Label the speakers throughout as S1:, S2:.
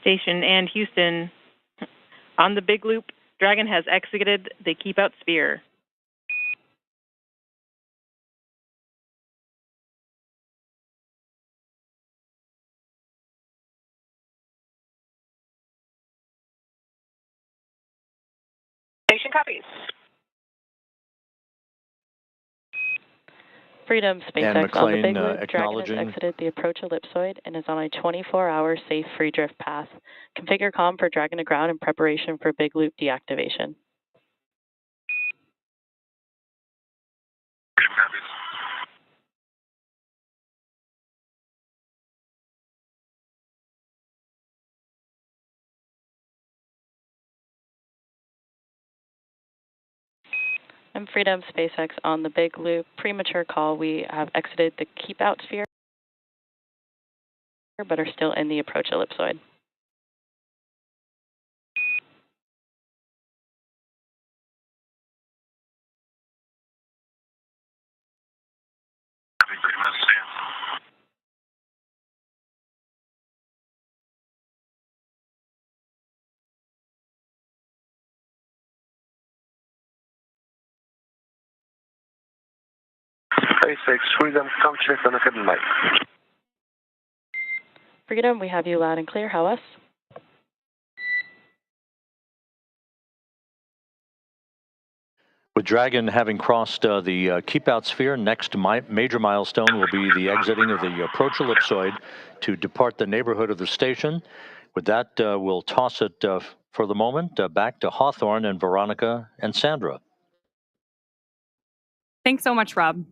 S1: Station and Houston. On the big loop, Dragon has exited the Keep Out sphere.
S2: Station copies.
S3: Freedom SpaceX on the big loop. Dragon has exited the approach ellipsoid and is on a 24-hour safe free drift path. Configure comm for Dragon to ground in preparation for big loop deactivation.
S2: Freedom copies.
S3: I'm Freedom SpaceX on the big loop. Premature call. We have exited the Keep Out sphere, but are still in the approach ellipsoid.
S2: Freedom understands. SpaceX, Freedom, come check on the hidden light.
S3: Freedom, we have you loud and clear. How us?
S4: With Dragon having crossed the Keep Out sphere, next major milestone will be the exiting of the approach ellipsoid to depart the neighborhood of the station. With that, we'll toss it for the moment back to Hawthorne and Veronica and Sandra.
S5: Thanks so much, Rob.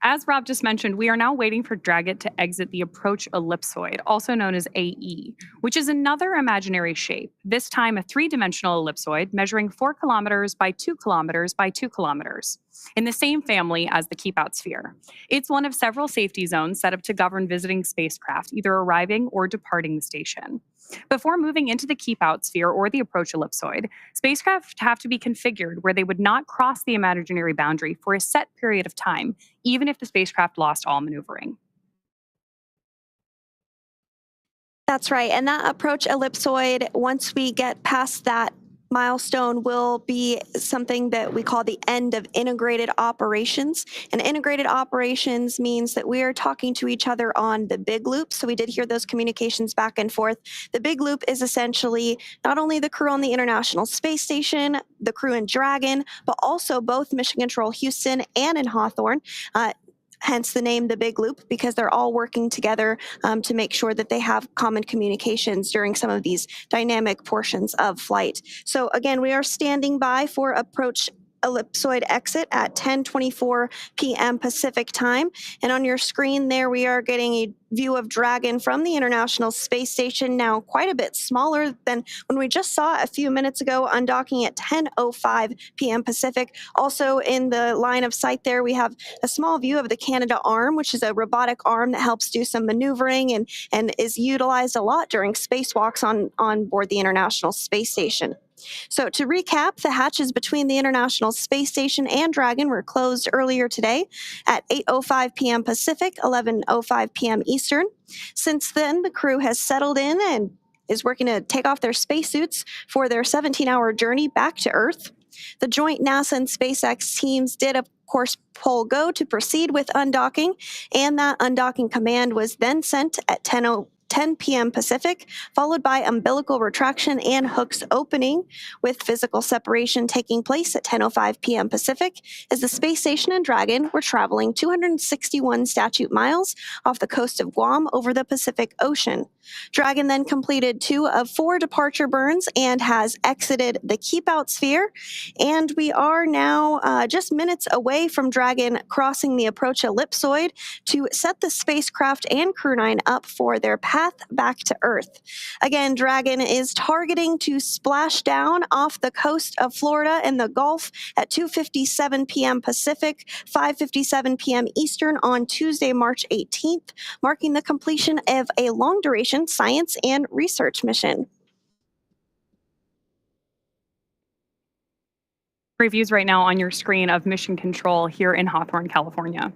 S5: As Rob just mentioned, we are now waiting for Dragon to exit the approach ellipsoid, also known as AE, which is another imaginary shape, this time a three-dimensional ellipsoid measuring 4 kilometers by 2 kilometers by 2 kilometers, in the same family as the Keep Out sphere. It's one of several safety zones set up to govern visiting spacecraft, either arriving or departing the station. Before moving into the Keep Out sphere or the approach ellipsoid, spacecraft have to be configured where they would not cross the imaginary boundary for a set period of time, even if the spacecraft lost all maneuvering.
S6: That's right. And that approach ellipsoid, once we get past that milestone, will be something that we call the end of integrated operations. And integrated operations means that we are talking to each other on the big loop. So we did hear those communications back and forth. The big loop is essentially not only the crew on the International Space Station, the crew in Dragon, but also both Mission Control Houston and in Hawthorne. Hence the name, the Big Loop, because they're all working together to make sure that they have common communications during some of these dynamic portions of flight. So again, we are standing by for approach ellipsoid exit at 10:24 p.m. Pacific time. And on your screen there, we are getting a view of Dragon from the International Space Station, now quite a bit smaller than when we just saw a few minutes ago, undocking at 10:05 p.m. Pacific. Also in the line of sight there, we have a small view of the Canada arm, which is a robotic arm that helps do some maneuvering and is utilized a lot during spacewalks on board the International Space Station. So to recap, the hatches between the International Space Station and Dragon were closed earlier today at 8:05 p.m. Pacific, 11:05 p.m. Eastern. Since then, the crew has settled in and is working to take off their spacesuits for their 17-hour journey back to Earth. The joint NASA and SpaceX teams did, of course, pull go to proceed with undocking, and that undocking command was then sent at 10 p.m. Pacific, followed by umbilical retraction and hooks opening, with physical separation taking place at 10:05 p.m. Pacific, as the space station and Dragon were traveling 261 statute miles off the coast of Guam over the Pacific Ocean. Dragon then completed 2 of 4 departure burns and has exited the Keep Out sphere, and we are now just minutes away from Dragon crossing the approach ellipsoid to set the spacecraft and Crew 9 up for their path back to Earth. Again, Dragon is targeting to splash down off the coast of Florida and the Gulf at 2:57 p.m. Pacific, 5:57 p.m. Eastern on Tuesday, March 18th, marking the completion of a long-duration science and research mission.
S5: Previews right now on your screen of Mission Control here in Hawthorne, California.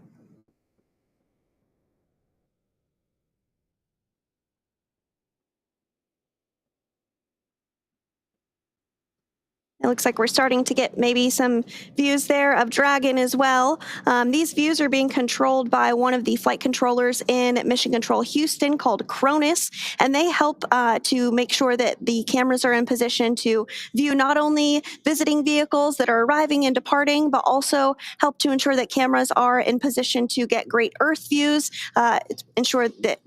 S6: It looks like we're starting to get maybe some views there of Dragon as well. These views are being controlled by one of the flight controllers in Mission Control Houston called Cronus, and they help to make sure that the cameras are in position to view not only visiting vehicles that are arriving and departing, but also help to ensure that cameras are in position to get great Earth views, ensure that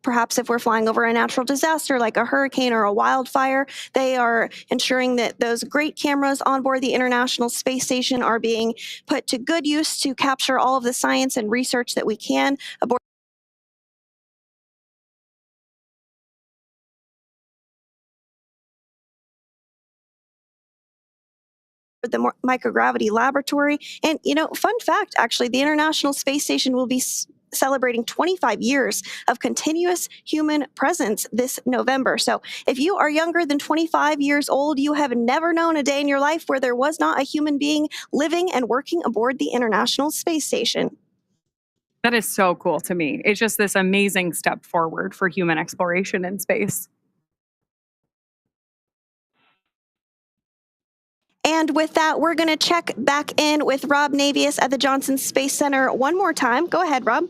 S6: perhaps if we're flying over a natural disaster like a hurricane or a wildfire, they are ensuring that those great cameras on board the International Space Station are being put to good use to capture all of the science and research that we can aboard the microgravity laboratory. And, fun fact, actually, the International Space Station will be celebrating 25 years of continuous human presence this November. So if you are younger than 25 years old, you have never known a day in your life where there was not a human being living and working aboard the International Space Station.
S5: That is so cool to me. It's just this amazing step forward for human exploration in space.
S6: And with that, we're going to check back in with Rob Navius at the Johnson Space Center one more time. Go ahead, Rob.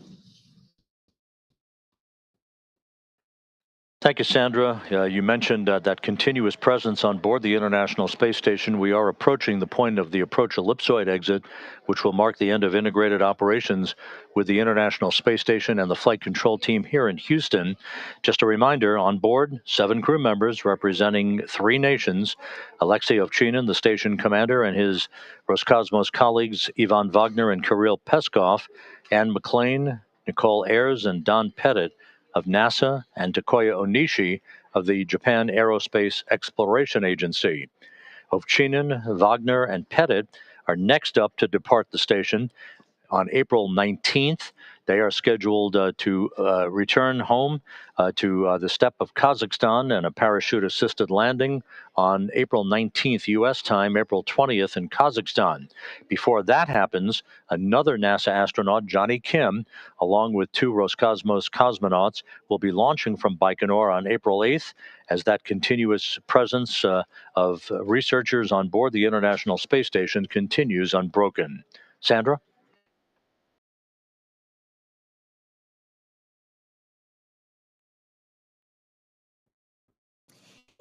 S4: Thank you, Sandra. You mentioned that continuous presence on board the International Space Station. We are approaching the point of the approach ellipsoid exit, which will mark the end of integrated operations with the International Space Station and the flight control team here in Houston. Just a reminder, on board, 7 crew members representing 3 nations: Alexei Ovchinin, the station commander, and his Roscosmos colleagues Ivan Wagner and Kirill Peskov, Anne McLean, Nicole Ayers, and Don Pettit of NASA, and Takoya Onishi of the Japan Aerospace Exploration Agency. Ovchinin, Wagner, and Pettit are next up to depart the station on April 19th. They are scheduled to return home to the steppe of Kazakhstan and a parachute-assisted landing on April 19th U.S. time, April 20th in Kazakhstan. Before that happens, another NASA astronaut, Johnny Kim, along with 2 Roscosmos cosmonauts, will be launching from Baikonur on April 8th as that continuous presence of researchers on board the International Space Station continues unbroken. Sandra?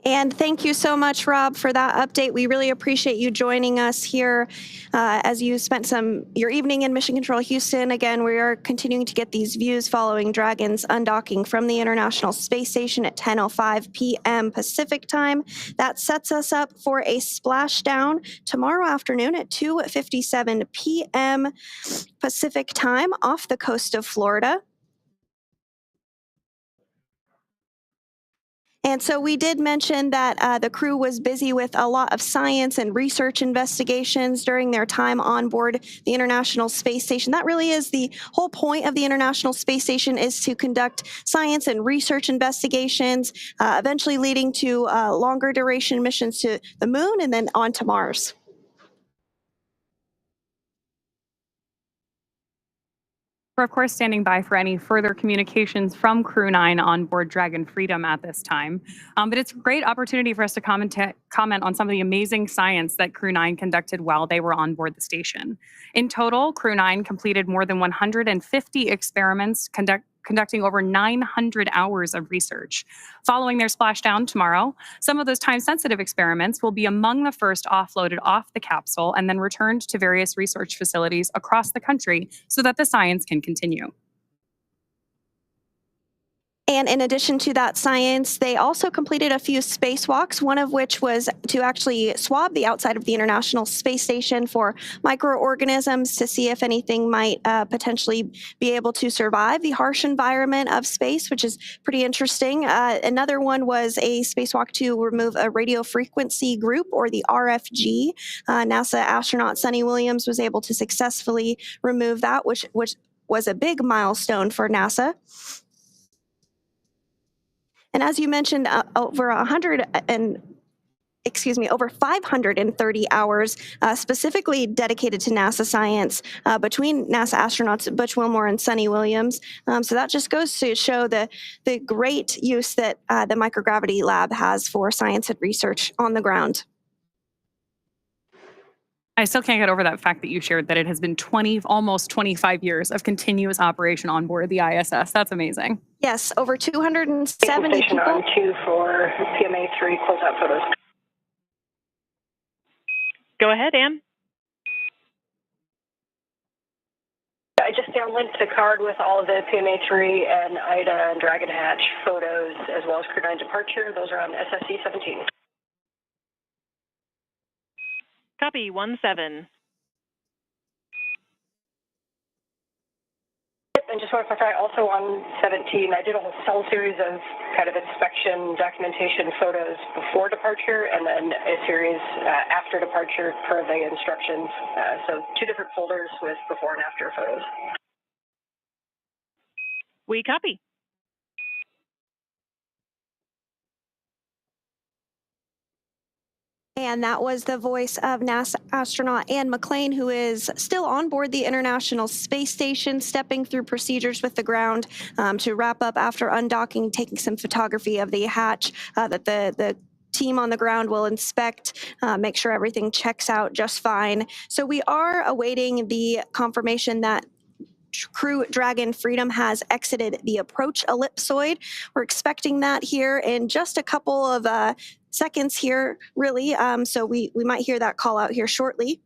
S6: And thank you so much, Rob, for that update. We really appreciate you joining us here as you spent your evening in Mission Control Houston. Again, we are continuing to get these views following Dragon's undocking from the International Space Station at 10:05 p.m. Pacific time. That sets us up for a splashdown tomorrow afternoon at 2:57 p.m. Pacific time off the coast of Florida. And so we did mention that the crew was busy with a lot of science and research investigations during their time on board the International Space Station. That really is the whole point of the International Space Station, is to conduct science and research investigations, eventually leading to longer duration missions to the moon and then on to Mars.
S5: We're, of course, standing by for any further communications from Crew 9 on board Dragon Freedom at this time. But it's a great opportunity for us to comment on some of the amazing science that Crew 9 conducted while they were on board the station. In total, Crew 9 completed more than 150 experiments, conducting over 900 hours of research. Following their splashdown tomorrow, some of those time-sensitive experiments will be among the first offloaded off the capsule and then returned to various research facilities across the country so that the science can continue.
S6: And in addition to that science, they also completed a few spacewalks, one of which was to actually swab the outside of the International Space Station for microorganisms to see if anything might potentially be able to survive the harsh environment of space, which is pretty interesting. Another one was a spacewalk to remove a radio frequency group, or the RFG. NASA astronaut Sunny Williams was able to successfully remove that, which was a big milestone for NASA. And as you mentioned, over 530 hours specifically dedicated to NASA science between NASA astronauts Butch Wilmore and Sunny Williams. So that just goes to show the great use that the microgravity lab has for science and research on the ground.
S5: I still can't get over that fact that you shared that it has been almost 25 years of continuous operation on board the ISS. That's amazing.
S6: Yes, over 270 people.
S7: On 2 for PMA 3 closeout photos.
S1: Go ahead, Ann.
S7: I just downlinked the card with all of the PMA 3 and IDA and Dragon Hatch photos, as well as Crew 9 departure. Those are on SSC 17.
S1: Copy, 1-7.
S7: And just want to clarify, also on 17, I did a whole series of kind of inspection documentation photos before departure, and then a series after departure per the instructions. So 2 different folders with before and after photos.
S1: We copy.
S6: And that was the voice of NASA astronaut Ann McClain, who is still on board the International Space Station, stepping through procedures with the ground to wrap up after undocking, taking some photography of the hatch that the team on the ground will inspect, make sure everything checks out just fine. So we are awaiting the confirmation that Crew Dragon Freedom has exited the approach ellipsoid. We're expecting that here in just a couple of seconds here, really. So we might hear that call out here shortly.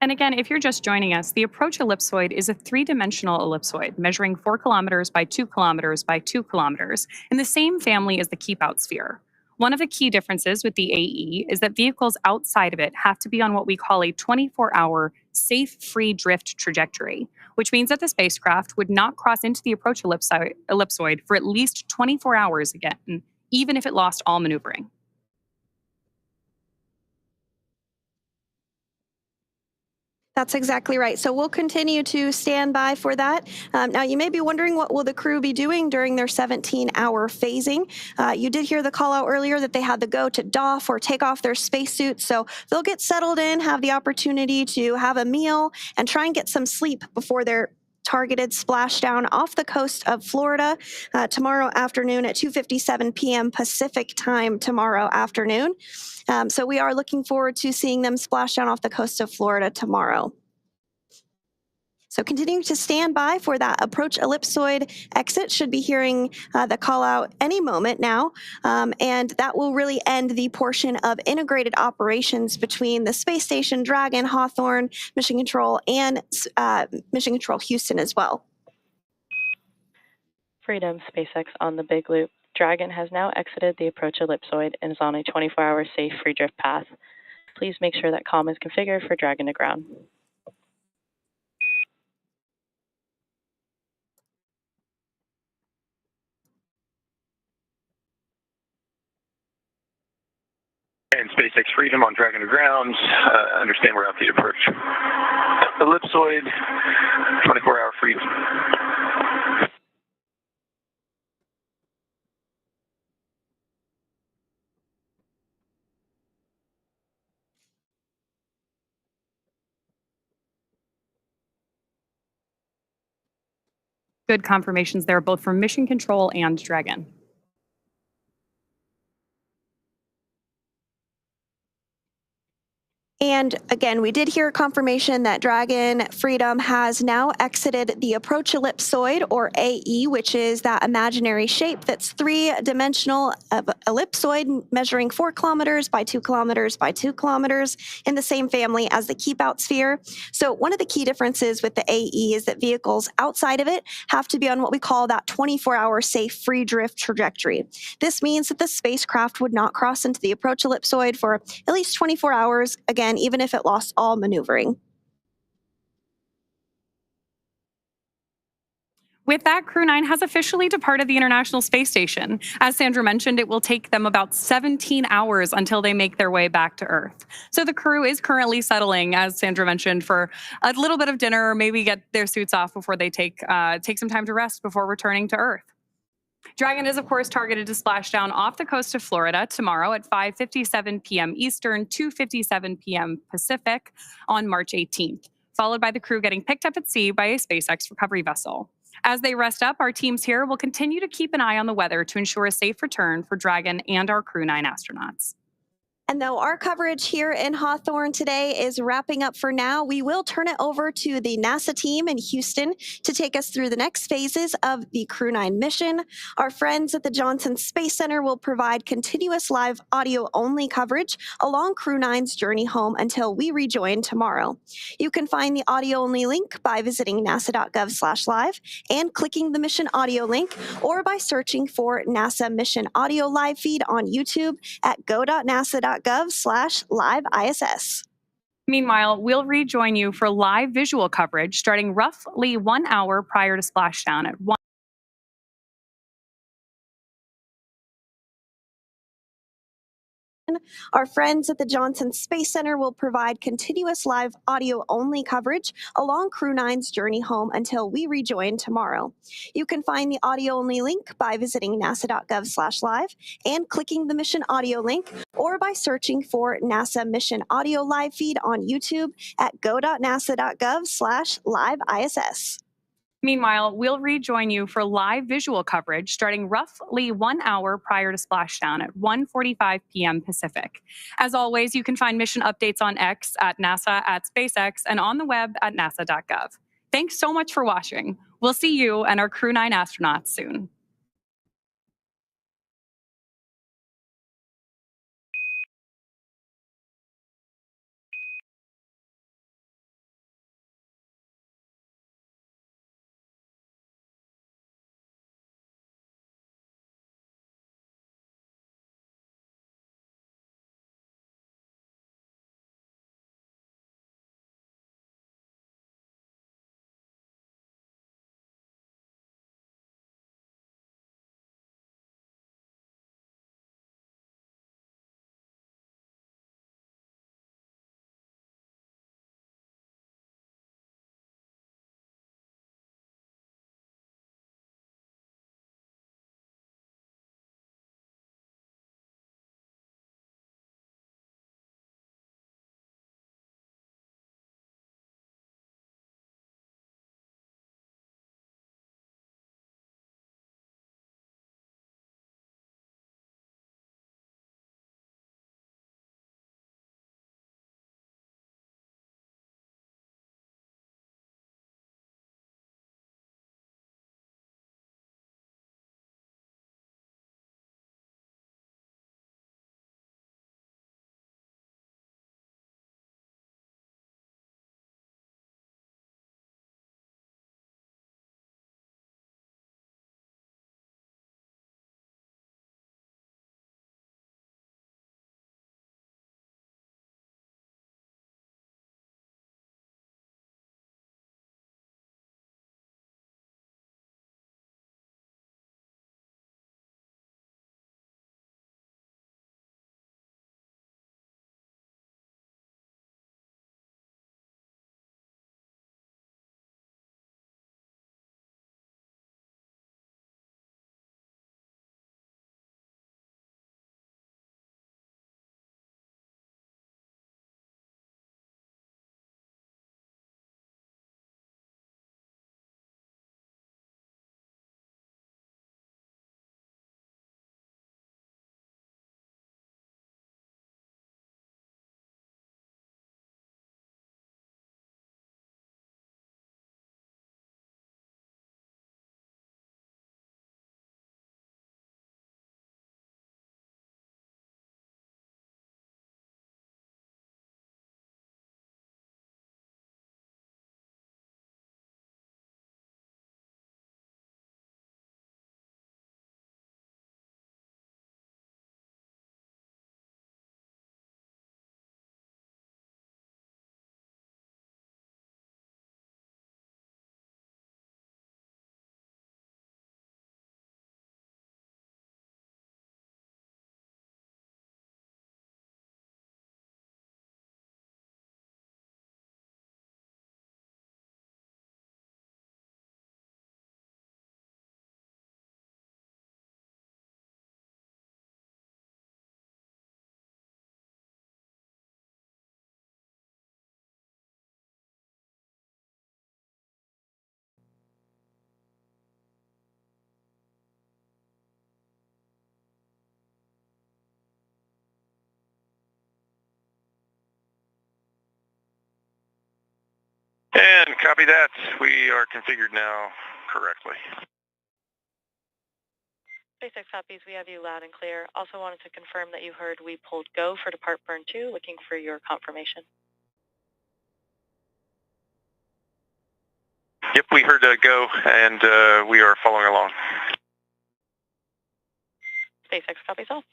S5: And again, if you're just joining us, the approach ellipsoid is a 3-dimensional ellipsoid measuring 4 kilometers by 2 kilometers by 2 kilometers in the same family as the keep out sphere. One of the key differences with the AE is that vehicles outside of it have to be on what we call a 24-hour safe free drift trajectory, which means that the spacecraft would not cross into the approach ellipsoid for at least 24 hours again, even if it lost all maneuvering.
S6: That's exactly right. So we'll continue to stand by for that. Now, you may be wondering, what will the crew be doing during their 17-hour phasing? You did hear the call out earlier that they had to go to doff or take off their spacesuits. So they'll get settled in, have the opportunity to have a meal, and try and get some sleep before their targeted splashdown off the coast of Florida tomorrow afternoon at 2:57 p.m. Pacific time tomorrow afternoon. So we are looking forward to seeing them splash down off the coast of Florida tomorrow. So continuing to stand by for that approach ellipsoid exit. Should be hearing the call out any moment now. And that will really end the portion of integrated operations between the Space Station, Dragon, Hawthorne, Mission Control, and Mission Control Houston as well.
S3: Freedom, SpaceX on the Big Loop. Dragon has now exited the approach ellipsoid and is on a 24-hour safe free drift path. Please make sure that comm is configured for Dragon to ground.
S2: And SpaceX Freedom on Dragon to ground. Understand we're altitude approach. Ellipsoid, 24-hour freedom.
S5: Good confirmations there, both from Mission Control and Dragon.
S6: And again, we did hear confirmation that Dragon Freedom has now exited the approach ellipsoid, or AE, which is that imaginary shape that's 3-dimensional ellipsoid measuring 4 kilometers by 2 kilometers by 2 kilometers in the same family as the keep out sphere. So one of the key differences with the AE is that vehicles outside of it have to be on what we call that 24-hour safe free drift trajectory. This means that the spacecraft would not cross into the approach ellipsoid for at least 24 hours, again, even if it lost all maneuvering.
S5: With that, Crew 9 has officially departed the International Space Station. As Sandra mentioned, it will take them about 17 hours until they make their way back to Earth. So the crew is currently settling, as Sandra mentioned, for a little bit of dinner, or maybe get their suits off before they take some time to rest before returning to Earth. Dragon is, of course, targeted to splash down off the coast of Florida tomorrow at 5:57 p.m. Eastern, 2:57 p.m. Pacific on March 18th, followed by the crew getting picked up at sea by a SpaceX recovery vessel. As they rest up, our teams here will continue to keep an eye on the weather to ensure a safe return for Dragon and our Crew 9 astronauts.
S6: And though our coverage here in Hawthorne today is wrapping up for now, we will turn it over to the NASA team in Houston to take us through the next phases of the Crew 9 mission. Our friends at the Johnson Space Center will provide continuous live audio-only coverage along Crew 9's journey home until we rejoin tomorrow. You can find the audio-only link by visiting nasa.gov/live and clicking the mission audio link, or by searching for NASA Mission Audio Live Feed on YouTube at go.nasa.gov/live-ISS.
S5: Meanwhile, we'll rejoin you for live visual coverage starting roughly 1 hour prior to splashdown at 1.
S6: Our friends at the Johnson Space Center will provide continuous live audio-only coverage along Crew 9's journey home until we rejoin tomorrow. You can find the audio-only link by visiting nasa.gov/live and clicking the mission audio link, or by searching for NASA Mission Audio Live Feed on YouTube at go.nasa.gov/live-ISS.
S5: Meanwhile, we'll rejoin you for live visual coverage starting roughly 1 hour prior to splashdown at 1:45 p.m. Pacific. As always, you can find mission updates on X at NASA, at SpaceX, and on the web at nasa.gov. Thanks so much for watching. We'll see you and our Crew 9 astronauts soon.
S2: Copy that. We are configured now correctly.
S3: SpaceX copies, we have you loud and clear. Also wanted to confirm that you heard we pulled go for depart burn 2, looking for your confirmation.
S2: Yep, we heard go, and we are following along.
S3: SpaceX copies all.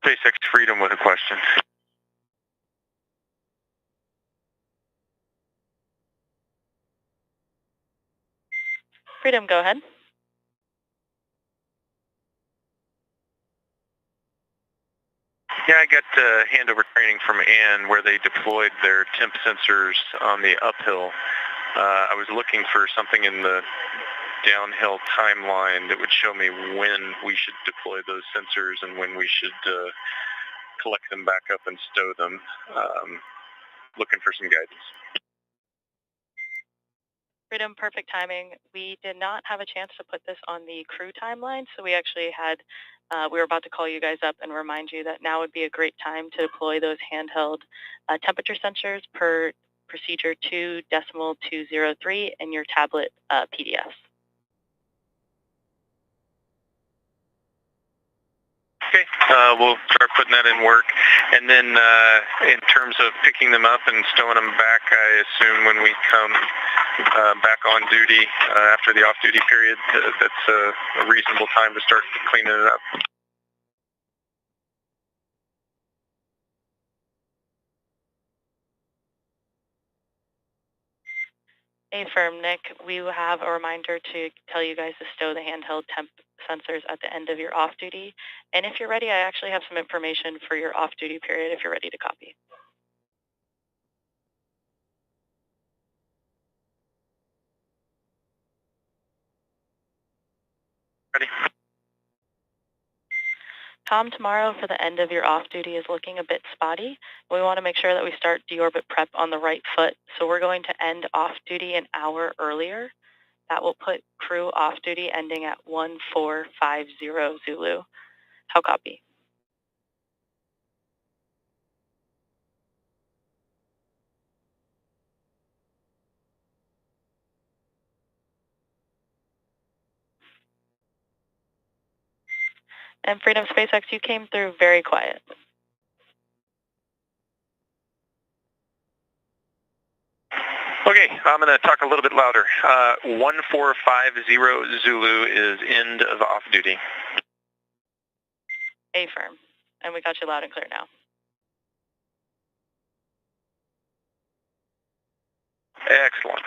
S2: SpaceX Freedom with a question.
S3: Freedom, go ahead.
S2: Yeah, I got handover training from Ann where they deployed their temp sensors on the uphill. I was looking for something in the downhill timeline that would show me when we should deploy those sensors and when we should collect them back up and stow them. Looking for some guidance.
S3: Freedom, perfect timing. We did not have a chance to put this on the crew timeline, so we actually had, we were about to call you guys up and remind you that now would be a great time to deploy those handheld temperature sensors per procedure 2.203 in your tablet PDFs.
S2: Okay, we'll start putting that in work. And then in terms of picking them up and stowing them back, I assume when we come back on duty after the off-duty period, that's a reasonable time to start cleaning it up.
S3: Affirm, Nick. We have a reminder to tell you guys to stow the handheld temp sensors at the end of your off-duty. And if you're ready, I actually have some information for your off-duty period if you're ready to copy.
S2: Ready?
S3: Tom, tomorrow for the end of your off-duty is looking a bit spotty. We want to make sure that we start deorbit prep on the right foot, so we're going to end off-duty an hour earlier. That will put crew off-duty ending at 1450 Zulu. How copy? And Freedom SpaceX, you came through very quiet.
S2: Okay, I'm going to talk a little bit louder. 1450 Zulu is end of off-duty.
S3: Affirm. And we got you loud and clear now.
S2: Excellent.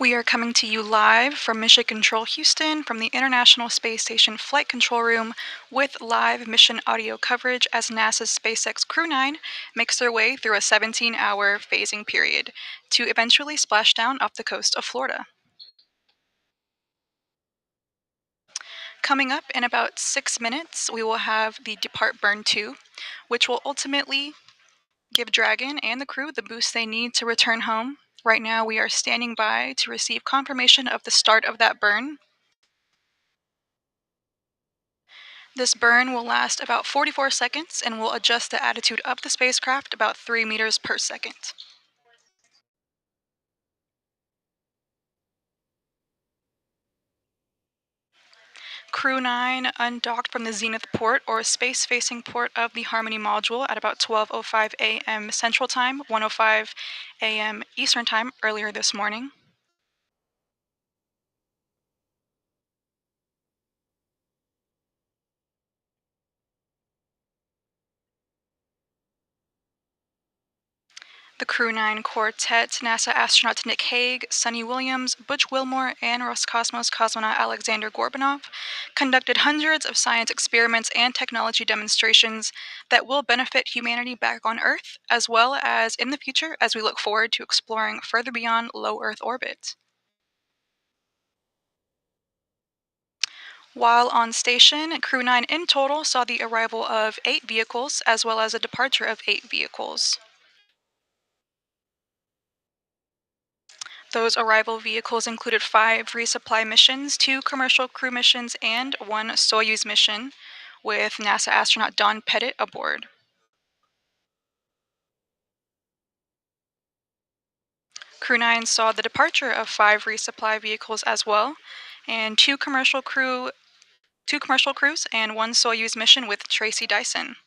S8: We are coming to you live from Mission Control Houston from the International Space Station Flight Control Room with live mission audio coverage as NASA's SpaceX Crew 9 makes their way through a 17-hour phasing period to eventually splash down off the coast of Florida. Coming up in about 6 minutes, we will have the Depart Burn 2, which will ultimately give Dragon and the crew the boost they need to return home. Right now, we are standing by to receive confirmation of the start of that burn. This burn will last about 44 seconds and will adjust the attitude of the spacecraft about 3 meters per second. Crew 9 undocked from the Zenith port or space-facing port of the Harmony module at about 12:05 a.m. Central Time, 1:05 a.m. Eastern Time earlier this morning. The Crew 9 quartet, NASA astronauts Nick Hague, Sunny Williams, Butch Wilmore, and Roscosmos cosmonaut Alexander Gorbanov conducted hundreds of science experiments and technology demonstrations that will benefit humanity back on Earth, as well as in the future as we look forward to exploring further beyond low Earth orbit. While on station, Crew 9 in total saw the arrival of 8 vehicles, as well as a departure of 8 vehicles. Those arrival vehicles included 5 resupply missions, 2 commercial crew missions, and 1 Soyuz mission, with NASA astronaut Don Pettit aboard. Crew 9 saw the departure of 5 resupply vehicles as well, and 2 commercial crews and 1 Soyuz mission with Tracy Dyson.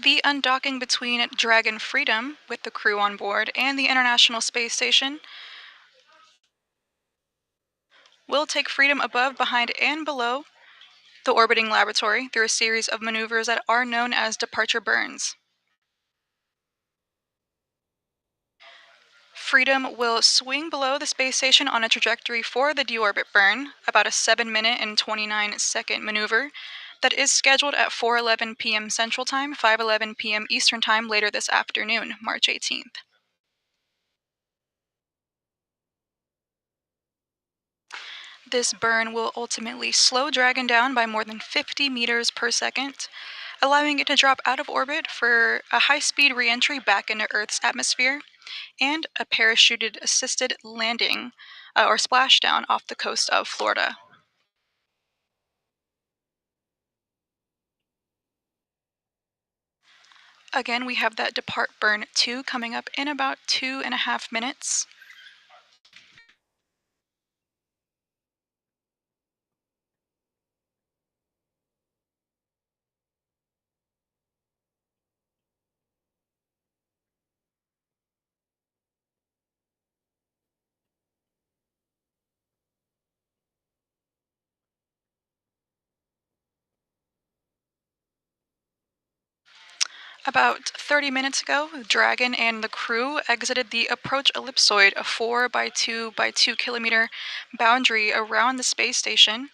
S8: The undocking between Dragon Freedom, with the crew on board, and the International Space Station will take Freedom above, behind, and below the orbiting laboratory through a series of maneuvers that are known as departure burns. Freedom will swing below the space station on a trajectory for the deorbit burn, about a 7-minute and 29-second maneuver that is scheduled at 4:11 p.m. Central Time, 5:11 p.m. Eastern Time later this afternoon, March 18th. This burn will ultimately slow Dragon down by more than 50 meters per second, allowing it to drop out of orbit for a high-speed re-entry back into Earth's atmosphere and a parachuted assisted landing or splashdown off the coast of Florida. Again, we have that Depart Burn 2 coming up in about 2.5 minutes. About 30 minutes ago, Dragon and the crew exited the approach ellipsoid, a 4 by 2 by 2 kilometer boundary around the space station.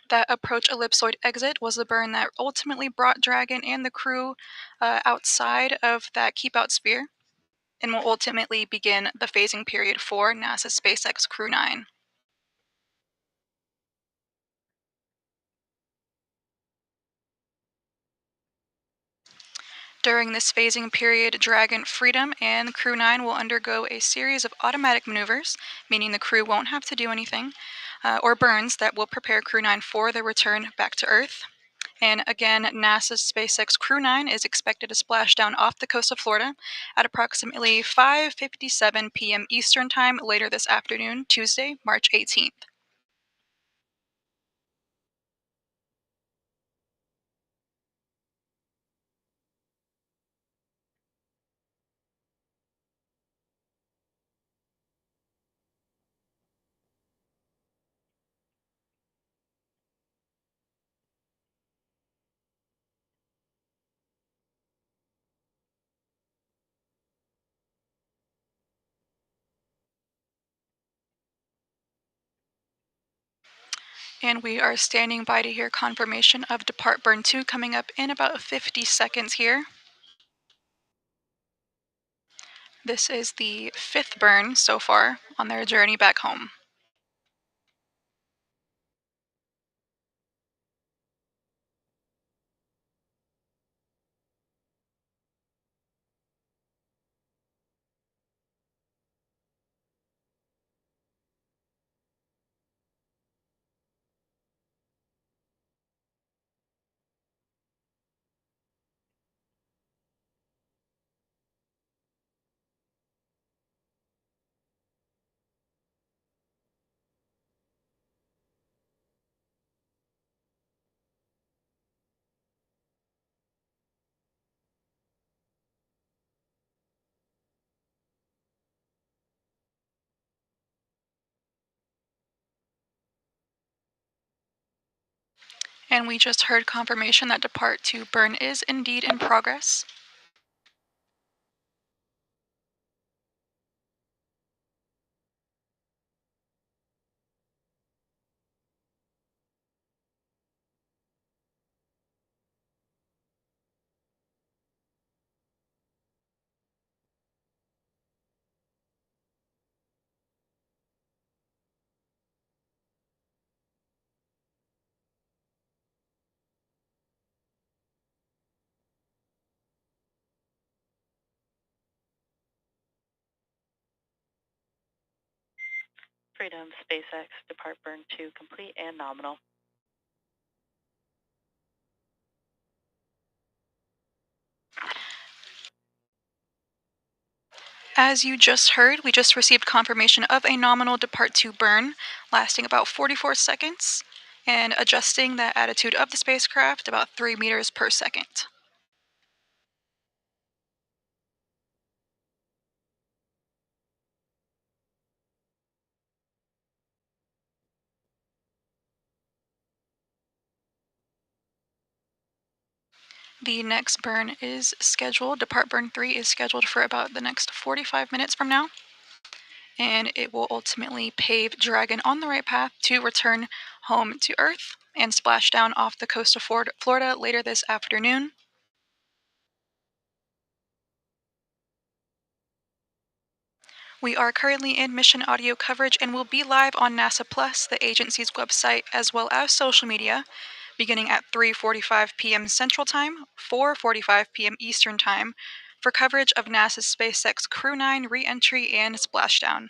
S8: That approach ellipsoid exit was the burn that ultimately brought Dragon and the crew outside of that keep-out sphere and will ultimately begin the phasing period for NASA's SpaceX Crew 9. During this phasing period, Dragon Freedom and Crew 9 will undergo a series of automatic maneuvers, meaning the crew won't have to do anything, or burns that will prepare Crew 9 for their return back to Earth. And again, NASA's SpaceX Crew 9 is expected to splash down off the coast of Florida at approximately 5:57 p.m. Eastern Time later this afternoon, Tuesday, March 18th. And we are standing by to hear confirmation of Depart Burn 2 coming up in about 50 seconds here. This is the 5th burn so far on their journey back home. And we just heard confirmation that Depart to Burn is indeed in progress.
S3: Freedom, SpaceX, Depart Burn 2 complete and nominal.
S8: As you just heard, we just received confirmation of a nominal Depart to Burn lasting about 44 seconds and adjusting the attitude of the spacecraft about 3 meters per second. The next burn is scheduled, Depart Burn 3 is scheduled for about the next 45 minutes from now. And it will ultimately pave Dragon on the right path to return home to Earth and splash down off the coast of Florida later this afternoon. We are currently in mission audio coverage and will be live on NASA Plus, the agency's website, as well as social media, beginning at 3:45 p.m. Central Time, 4:45 p.m. Eastern Time, for coverage of NASA's SpaceX Crew 9 re-entry and splashdown.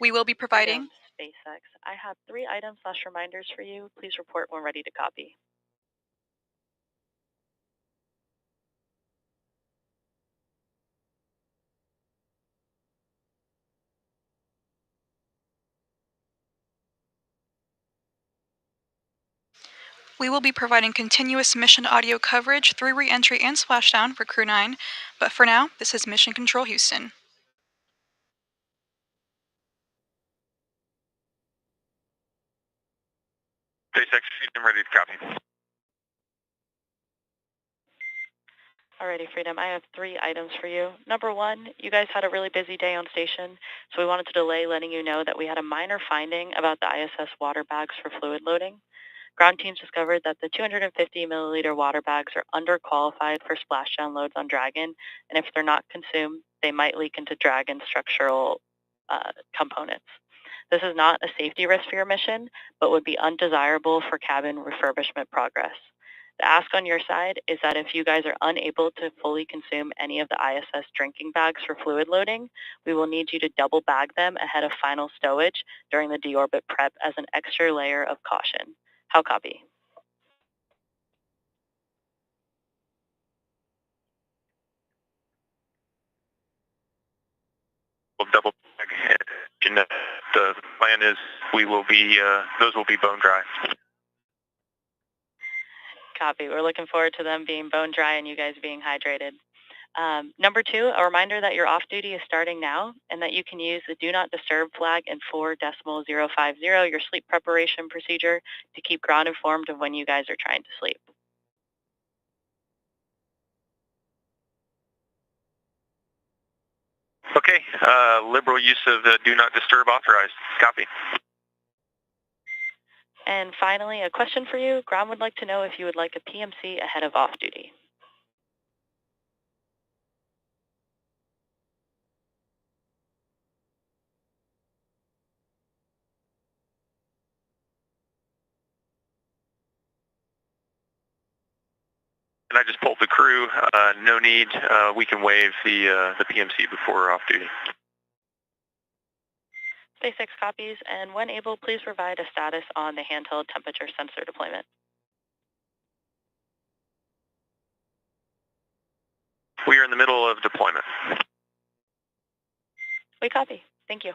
S8: We will be providing...
S3: SpaceX, I have 3 items/reminders for you. Please report when ready to copy.
S8: We will be providing continuous mission audio coverage through re-entry and splashdown for Crew 9, but for now, this is Mission Control Houston.
S2: SpaceX, I'm ready to copy.
S3: Alrighty, Freedom, I have 3 items for you. Number 1, you guys had a really busy day on station, so we wanted to delay letting you know that we had a minor finding about the ISS water bags for fluid loading. Ground teams discovered that the 250 milliliter water bags are underqualified for splashdown loads on Dragon, and if they're not consumed, they might leak into Dragon structural components. This is not a safety risk for your mission, but would be undesirable for cabin refurbishment progress. The ask on your side is that if you guys are unable to fully consume any of the ISS drinking bags for fluid loading, we will need you to double bag them ahead of final stowage during the deorbit prep as an extra layer of caution. How copy?
S2: We'll double bag. And the plan is we will be, those will be bone dry.
S3: Copy. We're looking forward to them being bone dry and you guys being hydrated. Number 2, a reminder that your off duty is starting now and that you can use the do not disturb flag in 4.050, your sleep preparation procedure, to keep ground informed of when you guys are trying to sleep.
S2: Okay, liberal use of the do not disturb authorized. Copy.
S3: And finally, a question for you. Ground would like to know if you would like a PMC ahead of off-duty.
S2: And I just pulled the crew. No need. We can waive the PMC before off-duty.
S3: SpaceX copies, and when able, please provide a status on the handheld temperature sensor deployment.
S2: We are in the middle of deployment.
S3: We copy. Thank you.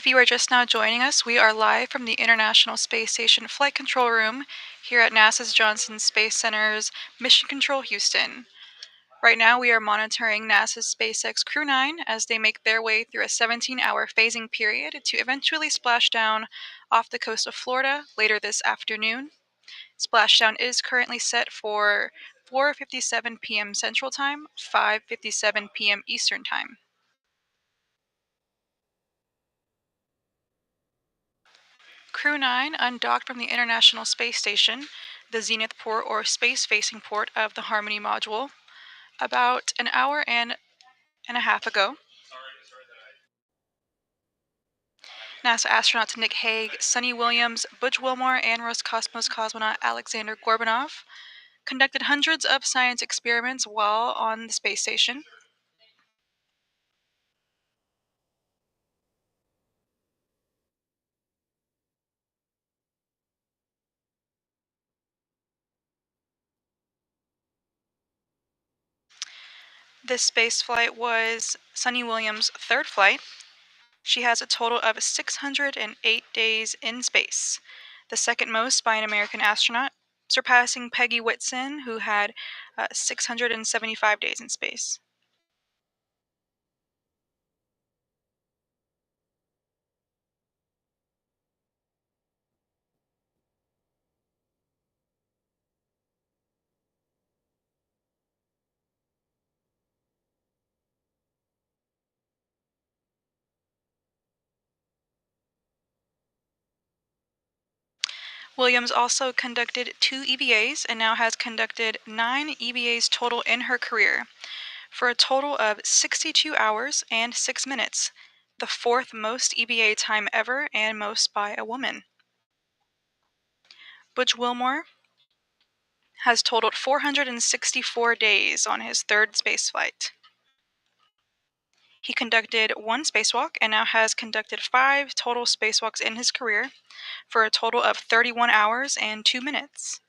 S8: If you are just now joining us, we are live from the International Space Station Flight Control Room here at NASA's Johnson Space Center's Mission Control Houston. Right now, we are monitoring NASA's SpaceX Crew 9 as they make their way through a 17-hour phasing period to eventually splash down off the coast of Florida later this afternoon. Splashdown is currently set for 4:57 p.m. Central Time, 5:57 p.m. Eastern Time. Crew 9 undocked from the International Space Station, the Zenith port or space-facing port of the Harmony module, about an hour and a half ago. NASA astronauts Nick Hague, Sunny Williams, Butch Wilmore, and Roscosmos cosmonaut Alexander Gorbanov conducted hundreds of science experiments while on the space station. This space flight was Sunny Williams' third flight. She has a total of 608 days in space, the second most by an American astronaut, surpassing Peggy Whitson, who had 675 days in space. Williams also conducted 2 EVAs and now has conducted 9 EVAs total in her career, for a total of 62 hours and 6 minutes, the fourth most EVA time ever and most by a woman. Butch Wilmore has totaled 464 days on his third spaceflight. He conducted 1 spacewalk and now has conducted 5 total spacewalks in his career, for a total of 31 hours and 2 minutes.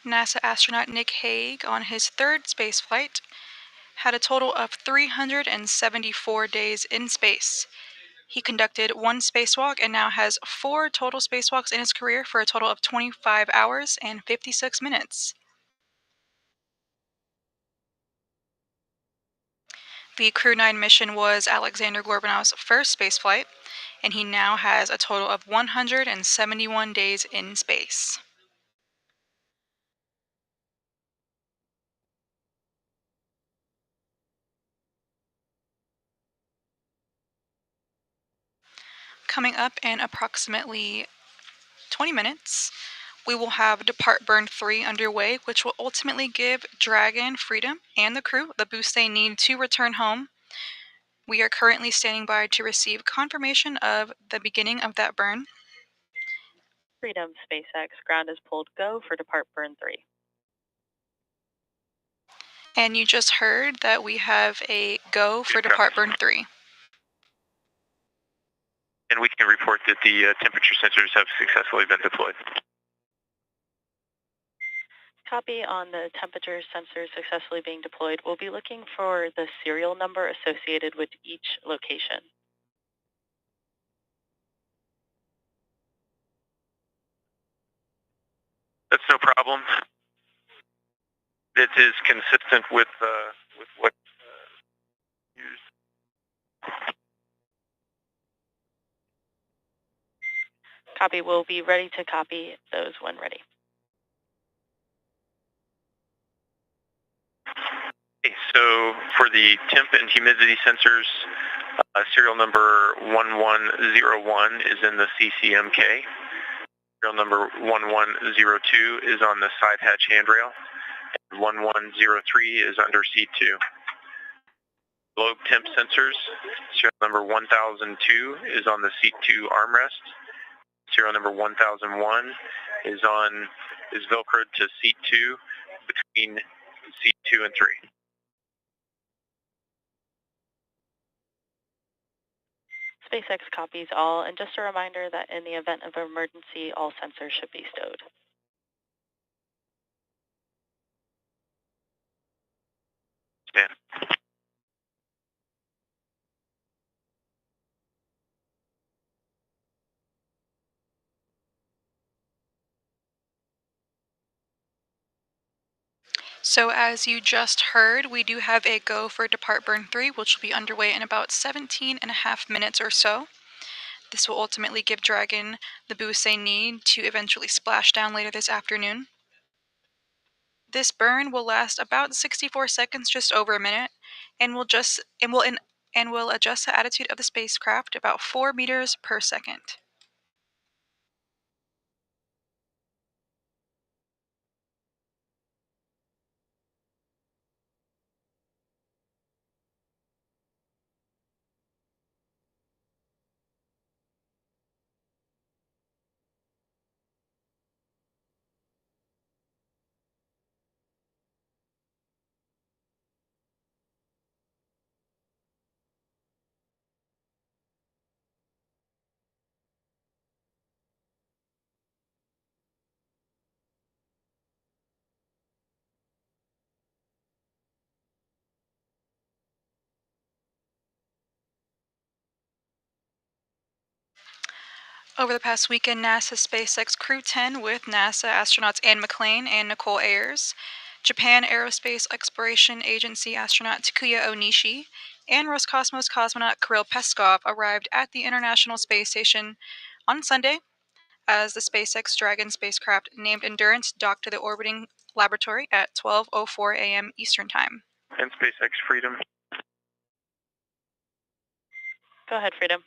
S8: NASA astronaut Nick Hague, on his third spaceflight, had a total of 374 days in space. He conducted 1 spacewalk and now has 4 total spacewalks in his career, for a total of 25 hours and 56 minutes. The Crew 9 mission was Alexander Gorbanov's first spaceflight, and he now has a total of 171 days in space. Coming up in approximately 20 minutes, we will have Depart Burn 3 underway, which will ultimately give Dragon, Freedom, and the crew the boost they need to return home. We are currently standing by to receive confirmation of the beginning of that burn.
S3: Freedom SpaceX, ground is pulled go for Depart Burn 3.
S8: And you just heard that we have a go for Depart Burn 3.
S2: And we can report that the temperature sensors have successfully been deployed.
S3: Copy on the temperature sensors successfully being deployed. We'll be looking for the serial number associated with each location.
S2: That's no problem. It is consistent with what used.
S3: Copy. We'll be ready to copy those when ready.
S2: Okay, so for the temp and humidity sensors, serial number 1101 is in the CCMK. Serial number 1102 is on the side hatch handrail. 1103 is under C2. Globe temp sensors, serial number 1002 is on the C2 armrest. Serial number 1001 is velcroed to C2 between C2 and 3.
S3: SpaceX copies all, and just a reminder that in the event of emergency, all sensors should be stowed.
S8: So as you just heard, we do have a go for Depart Burn 3, which will be underway in about 17.5 minutes or so. This will ultimately give Dragon the boost they need to eventually splash down later this afternoon. This burn will last about 64 seconds, just over a minute, and will adjust the attitude of the spacecraft about 4 meters per second. Over the past weekend, NASA SpaceX Crew 10 with NASA astronauts Anne McClain and Nicole Ayers, Japan Aerospace Exploration Agency astronaut Takuya Onishi, and Roscosmos cosmonaut Kirill Peskov arrived at the International Space Station on Sunday as the SpaceX Dragon spacecraft named Endurance docked to the orbiting laboratory at 12:04 a.m. Eastern Time.
S2: And SpaceX Freedom.
S3: Go ahead, Freedom.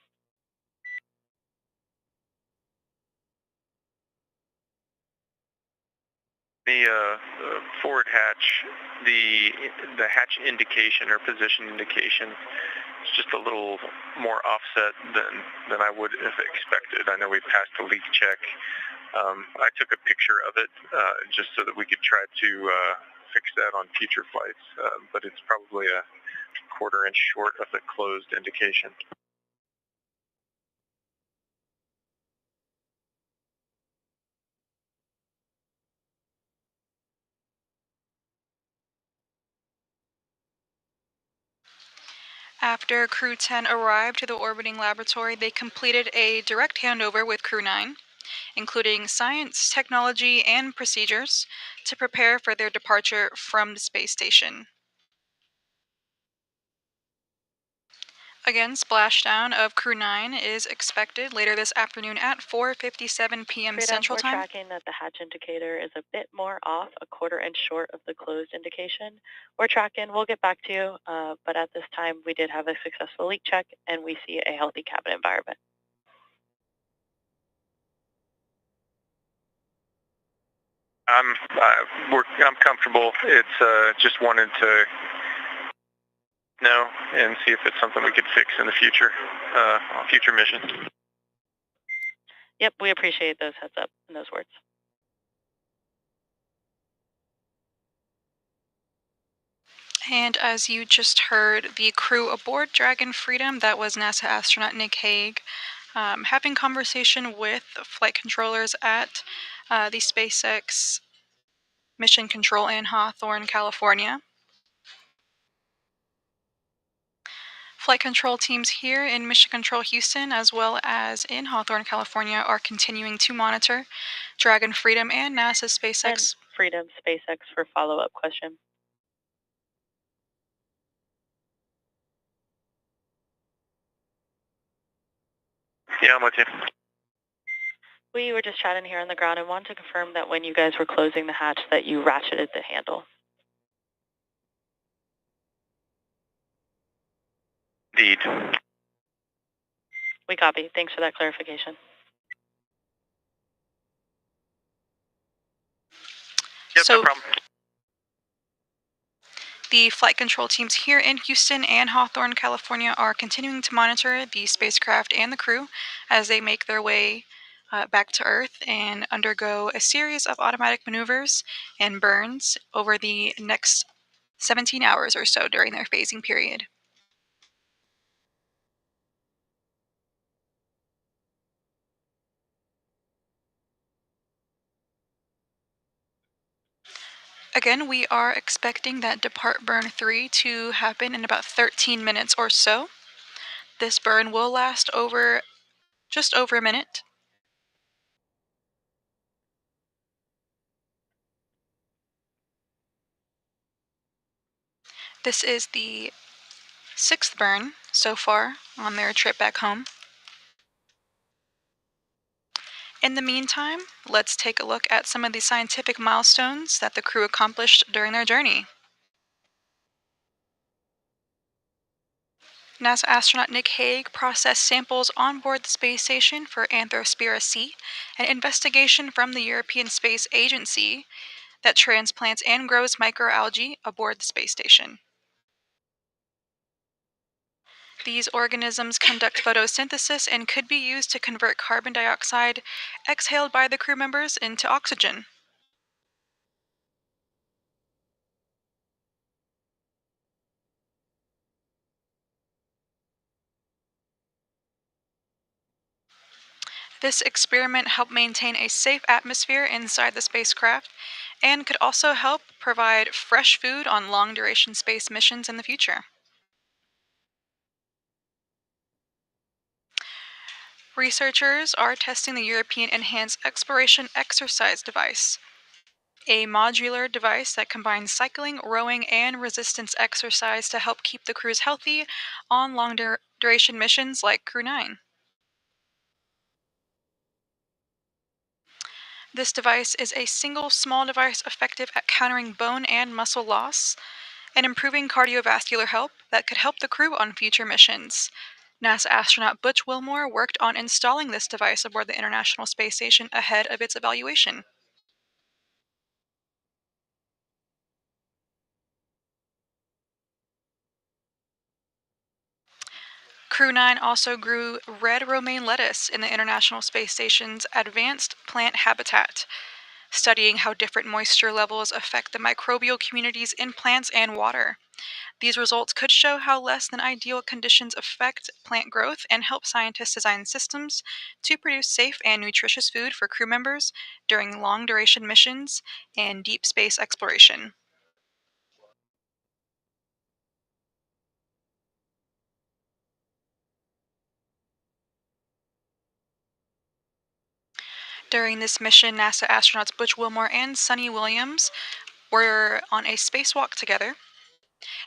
S2: The forward hatch, the hatch indication or position indication is just a little more offset than I would have expected. I know we passed the leak check. I took a picture of it just so that we could try to fix that on future flights, but it's probably a quarter inch short of the closed indication.
S8: After Crew 10 arrived to the orbiting laboratory, they completed a direct handover with Crew 9, including science, technology, and procedures to prepare for their departure from the space station. Again, splashdown of Crew 9 is expected later this afternoon at 4:57 p.m.
S3: Freedom,
S8: Central
S3: we're
S8: Time.
S3: tracking that the hatch indicator is a bit more off, a quarter inch short of the closed indication. We're tracking, we'll get back to you, but at this time we did have a successful leak check and we see a healthy cabin environment.
S2: I'm comfortable. It's just wanted to know and see if it's something we could fix in the future, on future missions.
S3: Yep, we appreciate those heads up and those words.
S8: And as you just heard, the crew aboard Dragon Freedom, that was NASA astronaut Nick Hague, having conversation with flight controllers at the SpaceX Mission Control in Hawthorne, California. Flight control teams here in Mission Control Houston, as well as in Hawthorne, California, are continuing to monitor Dragon Freedom and NASA SpaceX.
S3: And Freedom SpaceX for follow-up question.
S2: Yeah, I'm with you.
S3: We were just chatting here on the ground and wanted to confirm that when you guys were closing the hatch that you ratcheted the handle.
S2: Indeed.
S3: We copy. Thanks for that clarification.
S2: Yep,
S8: So,
S2: no problem.
S8: the flight control teams here in Houston and Hawthorne, California are continuing to monitor the spacecraft and the crew as they make their way back to Earth and undergo a series of automatic maneuvers and burns over the next 17 hours or so during their phasing period. Again, we are expecting that Depart Burn 3 to happen in about 13 minutes or so. This burn will last just over a minute. This is the 6th burn so far on their trip back home. In the meantime, let's take a look at some of the scientific milestones that the crew accomplished during their journey. NASA astronaut Nick Hague processed samples on board the space station for Anthrospira C, an investigation from the European Space Agency that transplants and grows microalgae aboard the space station. These organisms conduct photosynthesis and could be used to convert carbon dioxide exhaled by the crew members into oxygen. This experiment helped maintain a safe atmosphere inside the spacecraft and could also help provide fresh food on long-duration space missions in the future. Researchers are testing the European Enhanced Exploration Exercise Device, a modular device that combines cycling, rowing, and resistance exercise to help keep the crews healthy on long-duration missions like Crew 9. This device is a single small device effective at countering bone and muscle loss and improving cardiovascular health that could help the crew on future missions. NASA astronaut Butch Wilmore worked on installing this device aboard the International Space Station ahead of its evaluation. Crew 9 also grew red romaine lettuce in the International Space Station's Advanced Plant Habitat, studying how different moisture levels affect the microbial communities in plants and water. These results could show how less than ideal conditions affect plant growth and help scientists design systems to produce safe and nutritious food for crew members during long duration missions and deep space exploration. During this mission, NASA astronauts Butch Wilmore and Sunny Williams were on a spacewalk together.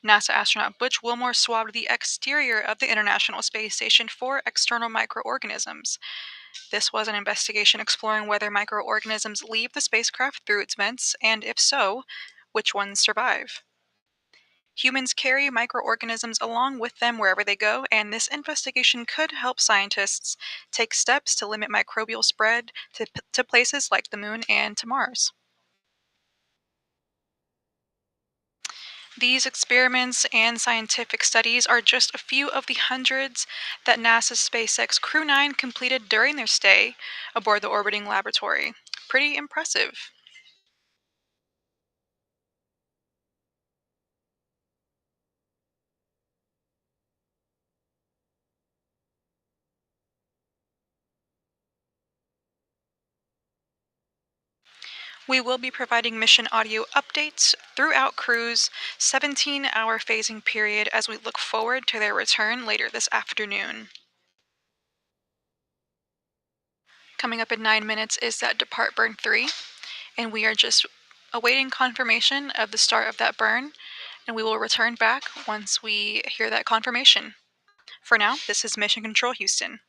S8: NASA astronaut Butch Wilmore swabbed the exterior of the International Space Station for external microorganisms. This was an investigation exploring whether microorganisms leave the spacecraft through its vents, and if so, which ones survive. Humans carry microorganisms along with them wherever they go, and this investigation could help scientists take steps to limit microbial spread to places like the Moon and to Mars. These experiments and scientific studies are just a few of the hundreds that NASA's SpaceX Crew 9 completed during their stay aboard the orbiting laboratory. Pretty impressive. We will be providing mission audio updates throughout Crew's 17-hour phasing period as we look forward to their return later this afternoon. Coming up in 9 minutes is that Depart Burn 3, and we are just awaiting confirmation of the start of that burn, and we will return back once we hear that confirmation. For now, this is Mission Control Houston.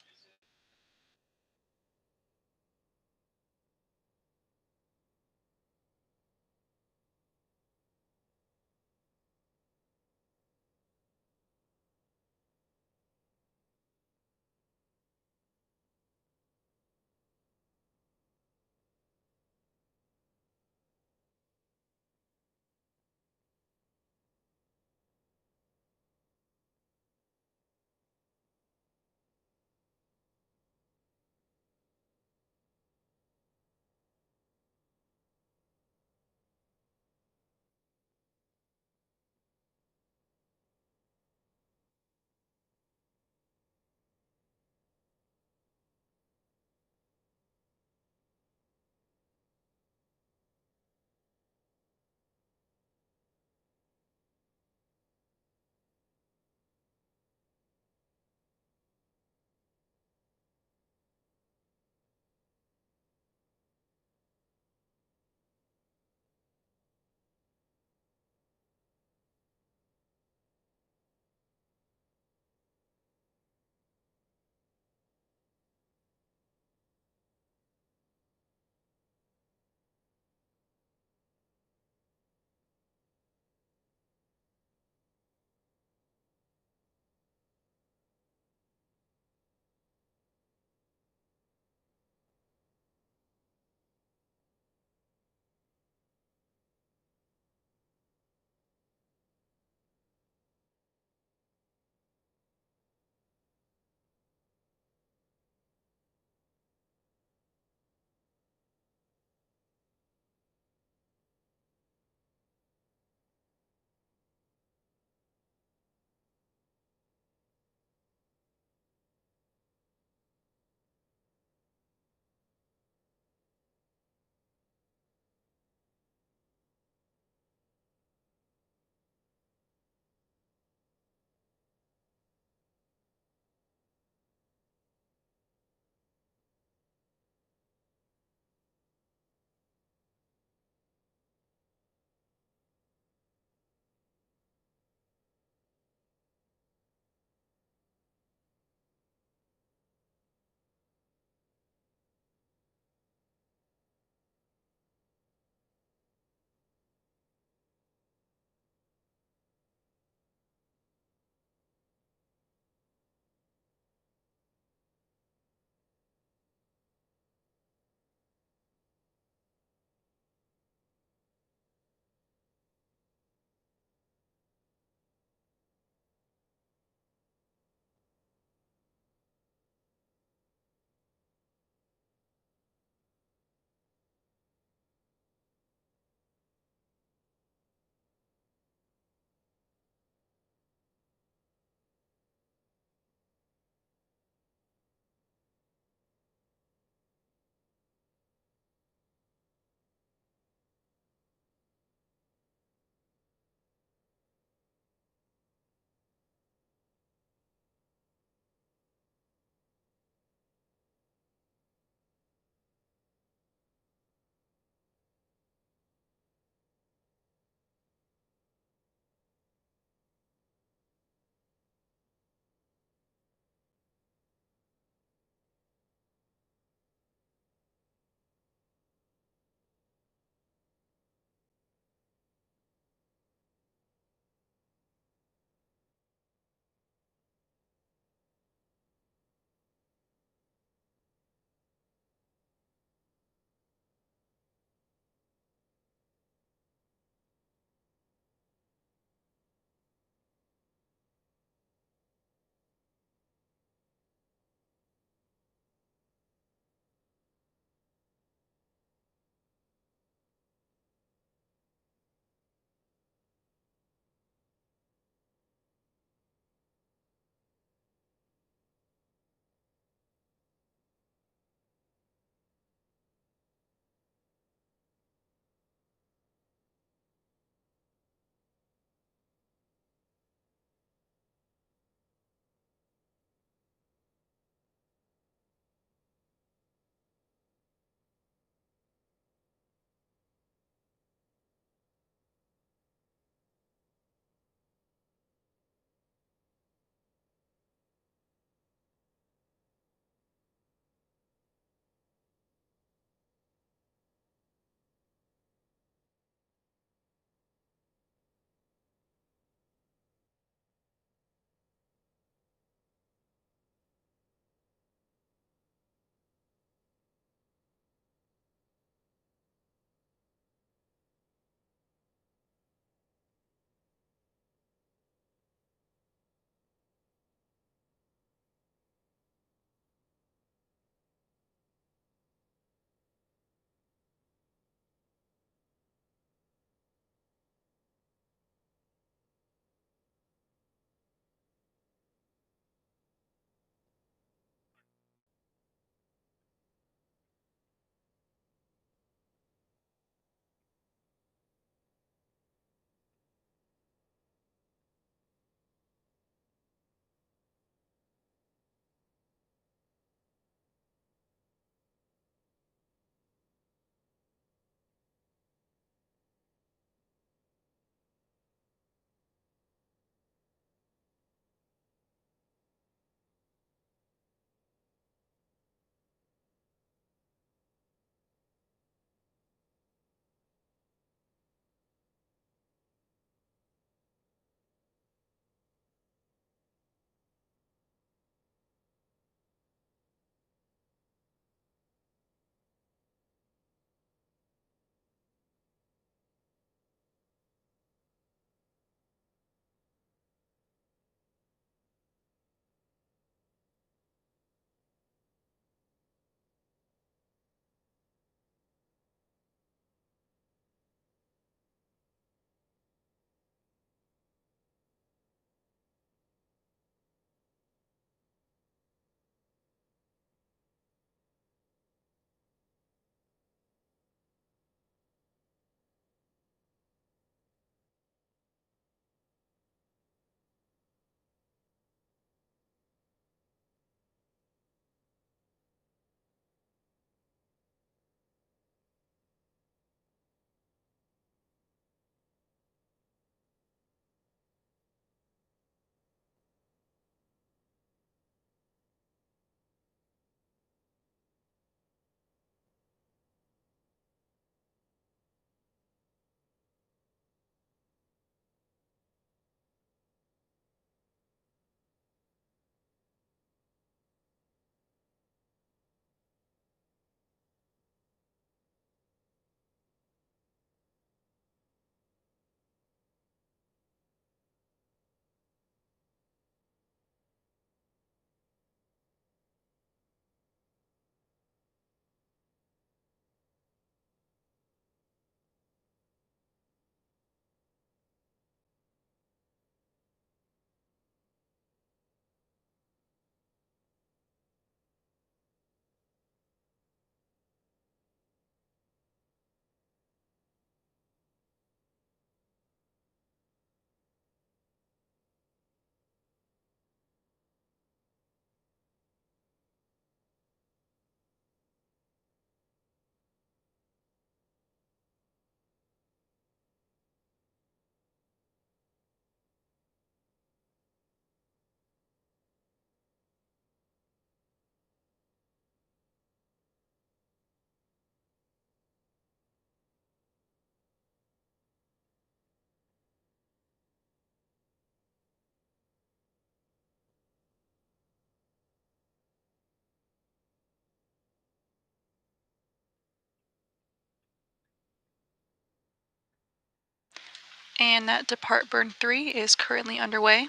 S8: And that Depart Burn 3 is currently underway.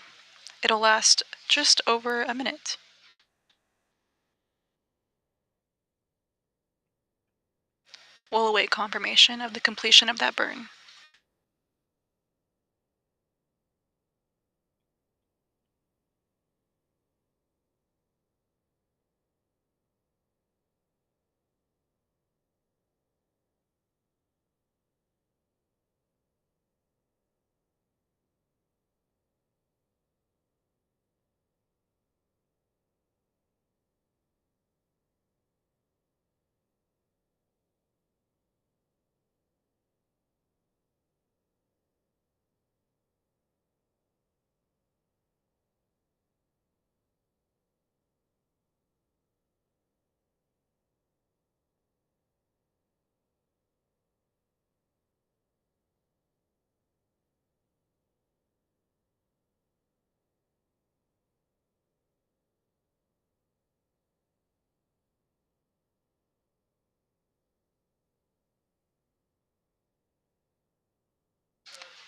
S8: It'll last just over a minute. We'll await confirmation of the completion of that burn.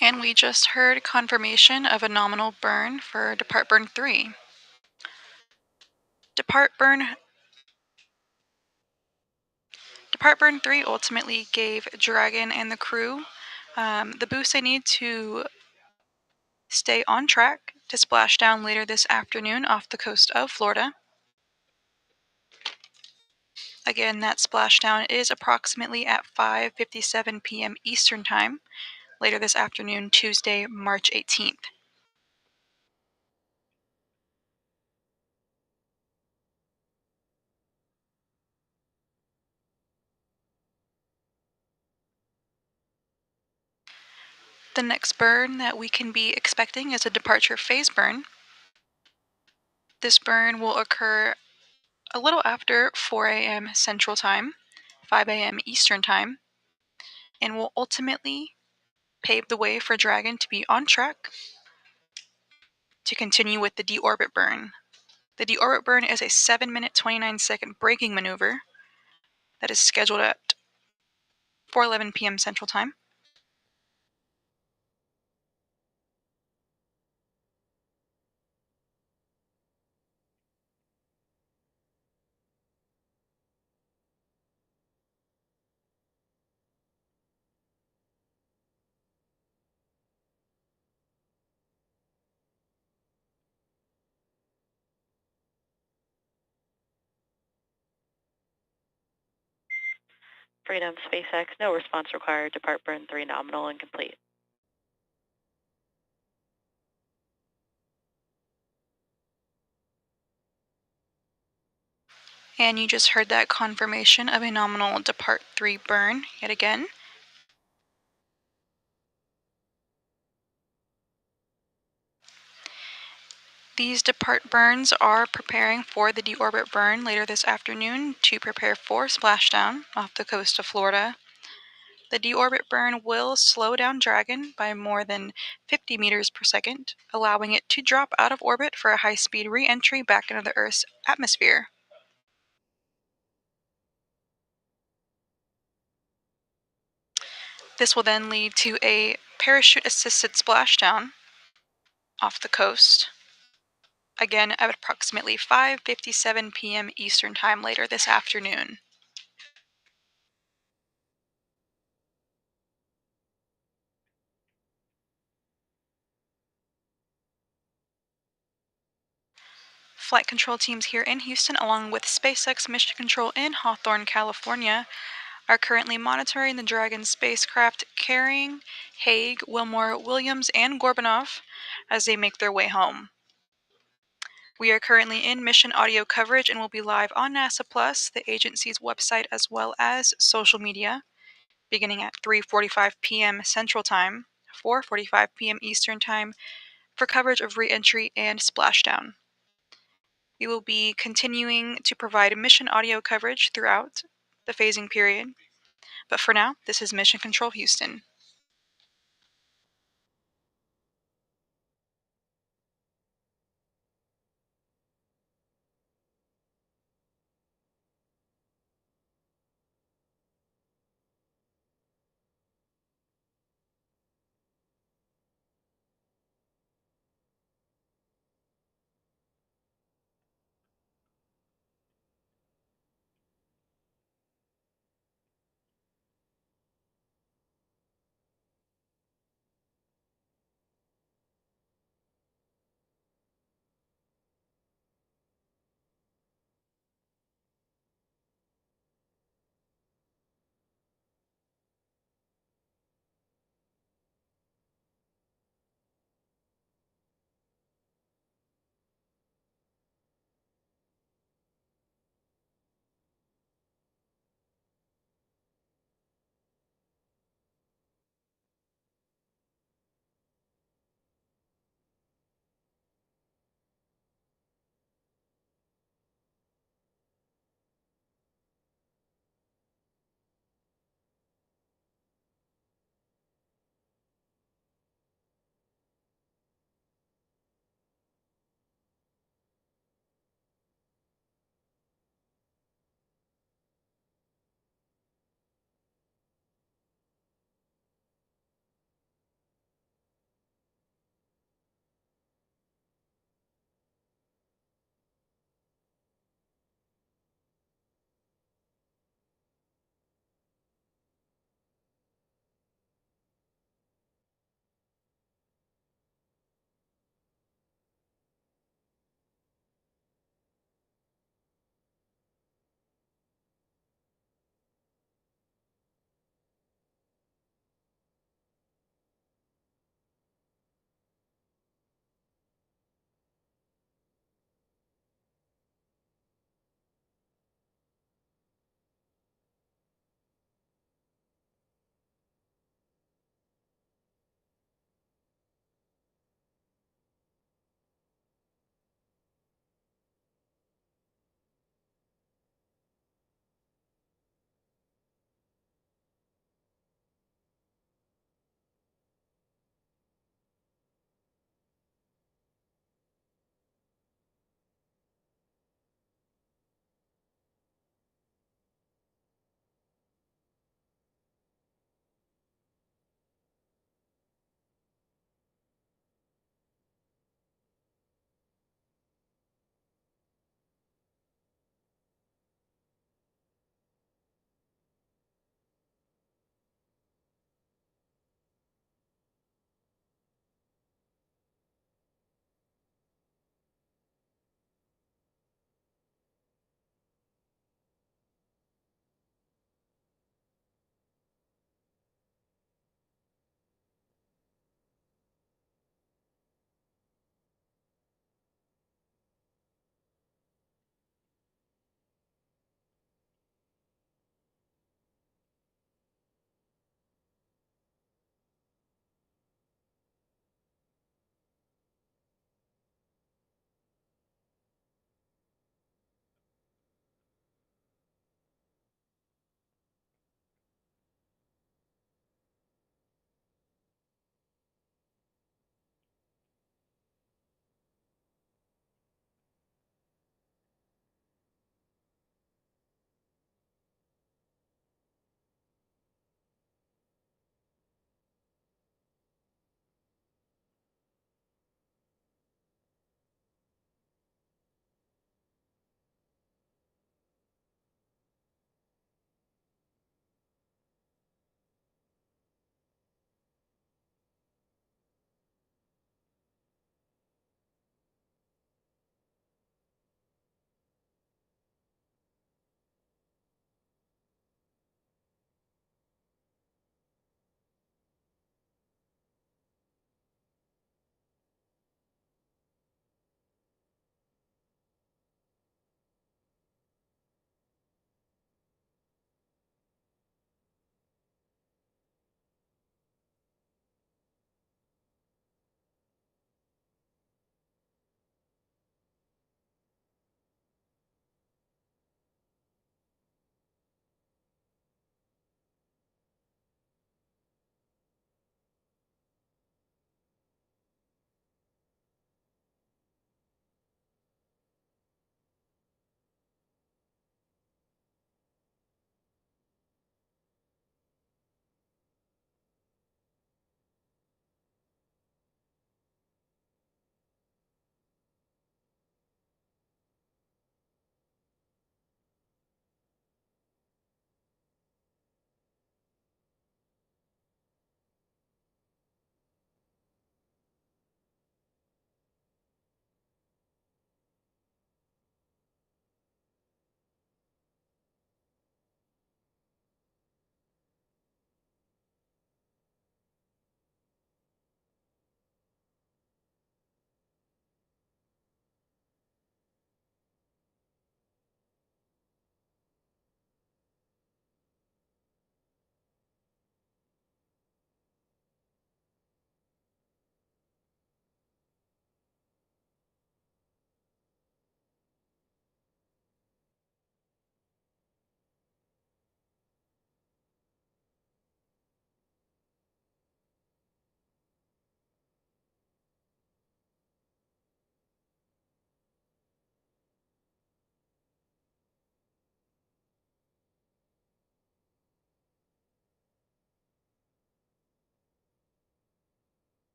S8: And we just heard confirmation of a nominal burn for Depart Burn 3. Depart Burn 3 ultimately gave Dragon and the crew the boost they need to stay on track to splash down later this afternoon off the coast of Florida. Again, that splashdown is approximately at 5:57 p.m. Eastern Time later this afternoon, Tuesday, March 18th. The next burn that we can be expecting is a departure phase burn. This burn will occur a little after 4 a.m. Central Time, 5 a.m. Eastern Time, and will ultimately pave the way for Dragon to be on track to continue with the deorbit burn. The deorbit burn is a 7-minute 29-second braking maneuver that is scheduled at 4:11 p.m. Central Time.
S3: Freedom, SpaceX, no response required. Depart Burn 3 nominal and complete.
S8: And you just heard that confirmation of a nominal Depart 3 burn yet again. These Depart burns are preparing for the deorbit burn later this afternoon to prepare for splashdown off the coast of Florida. The deorbit burn will slow down Dragon by more than 50 meters per second, allowing it to drop out of orbit for a high-speed re-entry back into the Earth's atmosphere. This will then lead to a parachute-assisted splashdown off the coast, again at approximately 5:57 p.m. Eastern Time later this afternoon. Flight control teams here in Houston, along with SpaceX Mission Control in Hawthorne, California, are currently monitoring the Dragon spacecraft carrying Hague, Wilmore, Williams, and Gorbunov as they make their way home. We are currently in mission audio coverage and will be live on NASA Plus, the agency's website, as well as social media, beginning at 3:45 p.m. Central Time, 4:45 p.m. Eastern Time, for coverage of re-entry and splashdown. We will be continuing to provide mission audio coverage throughout the phasing period. But for now, this is Mission Control Houston.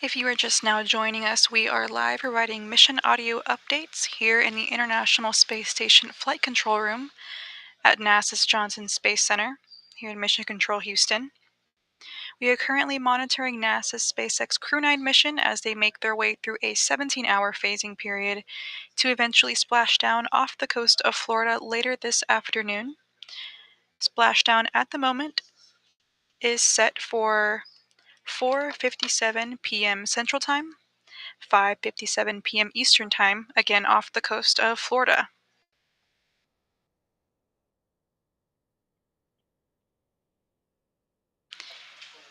S8: If you are just now joining us, we are live providing mission audio updates here in the International Space Station Flight Control Room at NASA's Johnson Space Center here in Mission Control, Houston. We are currently monitoring NASA's SpaceX Crew 9 mission as they make their way through a 17-hour phasing period to eventually splash down off the coast of Florida later this afternoon. Splashdown at the moment is set for 4:57 p.m. Central Time, 5:57 p.m. Eastern Time, again off the coast of Florida.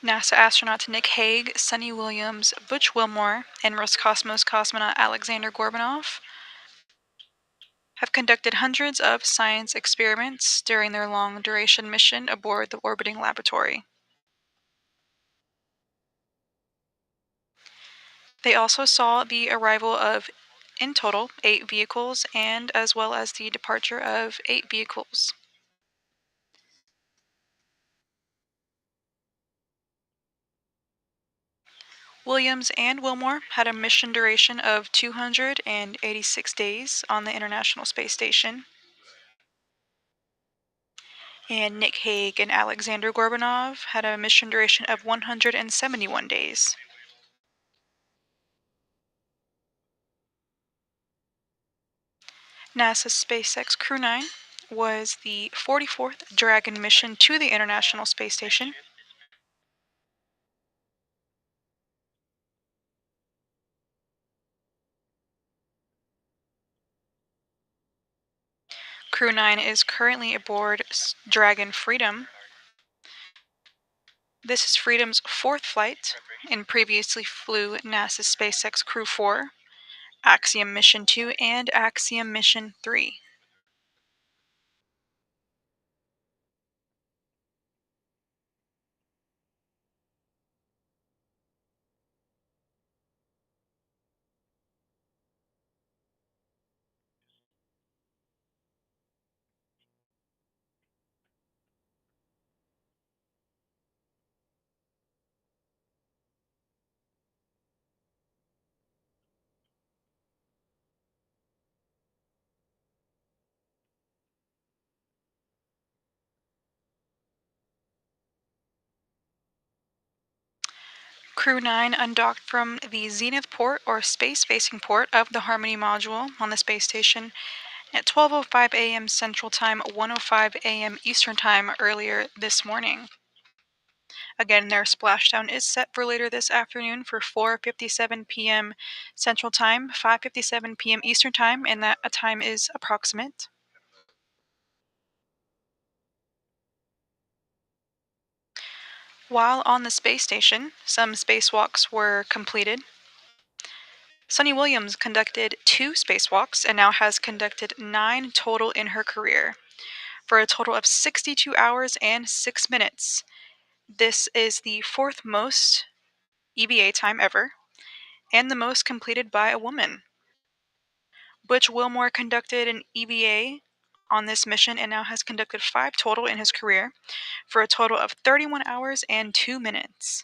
S8: NASA astronaut Nick Hague, Sunny Williams, Butch Wilmore, and Roscosmos cosmonaut Alexander Gorbanov have conducted hundreds of science experiments during their long-duration mission aboard the orbiting laboratory. They also saw the arrival of, in total, 8 vehicles, and as well as the departure of 8 vehicles. Williams and Wilmore had a mission duration of 286 days on the International Space Station. And Nick Hague and Alexander Gorbanov had a mission duration of 171 days. NASA's SpaceX Crew 9 was the 44th Dragon mission to the International Space Station. Crew 9 is currently aboard Dragon Freedom. This is Freedom's 4th flight and previously flew NASA's SpaceX Crew 4, Axiom Mission 2, and Axiom Mission 3. Crew 9 undocked from the Zenith port or space-facing port of the Harmony module on the space station at 12:05 a.m. Central Time, 1:05 a.m. Eastern Time earlier this morning. Again, their splashdown is set for later this afternoon for 4:57 p.m. Central Time, 5:57 p.m. Eastern Time, and that time is approximate. While on the space station, some spacewalks were completed. Sunny Williams conducted 2 spacewalks and now has conducted 9 total in her career, for a total of 62 hours and 6 minutes. This is the 4th most EVA time ever, and the most completed by a woman. Butch Wilmore conducted an EVA on this mission and now has conducted 5 total in his career, for a total of 31 hours and 2 minutes.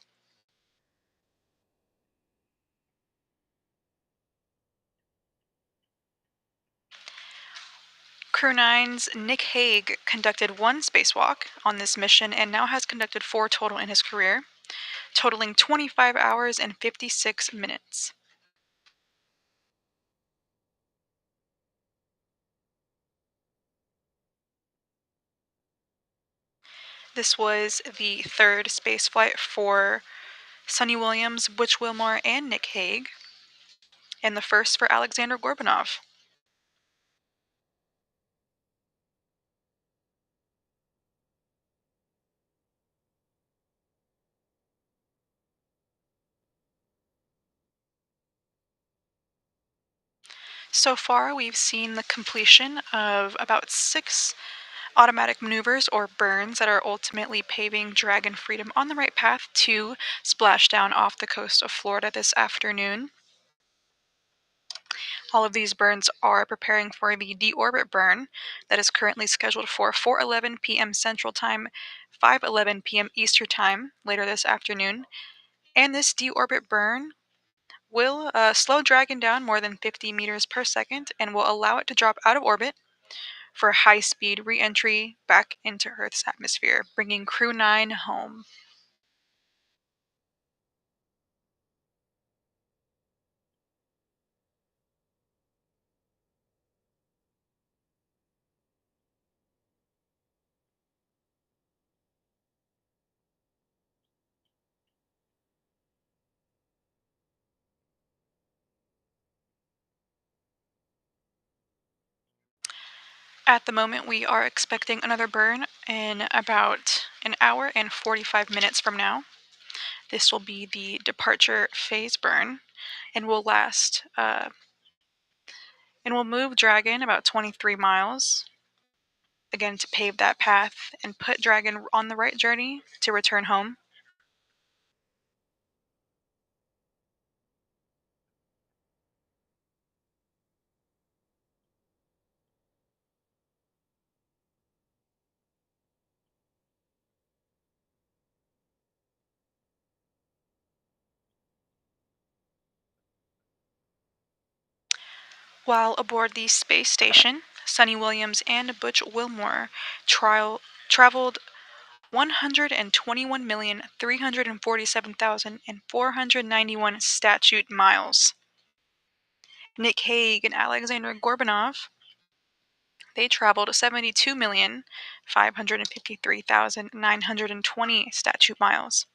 S8: Crew 9's Nick Hague conducted 1 spacewalk on this mission and now has conducted 4 total in his career, totaling 25 hours and 56 minutes. This was the 3rd spaceflight for Sunny Williams, Butch Wilmore, and Nick Hague, and the 1st for Alexander Gorbanov. So far, we've seen the completion of about 6 automatic maneuvers or burns that are ultimately paving Dragon Freedom on the right path to splashdown off the coast of Florida this afternoon. All of these burns are preparing for the deorbit burn that is currently scheduled for 4:11 p.m. Central Time, 5:11 p.m. Eastern Time later this afternoon. And this deorbit burn will slow Dragon down more than 50 meters per second and will allow it to drop out of orbit for high-speed re-entry back into Earth's atmosphere, bringing Crew 9 home. At the moment, we are expecting another burn in about an hour and 45 minutes from now. This will be the departure phase burn and will last, and will move Dragon about 23 miles, again to pave that path and put Dragon on the right journey to return home. While aboard the space station, Sunny Williams and Butch Wilmore traveled 121,347,491 statute miles. Nick Hague and Alexander Gorbanov, they traveled 72,553,920 statute miles.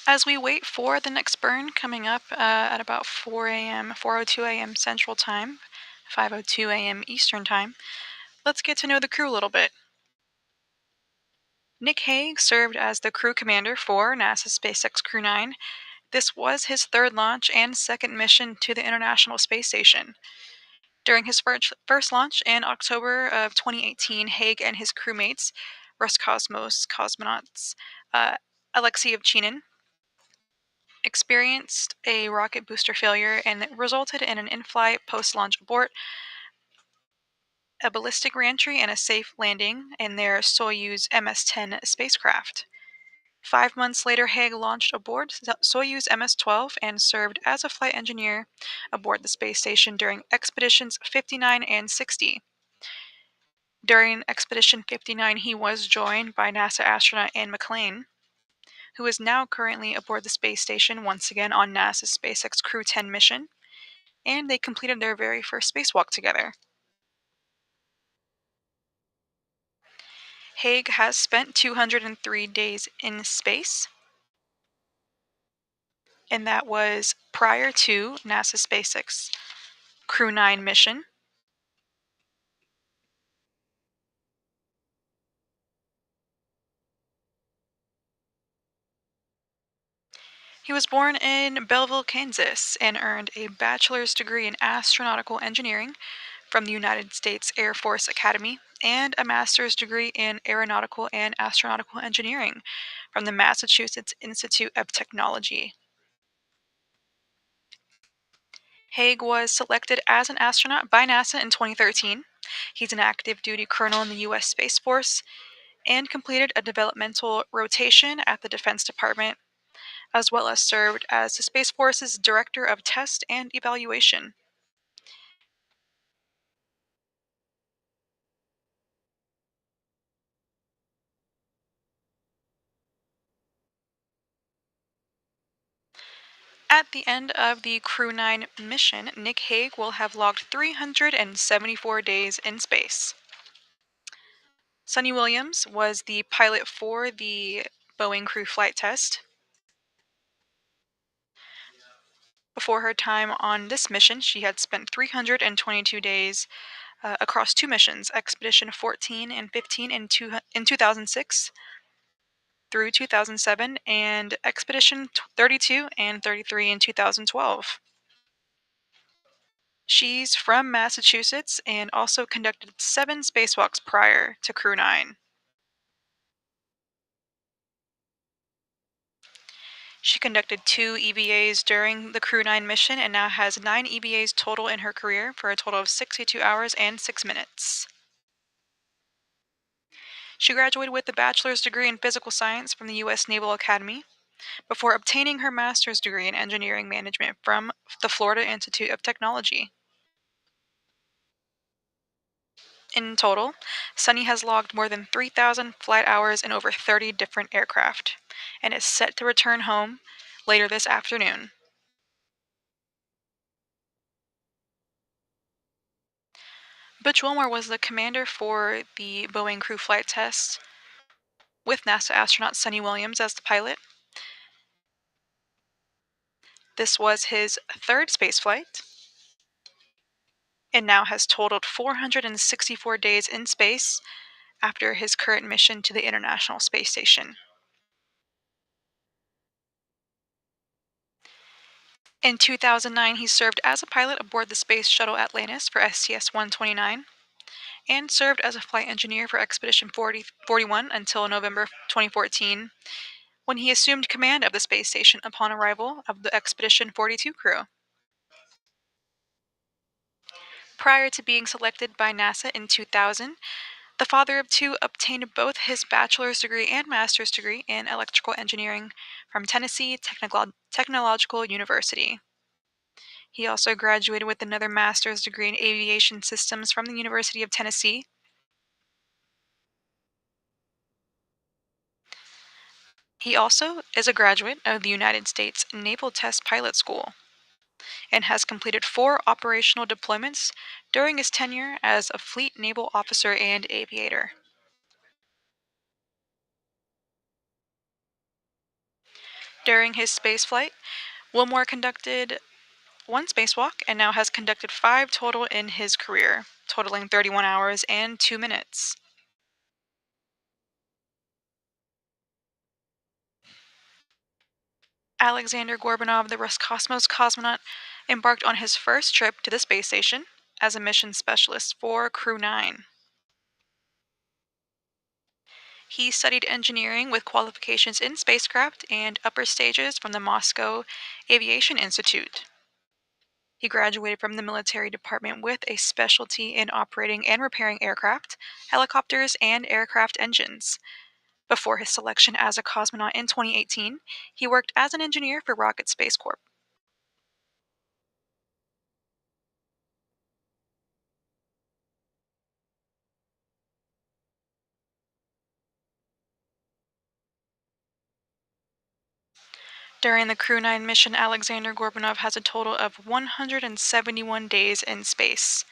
S8: As we wait for the next burn coming up at about 4 a.m., 4:02 a.m. Central Time, 5:02 a.m. Eastern Time, let's get to know the crew a little bit. Nick Hague served as the crew commander for NASA's SpaceX Crew 9. This was his third launch and second mission to the International Space Station. During his first launch in October of 2018, Hague and his crewmates, Roscosmos cosmonauts Alexei Ovchinin, experienced a rocket booster failure and it resulted in an in-flight post-launch abort, a ballistic reentry, and a safe landing in their Soyuz MS-10 spacecraft. 5 months later, Hague launched aboard Soyuz MS-12 and served as a flight engineer aboard the space station during Expeditions 59 and 60. During Expedition 59, he was joined by NASA astronaut Anne McClain, who is now currently aboard the space station once again on NASA's SpaceX Crew 10 mission, and they completed their very first spacewalk together. Hague has spent 203 days in space, and that was prior to NASA's SpaceX Crew 9 mission. He was born in Belleville, Kansas, and earned a bachelor's degree in astronautical engineering from the United States Air Force Academy and a master's degree in aeronautical and astronautical engineering from the Massachusetts Institute of Technology. Hague was selected as an astronaut by NASA in 2013. He's an active duty colonel in the U.S. Space Force and completed a developmental rotation at the Defense Department, as well as served as the Space Force's Director of Test and Evaluation. At the end of the Crew 9 mission, Nick Hague will have logged 374 days in space. Sunny Williams was the pilot for the Boeing crew flight test. Before her time on this mission, she had spent 322 days across two missions, Expedition 14 and 15 in 2006 through 2007, and Expedition 32 and 33 in 2012. She's from Massachusetts and also conducted 7 spacewalks prior to Crew 9. She conducted 2 EVAs during the Crew 9 mission and now has 9 EVAs total in her career for a total of 62 hours and 6 minutes. She graduated with a bachelor's degree in physical science from the U.S. Naval Academy before obtaining her master's degree in engineering management from the Florida Institute of Technology. In total, Sunny has logged more than 3,000 flight hours in over 30 different aircraft and is set to return home later this afternoon. Butch Wilmore was the commander for the Boeing crew flight test with NASA astronaut Sunny Williams as the pilot. This was his 3rd spaceflight and now has totaled 464 days in space after his current mission to the International Space Station. In 2009, he served as a pilot aboard the Space Shuttle Atlantis for STS-129 and served as a flight engineer for Expedition 41 until November 2014, when he assumed command of the space station upon arrival of the Expedition 42 crew. Prior to being selected by NASA in 2000, the father of 2 obtained both his bachelor's degree and master's degree in electrical engineering from Tennessee Technological University. He also graduated with another master's degree in aviation systems from the University of Tennessee. He also is a graduate of the United States Naval Test Pilot School and has completed 4 operational deployments during his tenure as a fleet naval officer and aviator. During his spaceflight, Wilmore conducted 1 spacewalk and now has conducted 5 total in his career, totaling 31 hours and 2 minutes. Alexander Gorbanov, the Roscosmos cosmonaut, embarked on his first trip to the space station as a mission specialist for Crew 9. He studied engineering with qualifications in spacecraft and upper stages from the Moscow Aviation Institute. He graduated from the military department with a specialty in operating and repairing aircraft, helicopters, and aircraft engines. Before his selection as a cosmonaut in 2018, he worked as an engineer for Rocket Space Corp. During the Crew 9 mission, Alexander Gorbanov has a total of 171 days in space.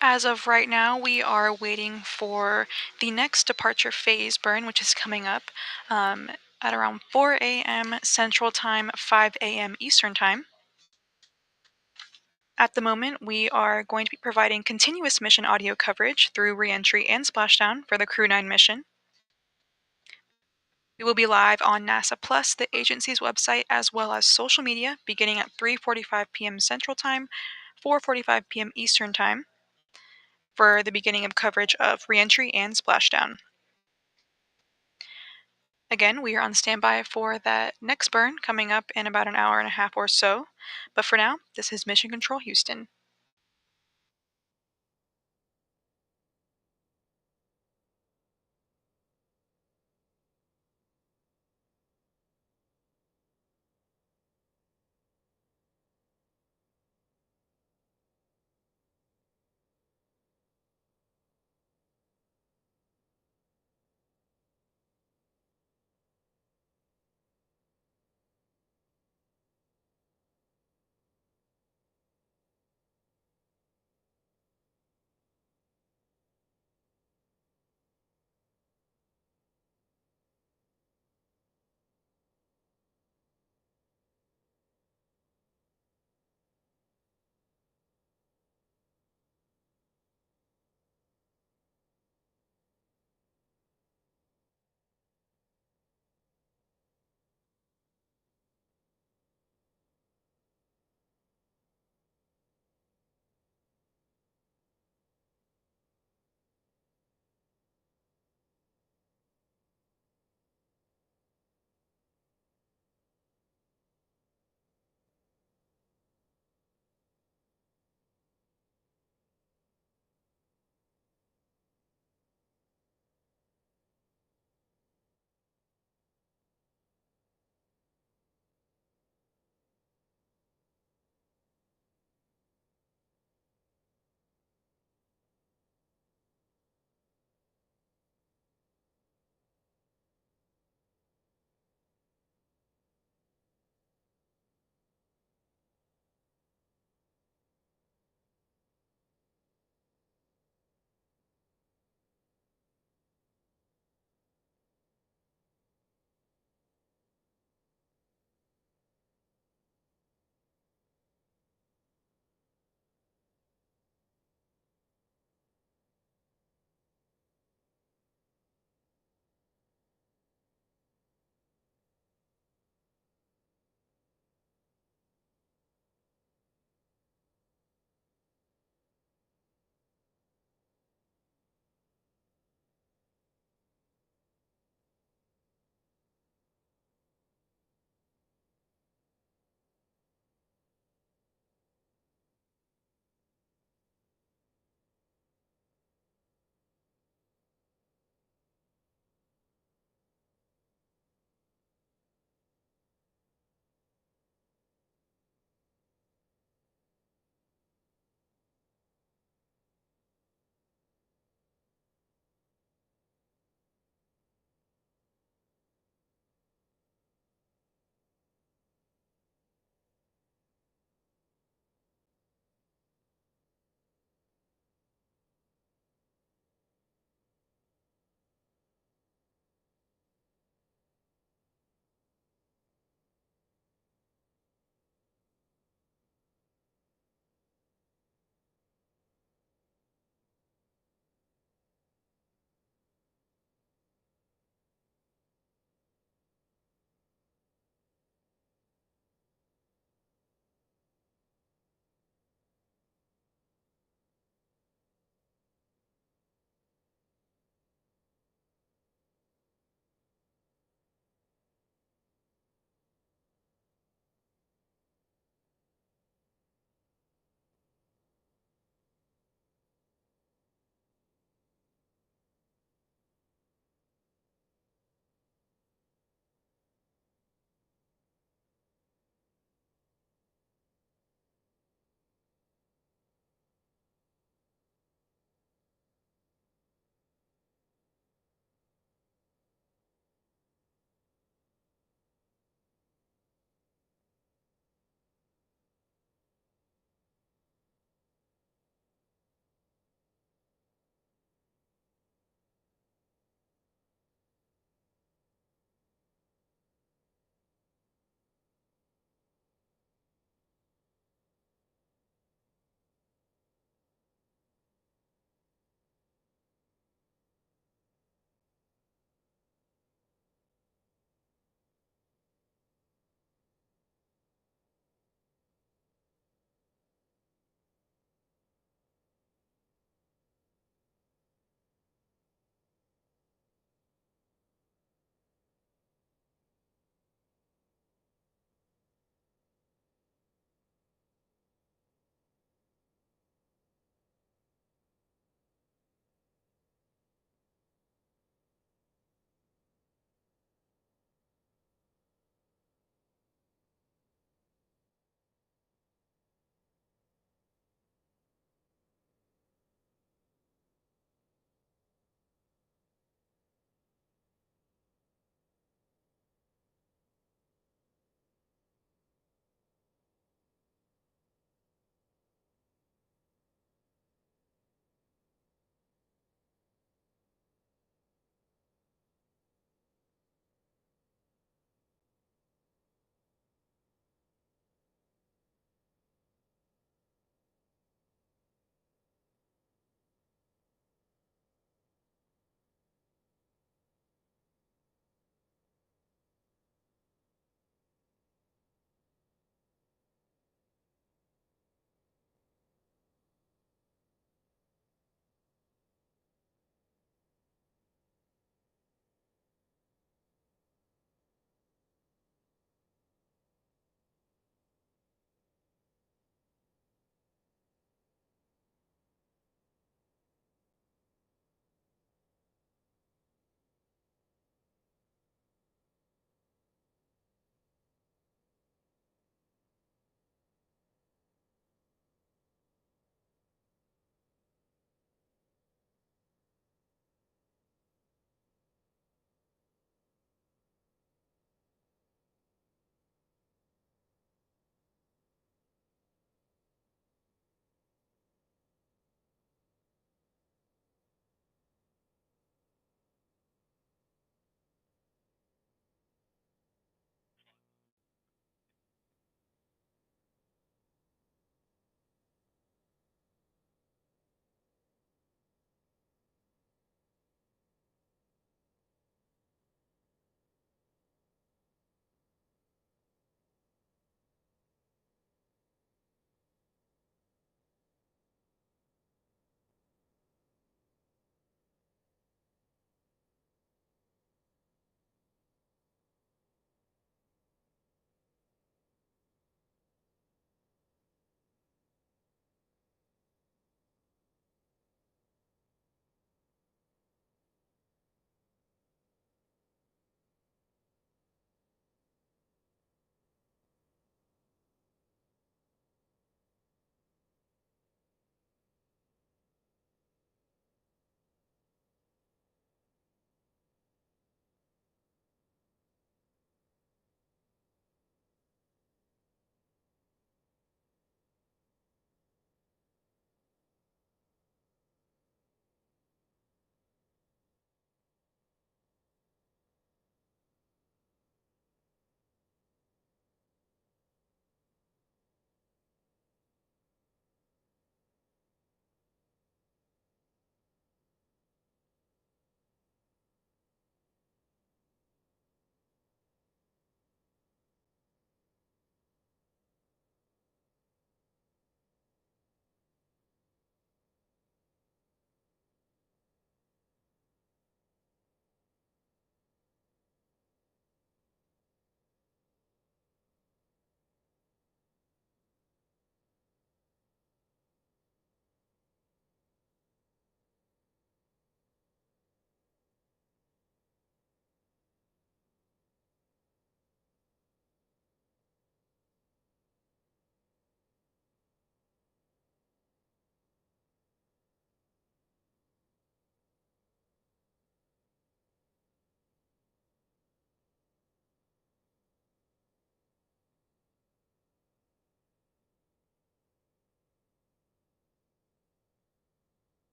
S8: As of right now, we are waiting for the next departure phase burn, which is coming up at around 4 a.m. Central Time, 5 a.m. Eastern Time. At the moment, we are going to be providing continuous mission audio coverage through reentry and splashdown for the Crew 9 mission. We will be live on NASA Plus, the agency's website, as well as social media, beginning at 3:45 p.m. Central Time, 4:45 p.m. Eastern Time, for the beginning of coverage of reentry and splashdown. Again, we are on standby for that next burn coming up in about an hour and a half or so. But for now, this is Mission Control Houston.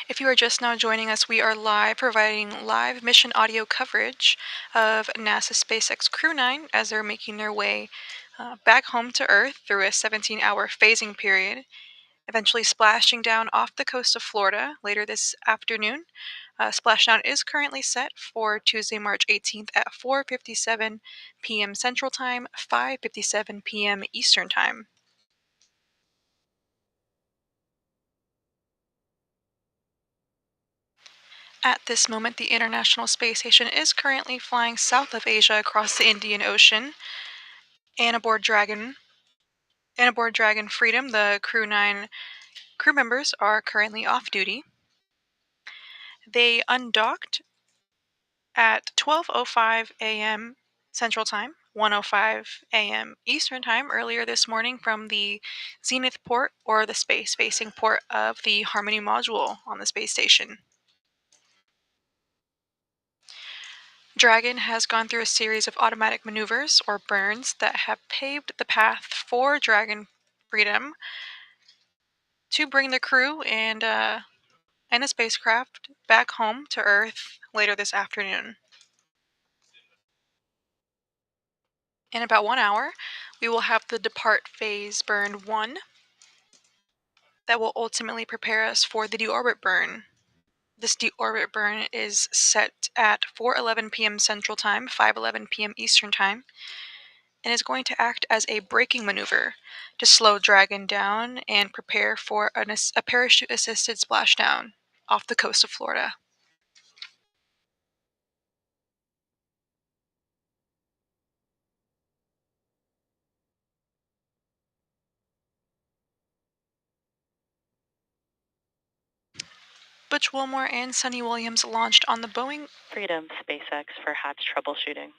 S8: If you are just now joining us, we are live providing live mission audio coverage of NASA SpaceX Crew 9 as they're making their way back home to Earth through a 17-hour phasing period, eventually splashing down off the coast of Florida later this afternoon. Splashdown is currently set for Tuesday, March 18th at 4:57 p.m. Central Time, 5:57 p.m. Eastern Time. At this moment, the International Space Station is currently flying south of Asia across the Indian Ocean. And aboard Dragon Freedom, the Crew 9 crew members are currently off duty. They undocked at 12:05 a.m. Central Time, 1:05 a.m. Eastern Time earlier this morning from the Zenith port, or the space-facing port of the Harmony module on the space station. Dragon has gone through a series of automatic maneuvers, or burns, that have paved the path for Dragon Freedom to bring the crew and the spacecraft back home to Earth later this afternoon. In about 1 hour, we will have the depart phase burn 1 that will ultimately prepare us for the deorbit burn. This deorbit burn is set at 4:11 p.m. Central Time, 5:11 p.m. Eastern Time, and is going to act as a braking maneuver to slow Dragon down and prepare for a parachute-assisted splashdown off the coast of Florida. Butch Wilmore and Sunny Williams launched on the Boeing
S3: Freedom SpaceX for hatch troubleshooting.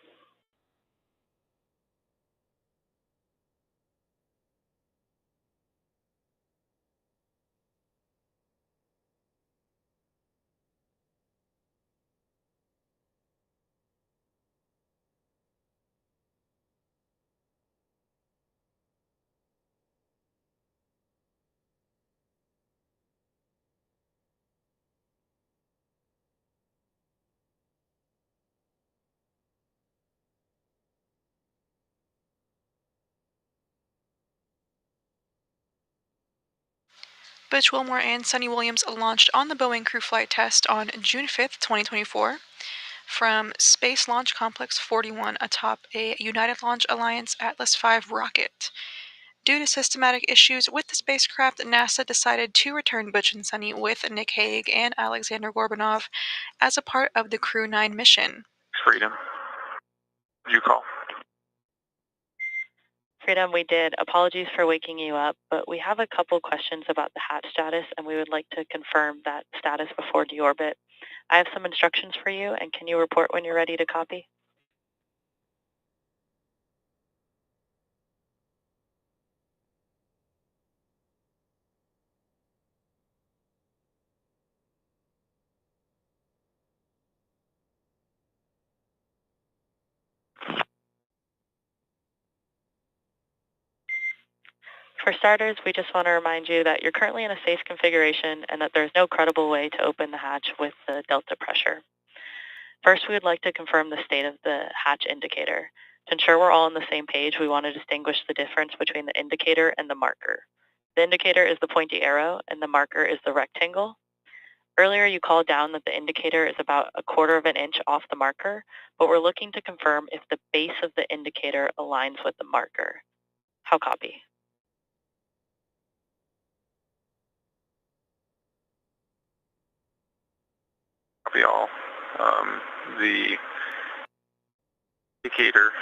S8: Butch Wilmore and Sunny Williams launched on the Boeing crew flight test on June 5th, 2024, from Space Launch Complex 41 atop a United Launch Alliance Atlas V rocket. Due to systematic issues with the spacecraft, NASA decided to return Butch and Sunny with Nick Hague and Alexander Gorbanov as a part of the Crew 9 mission.
S2: Freedom. Did you call?
S3: Freedom, we did. Apologies for waking you up, but we have a couple questions about the hatch status, and we would like to confirm that status before deorbit. I have some instructions for you, and can you report when you're ready to copy? For starters, we just want to remind you that you're currently in a safe configuration and that there's no credible way to open the hatch with the delta pressure. First, we would like to confirm the state of the hatch indicator. To ensure we're all on the same page, we want to distinguish the difference between the indicator and the marker. The indicator is the pointy arrow and the marker is the rectangle. Earlier, you called down that the indicator is about 1/4 of an inch off the marker, but we're looking to confirm if the base of the indicator aligns with the marker. How copy?
S2: Copy all. The indicator,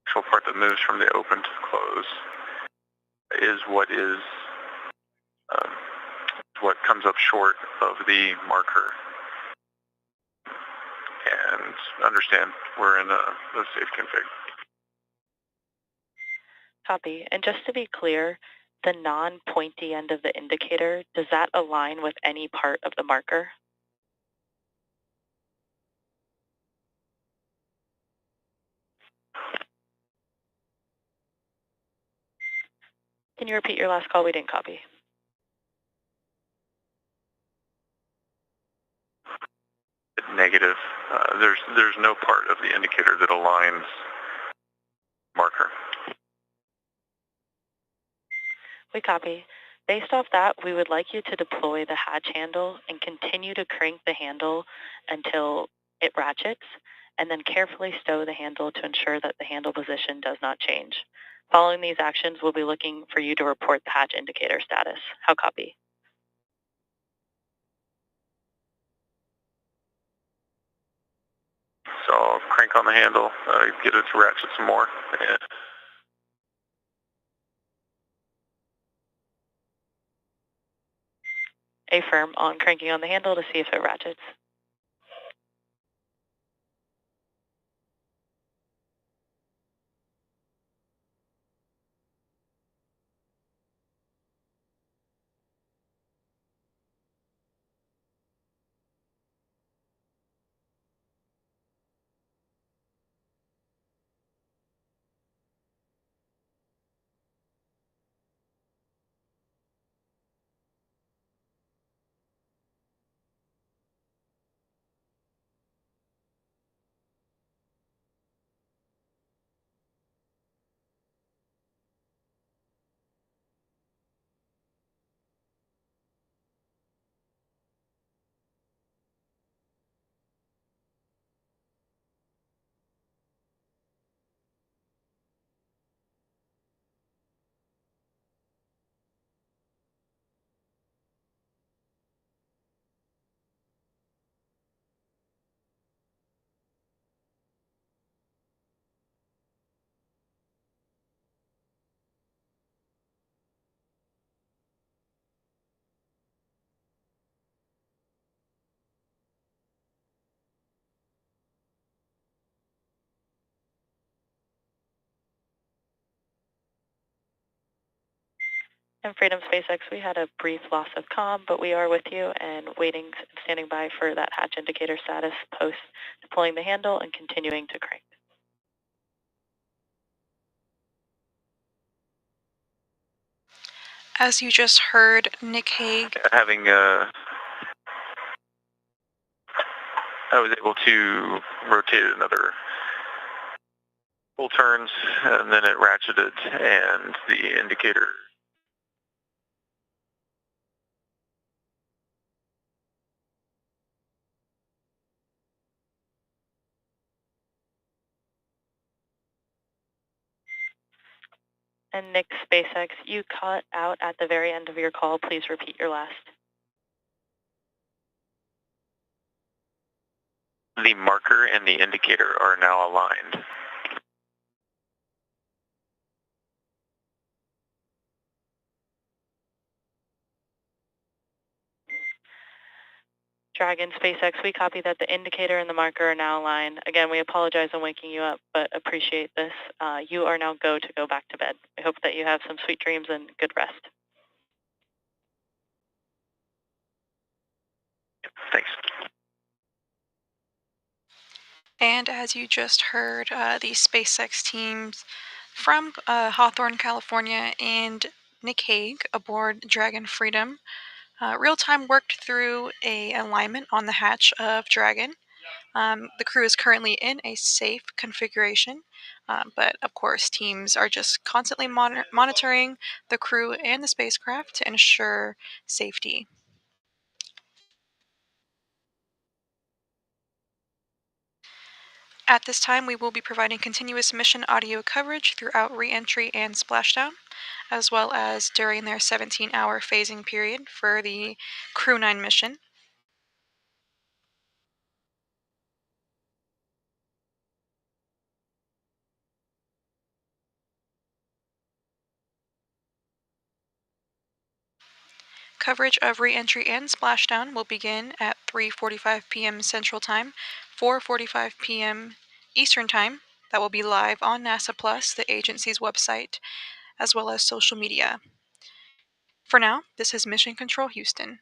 S2: actual part that moves from the open to the close, is what comes up short of the marker. And understand we're in a safe config.
S3: Copy. And just to be clear, the non-pointy end of the indicator, does that align with any part of the marker? Can you repeat your last call? We didn't copy.
S2: negative. There's no part of the indicator that aligns marker.
S3: We copy. Based off that, we would like you to deploy the hatch handle and continue to crank the handle until it ratchets, and then carefully stow the handle to ensure that the handle position does not change. Following these actions, we'll be looking for you to report the hatch indicator status. How copy?
S2: So I'll crank on the handle, get it to ratchet some more. And
S3: Affirm on cranking on the handle to see if it ratchets. And Freedom SpaceX, we had a brief loss of comm, but we are with you and waiting, standing by for that hatch indicator status post deploying the handle and continuing to crank.
S8: As you just heard, Nick Hague.
S2: I was able to rotate it another full turns, and then it ratcheted, and the indicator.
S3: And Nick SpaceX, you cut out at the very end of your call. Please repeat your last.
S2: The marker and the indicator are now aligned.
S3: Dragon SpaceX, we copy that the indicator and the marker are now aligned. Again, we apologize on waking you up, but appreciate this. You are now go back to bed. I hope that you have some sweet dreams and good rest.
S2: Thanks.
S8: And as you just heard, the SpaceX teams from Hawthorne, California, and Nick Hague aboard Dragon Freedom real-time worked through a alignment on the hatch of Dragon. The crew is currently in a safe configuration, but of course teams are just constantly monitoring the crew and the spacecraft to ensure safety. At this time, we will be providing continuous mission audio coverage throughout re-entry and splashdown, as well as during their 17-hour phasing period for the Crew 9 mission. Coverage of re-entry and splashdown will begin at 3:45 p.m. Central Time, 4:45 p.m. Eastern Time. That will be live on NASA Plus, the agency's website, as well as social media. For now, this is Mission Control Houston.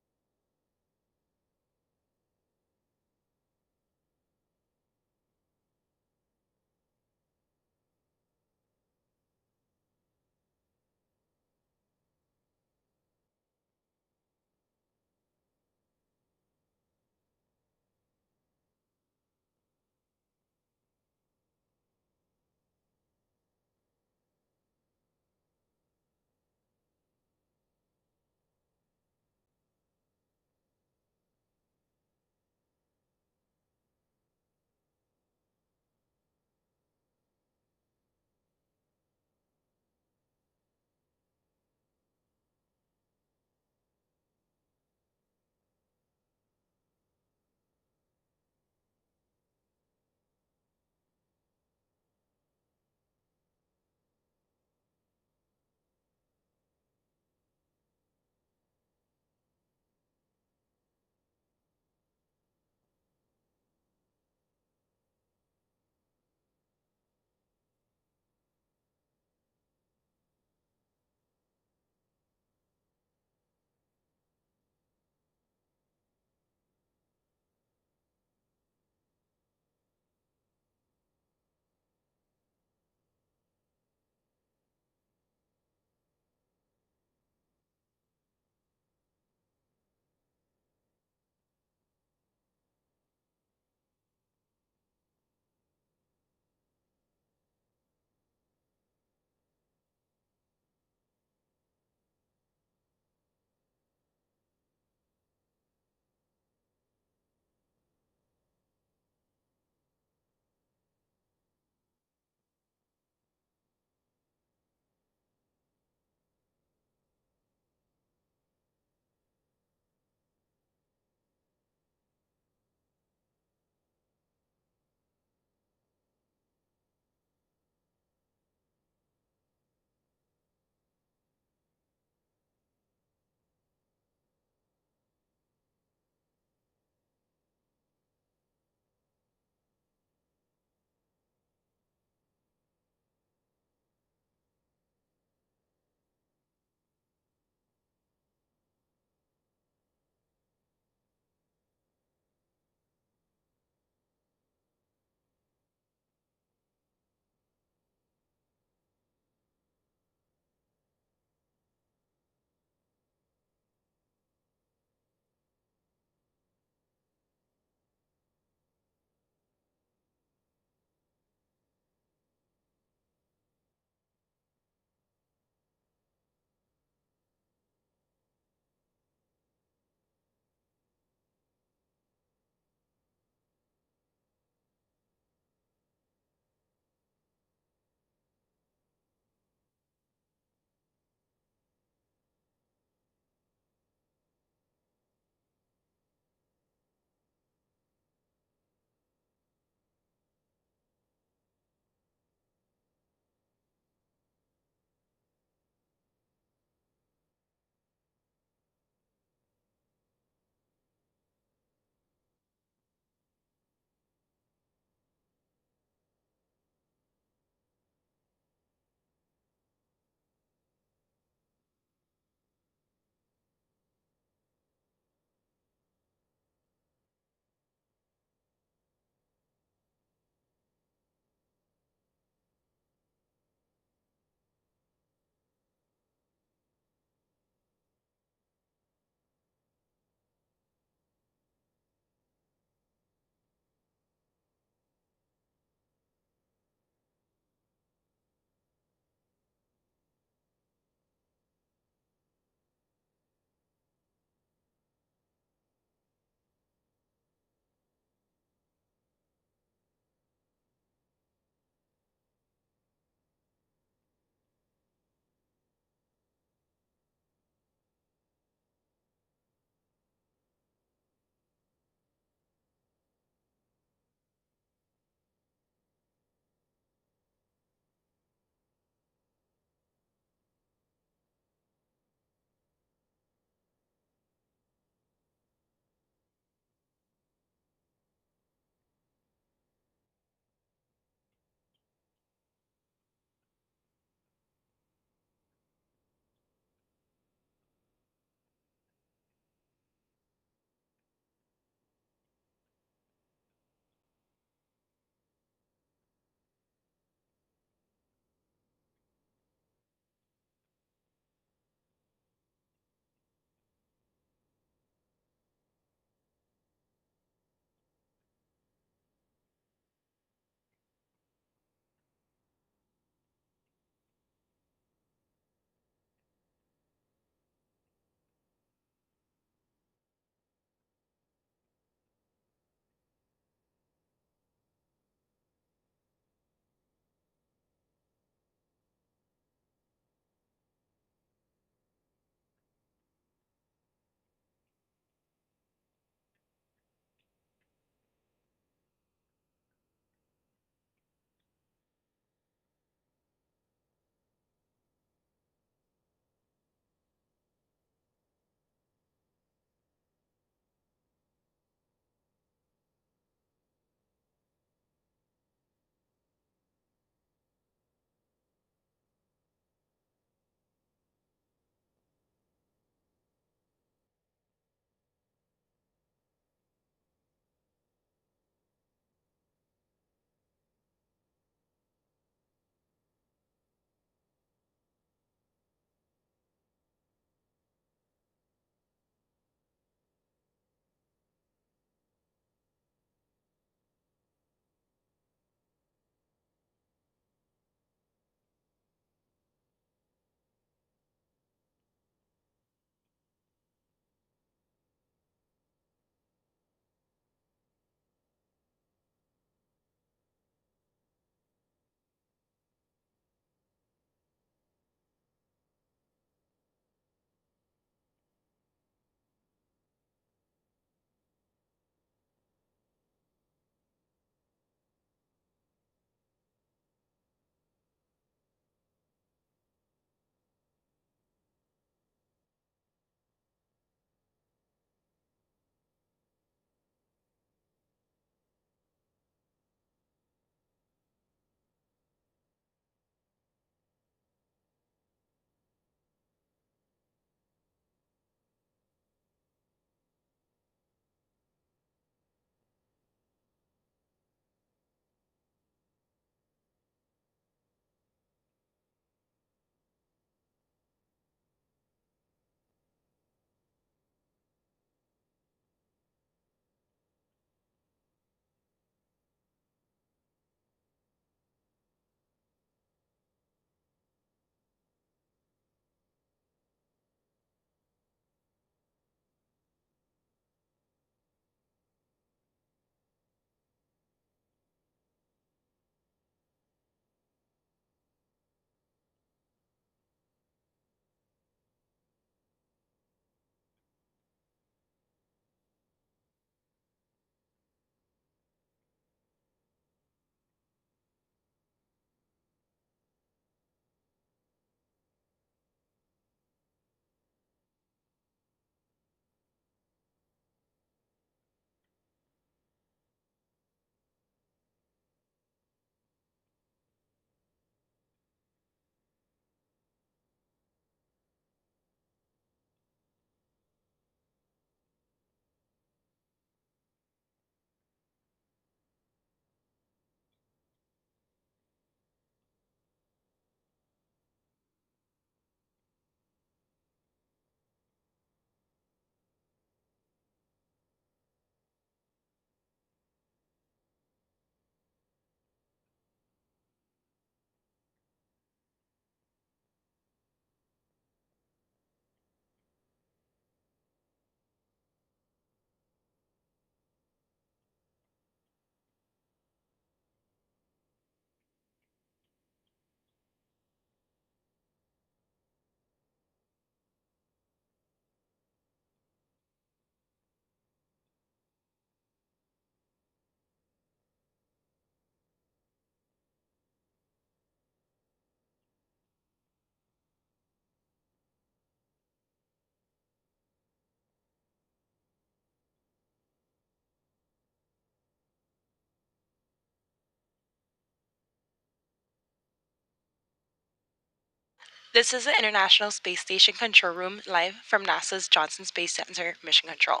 S9: This is the International Space Station Control Room live from NASA's Johnson Space Center Mission Control.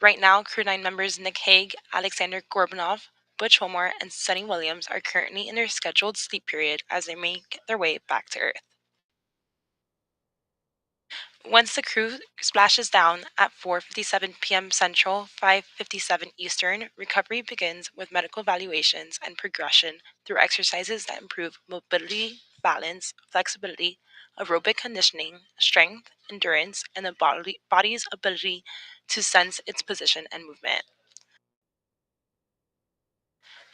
S9: Right now, Crew 9 members Nick Hague, Alexander Gorbanov, Butch Wilmore, and Sunny Williams are currently in their scheduled sleep period as they make their way back to Earth. Once the crew splashes down at 4:57 p.m. Central, 5:57 Eastern, recovery begins with medical evaluations and progression through exercises that improve mobility, balance, flexibility, aerobic conditioning, strength, endurance, and the body's ability to sense its position and movement.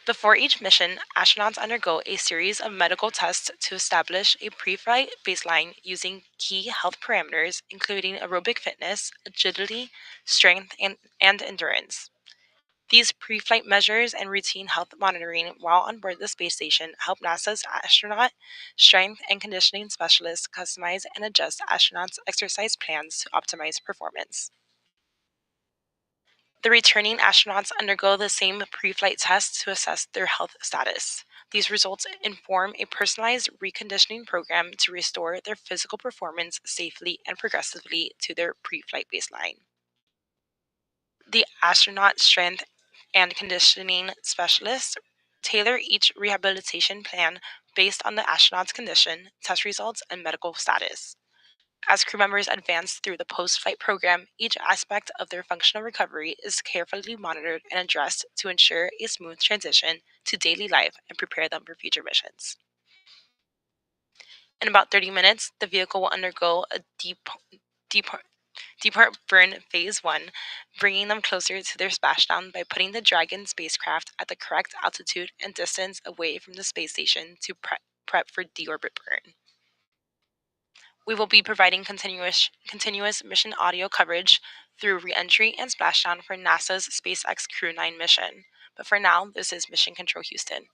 S9: Before each mission, astronauts undergo a series of medical tests to establish a pre-flight baseline using key health parameters, including aerobic fitness, agility, strength, and endurance. These pre-flight measures and routine health monitoring while on board the space station help NASA's astronaut strength and conditioning specialists customize and adjust astronauts' exercise plans to optimize performance. The returning astronauts undergo the same pre-flight tests to assess their health status. These results inform a personalized reconditioning program to restore their physical performance safely and progressively to their pre-flight baseline. The astronaut strength and conditioning specialists tailor each rehabilitation plan based on the astronaut's condition, test results, and medical status. As crew members advance through the post-flight program, each aspect of their functional recovery is carefully monitored and addressed to ensure a smooth transition to daily life and prepare them for future missions. In about 30 minutes, the vehicle will undergo a depart burn phase 1, bringing them closer to their splashdown by putting the Dragon spacecraft at the correct altitude and distance away from the space station to prep for deorbit burn. We will be providing continuous mission audio coverage through reentry and splashdown for NASA's SpaceX Crew 9 mission. But for now, this is Mission Control Houston.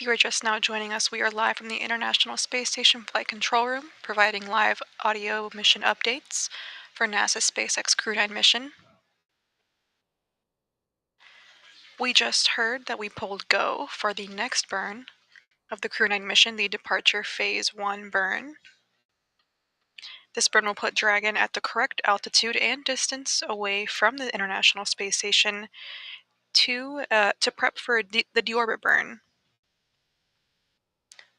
S8: you are just now joining us, we are live from the International Space Station Flight Control Room, providing live audio mission updates for NASA's SpaceX Crew 9 mission. We just heard that we pulled go for the next burn of the Crew 9 mission, the departure phase 1 burn. This burn will put Dragon at the correct altitude and distance away from the International Space Station to prep for the deorbit burn.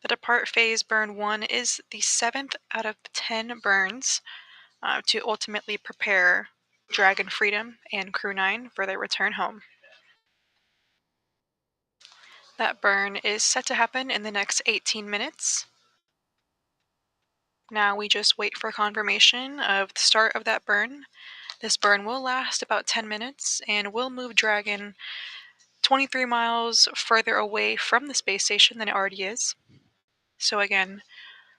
S8: The depart phase burn 1 is the 7th out of 10 burns to ultimately prepare Dragon Freedom and Crew 9 for their return home. That burn is set to happen in the next 18 minutes. Now we just wait for confirmation of the start of that burn. This burn will last about 10 minutes and will move Dragon 23 miles further away from the space station than it already is. So again,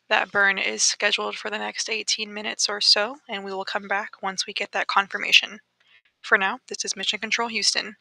S8: that burn is scheduled for the next 18 minutes or so, and we will come back once we get that confirmation. For now, this is Mission Control Houston.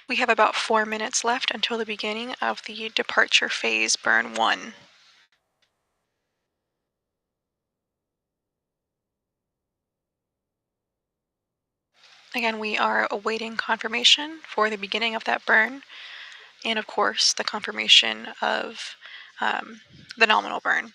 S8: We have about 4 minutes left until the beginning of the departure phase burn 1. Again, we are awaiting confirmation for the beginning of that burn, and of course, the confirmation of the nominal burn.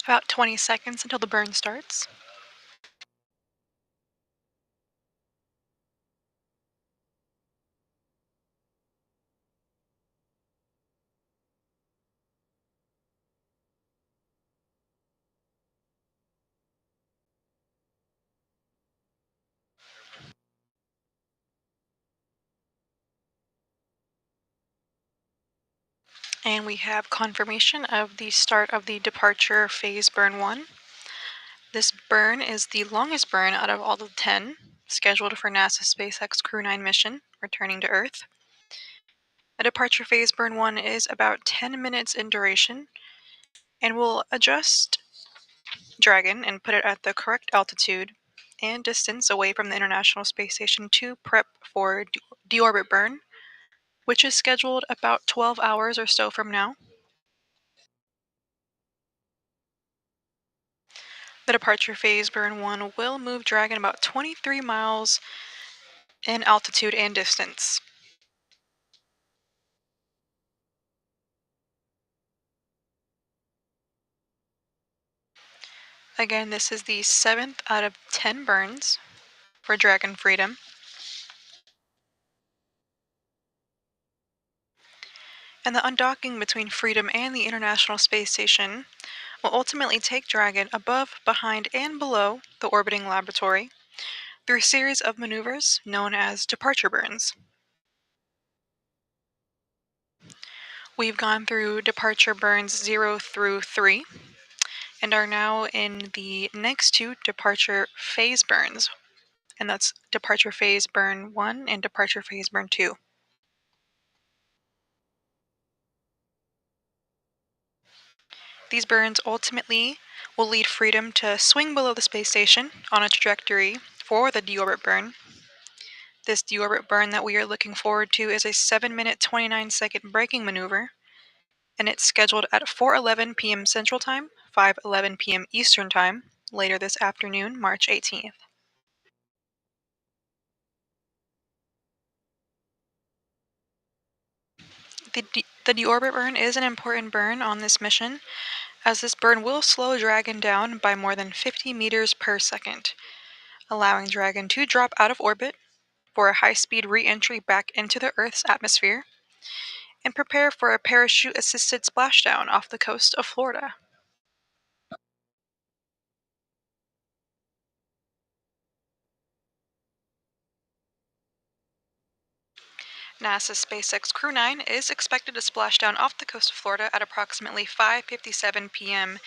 S8: About 20 seconds until the burn starts. And we have confirmation of the start of the departure phase burn 1. This burn is the longest burn out of all of the 10 scheduled for NASA's SpaceX Crew 9 mission returning to Earth. A departure phase burn 1 is about 10 minutes in duration, and we'll adjust Dragon and put it at the correct altitude and distance away from the International Space Station to prep for deorbit burn, which is scheduled about 12 hours or so from now. The departure phase burn 1 will move Dragon about 23 miles in altitude and distance. Again, this is the 7th out of 10 burns for Dragon Freedom. And the undocking between Freedom and the International Space Station will ultimately take Dragon above, behind, and below the orbiting laboratory through a series of maneuvers known as departure burns. We've gone through departure burns 0 through 3 and are now in the next two departure phase burns, and that's departure phase burn 1 and departure phase burn 2. These burns ultimately will lead Freedom to swing below the space station on a trajectory for the deorbit burn. This deorbit burn that we are looking forward to is a 7-minute 29-second braking maneuver, and it's scheduled at 4:11 p.m. Central Time, 5:11 p.m. Eastern Time, later this afternoon, March 18th. The deorbit burn is an important burn on this mission, as this burn will slow Dragon down by more than 50 meters per second, allowing Dragon to drop out of orbit for a high-speed re-entry back into the Earth's atmosphere and prepare for a parachute-assisted splashdown off the coast of Florida. NASA's SpaceX Crew 9 is expected to splash down off the coast of Florida at approximately 5:57 p.m.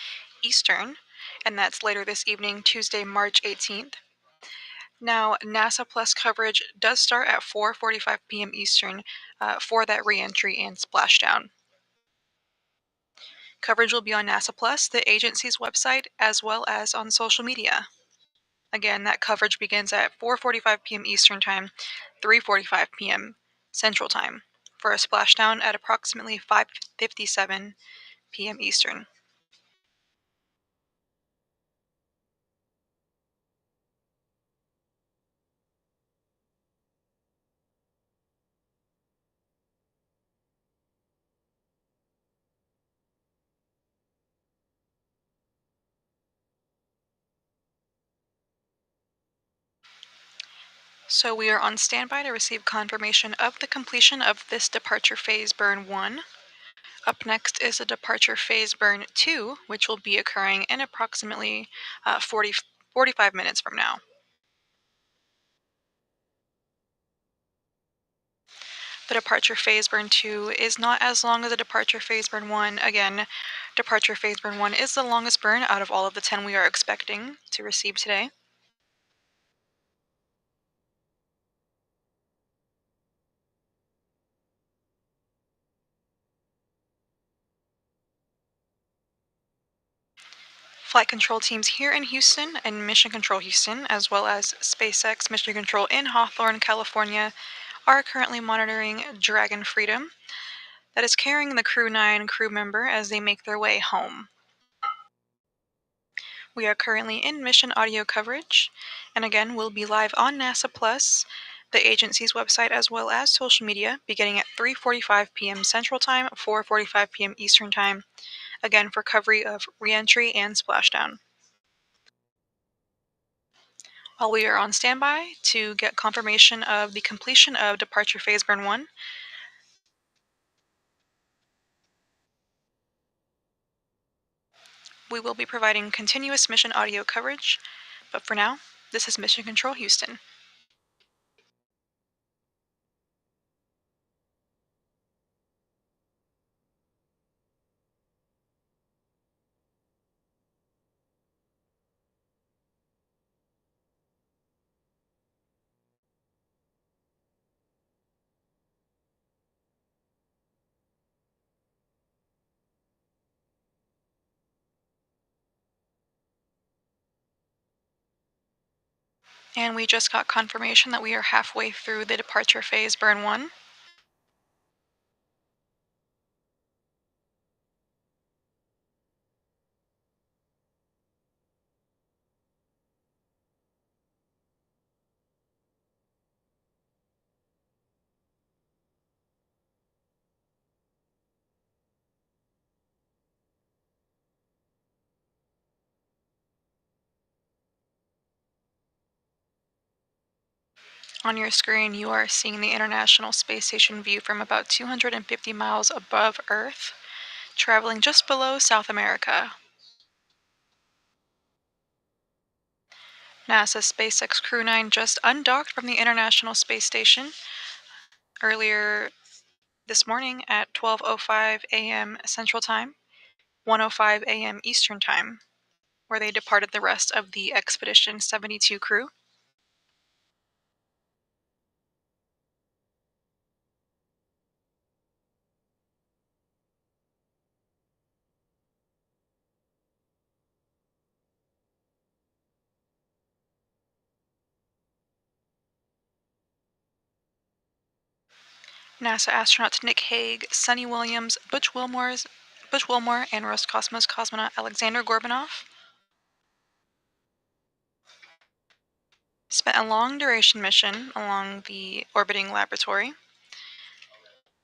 S8: Eastern, and that's later this evening, Tuesday, March 18th. Now, NASA Plus coverage does start at 4:45 p.m. Eastern for that re-entry and splashdown. Coverage will be on NASA Plus, the agency's website, as well as on social media. Again, that coverage begins at 4:45 p.m. Eastern Time, 3:45 p.m. Central Time, for a splashdown at approximately 5:57 p.m. Eastern. So we are on standby to receive confirmation of the completion of this departure phase burn 1. Up next is a departure phase burn 2, which will be occurring in approximately 45 minutes from now. The departure phase burn 2 is not as long as the departure phase burn 1. Again, departure phase burn 1 is the longest burn out of all of the 10 we are expecting to receive today. Flight control teams here in Houston and Mission Control Houston, as well as SpaceX Mission Control in Hawthorne, California, are currently monitoring Dragon Freedom, that is carrying the Crew 9 crew member as they make their way home. We are currently in mission audio coverage, and again, we'll be live on NASA Plus, the agency's website, as well as social media, beginning at 3:45 p.m. Central Time, 4:45 p.m. Eastern Time, again for coverage of re-entry and splashdown. While we are on standby to get confirmation of the completion of departure phase burn 1, we will be providing continuous mission audio coverage, but for now, this is Mission Control Houston. And we just got confirmation that we are halfway through the departure phase burn 1. On your screen, you are seeing the International Space Station view from about 250 miles above Earth, traveling just below South America. NASA's SpaceX Crew 9 just undocked from the International Space Station earlier this morning at 12:05 a.m. Central Time, 1:05 a.m. Eastern Time, where they departed the rest of the Expedition 72 crew. NASA astronauts Nick Hague, Sunny Williams, Butch Wilmore, and Roscosmos cosmonaut Alexander Gorbanov spent a long-duration mission along the orbiting laboratory,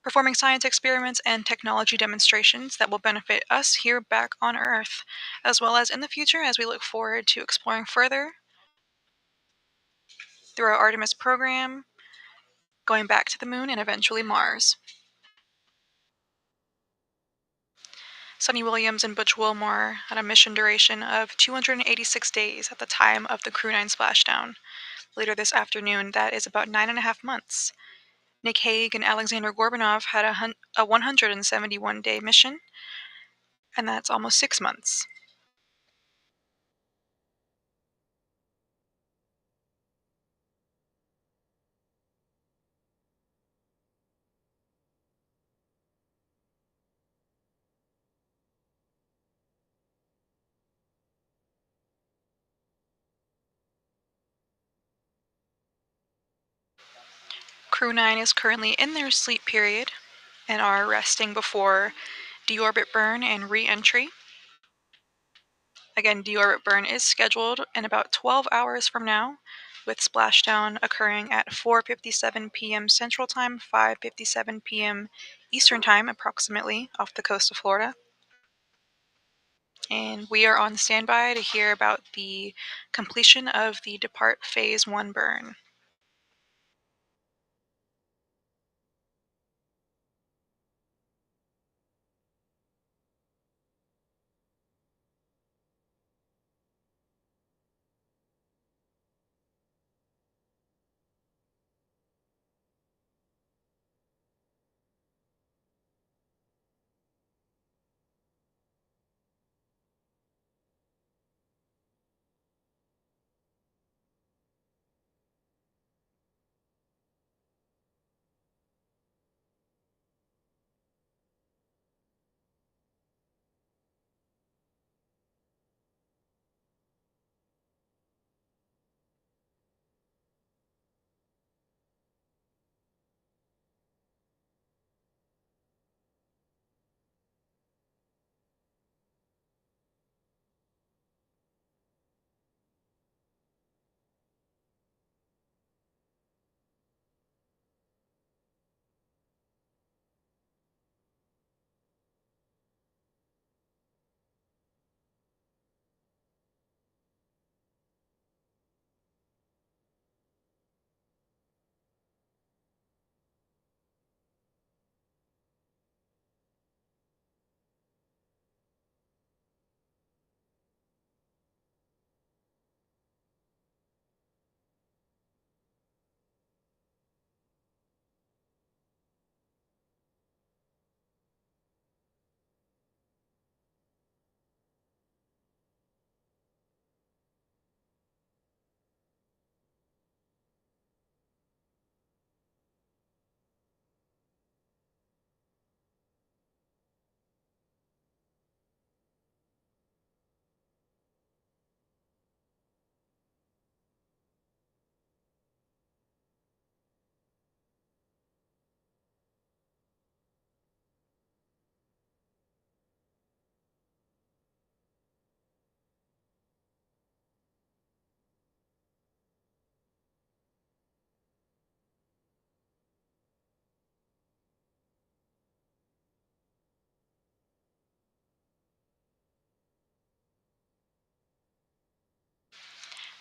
S8: performing science experiments and technology demonstrations that will benefit us here back on Earth, as well as in the future as we look forward to exploring further through our Artemis program, going back to the Moon and eventually Mars. Sunny Williams and Butch Wilmore had a mission duration of 286 days at the time of the Crew 9 splashdown. Later this afternoon, that is about 9.5 months. Nick Hague and Alexander Gorbanov had a 171-day mission, and that's almost 6 months. Crew 9 is currently in their sleep period and are resting before deorbit burn and re-entry. Again, deorbit burn is scheduled in about 12 hours from now, with splashdown occurring at 4:57 p.m. Central Time, 5:57 p.m. Eastern Time, approximately, off the coast of Florida. And we are on standby to hear about the completion of the Depart Phase 1 burn.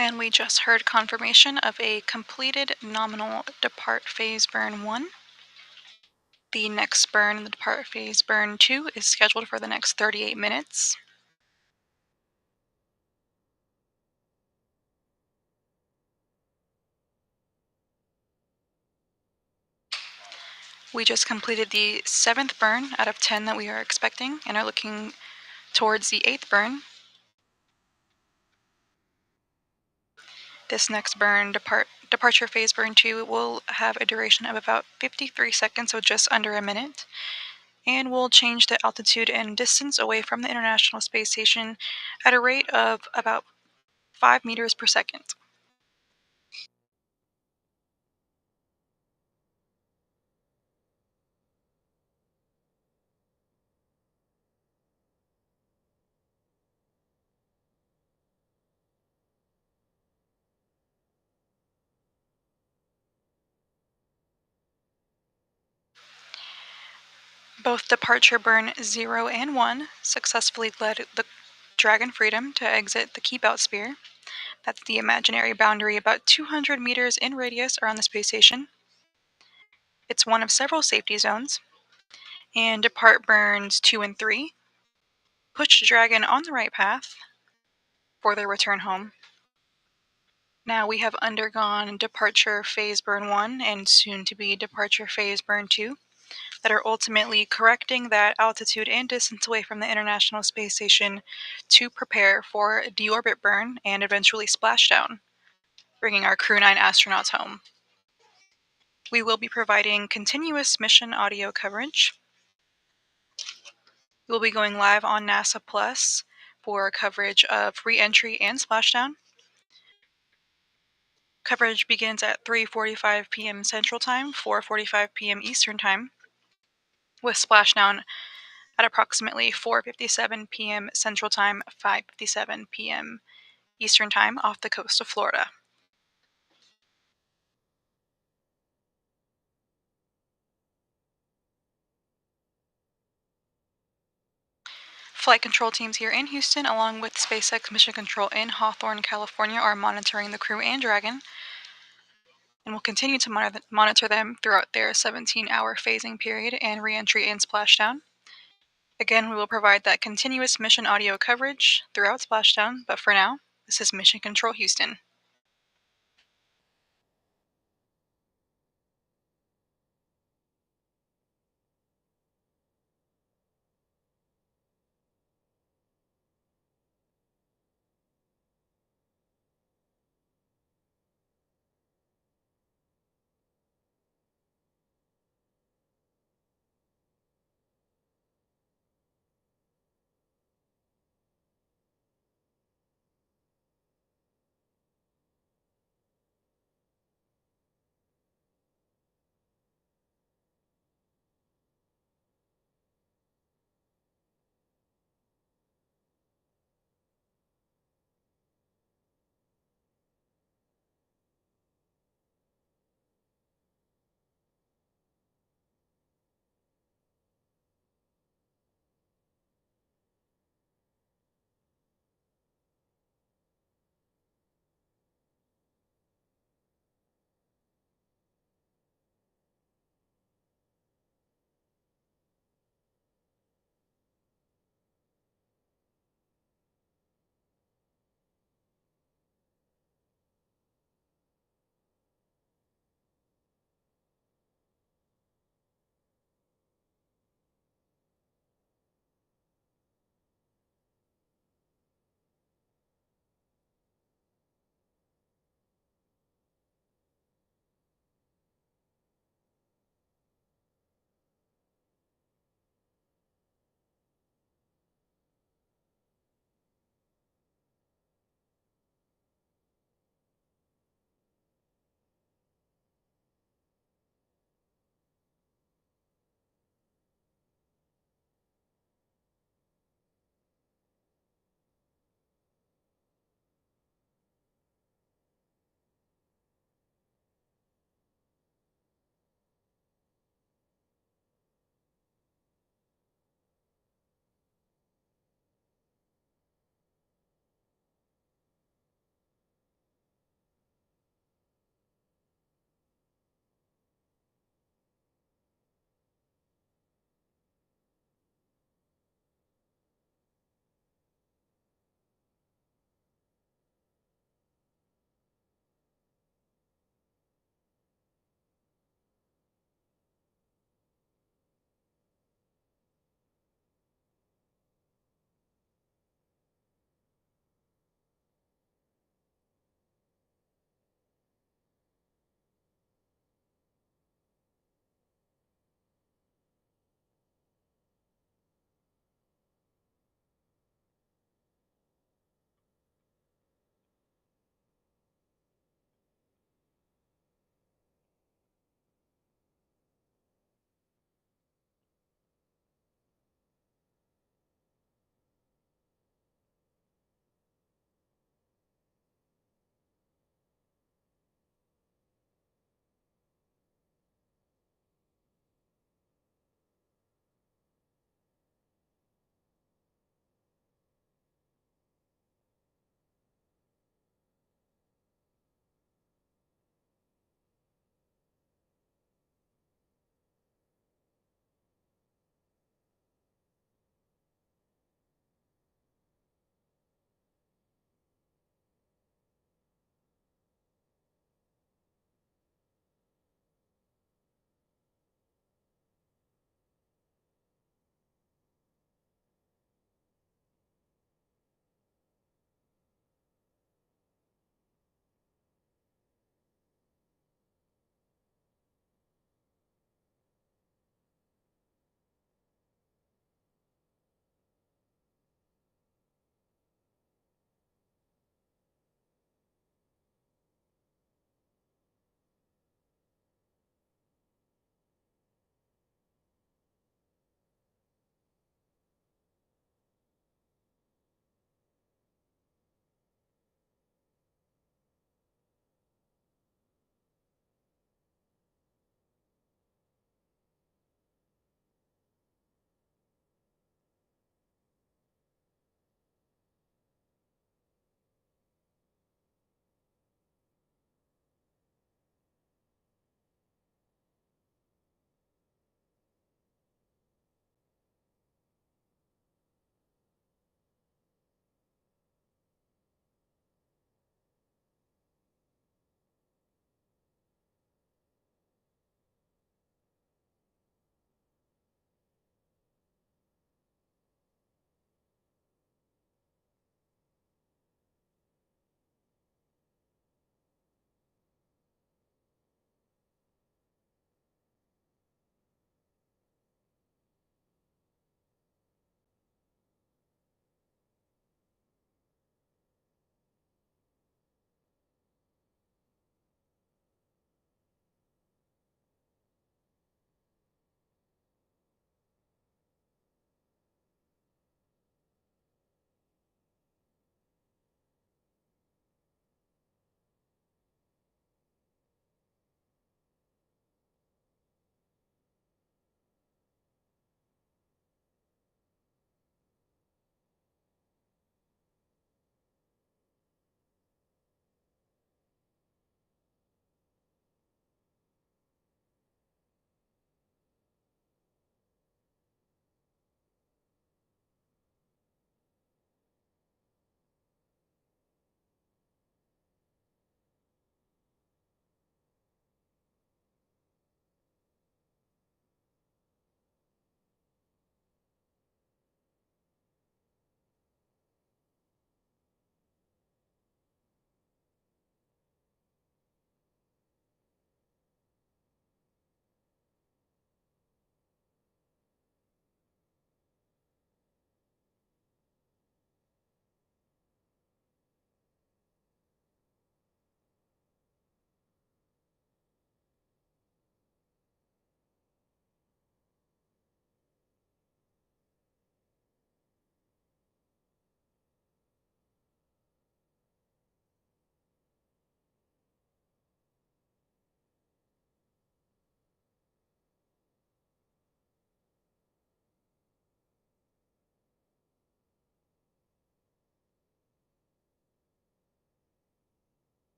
S8: And we just heard confirmation of a completed nominal depart phase burn 1. The next burn in the depart phase burn 2 is scheduled for the next 38 minutes. We just completed the 7th burn out of 10 that we are expecting and are looking towards the 8th burn. This next burn, departure phase burn 2, will have a duration of about 53 seconds, so just under a minute. And we'll change the altitude and distance away from the International Space Station at a rate of about 5 meters per second. Both departure burn 0 and 1 successfully led the Dragon Freedom to exit the Keep Out Sphere. That's the imaginary boundary about 200 meters in radius around the space station. It's one of several safety zones. And depart burns 2 and 3 push Dragon on the right path for their return home. Now we have undergone departure phase burn 1 and soon to be departure phase burn 2 that are ultimately correcting that altitude and distance away from the International Space Station to prepare for deorbit burn and eventually splashdown, bringing our Crew 9 astronauts home. We will be providing continuous mission audio coverage. We will be going live on NASA Plus for coverage of re-entry and splashdown. Coverage begins at 3:45 p.m. Central Time, 4:45 p.m. Eastern Time, with splashdown at approximately 4:57 p.m. Central Time, 5:57 p.m. Eastern Time off the coast of Florida. Flight control teams here in Houston, along with SpaceX Mission Control in Hawthorne, California, are monitoring the Crew and Dragon, and will continue to monitor them throughout their 17-hour phasing period and re-entry and splashdown. Again, we will provide that continuous mission audio coverage throughout splashdown, but for now, this is Mission Control Houston.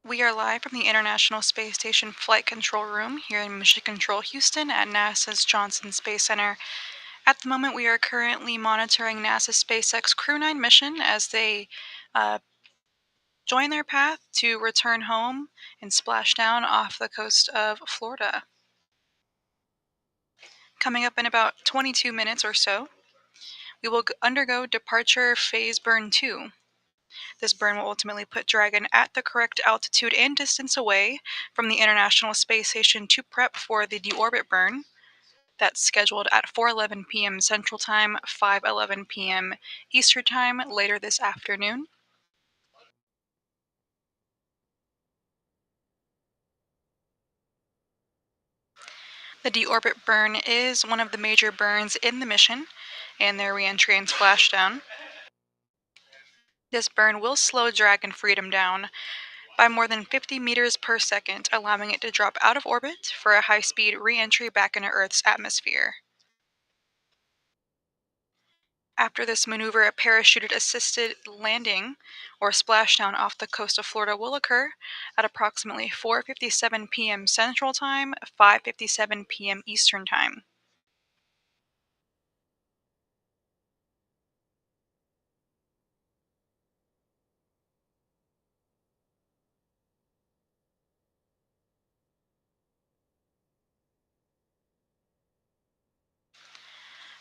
S8: We are live from the International Space Station Flight Control Room here in Mission Control Houston at NASA's Johnson Space Center. At the moment, we are currently monitoring NASA's SpaceX Crew 9 mission as they join their path to return home and splash down off the coast of Florida. Coming up in about 22 minutes or so, we will undergo departure phase burn 2. This burn will ultimately put Dragon at the correct altitude and distance away from the International Space Station to prep for the deorbit burn. That's scheduled at 4:11 p.m. Central Time, 5:11 p.m. Eastern Time later this afternoon. The deorbit burn is one of the major burns in the mission and their reentry and splashdown. This burn will slow Dragon Freedom down by more than 50 meters per second, allowing it to drop out of orbit for a high-speed re-entry back into Earth's atmosphere. After this maneuver, a parachuted-assisted landing or splashdown off the coast of Florida will occur at approximately 4:57 p.m. Central Time, 5:57 p.m. Eastern Time.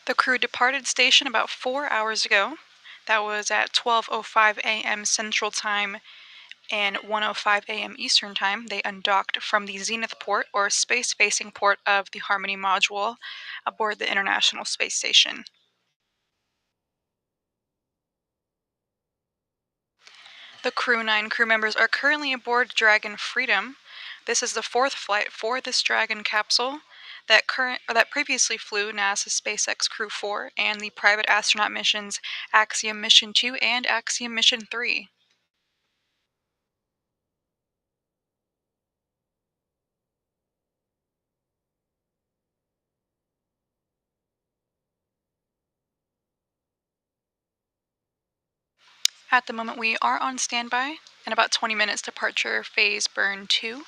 S8: The crew departed station about 4 hours ago. That was at 12:05 a.m. Central Time and 1:05 a.m. Eastern Time. They undocked from the Zenith port, or space-facing port, of the Harmony module aboard the International Space Station. The Crew 9 crew members are currently aboard Dragon Freedom. This is the fourth flight for this Dragon capsule that previously flew NASA's SpaceX Crew 4 and the private astronaut missions Axiom Mission 2 and Axiom Mission 3. At the moment, we are on standby. In about 20 minutes, departure phase burn 2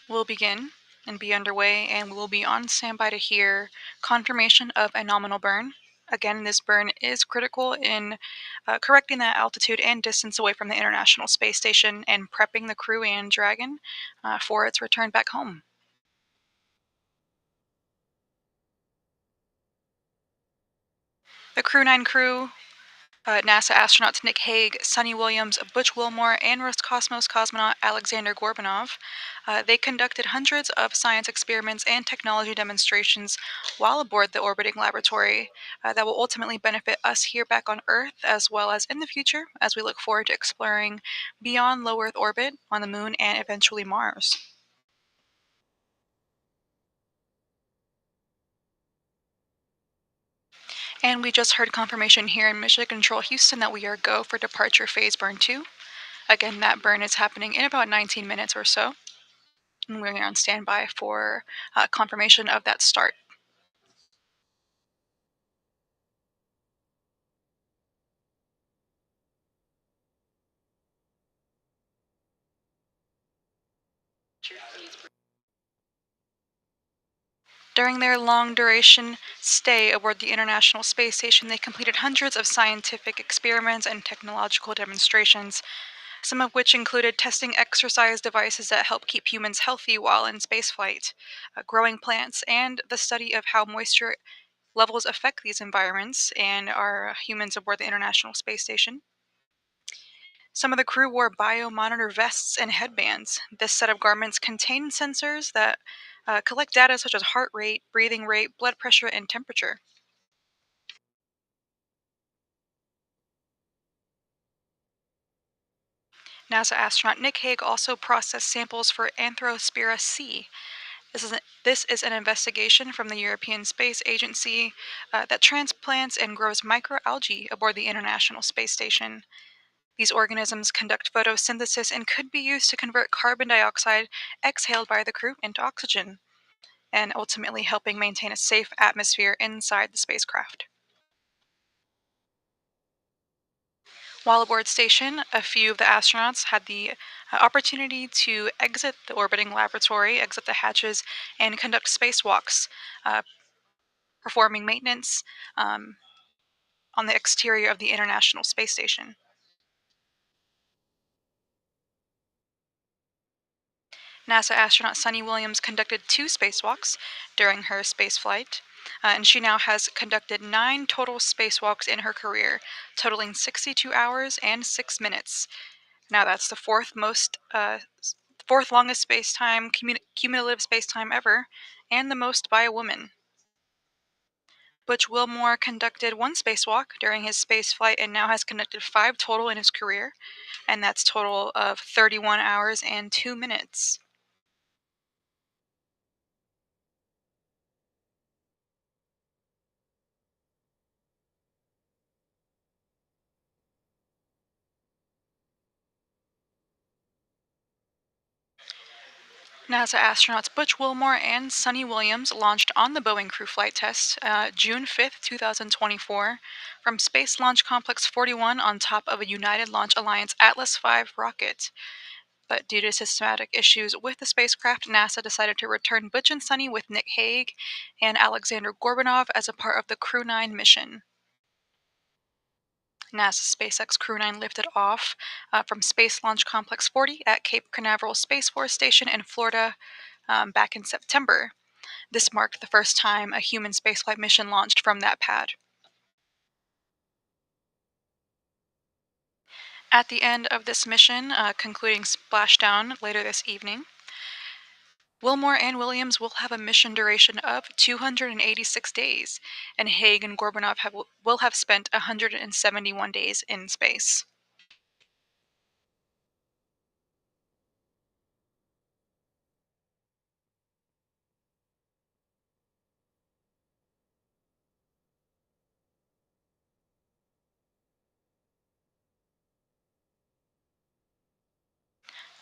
S8: will begin and be underway, and we will be on standby to hear confirmation of a nominal burn. Again, this burn is critical in correcting that altitude and distance away from the International Space Station and prepping the crew and Dragon for its return back home. The Crew 9 crew, NASA astronauts Nick Hague, Sunny Williams, Butch Wilmore, and Roscosmos cosmonaut Alexander Gorbanov. They conducted hundreds of science experiments and technology demonstrations while aboard the orbiting laboratory that will ultimately benefit us here back on Earth, as well as in the future as we look forward to exploring beyond low Earth orbit on the Moon and eventually Mars. And we just heard confirmation here in Mission Control Houston that we are go for departure phase burn 2. Again, that burn is happening in about 19 minutes or so. And we're on standby for confirmation of that start. During their long-duration stay aboard the International Space Station, they completed hundreds of scientific experiments and technological demonstrations, some of which included testing exercise devices that help keep humans healthy while in spaceflight, growing plants, and the study of how moisture levels affect these environments and our humans aboard the International Space Station. Some of the crew wore biomonitor vests and headbands. This set of garments contained sensors that collect data such as heart rate, breathing rate, blood pressure, and temperature. NASA astronaut Nick Hague also processed samples for Anthrospira C. This is an investigation from the European Space Agency that transplants and grows microalgae aboard the International Space Station. These organisms conduct photosynthesis and could be used to convert carbon dioxide exhaled by the crew into oxygen, and ultimately helping maintain a safe atmosphere inside the spacecraft. While aboard station, a few of the astronauts had the opportunity to exit the orbiting laboratory, exit the hatches, and conduct spacewalks, performing maintenance on the exterior of the International Space Station. NASA astronaut Sunny Williams conducted 2 spacewalks during her spaceflight, and she now has conducted 9 total spacewalks in her career, totaling 62 hours and 6 minutes. Now that's the fourth longest cumulative space-time ever, and the most by a woman. Butch Wilmore conducted 1 spacewalk during his spaceflight and now has conducted 5 total in his career, and that's total of 31 hours and 2 minutes. NASA astronauts Butch Wilmore and Sunny Williams launched on the Boeing crew flight test June 5th, 2024, from Space Launch Complex 41 on top of a United Launch Alliance Atlas V rocket. But due to systematic issues with the spacecraft, NASA decided to return Butch and Sunny with Nick Hague and Alexander Gorbanov as a part of the Crew 9 mission. NASA's SpaceX Crew 9 lifted off from Space Launch Complex 40 at Cape Canaveral Space Force Station in Florida back in September. This marked the first time a human spaceflight mission launched from that pad. At the end of this mission, concluding splashdown later this evening, Wilmore and Williams will have a mission duration of 286 days, and Hague and Gorbanov will have spent 171 days in space.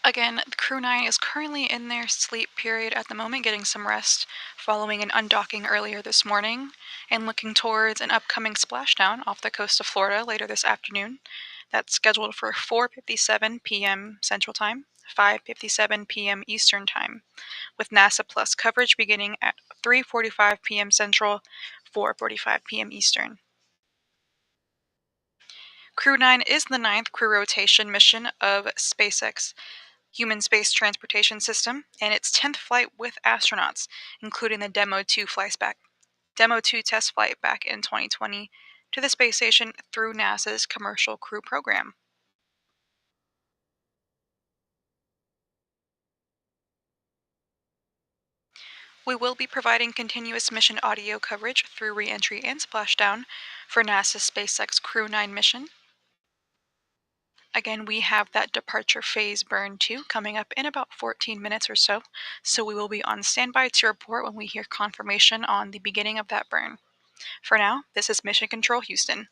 S8: Again, Crew 9 is currently in their sleep period at the moment, getting some rest following an undocking earlier this morning, and looking towards an upcoming splashdown off the coast of Florida later this afternoon. That's scheduled for 4:57 p.m. Central Time, 5:57 p.m. Eastern Time, with NASA Plus coverage beginning at 3:45 p.m. Central, 4:45 p.m. Eastern. Crew 9 is the 9th crew rotation mission of SpaceX Human Space Transportation System, and its 10th flight with astronauts, including the Demo 2 test flight back in 2020 to the space station through NASA's Commercial Crew Program. We will be providing continuous mission audio coverage through re-entry and splashdown for NASA's SpaceX Crew 9 mission. Again, we have that departure phase burn 2 coming up in about 14 minutes or so we will be on standby to report when we hear confirmation on the beginning of that burn. For now, this is Mission Control Houston.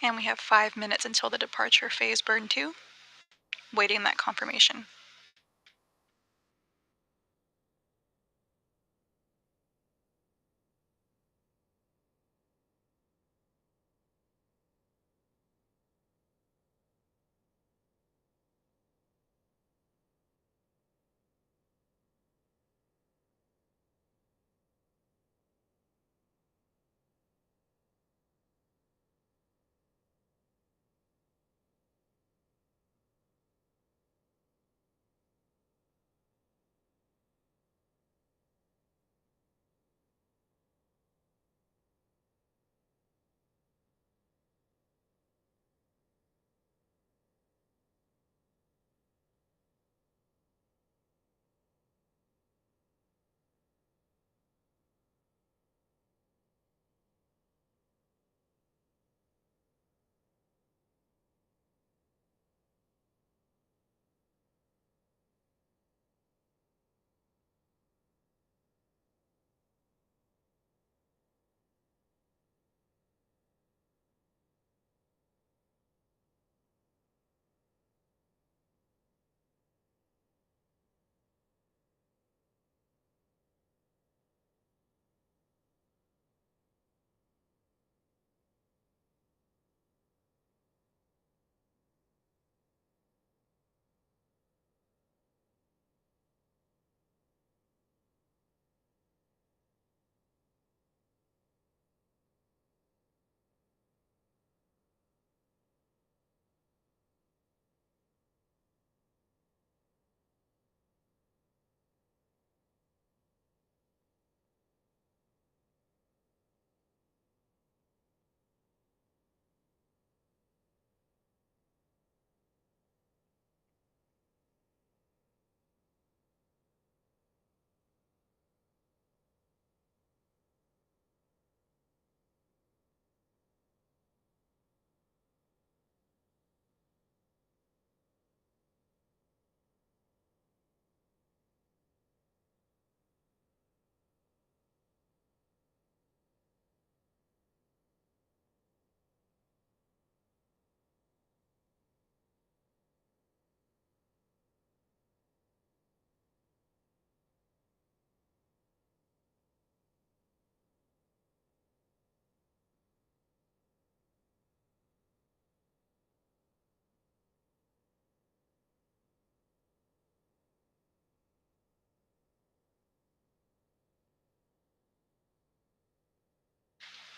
S8: And we have 5 minutes until the departure phase burn 2. Waiting that confirmation.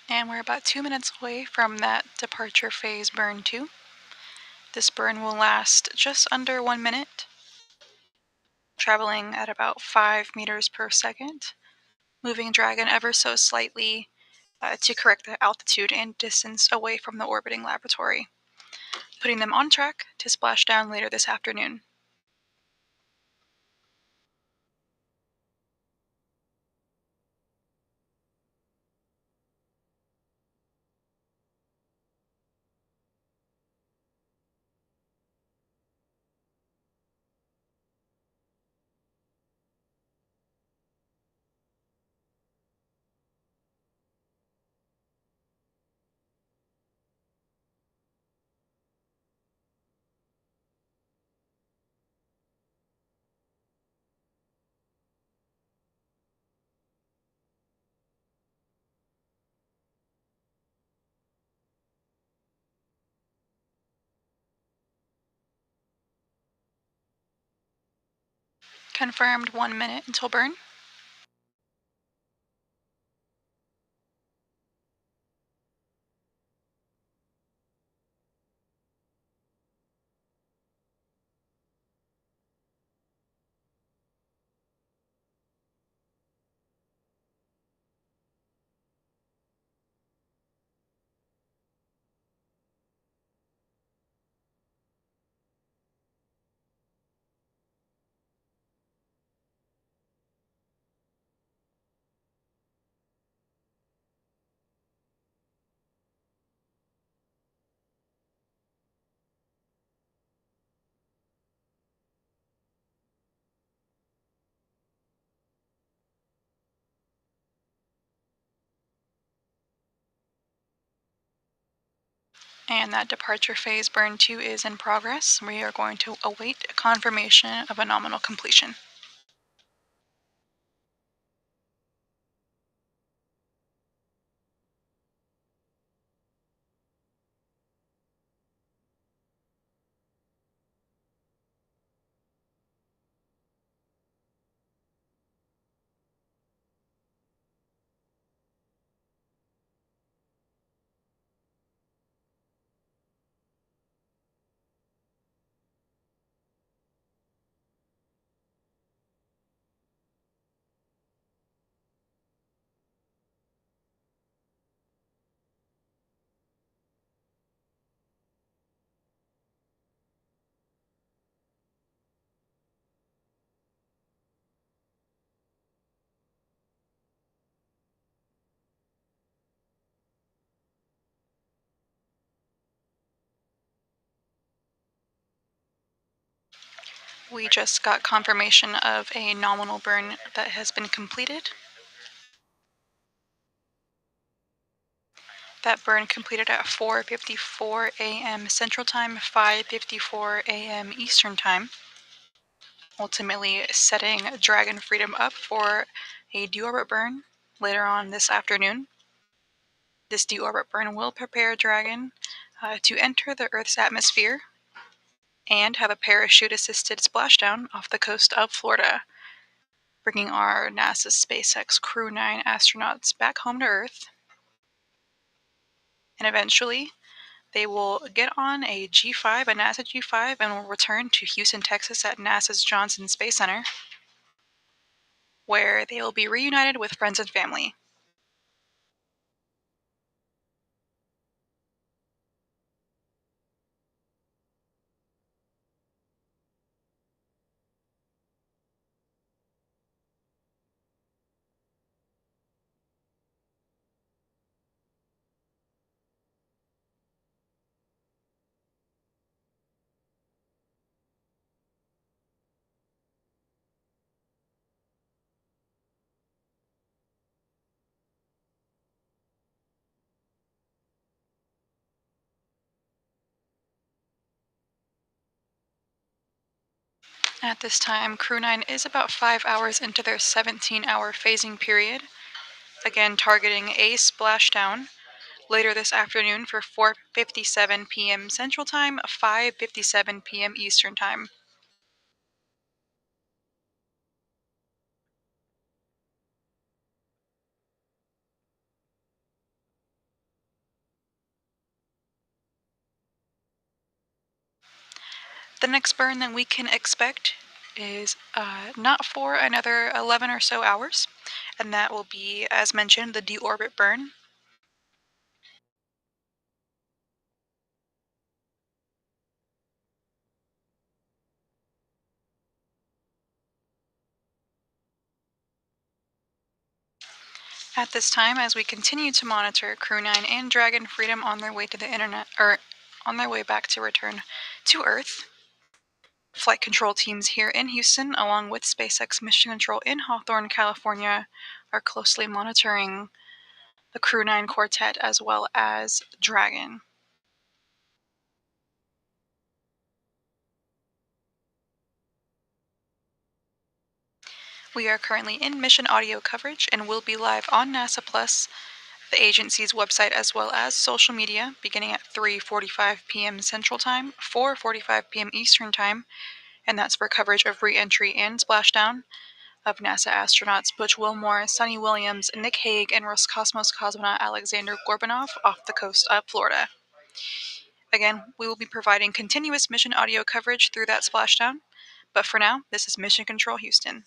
S8: And we're about 2 minutes away from that departure phase burn 2. This burn will last just under 1 minute, traveling at about 5 meters per second, moving Dragon ever so slightly to correct the altitude and distance away from the orbiting laboratory, putting them on track to splash down later this afternoon. Confirmed 1 minute until burn. And that departure phase burn 2 is in progress. We are going to await confirmation of a nominal completion. We just got confirmation of a nominal burn that has been completed. That burn completed at 4:54 a.m. Central Time, 5:54 a.m. Eastern Time, ultimately setting Dragon Freedom up for a deorbit burn later on this afternoon. This deorbit burn will prepare Dragon to enter the Earth's atmosphere and have a parachute-assisted splashdown off the coast of Florida, bringing our NASA SpaceX Crew 9 astronauts back home to Earth. And eventually, they will get on a G5, a NASA G5, and will return to Houston, Texas at NASA's Johnson Space Center, where they will be reunited with friends and family. At this time, Crew 9 is about 5 hours into their 17-hour phasing period, again targeting a splashdown later this afternoon for 4:57 p.m. Central Time, 5:57 p.m. Eastern Time. The next burn that we can expect is not for another 11 or so hours, and that will be, as mentioned, the deorbit burn. At this time, as we continue to monitor Crew 9 and Dragon Freedom on their way to the internet, or on their way back to return to Earth, flight control teams here in Houston, along with SpaceX Mission Control in Hawthorne, California, are closely monitoring the Crew 9 quartet as well as Dragon. We are currently in mission audio coverage and will be live on NASA Plus, the agency's website, as well as social media, beginning at 3:45 p.m. Central Time, 4:45 p.m. Eastern Time, and that's for coverage of re-entry and splashdown of NASA astronauts Butch Wilmore, Sunny Williams, Nick Hague, and Roscosmos cosmonaut Alexander Gorbanov off the coast of Florida. Again, we will be providing continuous mission audio coverage through that splashdown, but for now, this is Mission Control Houston.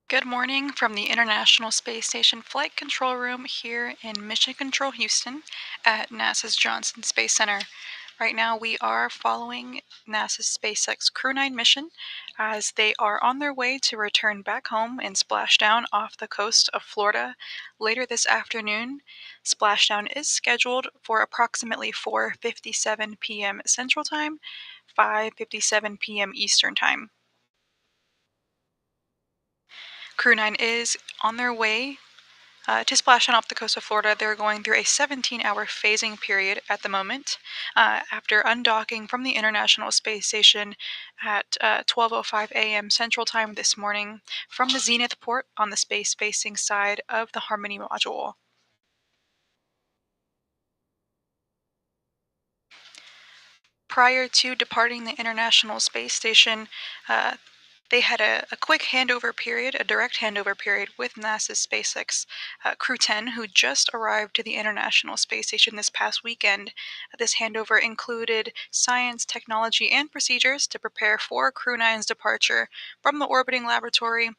S8: Good morning from the International Space Station Flight Control Room here in Mission Control Houston at NASA's Johnson Space Center. Right now we are following NASA's SpaceX Crew 9 mission as they are on their way to return back home and splash down off the coast of Florida later this afternoon. Splashdown is scheduled for approximately 4:57 p.m. Central Time, 5:57 p.m. Eastern Time. Crew 9 is on their way to splash down off the coast of Florida. They're going through a 17-hour phasing period at the moment after undocking from the International Space Station at 12:05 a.m. Central Time this morning from the Zenith port on the space-facing side of the Harmony module. Prior to departing the International Space Station, they had a quick handover period, a direct handover period with NASA's SpaceX Crew 10, who just arrived to the International Space Station this past weekend. This handover included science, technology, and procedures to prepare for Crew 9's departure from the orbiting laboratory.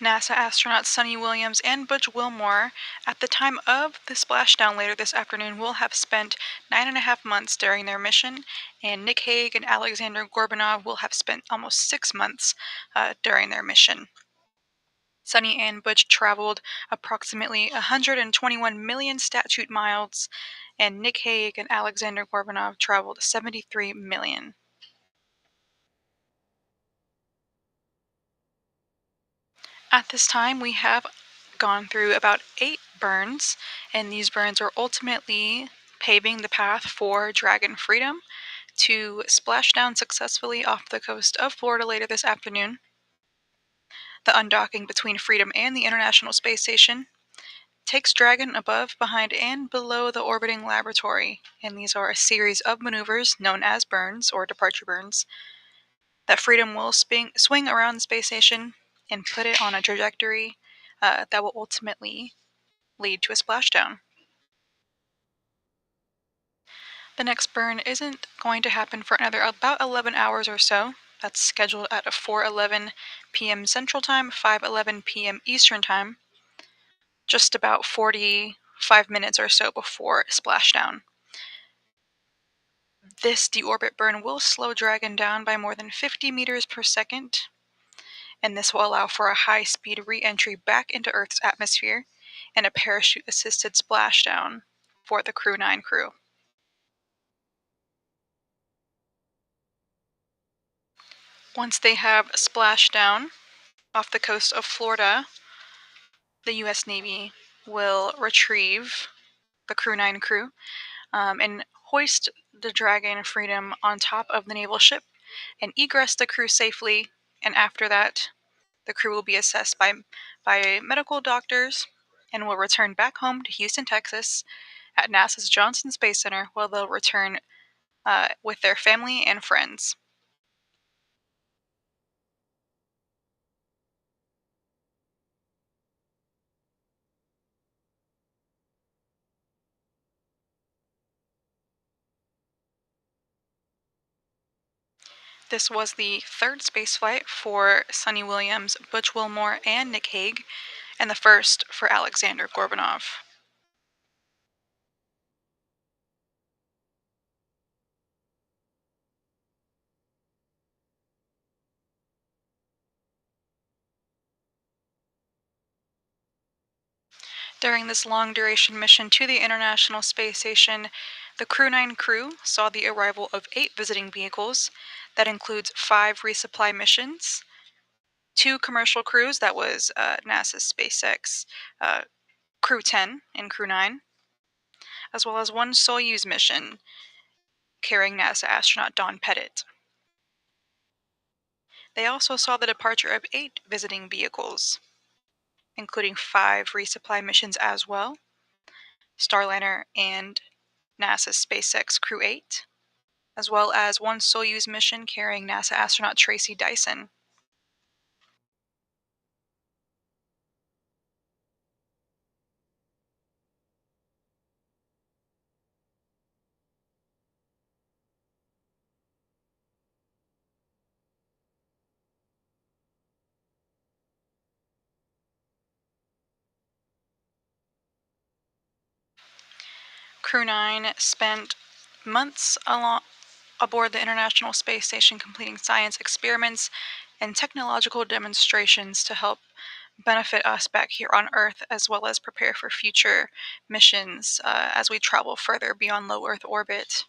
S8: NASA astronauts Sunny Williams and Butch Wilmore, at the time of the splashdown later this afternoon, will have spent 9.5 months during their mission, and Nick Hague and Alexander Gorbanov will have spent almost 6 months during their mission. Sunny and Butch traveled approximately 121 million statute miles, and Nick Hague and Alexander Gorbanov traveled 73 million. At this time, we have gone through about 8 burns, and these burns are ultimately paving the path for Dragon Freedom to splash down successfully off the coast of Florida later this afternoon. The undocking between Freedom and the International Space Station takes Dragon above, behind, and below the orbiting laboratory, and these are a series of maneuvers known as burns or departure burns that Freedom will swing around the space station and put it on a trajectory that will ultimately lead to a splashdown. The next burn isn't going to happen for another about 11 hours or so. That's scheduled at 4:11 p.m. Central Time, 5:11 p.m. Eastern Time, just about 45 minutes or so before splashdown. This deorbit burn will slow Dragon down by more than 50 meters per second, and this will allow for a high-speed re-entry back into Earth's atmosphere and a parachute-assisted splashdown for the Crew 9 crew. Once they have splashed down off the coast of Florida, the U.S. Navy will retrieve the Crew 9 crew and hoist the Dragon Freedom on top of the naval ship and egress the crew safely, and after that, the crew will be assessed by medical doctors and will return back home to Houston, Texas at NASA's Johnson Space Center, where they'll return with their family and friends. This was the third spaceflight for Sunny Williams, Butch Wilmore, and Nick Hague, and the first for Alexander Gorbanov. During this long-duration mission to the International Space Station, the Crew 9 crew saw the arrival of 8 visiting vehicles. That includes 5 resupply missions, 2 commercial crews, that was NASA's SpaceX Crew 10 and Crew 9, as well as 1 Soyuz mission carrying NASA astronaut Don Pettit. They also saw the departure of 8 visiting vehicles, including 5 resupply missions as well, Starliner and NASA's SpaceX Crew 8, as well as 1 Soyuz mission carrying NASA astronaut Tracy Dyson. Crew 9 spent months aboard the International Space Station completing science experiments and technological demonstrations to help benefit us back here on Earth, as well as prepare for future missions as we travel further beyond low Earth orbit.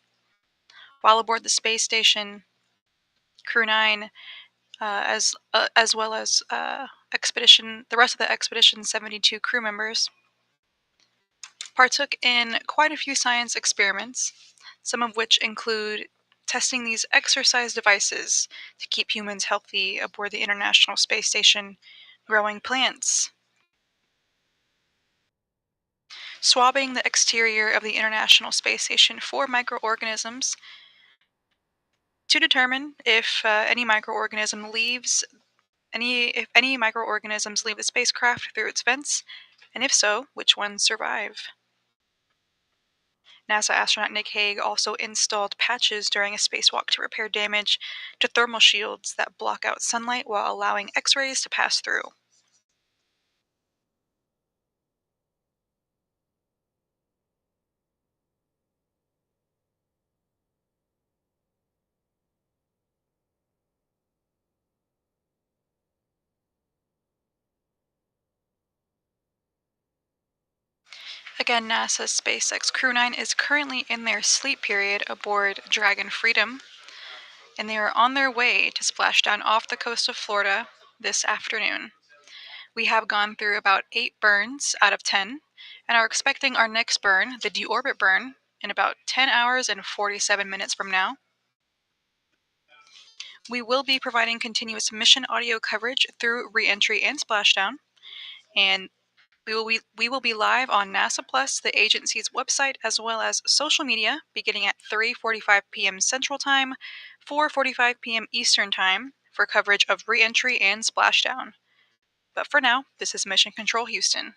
S8: While aboard the space station, Crew 9, as well as the rest of the expedition 72 crew members, partook in quite a few science experiments, some of which include testing these exercise devices to keep humans healthy aboard the International Space Station, growing plants, swabbing the exterior of the International Space Station for microorganisms to determine if any microorganisms leave the spacecraft through its vents, and if so, which ones survive. NASA astronaut Nick Hague also installed patches during a spacewalk to repair damage to thermal shields that block out sunlight while allowing X-rays to pass through. Again, NASA's SpaceX Crew 9 is currently in their sleep period aboard Dragon Freedom, and they are on their way to splash down off the coast of Florida this afternoon. We have gone through about 8 burns out of 10, and are expecting our next burn, the deorbit burn, in about 10 hours and 47 minutes from now. We will be providing continuous mission audio coverage through re-entry and splashdown, and we will be live on NASA Plus, the agency's website, as well as social media, beginning at 3:45 p.m. Central Time, 4:45 p.m. Eastern Time, for coverage of re-entry and splashdown. But for now, this is Mission Control Houston.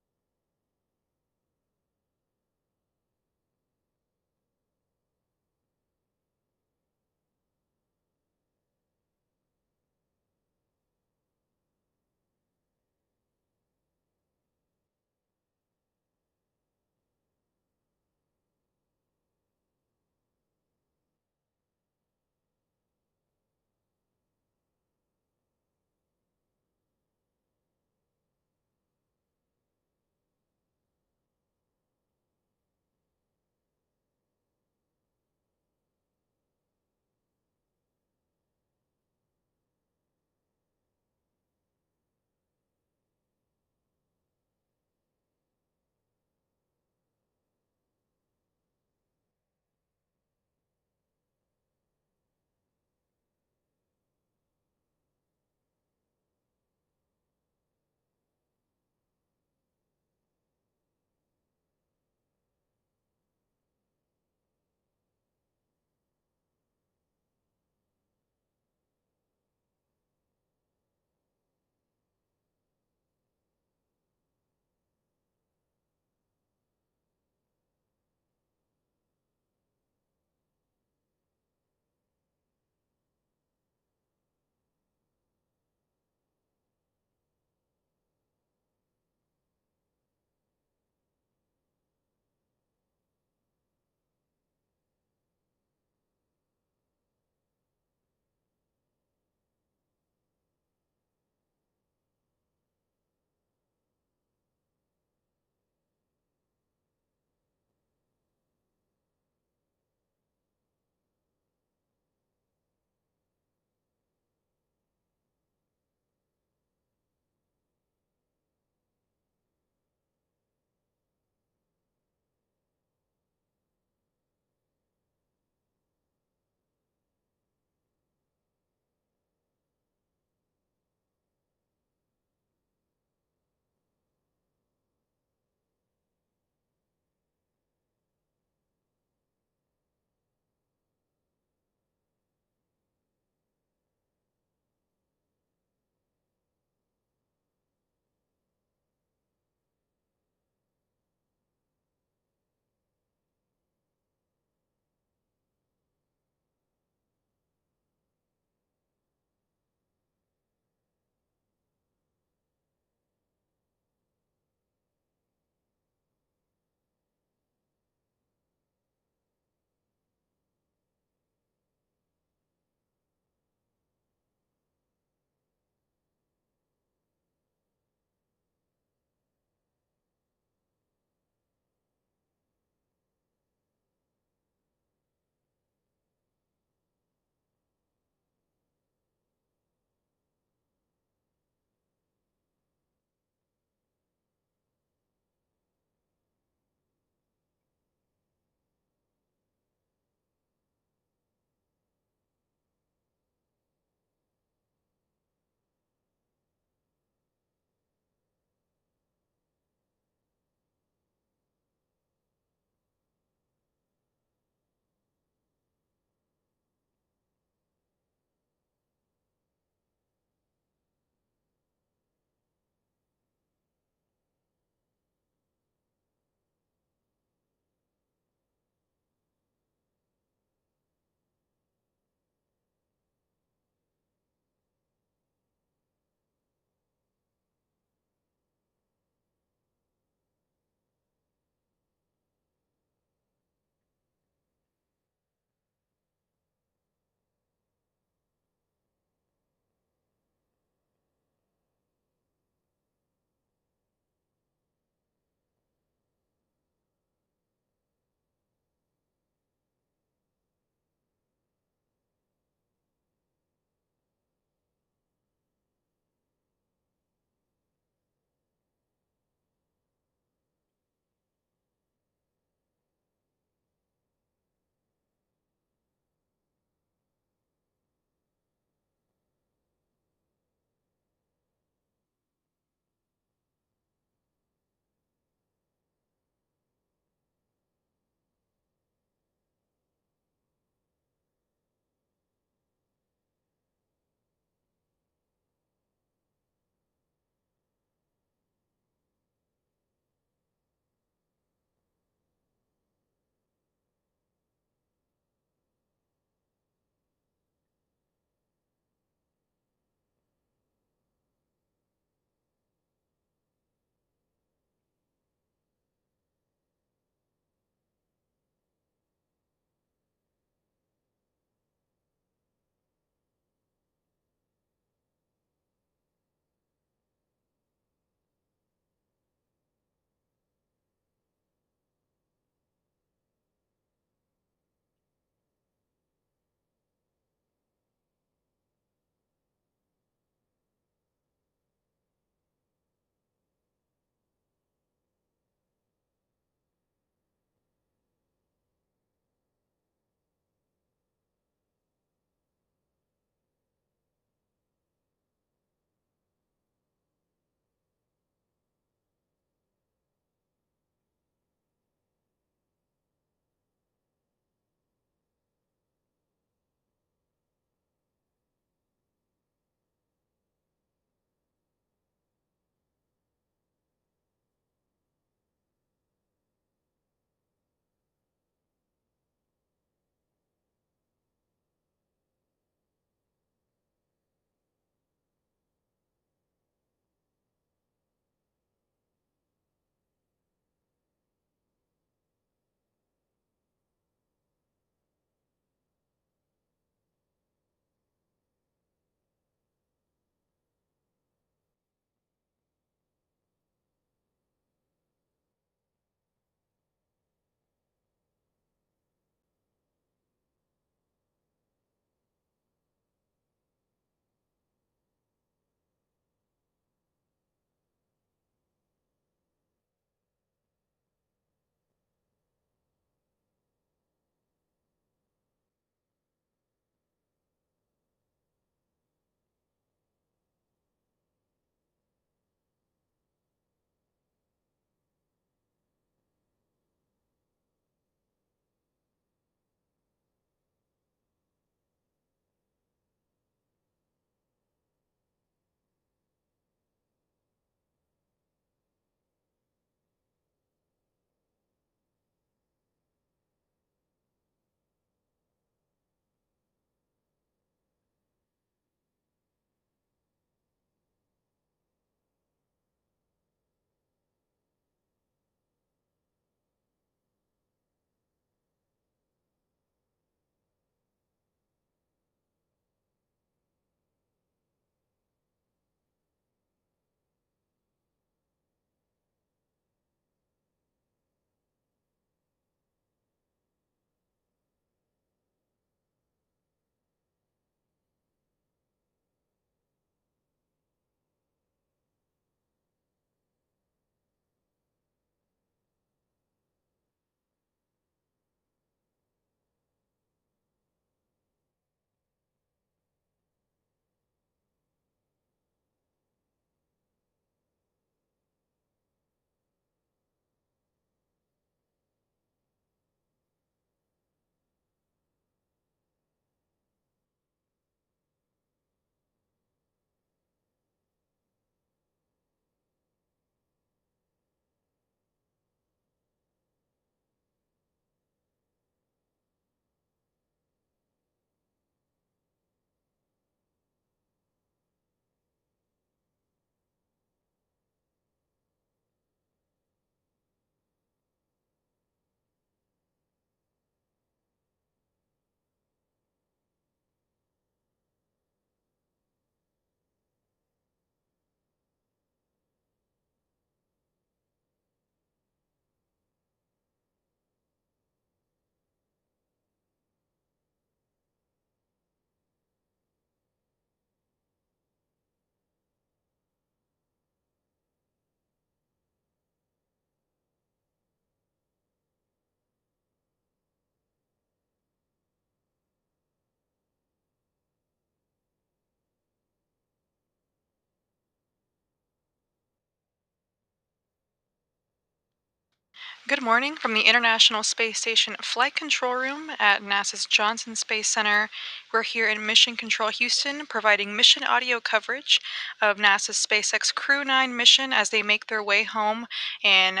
S8: Good morning from the International Space Station Flight Control Room at NASA's Johnson Space Center. We're here in Mission Control Houston, providing mission audio coverage of NASA's SpaceX Crew 9 mission as they make their way home and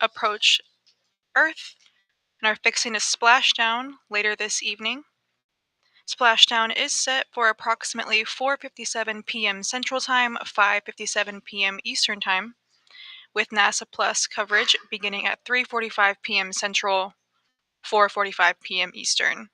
S8: approach Earth and are fixing to splash down later this evening. Splashdown is set for approximately 4:57 p.m. Central Time, 5:57 p.m. Eastern Time, with NASA Plus coverage beginning at 3:45 p.m. Central, 4:45 p.m. Eastern.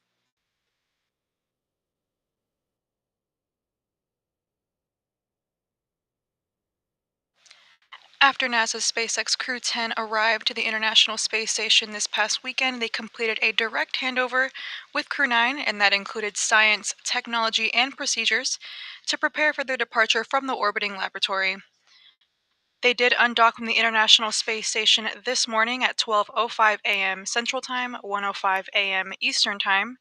S8: After NASA's SpaceX Crew 10 arrived to the International Space Station this past weekend, they completed a direct handover with Crew 9, and that included science, technology, and procedures to prepare for their departure from the orbiting laboratory. They did undock from the International Space Station this morning at 12:05 a.m. Central Time, 1:05 a.m. Eastern Time,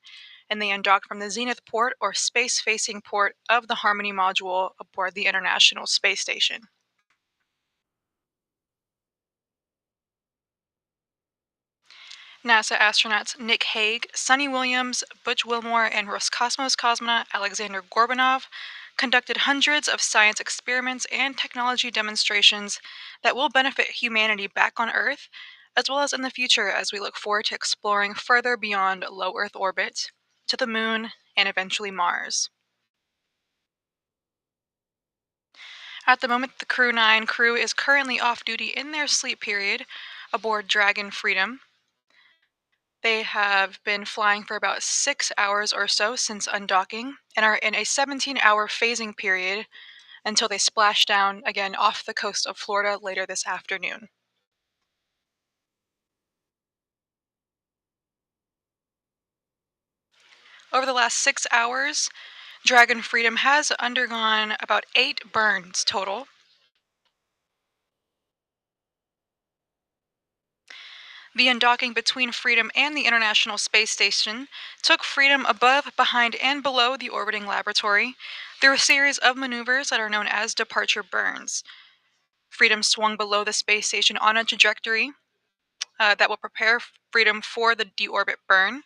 S8: and they undocked from the Zenith port or space-facing port of the Harmony module aboard the International Space Station. NASA astronauts Nick Hague, Sunny Williams, Butch Wilmore, and Roscosmos cosmonaut Alexander Gorbanov conducted hundreds of science experiments and technology demonstrations that will benefit humanity back on Earth, as well as in the future as we look forward to exploring further beyond low Earth orbit, to the Moon, and eventually Mars. At the moment, the Crew 9 crew is currently off duty in their sleep period aboard Dragon Freedom. They have been flying for about 6 hours or so since undocking and are in a 17-hour phasing period until they splash down again off the coast of Florida later this afternoon. Over the last 6 hours, Dragon Freedom has undergone about 8 burns total. The undocking between Freedom and the International Space Station took Freedom above, behind, and below the orbiting laboratory through a series of maneuvers that are known as departure burns. Freedom swung below the space station on a trajectory that will prepare Freedom for the deorbit burn.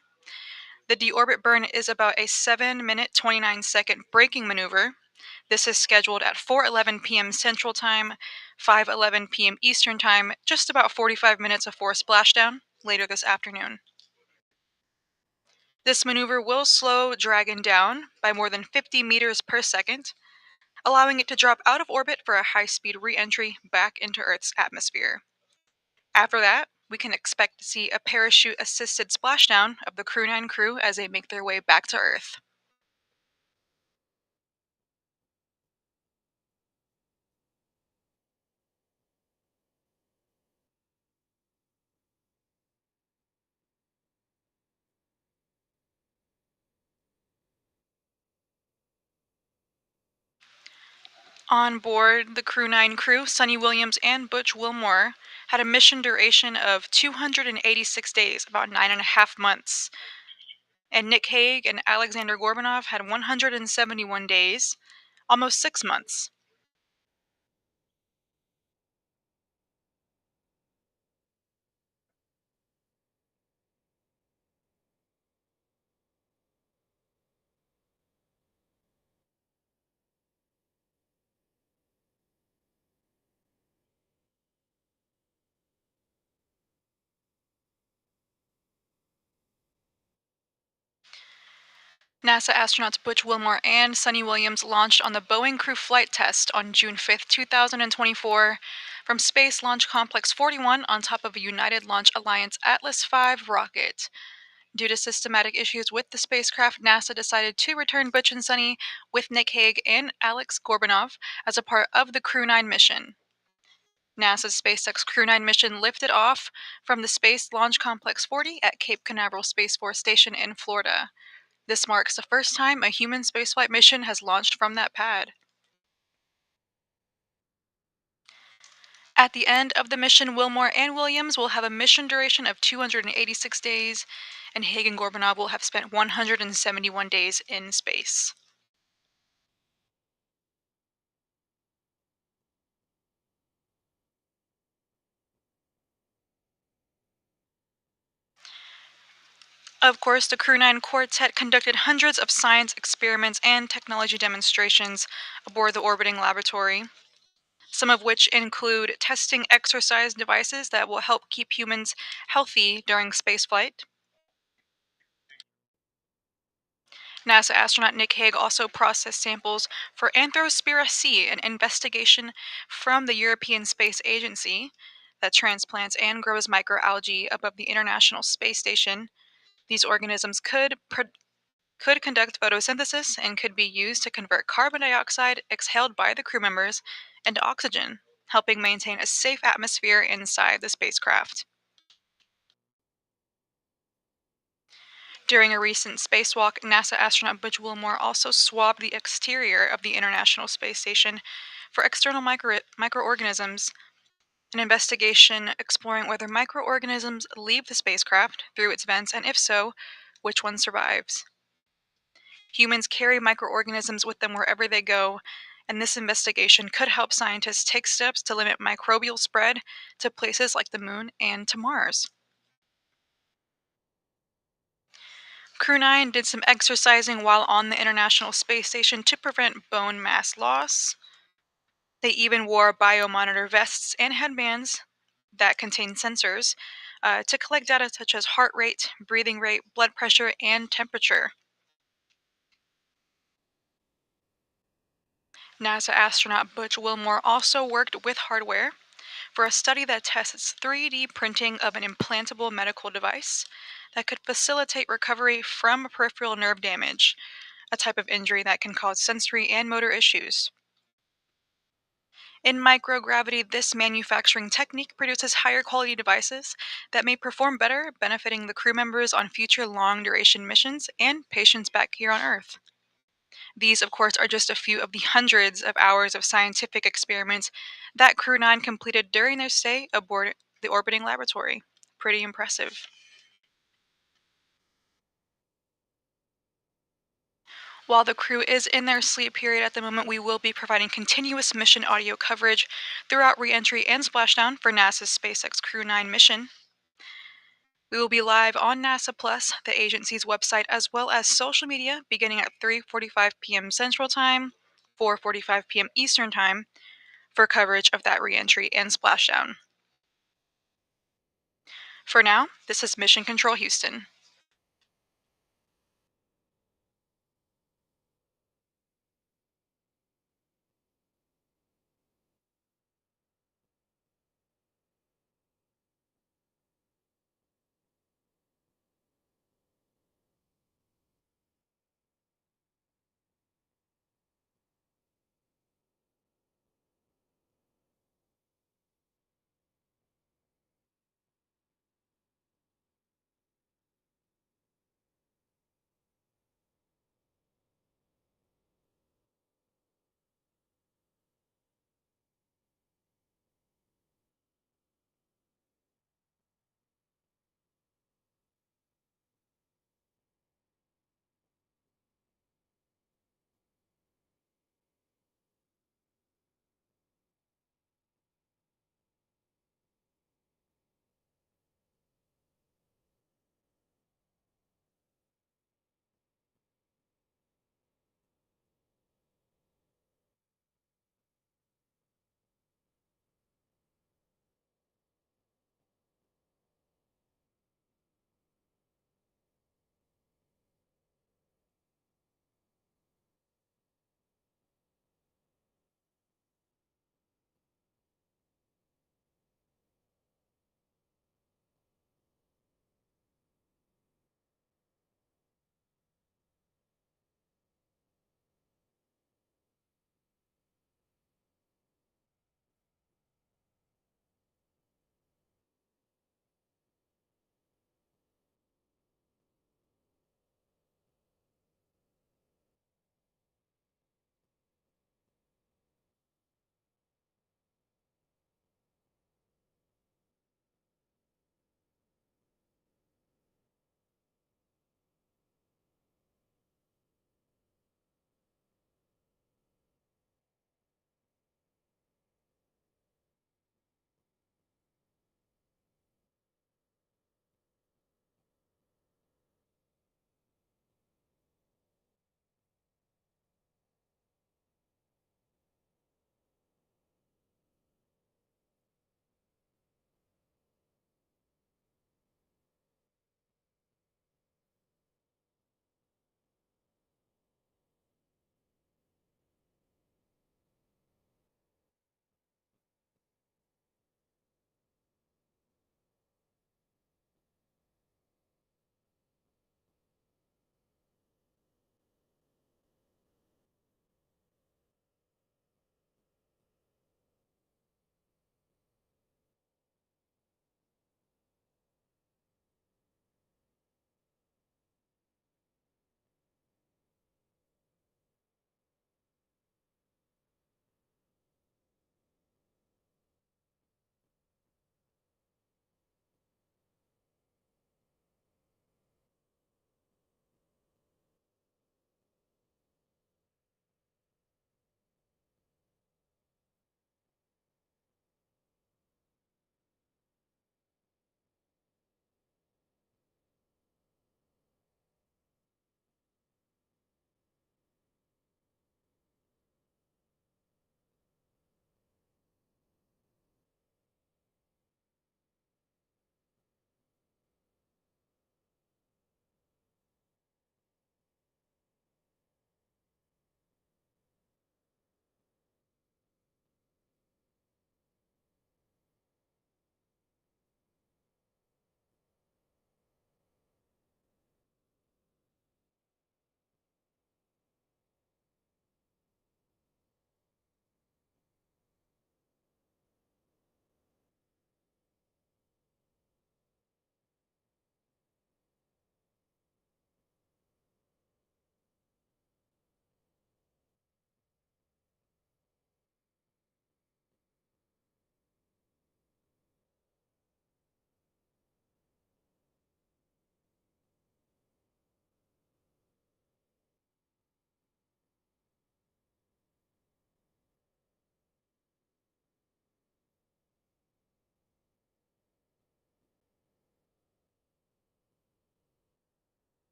S8: The deorbit burn is about a 7-minute, 29-second braking maneuver. This is scheduled at 4:11 p.m. Central Time, 5:11 p.m. Eastern Time, just about 45 minutes before splashdown later this afternoon. This maneuver will slow Dragon down by more than 50 meters per second, allowing it to drop out of orbit for a high-speed re-entry back into Earth's atmosphere. After that, we can expect to see a parachute-assisted splashdown of the Crew 9 crew as they make their way back to Earth. On board the Crew 9 crew, Sunny Williams and Butch Wilmore had a mission duration of 286 days, about 9.5 months. And Nick Hague and Alexander Gorbanov had 171 days, almost 6 months. NASA astronauts Butch Wilmore and Sunny Williams launched on the Boeing Crew Flight Test on June 5, 2024, from Space Launch Complex 41 on top of a United Launch Alliance Atlas V rocket. Due to systematic issues with the spacecraft, NASA decided to return Butch and Sunny with Nick Hague and Alex Gorbanov as a part of the Crew 9 mission. NASA's SpaceX Crew 9 mission lifted off from the Space Launch Complex 40 at Cape Canaveral Space Force Station in Florida. This marks the first time a human spaceflight mission has launched from that pad. At the end of the mission, Wilmore and Williams will have a mission duration of 286 days, and Hague and Gorbanov will have spent 171 days in space. Of course, the Crew 9 quartet conducted hundreds of science experiments and technology demonstrations aboard the orbiting laboratory, some of which include testing exercise devices that will help keep humans healthy during spaceflight. NASA astronaut Nick Hague also processed samples for Anthrospira C, an investigation from the European Space Agency that transplants and grows microalgae above the International Space Station. These organisms could conduct photosynthesis and could be used to convert carbon dioxide exhaled by the crew members into oxygen, helping maintain a safe atmosphere inside the spacecraft. During a recent spacewalk, NASA astronaut Butch Wilmore also swabbed the exterior of the International Space Station for external microorganisms, an investigation exploring whether microorganisms leave the spacecraft through its vents, and if so, which one survives. Humans carry microorganisms with them wherever they go, and this investigation could help scientists take steps to limit microbial spread to places like the Moon and to Mars. Crew 9 did some exercising while on the International Space Station to prevent bone mass loss. They even wore biomonitor vests and headbands that contain sensors to collect data such as heart rate, breathing rate, blood pressure, and temperature. NASA astronaut Butch Wilmore also worked with hardware for a study that tests 3D printing of an implantable medical device that could facilitate recovery from peripheral nerve damage, a type of injury that can cause sensory and motor issues. In microgravity, this manufacturing technique produces higher quality devices that may perform better, benefiting the crew members on future long duration missions and patients back here on Earth. These, of course, are just a few of the hundreds of hours of scientific experiments that Crew 9 completed during their stay aboard the orbiting laboratory. Pretty impressive. While the crew is in their sleep period at the moment, we will be providing continuous mission audio coverage throughout re-entry and splashdown for NASA's SpaceX Crew 9 mission. We will be live on NASA Plus, the agency's website, as well as social media beginning at 3:45 p.m. Central Time, 4:45 p.m. Eastern Time, for coverage of that re-entry and splashdown. For now, this is Mission Control Houston.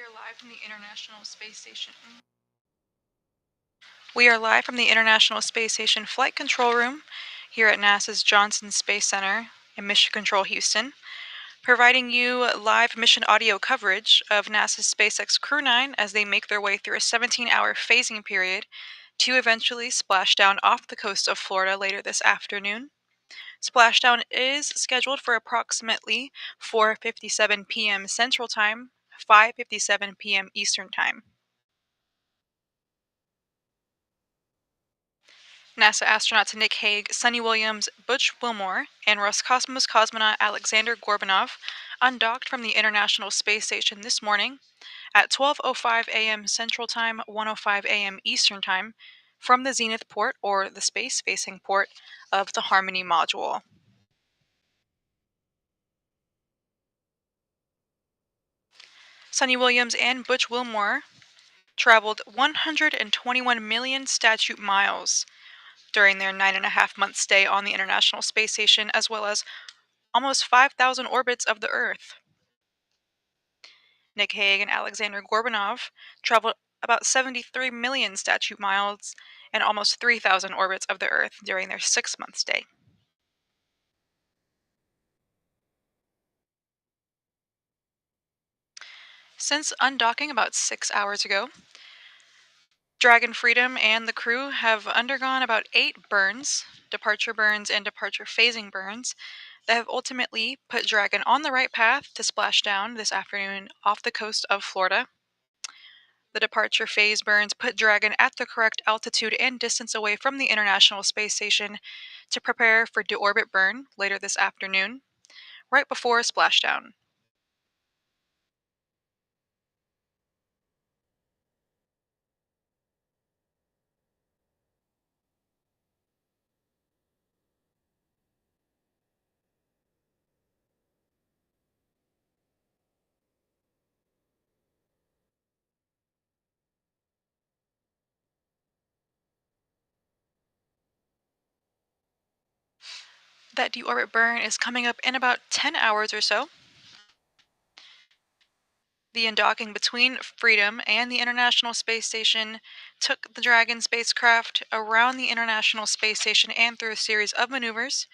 S8: live from the International Space Station. We are live from the International Space Station Flight Control Room here at NASA's Johnson Space Center in Mission Control, Houston, providing you live mission audio coverage of NASA's SpaceX Crew 9 as they make their way through a 17-hour phasing period to eventually splash down off the coast of Florida later this afternoon. Splashdown is scheduled for approximately 4:57 p.m. Central Time, 5:57 p.m. Eastern Time. NASA astronauts Nick Hague, Sunny Williams, Butch Wilmore, and Roscosmos cosmonaut Alexander Gorbanov undocked from the International Space Station this morning at 12:05 a.m. Central Time, 1:05 a.m. Eastern Time from the Zenith port, or the space-facing port, of the Harmony module. Sunny Williams and Butch Wilmore traveled 121 million statute miles during their 9.5-month stay on the International Space Station, as well as almost 5,000 orbits of the Earth. Nick Hague and Alexander Gorbanov traveled about 73 million statute miles and almost 3,000 orbits of the Earth during their 6-month stay. Since undocking about 6 hours ago, Dragon Freedom and the crew have undergone about 8 burns, departure burns and departure phasing burns, that have ultimately put Dragon on the right path to splash down this afternoon off the coast of Florida. The departure phase burns put Dragon at the correct altitude and distance away from the International Space Station to prepare for deorbit burn later this afternoon, right before splashdown. That deorbit burn is coming up in about 10 hours or so. The undocking between Freedom and the International Space Station took the Dragon spacecraft around the International Space Station and through a series of maneuvers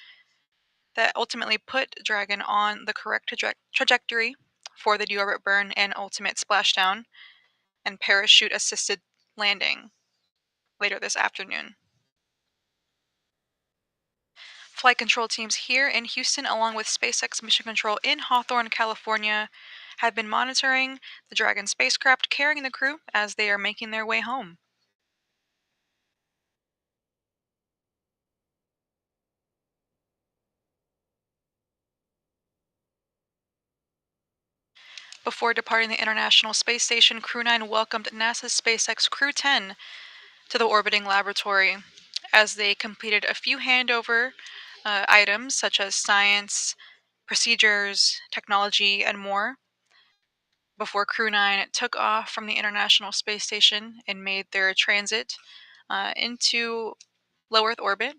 S8: that ultimately put Dragon on the correct trajectory for the deorbit burn and ultimate splashdown and parachute-assisted landing later this afternoon. Flight control teams here in Houston, along with SpaceX Mission Control in Hawthorne, California, have been monitoring the Dragon spacecraft carrying the crew as they are making their way home. Before departing the International Space Station, Crew 9 welcomed NASA's SpaceX Crew 10 to the orbiting laboratory as they completed a few handover items such as science, procedures, technology, and more before Crew 9 took off from the International Space Station and made their transit into low Earth orbit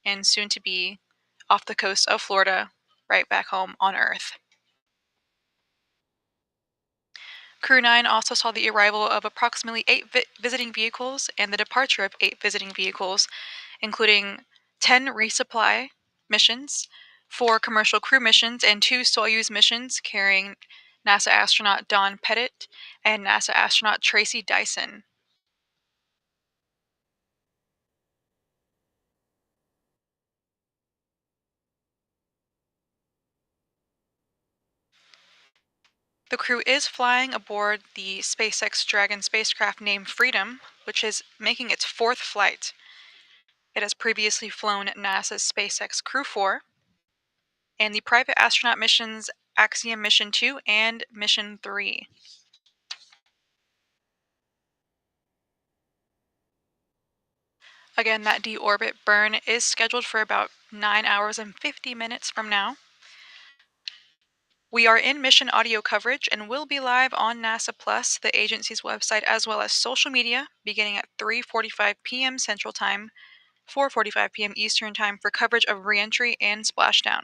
S8: and soon to be off the coast of Florida, right back home on Earth. Crew 9 also saw the arrival of approximately 8 visiting vehicles and the departure of 8 visiting vehicles, including 10 resupply missions, 4 commercial crew missions, and 2 Soyuz missions carrying NASA astronaut Don Pettit and NASA astronaut Tracy Dyson. The crew is flying aboard the SpaceX Dragon spacecraft named Freedom, which is making its 4th flight. It has previously flown NASA's SpaceX Crew 4 and the private astronaut missions Axiom Mission 2 and Mission 3. Again, that deorbit burn is scheduled for about 9 hours and 50 minutes from now. We are in mission audio coverage and will be live on NASA Plus, the agency's website, as well as social media, beginning at 3:45 p.m. Central Time, 4:45 p.m. Eastern Time for coverage of reentry and splashdown.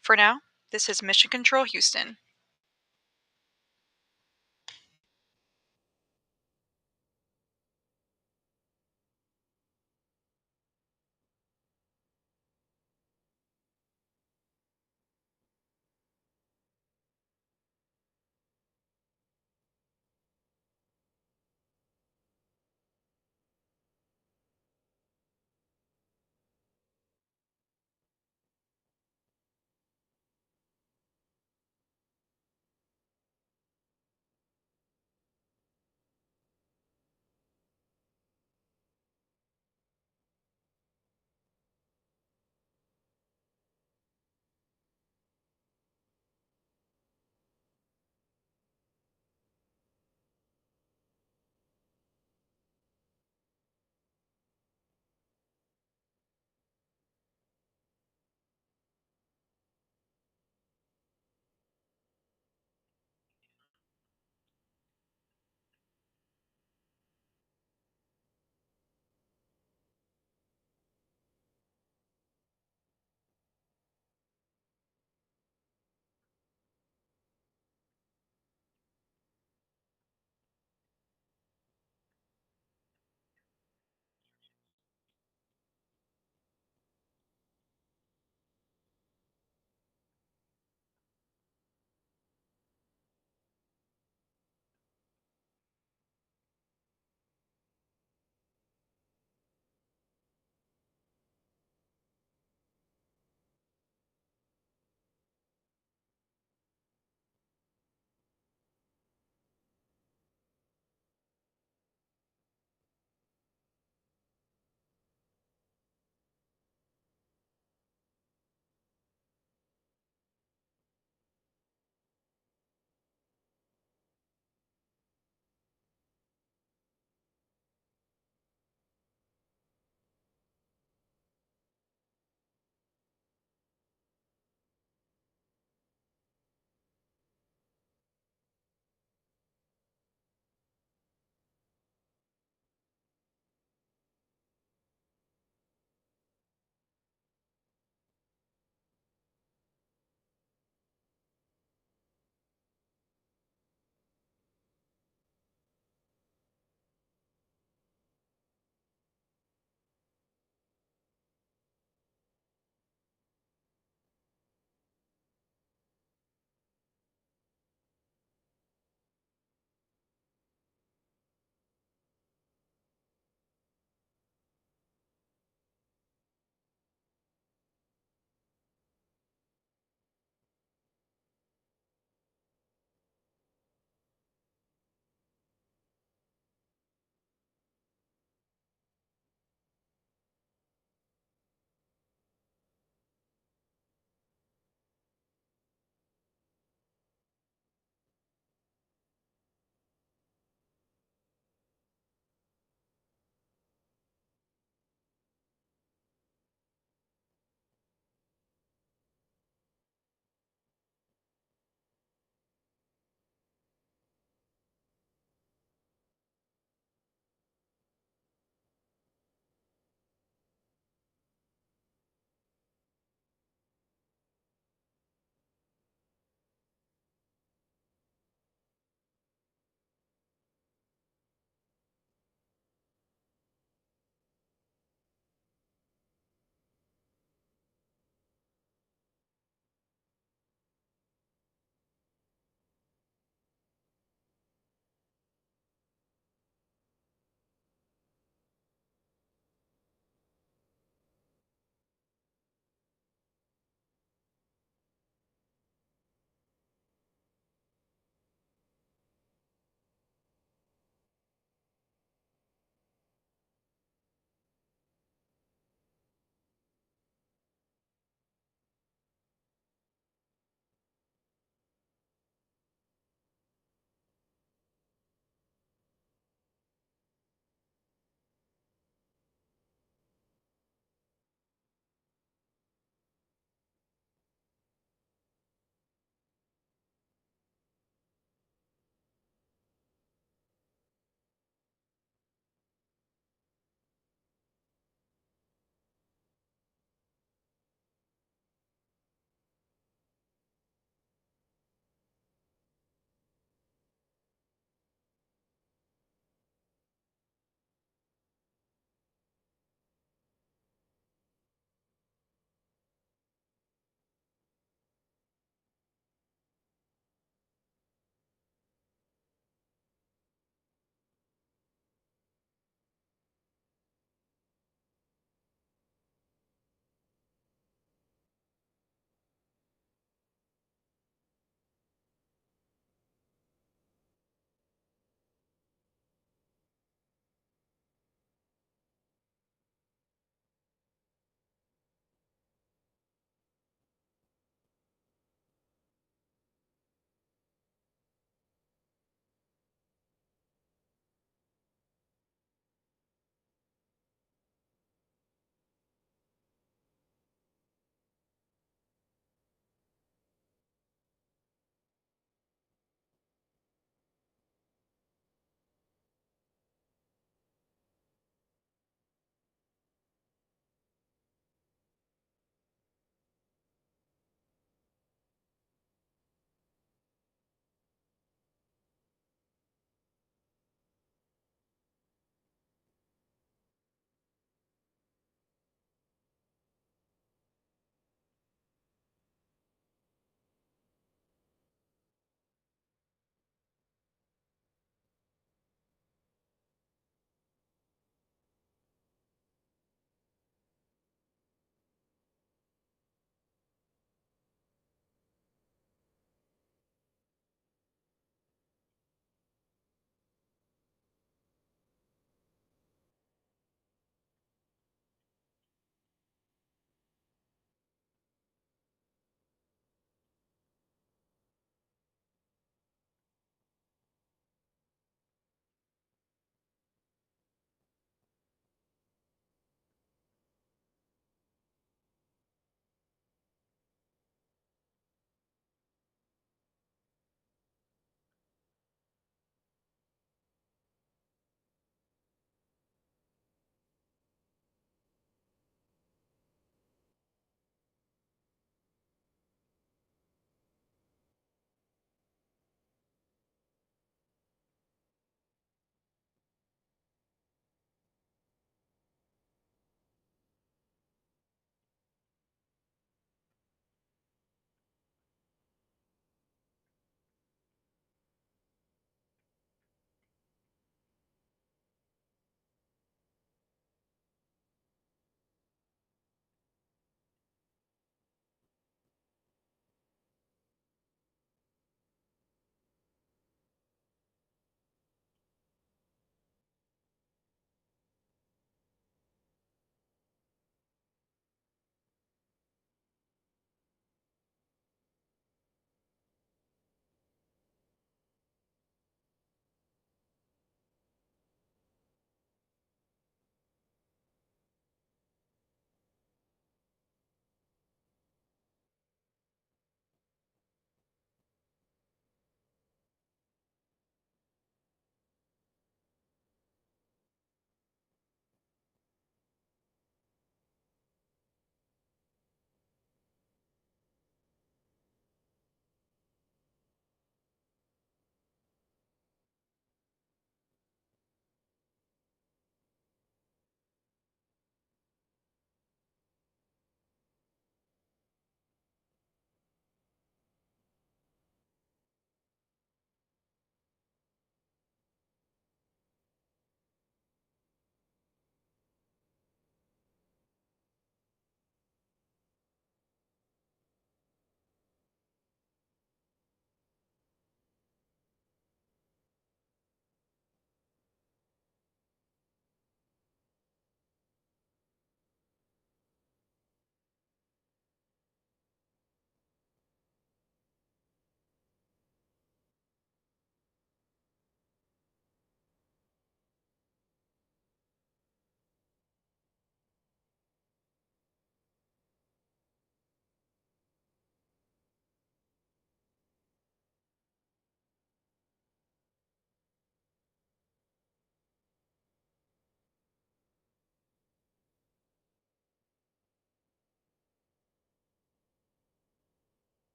S8: For now, this is Mission Control Houston.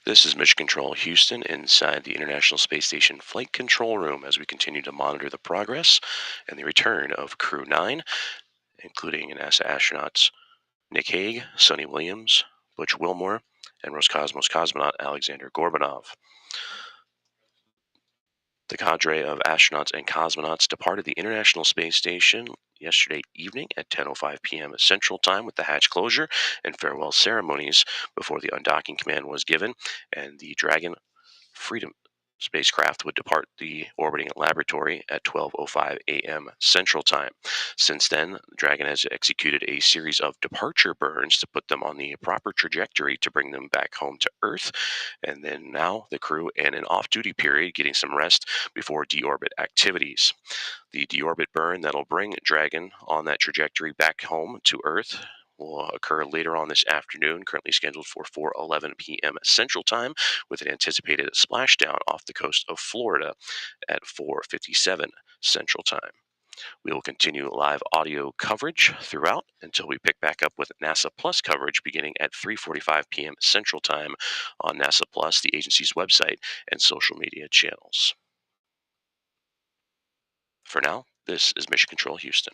S10: This is Mission Control Houston inside the International Space Station Flight Control Room as we continue to monitor the progress and the return of Crew 9, including NASA astronauts Nick Hague, Sonny Williams, Butch Wilmore, and Roscosmos cosmonaut Alexander Gorbanov. The cadre of astronauts and cosmonauts departed the International Space Station yesterday evening at 10:05 p.m. Central Time with the hatch closure and farewell ceremonies before the undocking command was given, and the Dragon Freedom spacecraft would depart the orbiting laboratory at 12:05 a.m. Central Time. Since then, Dragon has executed a series of departure burns to put them on the proper trajectory to bring them back home to Earth, and then now the crew in an off-duty period getting some rest before deorbit activities. The deorbit burn that'll bring Dragon on that trajectory back home to Earth will occur later on this afternoon, currently scheduled for 4:11 p.m. Central Time, with an anticipated splashdown off the coast of Florida at 4:57 Central Time. We will continue live audio coverage throughout until we pick back up with NASA Plus coverage beginning at 3:45 p.m. Central Time on NASA Plus, the agency's website and social media channels. For now, this is Mission Control Houston.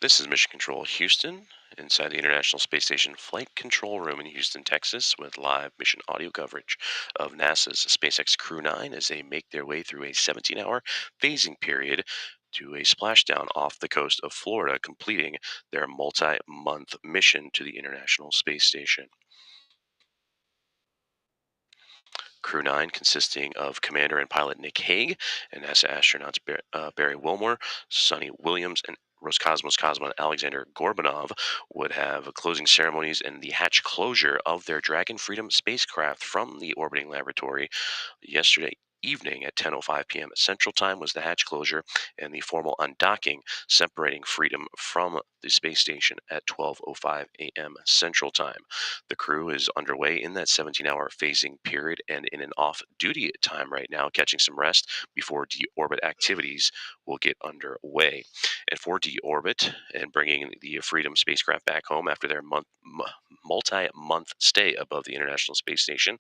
S10: This is Mission Control Houston, inside the International Space Station Flight Control Room in Houston, Texas, with live mission audio coverage of NASA's SpaceX Crew 9 as they make their way through a 17-hour phasing period to a splashdown off the coast of Florida, completing their multi-month mission to the International Space Station. Crew 9, consisting of Commander and pilot Nick Hague and NASA astronauts Barry Wilmore, Sonny Williams, and Roscosmos cosmonaut Alexander Gorbanov, would have closing ceremonies and the hatch closure of their Dragon Freedom spacecraft from the orbiting laboratory yesterday evening at 10:05 p.m. Central Time was the hatch closure, and the formal undocking separating Freedom from the space station at 12:05 a.m. Central Time. The crew is underway in that 17-hour phasing period and in an off-duty time right now, catching some rest before deorbit activities will get underway. And for deorbit and bringing the Freedom spacecraft back home after their multi-month stay above the International Space Station,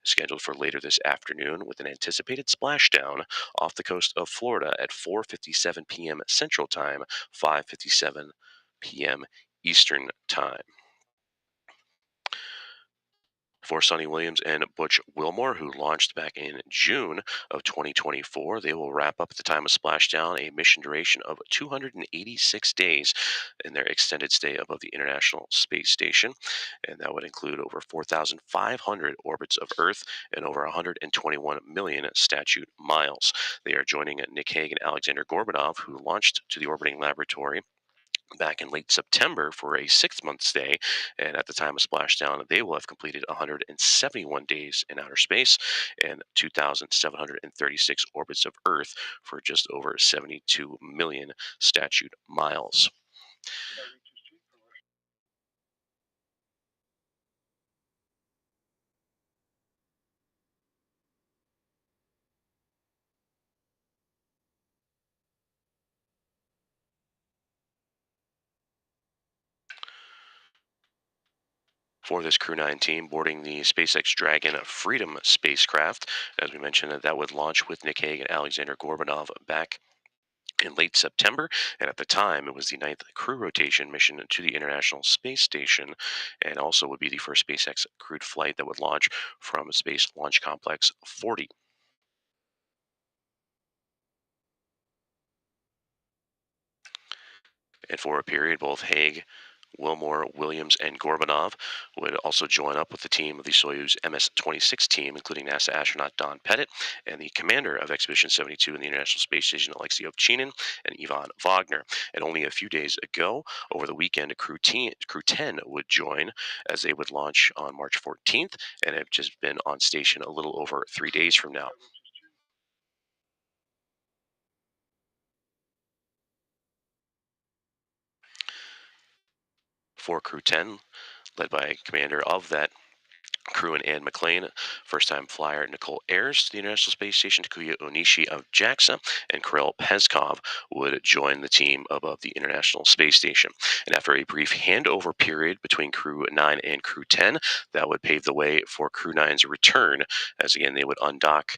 S10: scheduled for later this afternoon, with an anticipated splashdown off the coast of Florida at 4:57 p.m. Central Time, 5:57 p.m. Eastern Time. For Sonny Williams and Butch Wilmore, who launched back in June of 2024, they will wrap up at the time of splashdown a mission duration of 286 days in their extended stay above the International Space Station. And that would include over 4,500 orbits of Earth and over 121 million statute miles. They are joining Nick Hague and Alexander Gorbanov, who launched to the orbiting laboratory back in late September for a 6-month stay. And at the time of splashdown, they will have completed 171 days in outer space and 2,736 orbits of Earth for just over 72 million statute miles. For this Crew 9 team boarding the SpaceX Dragon Freedom spacecraft, as we mentioned, that would launch with Nick Hague and Alexander Gorbanov back in late September, and at the time it was the 9th crew rotation mission to the International Space Station, and also would be the first SpaceX crewed flight that would launch from Space Launch Complex 40. And for a period, both Hague, Wilmore, Williams, and Gorbanov would also join up with the team of the Soyuz MS-26 team, including NASA astronaut Don Pettit and the commander of Expedition 72 in the International Space Station, Alexei Ovchinin, and Ivan Wagner. And only a few days ago, over the weekend, Crew 10 would join as they would launch on March 14th and have just been on station a little over 3 days from now. For Crew 10, led by commander of that crew and Ann McLean, first-time flyer Nicole Ayers to the International Space Station, Takuya Onishi of JAXA, and Kirill Peskov would join the team above the International Space Station. And after a brief handover period between Crew 9 and Crew 10, that would pave the way for Crew 9's return, as again they would undock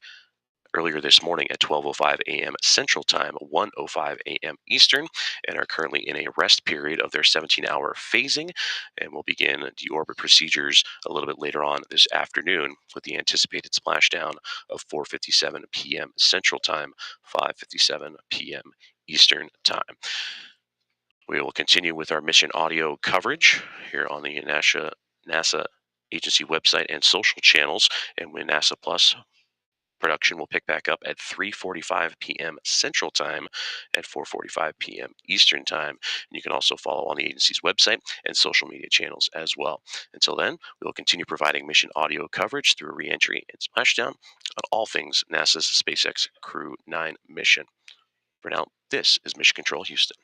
S10: earlier this morning at 12:05 a.m. Central Time, 1:05 a.m. Eastern, and are currently in a rest period of their 17-hour phasing, and will begin deorbit procedures a little bit later on this afternoon with the anticipated splashdown of 4:57 p.m. Central Time, 5:57 p.m. Eastern Time. We will continue with our mission audio coverage here on the NASA agency website and social channels, and when NASA Plus production will pick back up at 3:45 p.m. Central Time at 4:45 p.m. Eastern Time. And you can also follow on the agency's website and social media channels as well. Until then, we will continue providing mission audio coverage through reentry and splashdown on all things NASA's SpaceX Crew 9 mission. For now, this is Mission Control Houston.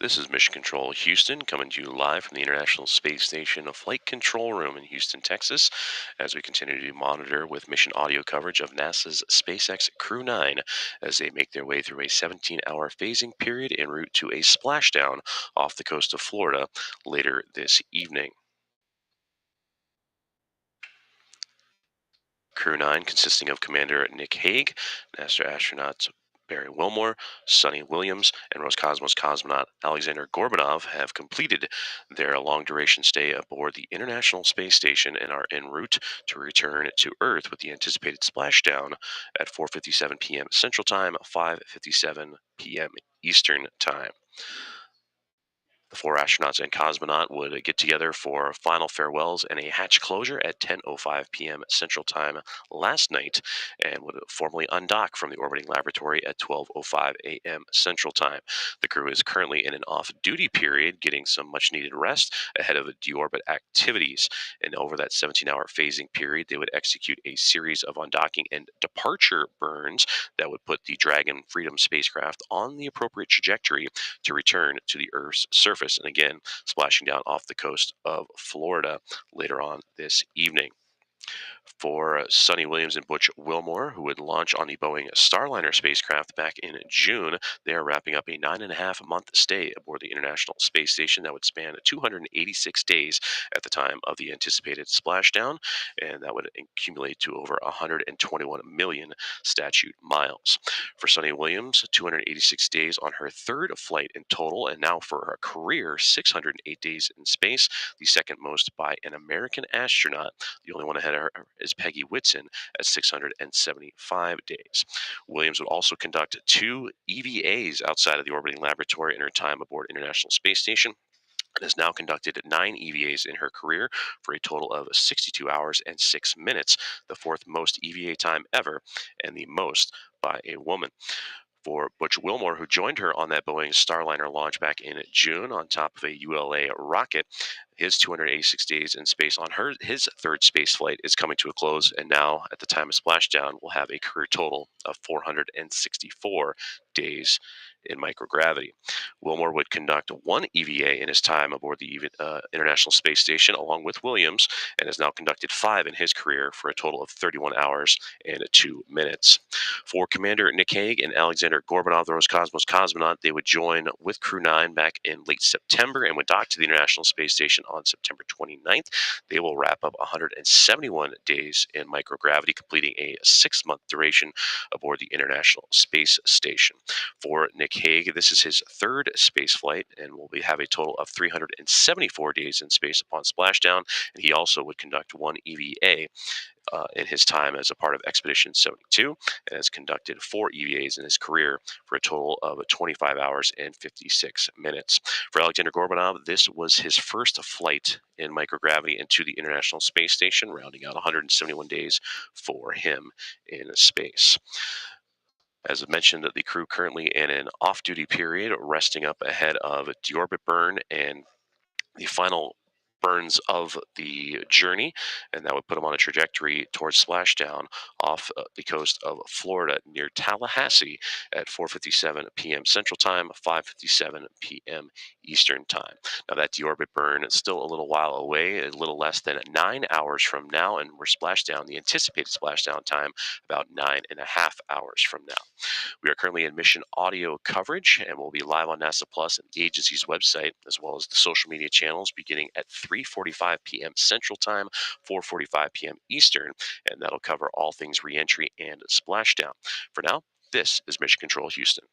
S10: This is Mission Control Houston, coming to you live from the International Space Station Flight Control Room in Houston, Texas, as we continue to monitor with mission audio coverage of NASA's SpaceX Crew 9 as they make their way through a 17-hour phasing period en route to a splashdown off the coast of Florida later this evening. Crew 9, consisting of Commander Nick Hague, NASA astronauts Barry Wilmore, Sonny Williams, and Roscosmos cosmonaut Alexander Gorbanov, have completed their long-duration stay aboard the International Space Station and are en route to return to Earth with the anticipated splashdown at 4:57 p.m. Central Time, 5:57 p.m. Eastern Time. The four astronauts and cosmonaut would get together for final farewells and a hatch closure at 10:05 p.m. Central Time last night and would formally undock from the orbiting laboratory at 12:05 a.m. Central Time. The crew is currently in an off-duty period, getting some much-needed rest ahead of deorbit activities. And over that 17-hour phasing period, they would execute a series of undocking and departure burns that would put the Dragon Freedom spacecraft on the appropriate trajectory to return to the Earth's surface, and again, splashing down off the coast of Florida later on this evening. For Sonny Williams and Butch Wilmore, who would launch on the Boeing Starliner spacecraft back in June, they are wrapping up a 9.5-month stay aboard the International Space Station that would span 286 days at the time of the anticipated splashdown, and that would accumulate to over 121 million statute miles. For Sonny Williams, 286 days on her third flight in total, and now for her career, 608 days in space, the second most by an American astronaut. The only one ahead of her is Peggy Whitson at 675 days. Williams would also conduct 2 EVAs outside of the orbiting laboratory in her time aboard International Space Station, and has now conducted 9 EVAs in her career for a total of 62 hours and 6 minutes, the fourth most EVA time ever, and the most by a woman. For Butch Wilmore, who joined her on that Boeing Starliner launch back in June on top of a ULA rocket, his 286 days in space on his third space flight is coming to a close, and now, at the time of splashdown, will have a career total of 464 days in microgravity. Wilmore would conduct 1 EVA in his time aboard the International Space Station, along with Williams, and has now conducted 5 in his career for a total of 31 hours and 2 minutes. For Commander Nick Hague and Alexander Gorbanov, the Roscosmos cosmonaut, they would join with Crew 9 back in late September and would dock to the International Space Station on September 29th. They will wrap up 171 days in microgravity, completing a 6-month duration aboard the International Space Station. For Nick Hague, this is his third space flight and will have a total of 374 days in space upon splashdown, and he also would conduct 1 EVA in his time as a part of Expedition 72, and has conducted 4 EVAs in his career for a total of 25 hours and 56 minutes. For Alexander Gorbanov, this was his first flight in microgravity into the International Space Station, rounding out 171 days for him in space. As I mentioned, the crew currently in an off-duty period, resting up ahead of a deorbit burn and the final burns of the journey, and that would put them on a trajectory towards splashdown off the coast of Florida near Tallahassee at 4:57 p.m. Central Time, 5:57 p.m. Eastern Time. Now that deorbit burn is still a little while away, a little less than 9 hours from now, and we're splashdown, the anticipated splashdown time, about 9.5 hours from now. We are currently in mission audio coverage, and we'll be live on NASA Plus and the agency's website, as well as the social media channels, beginning at 3:45 p.m. Central Time, 4:45 p.m. Eastern, and that'll cover all things reentry and splashdown. For now, this is Mission Control Houston.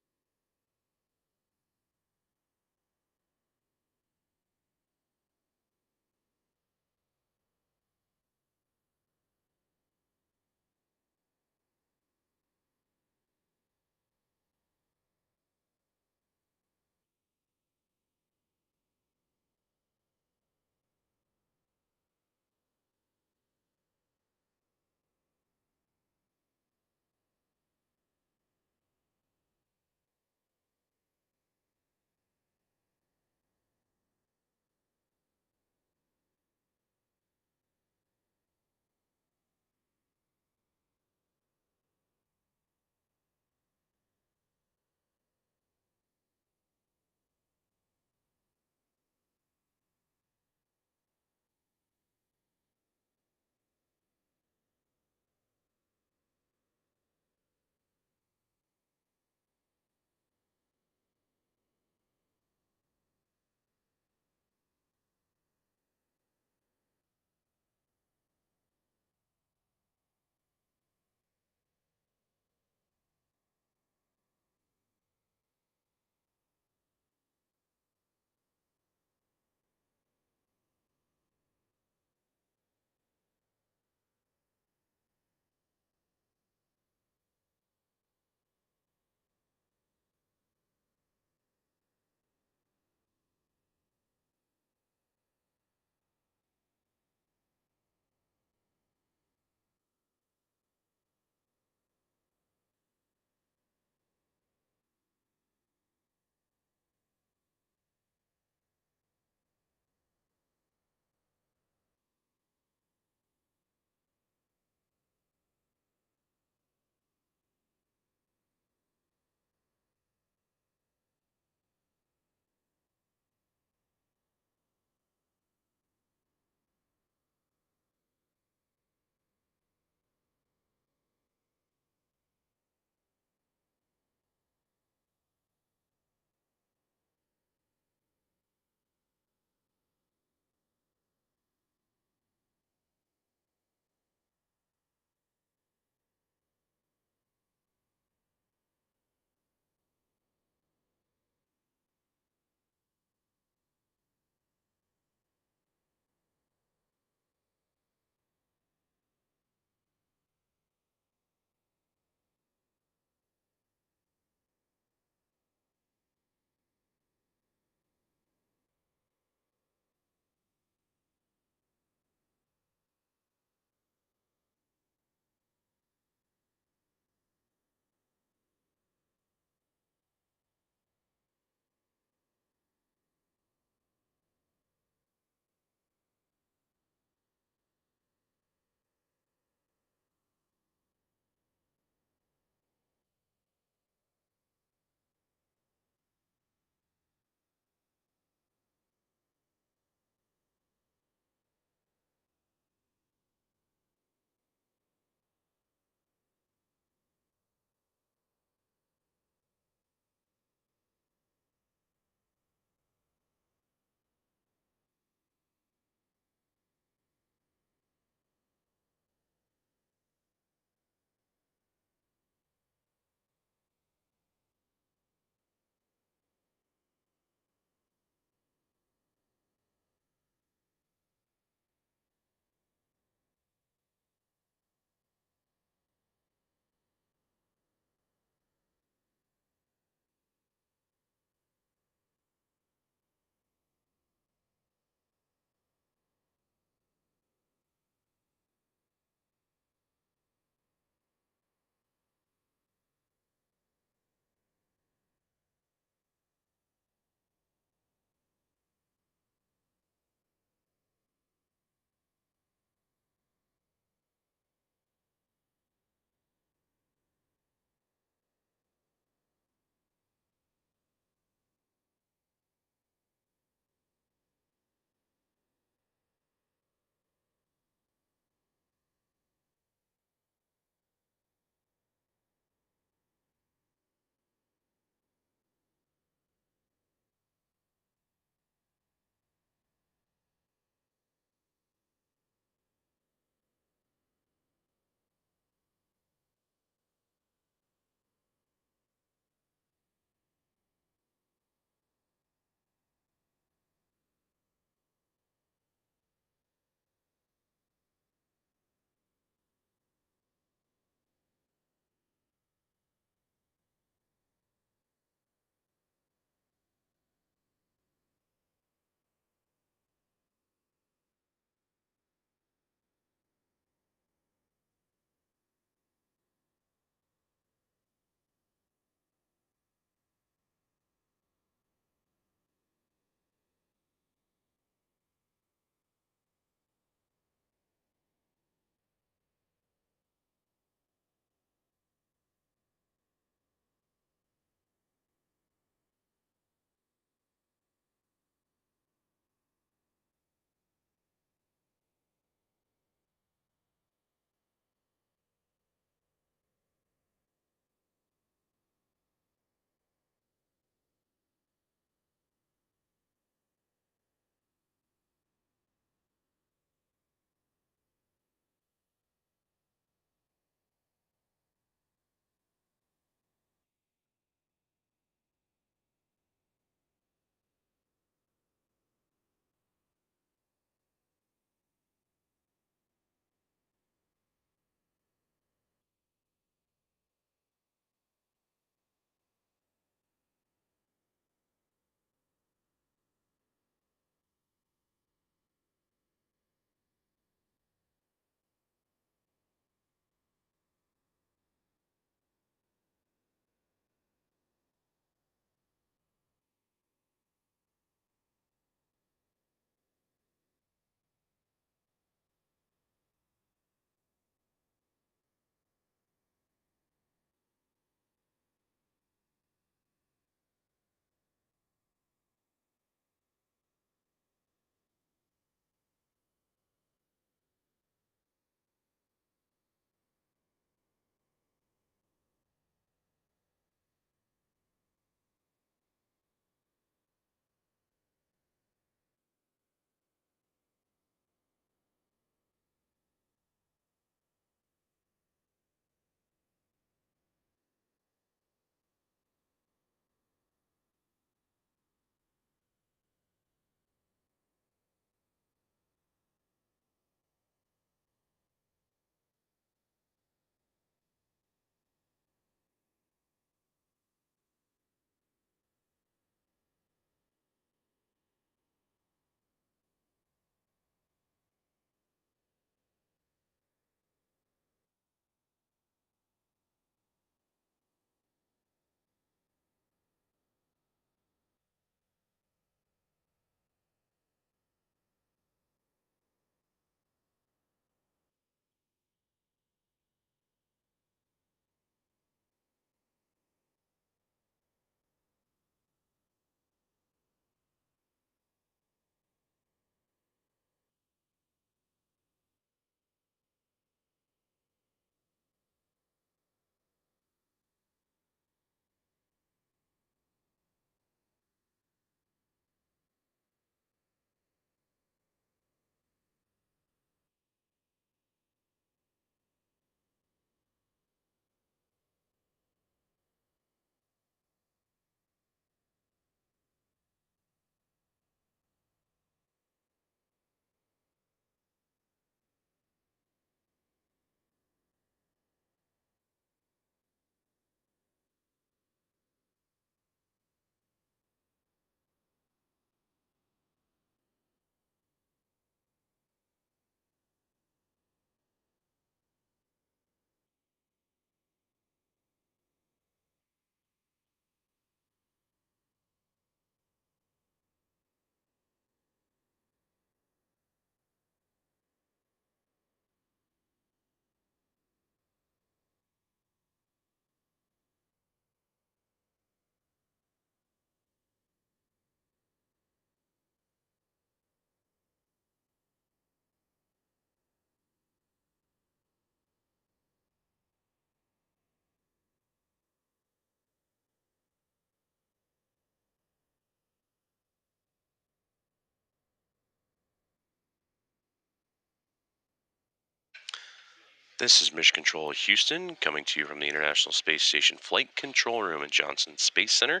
S10: This is Mission Control Houston, coming to you from the International Space Station Flight Control Room in Johnson Space Center,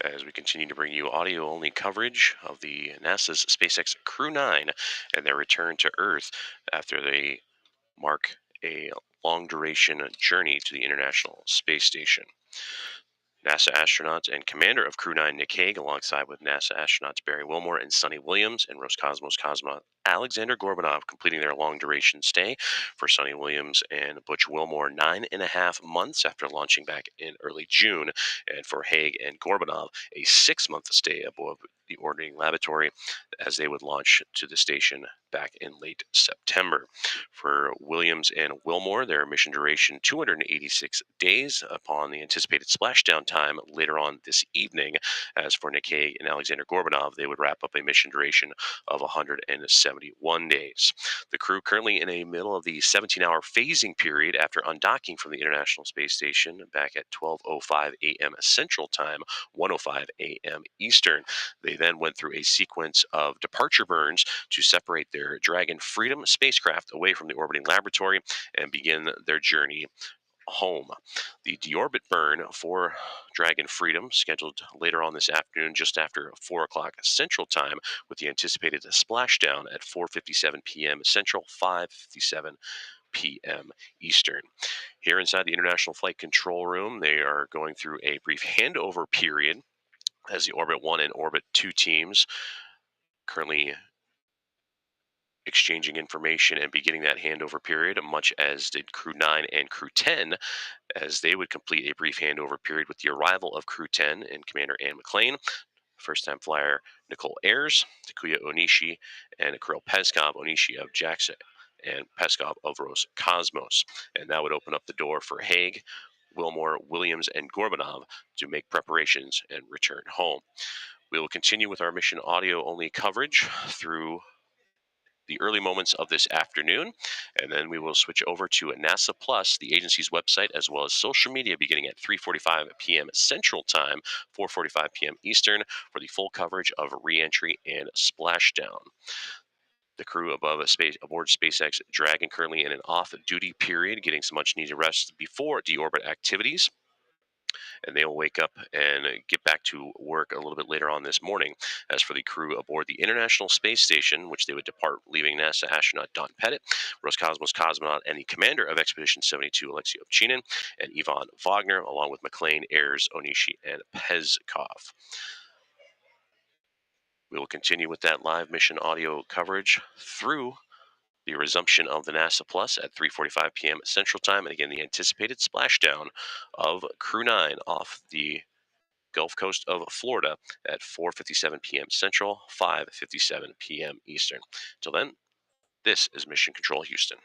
S10: as we continue to bring you audio-only coverage of the NASA's SpaceX Crew 9 and their return to Earth after they mark a long-duration journey to the International Space Station. NASA astronauts and commander of Crew 9 Nick Hague, alongside with NASA astronauts Barry Wilmore and Sunny Williams, and Roscosmos cosmonaut Alexander Gorbanov, completing their long-duration stay. For Sunny Williams and Butch Wilmore, 9.5 months after launching back in early June, and for Hague and Gorbanov, a 6-month stay aboard the orbiting laboratory as they would launch to the station back in late September. For Williams and Wilmore, their mission duration 286 days upon the anticipated splashdown time later on this evening. As for Nick Hague and Alexander Gorbanov, they would wrap up a mission duration of 171 days. The crew currently in the middle of the 17-hour phasing period after undocking from the International Space Station back at 12:05 a.m. Central Time, 1:05 a.m. Eastern. They then went through a sequence of departure burns to separate their Dragon Freedom spacecraft away from the orbiting laboratory and begin their journey home. The deorbit burn for Dragon Freedom, scheduled later on this afternoon, just after 4 o'clock Central Time, with the anticipated splashdown at 4:57 p.m. Central, 5:57 p.m. Eastern. Here inside the International Flight Control Room, they are going through a brief handover period as the Orbit 1 and Orbit 2 teams currently exchanging information and beginning that handover period, much as did Crew 9 and Crew 10, as they would complete a brief handover period with the arrival of Crew 10 and Commander Ann McLean, first-time flyer Nicole Ayers, Takuya Onishi, and Kirill Peskov, Onishi of JAXA and Peskov of Roscosmos. And that would open up the door for Hague, Wilmore, Williams, and Gorbanov to make preparations and return home. We will continue with our mission audio-only coverage through the early moments of this afternoon, and then we will switch over to NASA Plus, the agency's website, as well as social media, beginning at 3:45 p.m. Central Time, 4:45 p.m. Eastern, for the full coverage of reentry and splashdown. The crew aboard SpaceX Dragon currently in an off-duty period, getting some much-needed rest before deorbit activities, and they will wake up and get back to work a little bit later on this morning. As for the crew aboard the International Space Station, which they would depart, leaving NASA astronaut Don Pettit, Roscosmos cosmonaut and the commander of Expedition 72, Alexei Ovchinin, and Ivan Wagner, along with McLean, Ayers, Onishi, and Peskov. We will continue with that live mission audio coverage through the resumption of the NASA Plus at 3:45 p.m. Central Time, and again, the anticipated splashdown of Crew 9 off the Gulf Coast of Florida at 4:57 p.m. Central, 5:57 p.m. Eastern. Till then, this is Mission Control Houston.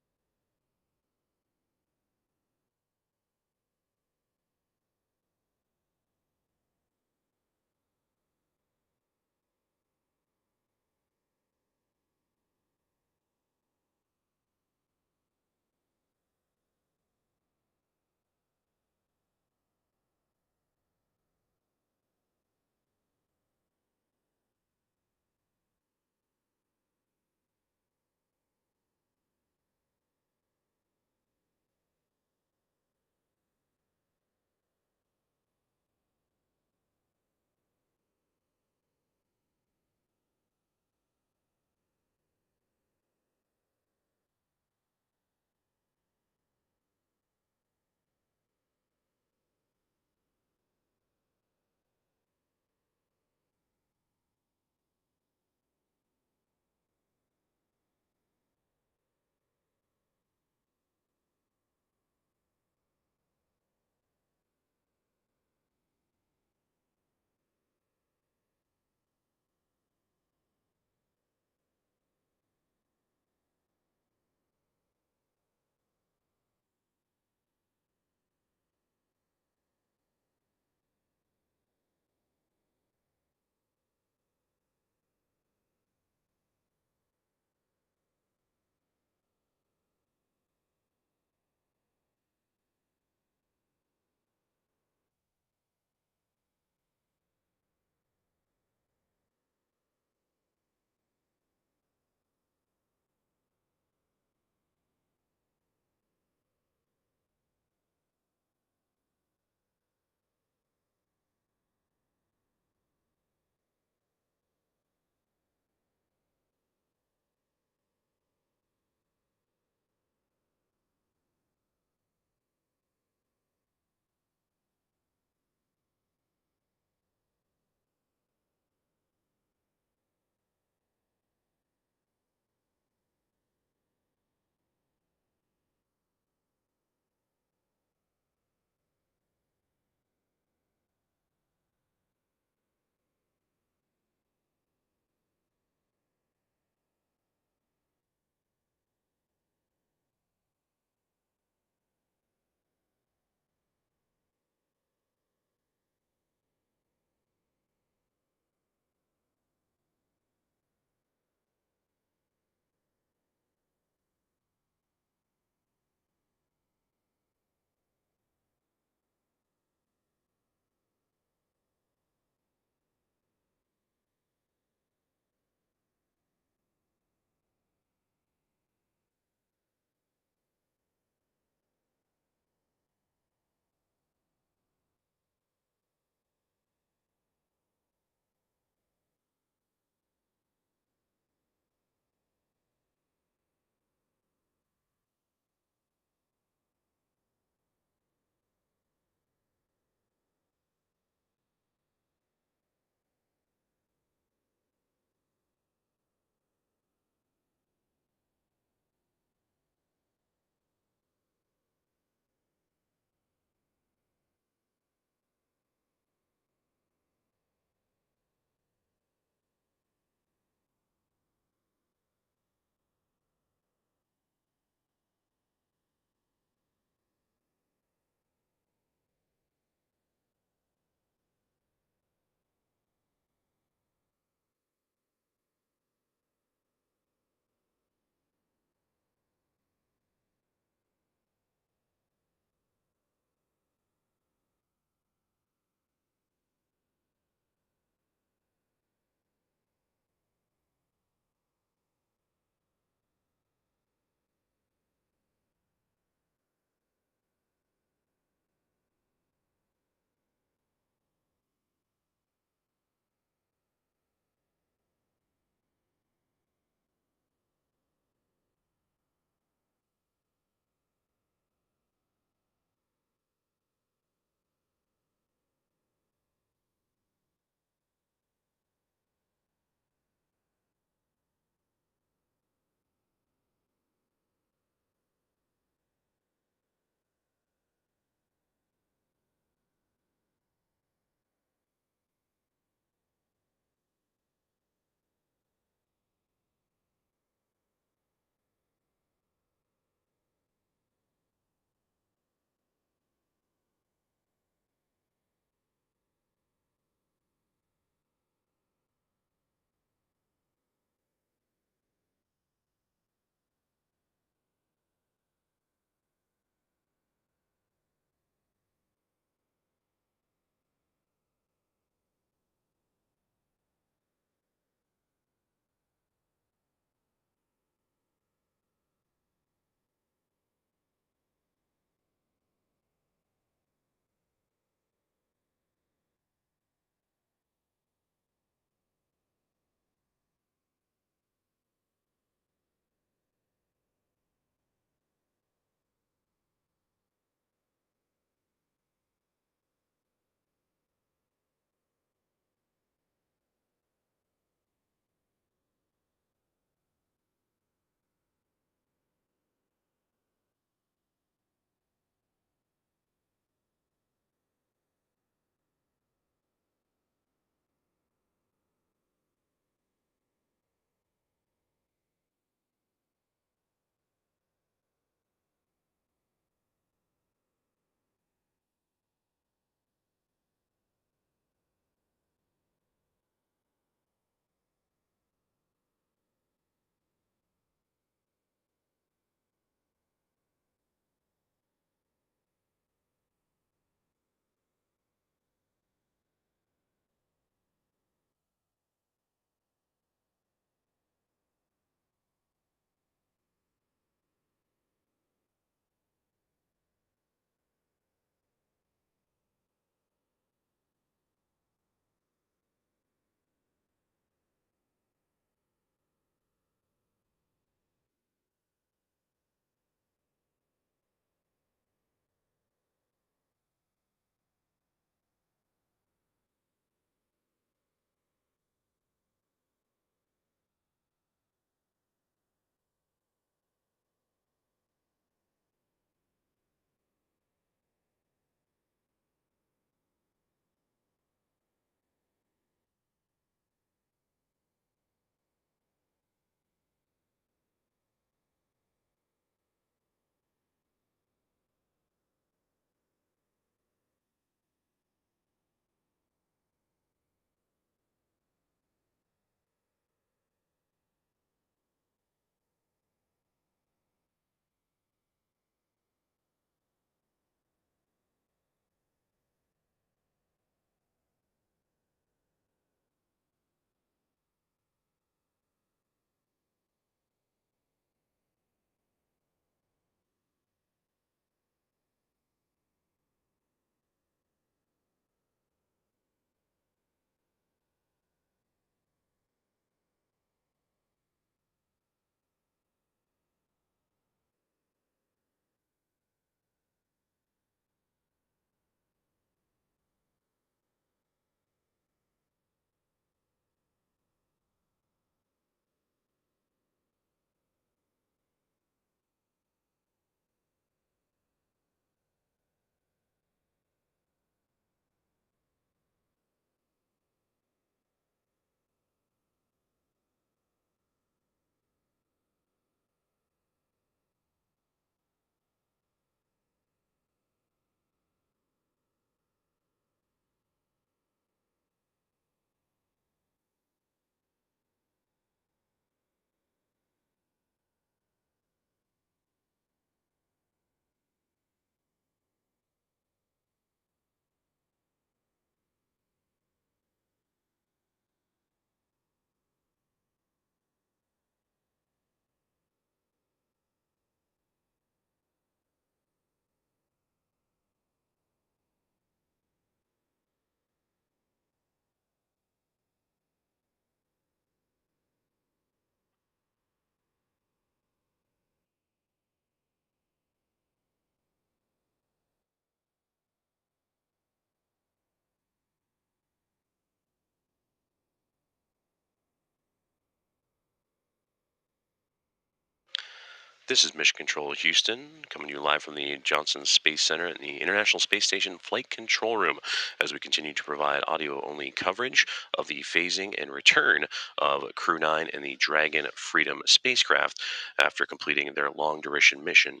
S10: This is Mission Control Houston, coming to you live from the Johnson Space Center in the International Space Station Flight Control Room as we continue to provide audio-only coverage of the phasing and return of Crew 9 and the Dragon Freedom spacecraft after completing their long-duration mission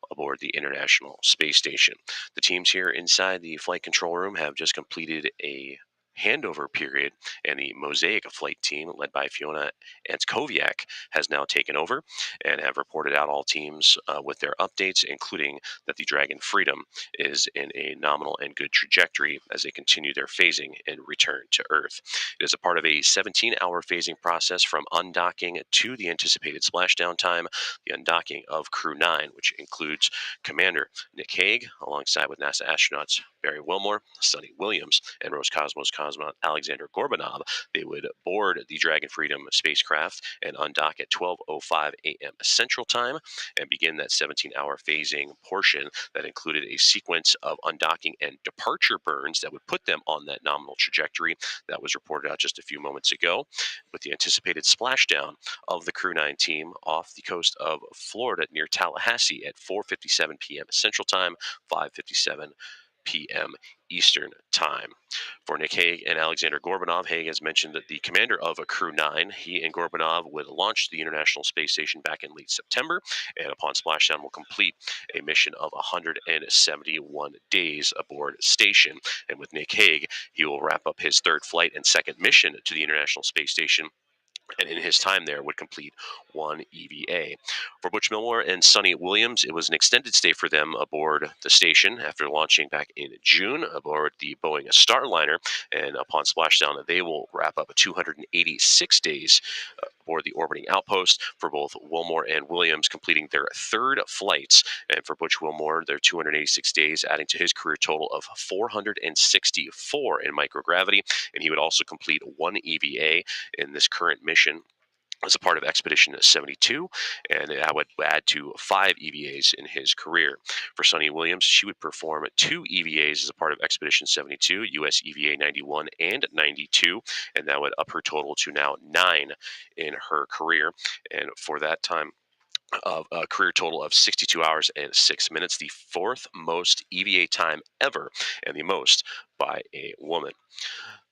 S10: aboard the International Space Station. The teams here inside the Flight Control Room have just completed a handover period, and the Mosaic flight team, led by Fiona Antkowiak, has now taken over and have reported out all teams with their updates, including that the Dragon Freedom is in a nominal and good trajectory as they continue their phasing and return to Earth. It is a part of a 17-hour phasing process from undocking to the anticipated splashdown time, the undocking of Crew 9, which includes Commander Nick Hague, alongside with NASA astronauts Barry Wilmore, Sunny Williams, and Roscosmos cosmonaut Alexander Gorbanov. They would board the Dragon Freedom spacecraft and undock at 12:05 a.m. Central Time and begin that 17-hour phasing portion that included a sequence of undocking and departure burns that would put them on that nominal trajectory that was reported out just a few moments ago, with the anticipated splashdown of the Crew 9 team off the coast of Florida near Tallahassee at 4:57 p.m. Central Time, 5:57 p.m. Eastern Time. For Nick Hague and Alexander Gorbanov, Hague has mentioned that the commander of Crew 9, he and Gorbanov would launch the International Space Station back in late September, and upon splashdown will complete a mission of 171 days aboard station. And with Nick Hague, he will wrap up his third flight and second mission to the International Space Station, and in his time there would complete one EVA. For Butch Milmore and Sunny Williams, it was an extended stay for them aboard the station after launching back in June aboard the Boeing Starliner, and upon splashdown, they will wrap up 286 days aboard the orbiting outpost. For both Wilmore and Williams, completing their third flights, and for Butch Wilmore, their 286 days, adding to his career total of 464 in microgravity, and he would also complete one EVA in this current mission as a part of Expedition 72, and that would add to 5 EVAs in his career. For Sunny Williams, she would perform 2 EVAs as a part of Expedition 72, US EVA 91 and 92, and that would up her total to now 9 in her career. And for that time, of a career total of 62 hours and 6 minutes, the fourth most EVA time ever, and the most by a woman.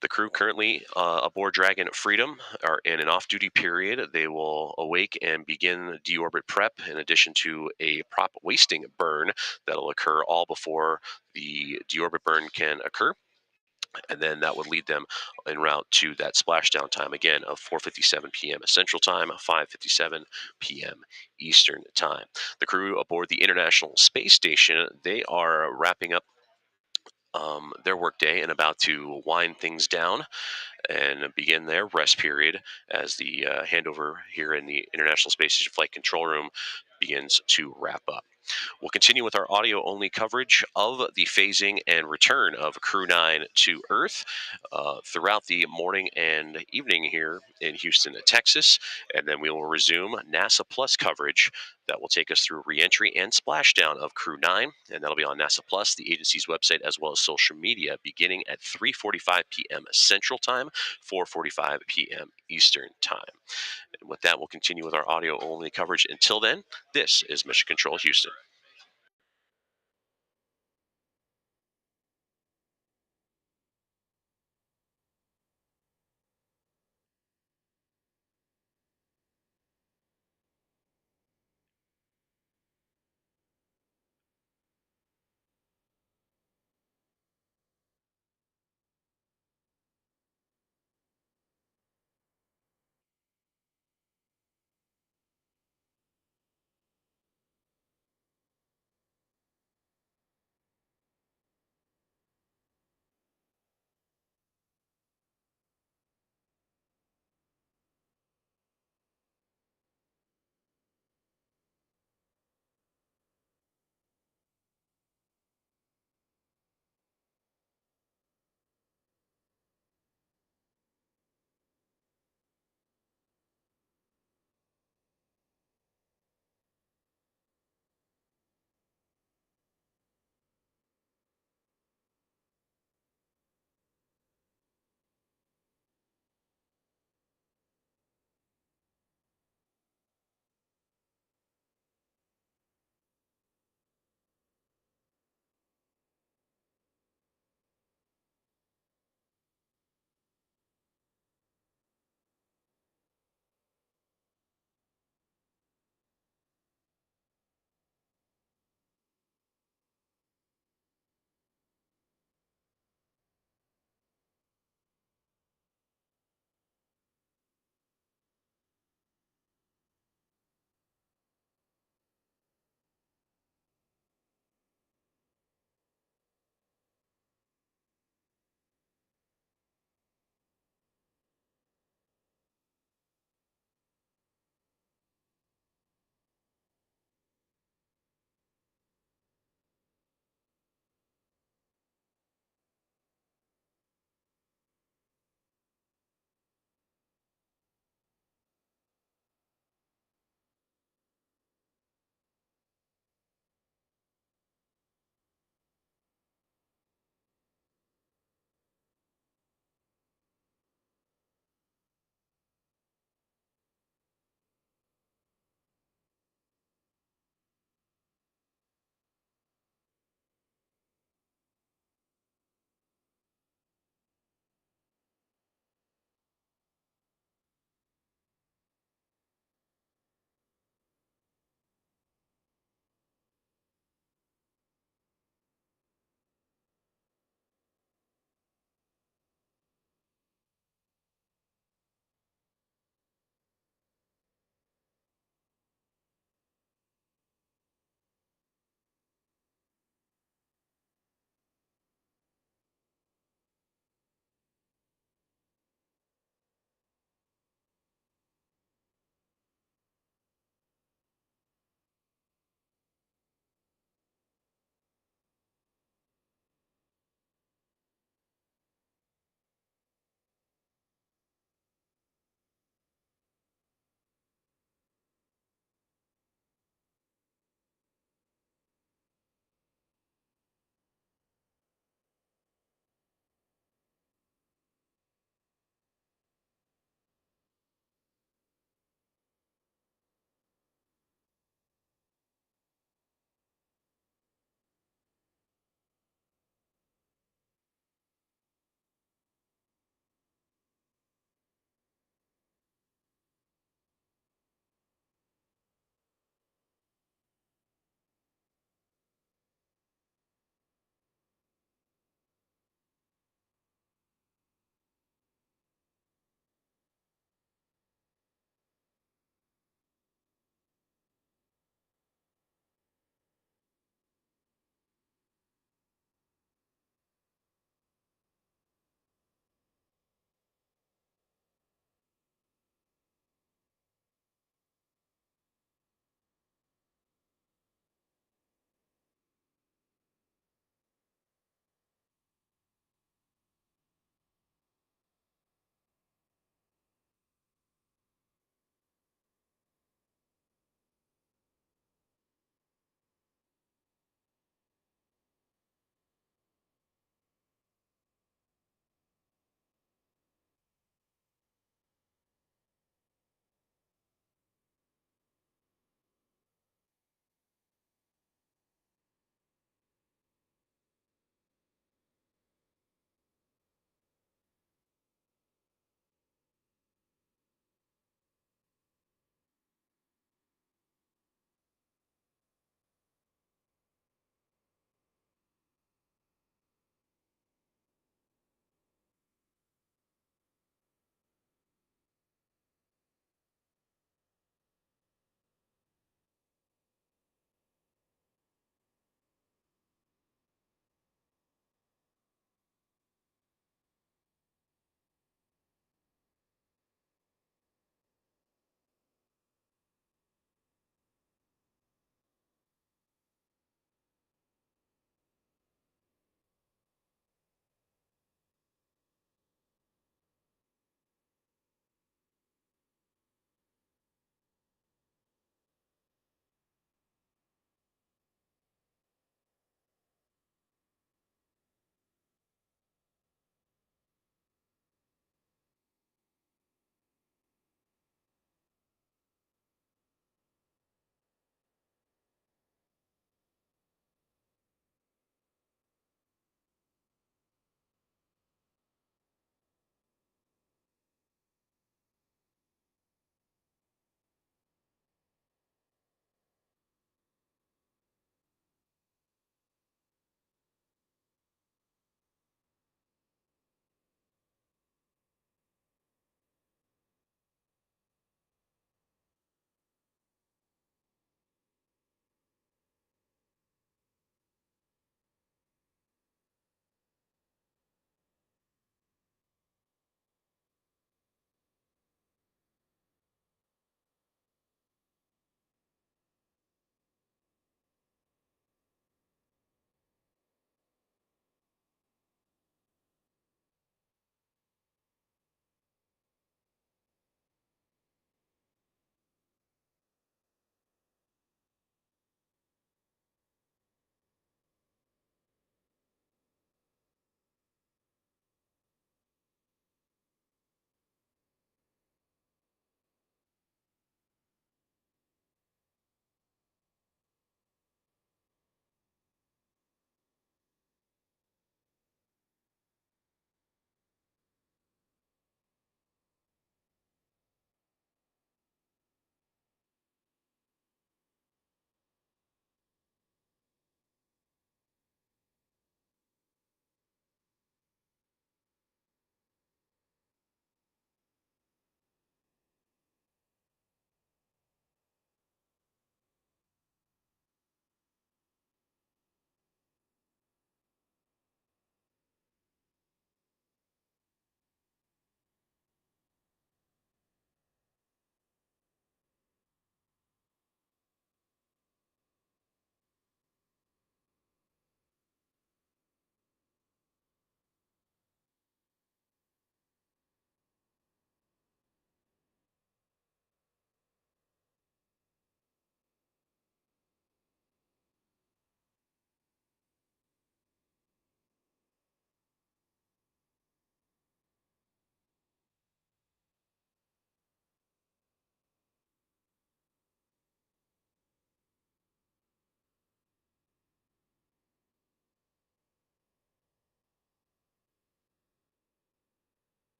S10: The crew currently aboard Dragon Freedom are in an off-duty period. They will awake and begin deorbit prep, in addition to a prop wasting burn that'll occur all before the deorbit burn can occur. And then that would lead them en route to that splashdown time, again, of 4:57 p.m. Central Time, 5:57 p.m. Eastern Time. The crew aboard the International Space Station, they are wrapping up their workday and about to wind things down and begin their rest period as the handover here in the International Space Station Flight Control Room begins to wrap up. We'll continue with our audio-only coverage of the phasing and return of Crew 9 to Earth throughout the morning and evening here in Houston, Texas, and then we will resume NASA Plus coverage that will take us through reentry and splashdown of Crew 9, and that'll be on NASA Plus, the agency's website, as well as social media, beginning at 3:45 p.m. Central Time, 4:45 p.m. Eastern Time. And with that, we'll continue with our audio-only coverage. Until then, this is Mission Control Houston.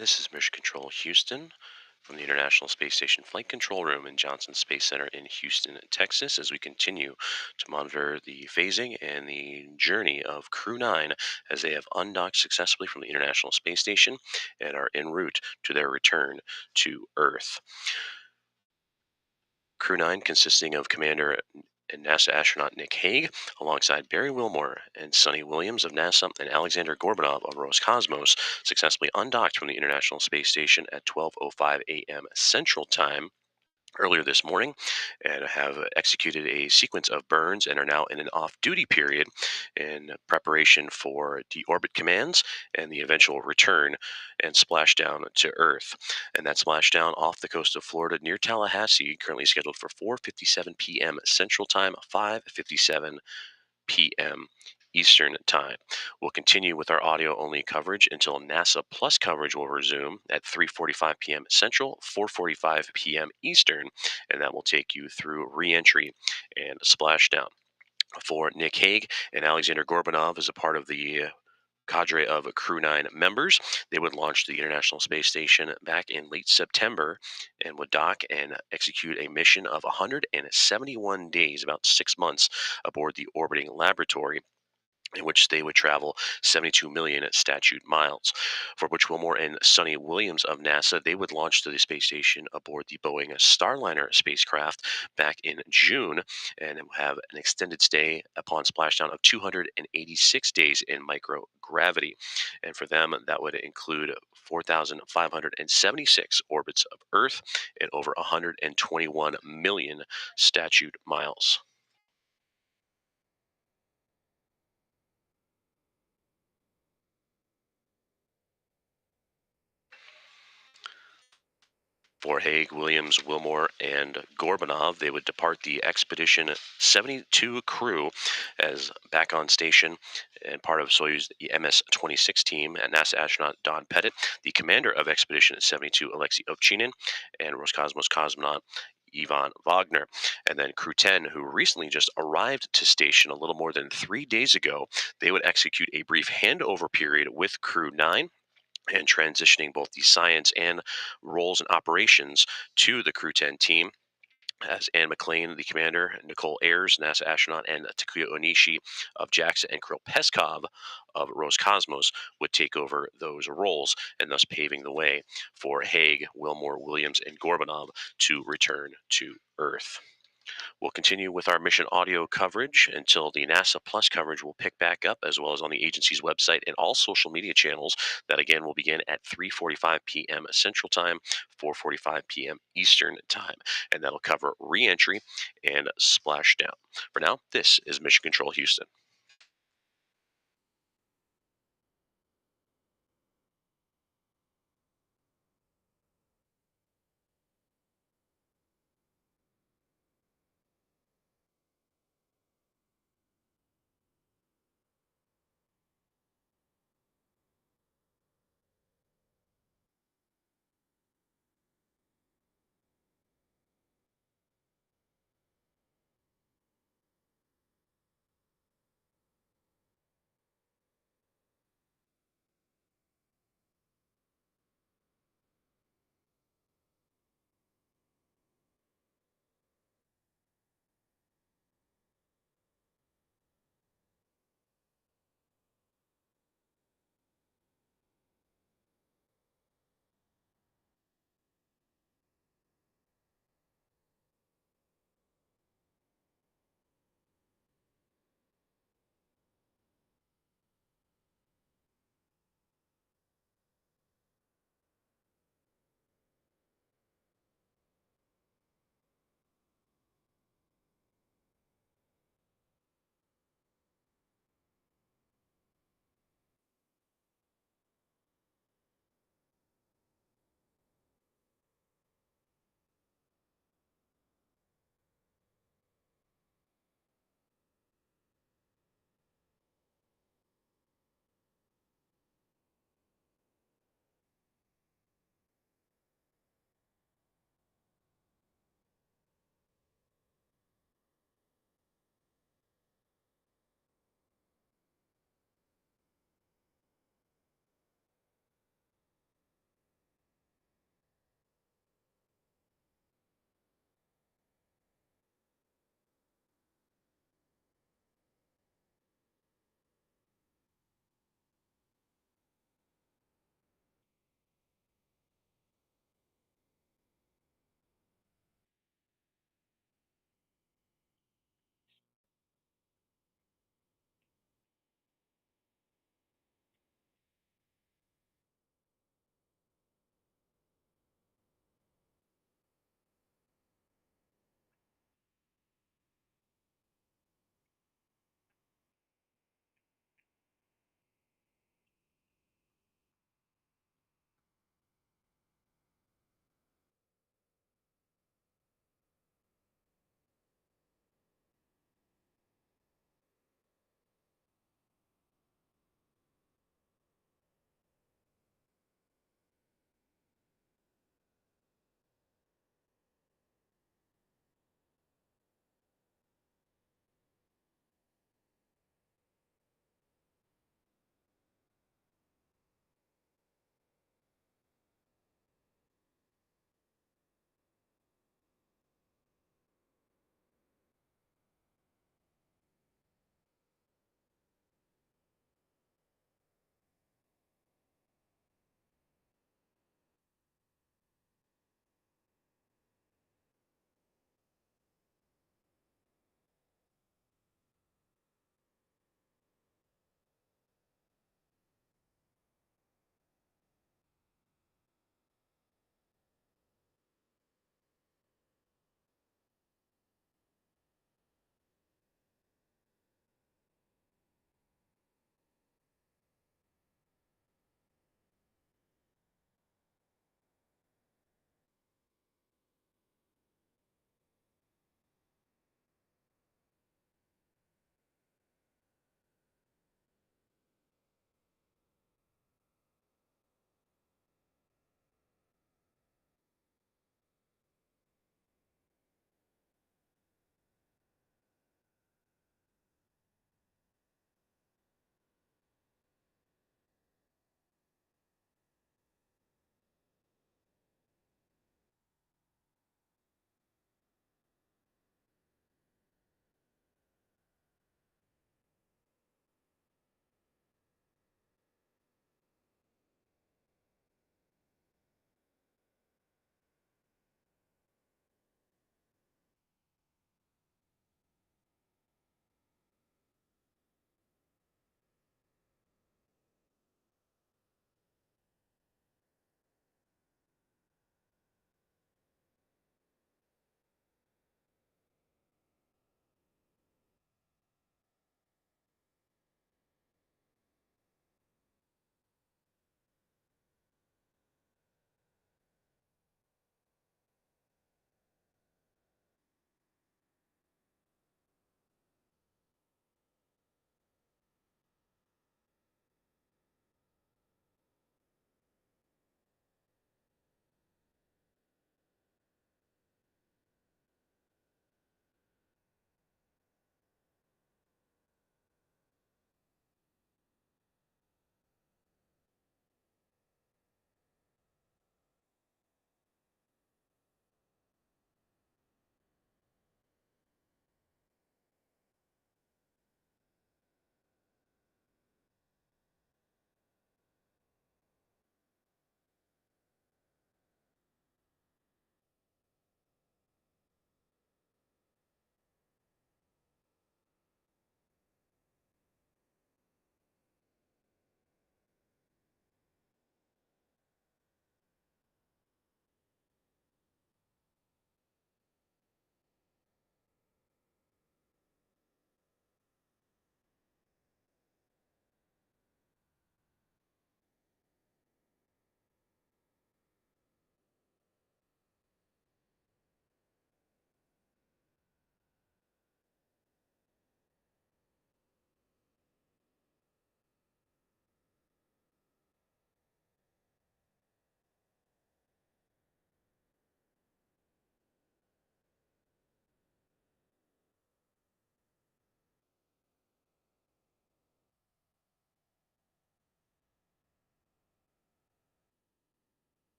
S10: This is Mission Control Houston from the International Space Station Flight Control Room in Johnson Space Center in Houston, Texas, as we continue to monitor the phasing and the journey of Crew 9 as they have undocked successfully from the International Space Station and are en route to their return to Earth. Crew 9 consisting of Commander and NASA astronaut Nick Hague, alongside Barry Wilmore and Sonny Williams of NASA and Alexander Gorbanov of Roscosmos, successfully undocked from the International Space Station at 12:05 a.m. Central Time earlier this morning and have executed a sequence of burns and are now in an off-duty period in preparation for deorbit commands and the eventual return and splashdown to Earth. And that splashdown off the coast of Florida near Tallahassee, currently scheduled for 4:57 p.m. Central Time, 5:57 p.m. Eastern Time. We'll continue with our audio-only coverage until NASA Plus coverage will resume at 3:45 p.m. Central, 4:45 p.m. Eastern, and that will take you through re-entry and splashdown. For Nick Hague and Alexander Gorbanov as a part of the cadre of Crew 9 members. They would launch the International Space Station back in late September and would dock and execute a mission of 171 days, about 6 months, aboard the orbiting laboratory, in which they would travel 72 million statute miles, for which Wilmore and Sonny Williams of NASA, they would launch to the space station aboard the Boeing Starliner spacecraft back in June and have an extended stay upon splashdown of 286 days in microgravity. And for them, that would include 4,576 orbits of Earth and over 121 million statute miles. For Hague, Williams, Wilmore, and Gorbanov, they would depart the Expedition 72 crew as back on station and part of Soyuz MS-26 team and NASA astronaut Don Pettit, the commander of Expedition 72, Alexei Ovchinin, and Roscosmos cosmonaut Ivan Wagner. And then Crew 10, who recently just arrived to station a little more than 3 days ago, they would execute a brief handover period with Crew 9 and transitioning both the science and roles and operations to the Crew 10 team. As Anne McLean, the commander, Nicole Ayers, NASA astronaut, and Takuya Onishi of JAXA, and Kirill Peskov of Roscosmos would take over those roles, and thus paving the way for Hague, Wilmore, Williams, and Gorbanov to return to Earth. We'll continue with our mission audio coverage until the NASA Plus coverage will pick back up, as well as on the agency's website and all social media channels. That again will begin at 3:45 p.m. Central Time, 4:45 p.m. Eastern Time, and that'll cover re-entry and splashdown. For now, this is Mission Control Houston.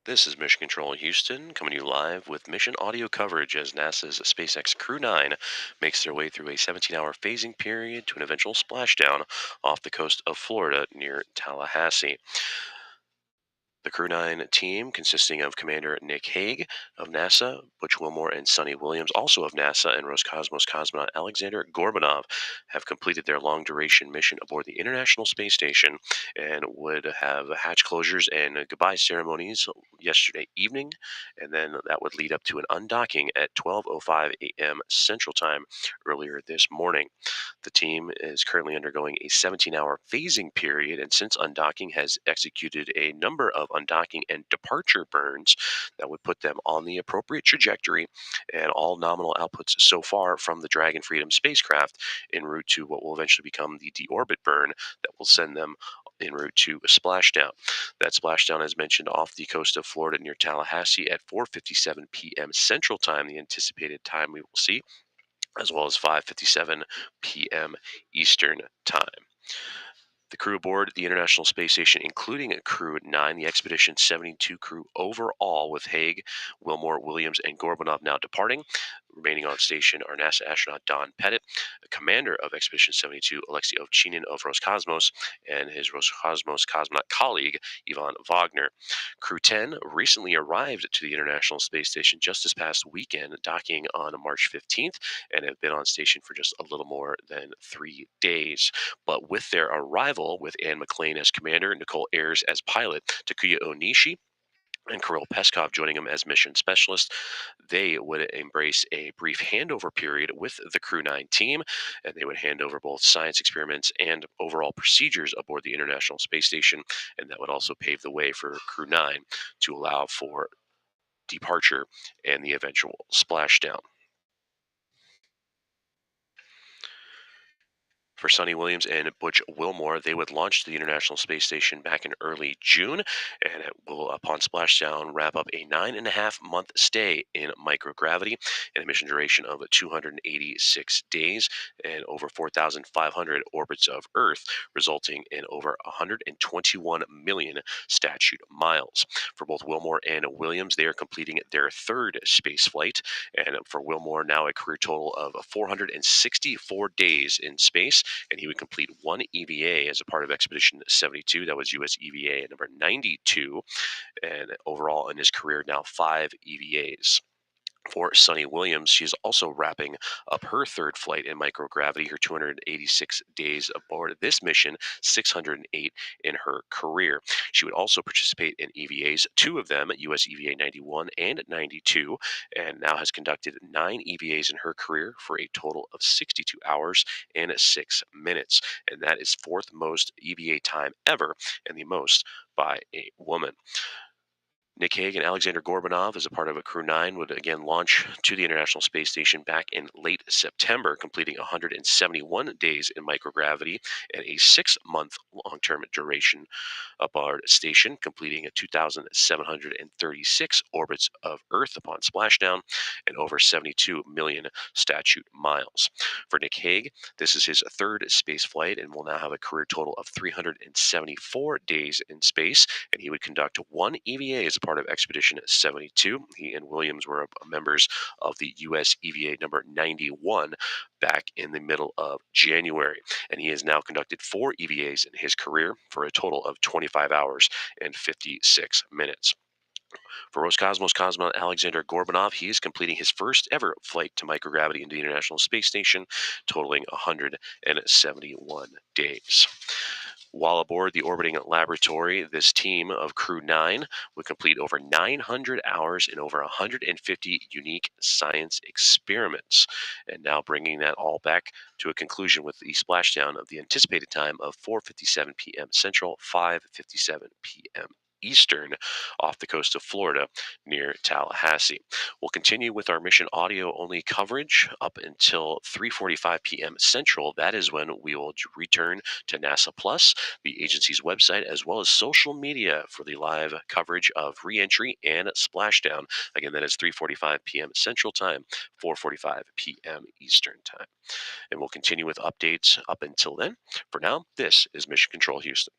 S10: This is Mission Control Houston, coming to you live with mission audio coverage as NASA's SpaceX Crew 9 makes their way through a 17-hour phasing period to an eventual splashdown off the coast of Florida near Tallahassee. The Crew 9 team, consisting of Commander Nick Hague of NASA, Butch Wilmore and Sunny Williams, also of NASA, and Roscosmos cosmonaut Alexander Gorbanov, have completed their long-duration mission aboard the International Space Station and would have hatch closures and goodbye ceremonies yesterday evening, and then that would lead up to an undocking at 12:05 a.m. Central Time earlier this morning. The team is currently undergoing a 17-hour phasing period, and since undocking has executed a number of undocking and departure burns that would put them on the appropriate trajectory and all nominal outputs so far from the Dragon Freedom spacecraft en route to what will eventually become the deorbit burn that will send them en route to a splashdown. That splashdown, as mentioned, off the coast of Florida near Tallahassee at 4:57 p.m. Central Time, the anticipated time we will see, as well as 5:57 p.m. Eastern Time. The crew aboard the International Space Station, including Crew 9, the Expedition 72 crew overall, with Hague, Wilmore, Williams, and Gorbanov now departing. Remaining on station are NASA astronaut Don Pettit, the commander of Expedition 72, Alexei Ovchinin of Roscosmos, and his Roscosmos cosmonaut colleague, Ivan Wagner. Crew 10 recently arrived to the International Space Station just this past weekend, docking on March 15th, and have been on station for just a little more than 3 days. But with their arrival, with Anne McLean as commander, Nicole Ayers as pilot, Takuya Onishi and Kirill Peskov joining them as mission specialist, they would embrace a brief handover period with the Crew 9 team, and they would hand over both science experiments and overall procedures aboard the International Space Station, and that would also pave the way for Crew 9 to allow for departure and the eventual splashdown. For Sunny Williams and Butch Wilmore, they would launch to the International Space Station back in early June, and it will, upon splashdown, wrap up a 9.5-month stay in microgravity and a mission duration of 286 days and over 4,500 orbits of Earth, resulting in over 121 million statute miles. For both Wilmore and Williams, they are completing their third space flight, and for Wilmore, now a career total of 464 days in space, and he would complete one EVA as a part of Expedition 72. That was US EVA number 92, and overall in his career now 5 EVAs. For Sunny Williams, she is also wrapping up her third flight in microgravity, her 286 days aboard this mission, 608 in her career. She would also participate in EVAs, 2 of them, US EVA 91 and 92, and now has conducted 9 EVAs in her career for a total of 62 hours and 6 minutes. And that is 4th most EVA time ever, and the most by a woman. Nick Hague and Alexander Gorbanov, as a part of a Crew 9, would again launch to the International Space Station back in late September, completing 171 days in microgravity and a 6-month long-term duration aboard station, completing 2,736 orbits of Earth upon splashdown and over 72 million statute miles. For Nick Hague, this is his third space flight and will now have a career total of 374 days in space, and he would conduct one EVA as a part of Expedition 72. He and Williams were members of the US EVA number 91 back in the middle of January, and he has now conducted 4 EVAs in his career for a total of 25 hours and 56 minutes. For Roscosmos cosmonaut Alexander Gorbanov, he is completing his first ever flight to microgravity into the International Space Station, totaling 171 days. While aboard the orbiting laboratory, this team of Crew 9 would complete over 900 hours in over 150 unique science experiments, and now bringing that all back to a conclusion with the splashdown of the anticipated time of 4:57 p.m. Central, 5:57 p.m. Eastern, off the coast of Florida near Tallahassee. We'll continue with our mission audio only coverage up until 3:45 p.m. Central. That is when we will return to NASA Plus, the agency's website, as well as social media for the live coverage of reentry and splashdown. Again, that is 3:45 p.m. Central Time, 4:45 p.m. Eastern Time. And we'll continue with updates up until then. For now, this is Mission Control Houston.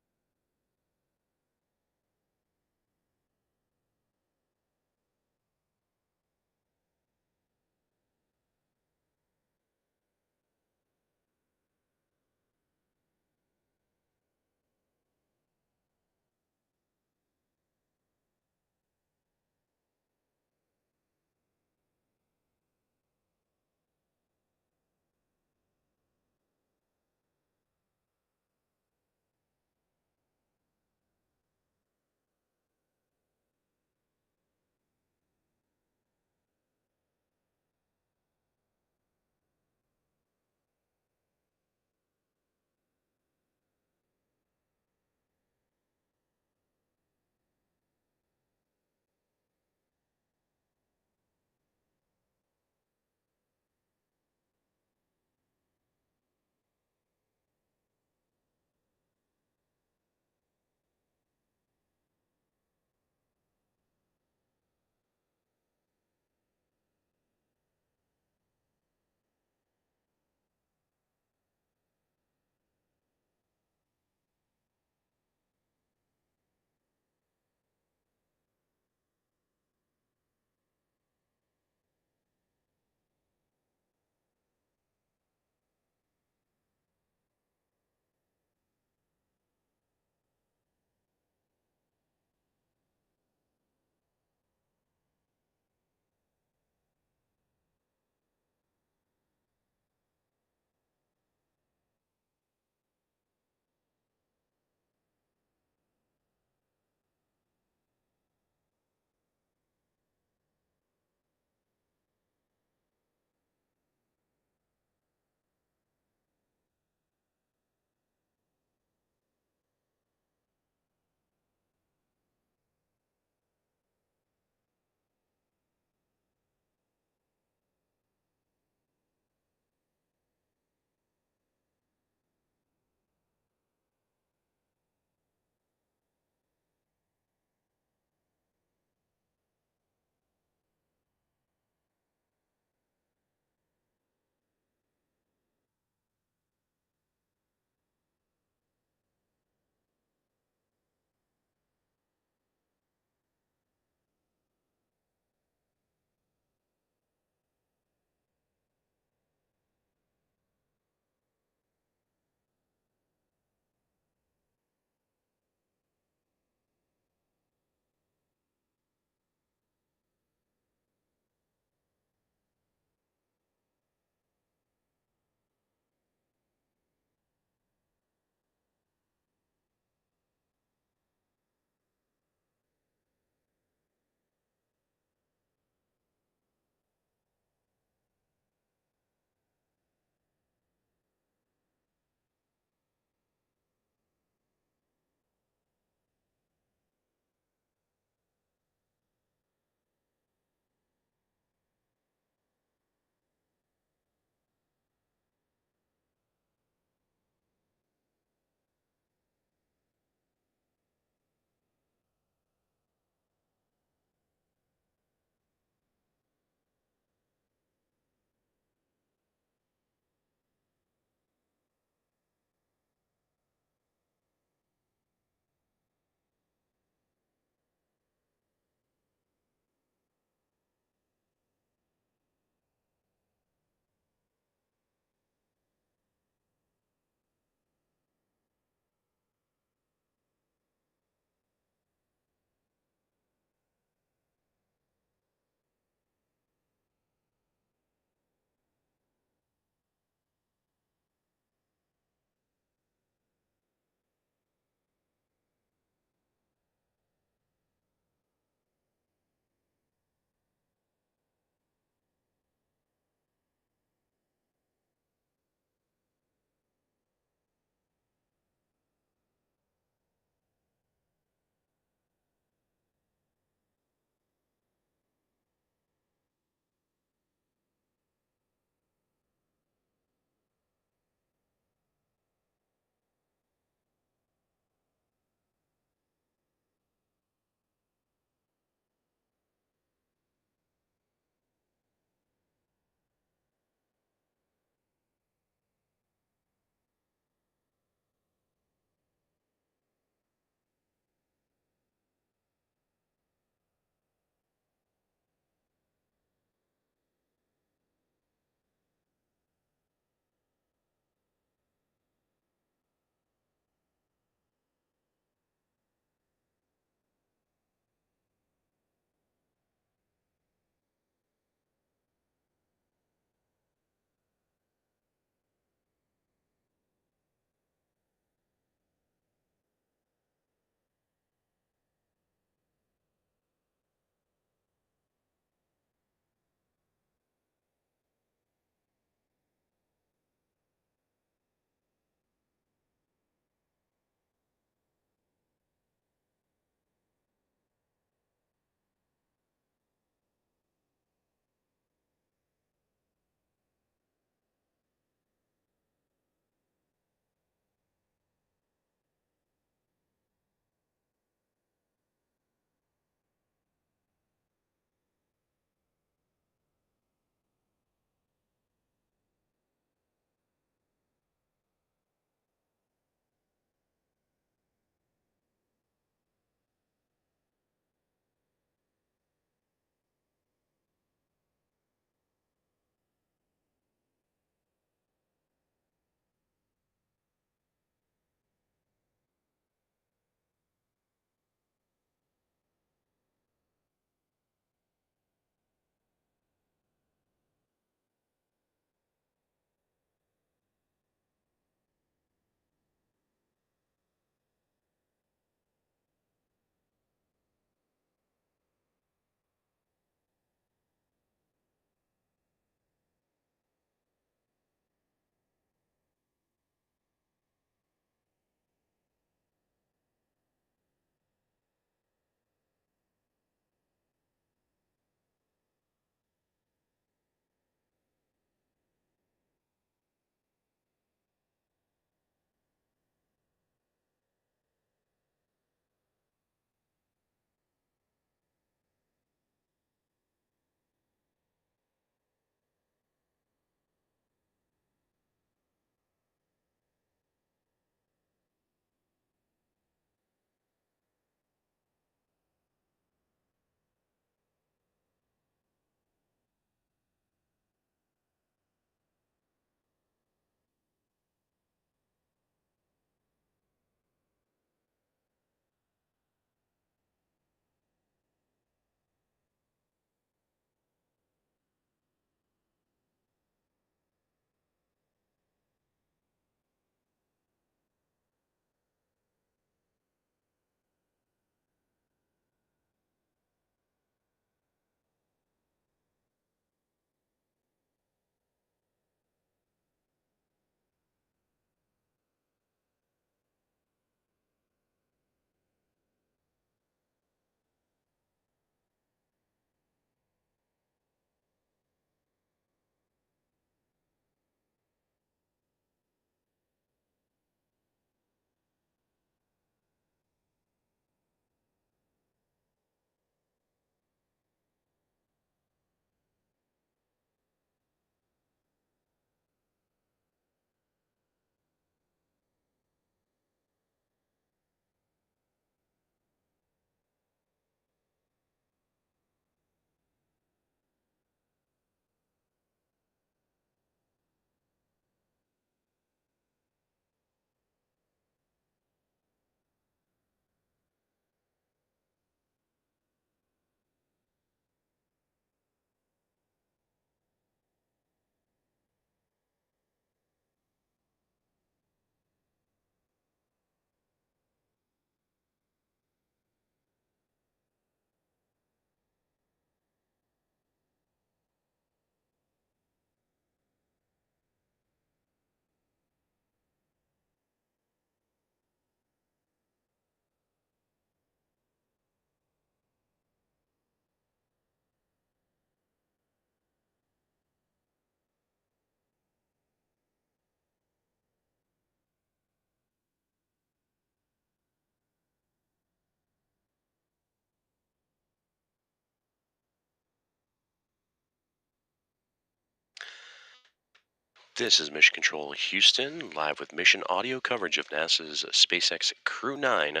S10: This is Mission Control Houston, live with mission audio coverage of NASA's SpaceX Crew 9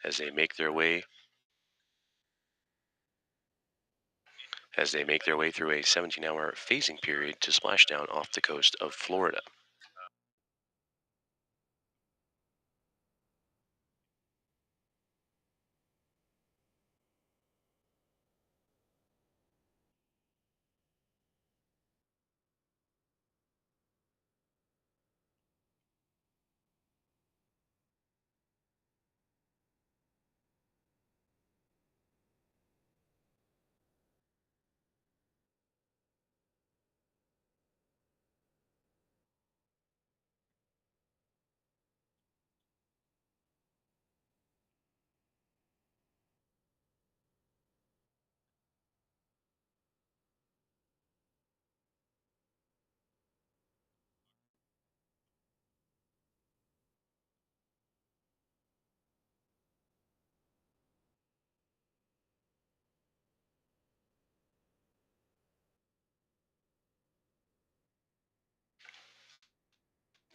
S10: as they make their way through a 17-hour phasing period to splashdown off the coast of Florida.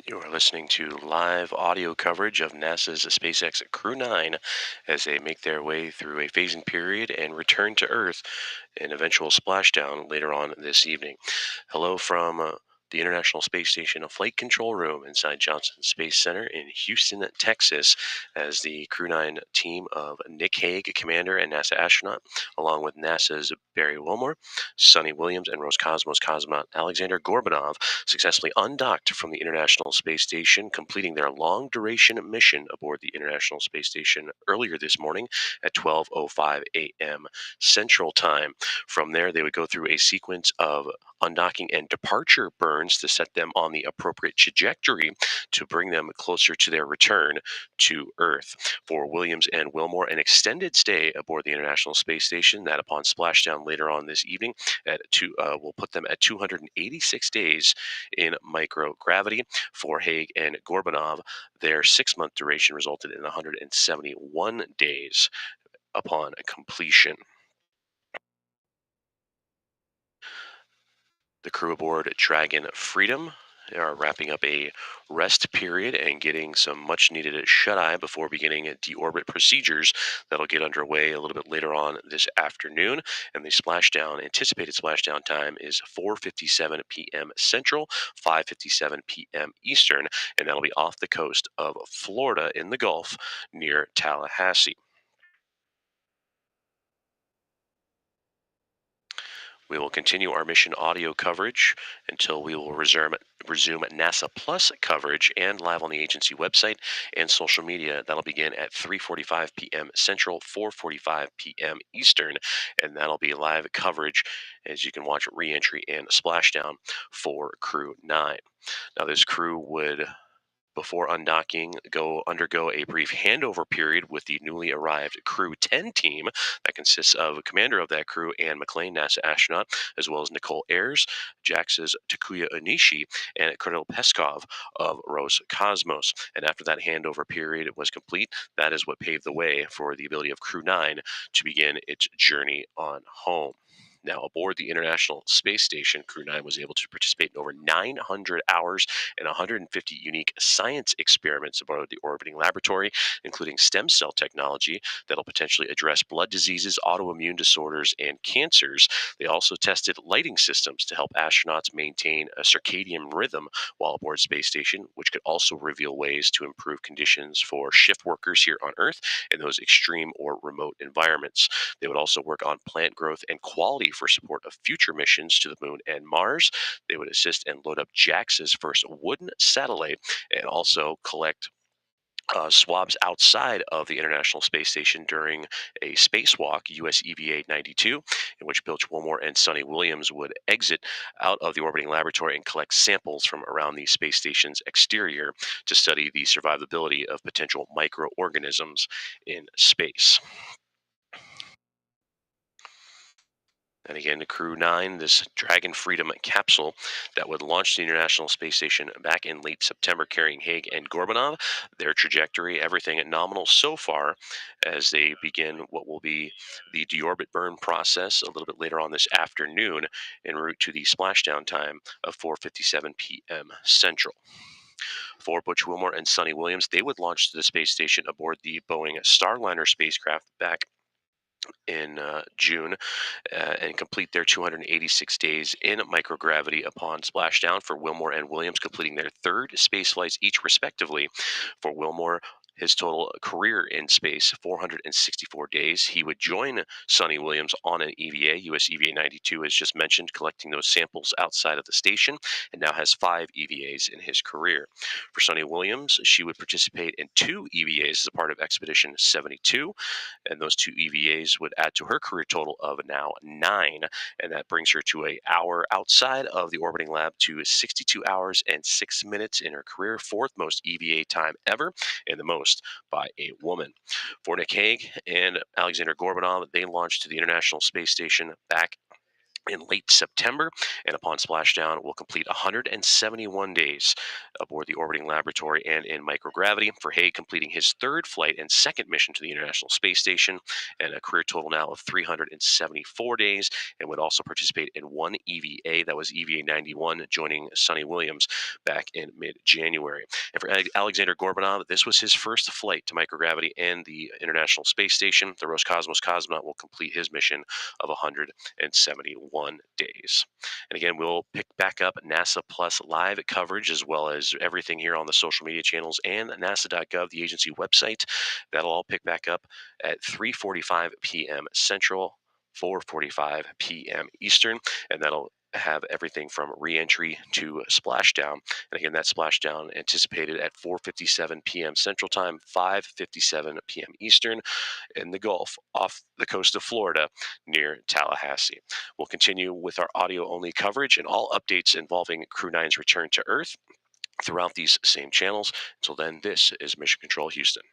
S10: You are listening to live audio coverage of NASA's SpaceX Crew 9 as they make their way through a phasing period and return to Earth, an eventual splashdown later on this evening. Hello from the International Space Station Flight Control Room inside Johnson Space Center in Houston, Texas, as the Crew 9 team of Nick Hague, commander and NASA astronaut, along with NASA's Barry Wilmore, Sunny Williams, and Roscosmos cosmonaut Alexander Gorbanov successfully undocked from the International Space Station, completing their long-duration mission aboard the International Space Station earlier this morning at 12:05 a.m. Central Time. From there, they would go through a sequence of undocking and departure burns to set them on the appropriate trajectory to bring them closer to their return to Earth. For Williams and Wilmore, an extended stay aboard the International Space Station that upon splashdown later on this evening will put them at 286 days in microgravity. For Hague and Gorbanov, their 6-month duration resulted in 171 days upon completion. The crew aboard Dragon Freedom are wrapping up a rest period and getting some much needed shut-eye before beginning deorbit procedures that'll get underway a little bit later on this afternoon. And the anticipated splashdown time is 4:57 p.m. Central, 5:57 p.m. Eastern, and that'll be off the coast of Florida in the Gulf near Tallahassee. We will continue our mission audio coverage until we will resume NASA Plus coverage and live on the agency website and social media. That'll begin at 3:45 p.m. Central, 4:45 p.m. Eastern, and that'll be live coverage as you can watch re-entry and splashdown for Crew 9. Now, this crew would, before undocking, undergo a brief handover period with the newly arrived Crew 10 team that consists of a commander of that crew, Anne McClain, NASA astronaut, as well as Nicole Ayers, JAXA's Takuya Onishi, and Kirill Peskov of Roscosmos. And after that handover period was complete, that is what paved the way for the ability of Crew 9 to begin its journey on home. Now, aboard the International Space Station, Crew 9 was able to participate in over 900 hours and 150 unique science experiments aboard the orbiting laboratory, including stem cell technology that'll potentially address blood diseases, autoimmune disorders, and cancers. They also tested lighting systems to help astronauts maintain a circadian rhythm while aboard Space Station, which could also reveal ways to improve conditions for shift workers here on Earth in those extreme or remote environments. They would also work on plant growth and quality for support of future missions to the Moon and Mars. They would assist and load up JAXA's first wooden satellite and also collect swabs outside of the International Space Station during a spacewalk, US EVA 92, in which Butch Wilmore and Sunny Williams would exit out of the orbiting laboratory and collect samples from around the space station's exterior to study the survivability of potential microorganisms in space. And again, the Crew 9, this Dragon Freedom capsule that would launch the International Space Station back in late September, carrying Haig and Gorbanov. Their trajectory, everything at nominal so far, as they begin what will be the deorbit burn process a little bit later on this afternoon, en route to the splashdown time of 4:57 p.m. Central. For Butch Wilmore and Sunny Williams, they would launch to the space station aboard the Boeing Starliner spacecraft back in June and complete their 286 days in microgravity upon splashdown. For Wilmore and Williams, completing their third space flights each, respectively. For Wilmore, his total career in space, 464 days. He would join Sunny Williams on an EVA, US EVA 92, as just mentioned, collecting those samples outside of the station, and now has 5 EVAs in his career. For Sunny Williams, she would participate in 2 EVAs as a part of Expedition 72, and those 2 EVAs would add to her career total of now 9, and that brings her to an hour outside of the orbiting lab to 62 hours and 6 minutes in her career, 4th most EVA time ever, and the most by a woman. For Nick Hague and Alexander Gorbanov, they launched to the International Space Station back in late September, and upon splashdown will complete 171 days aboard the orbiting laboratory and in microgravity. For Haig, completing his 3rd flight and 2nd mission to the International Space Station, and a career total now of 374 days, and would also participate in 1 EVA, that was EVA 91, joining Sunny Williams back in mid-January. And for Alexander Gorbanov, this was his first flight to microgravity and the International Space Station. The Roscosmos cosmonaut will complete his mission of 171 days. And again, we'll pick back up NASA Plus live coverage, as well as everything here on the social media channels and nasa.gov, the agency website. That'll all pick back up at 3:45 p.m. Central, 4:45 p.m. Eastern, and that'll have everything from re-entry to splashdown. And again, that splashdown anticipated at 4:57 p.m. Central Time, 5:57 p.m. Eastern, in the Gulf off the coast of Florida near Tallahassee. We'll continue with our audio-only coverage and all updates involving Crew 9's return to Earth throughout these same channels. Until then, this is Mission Control Houston.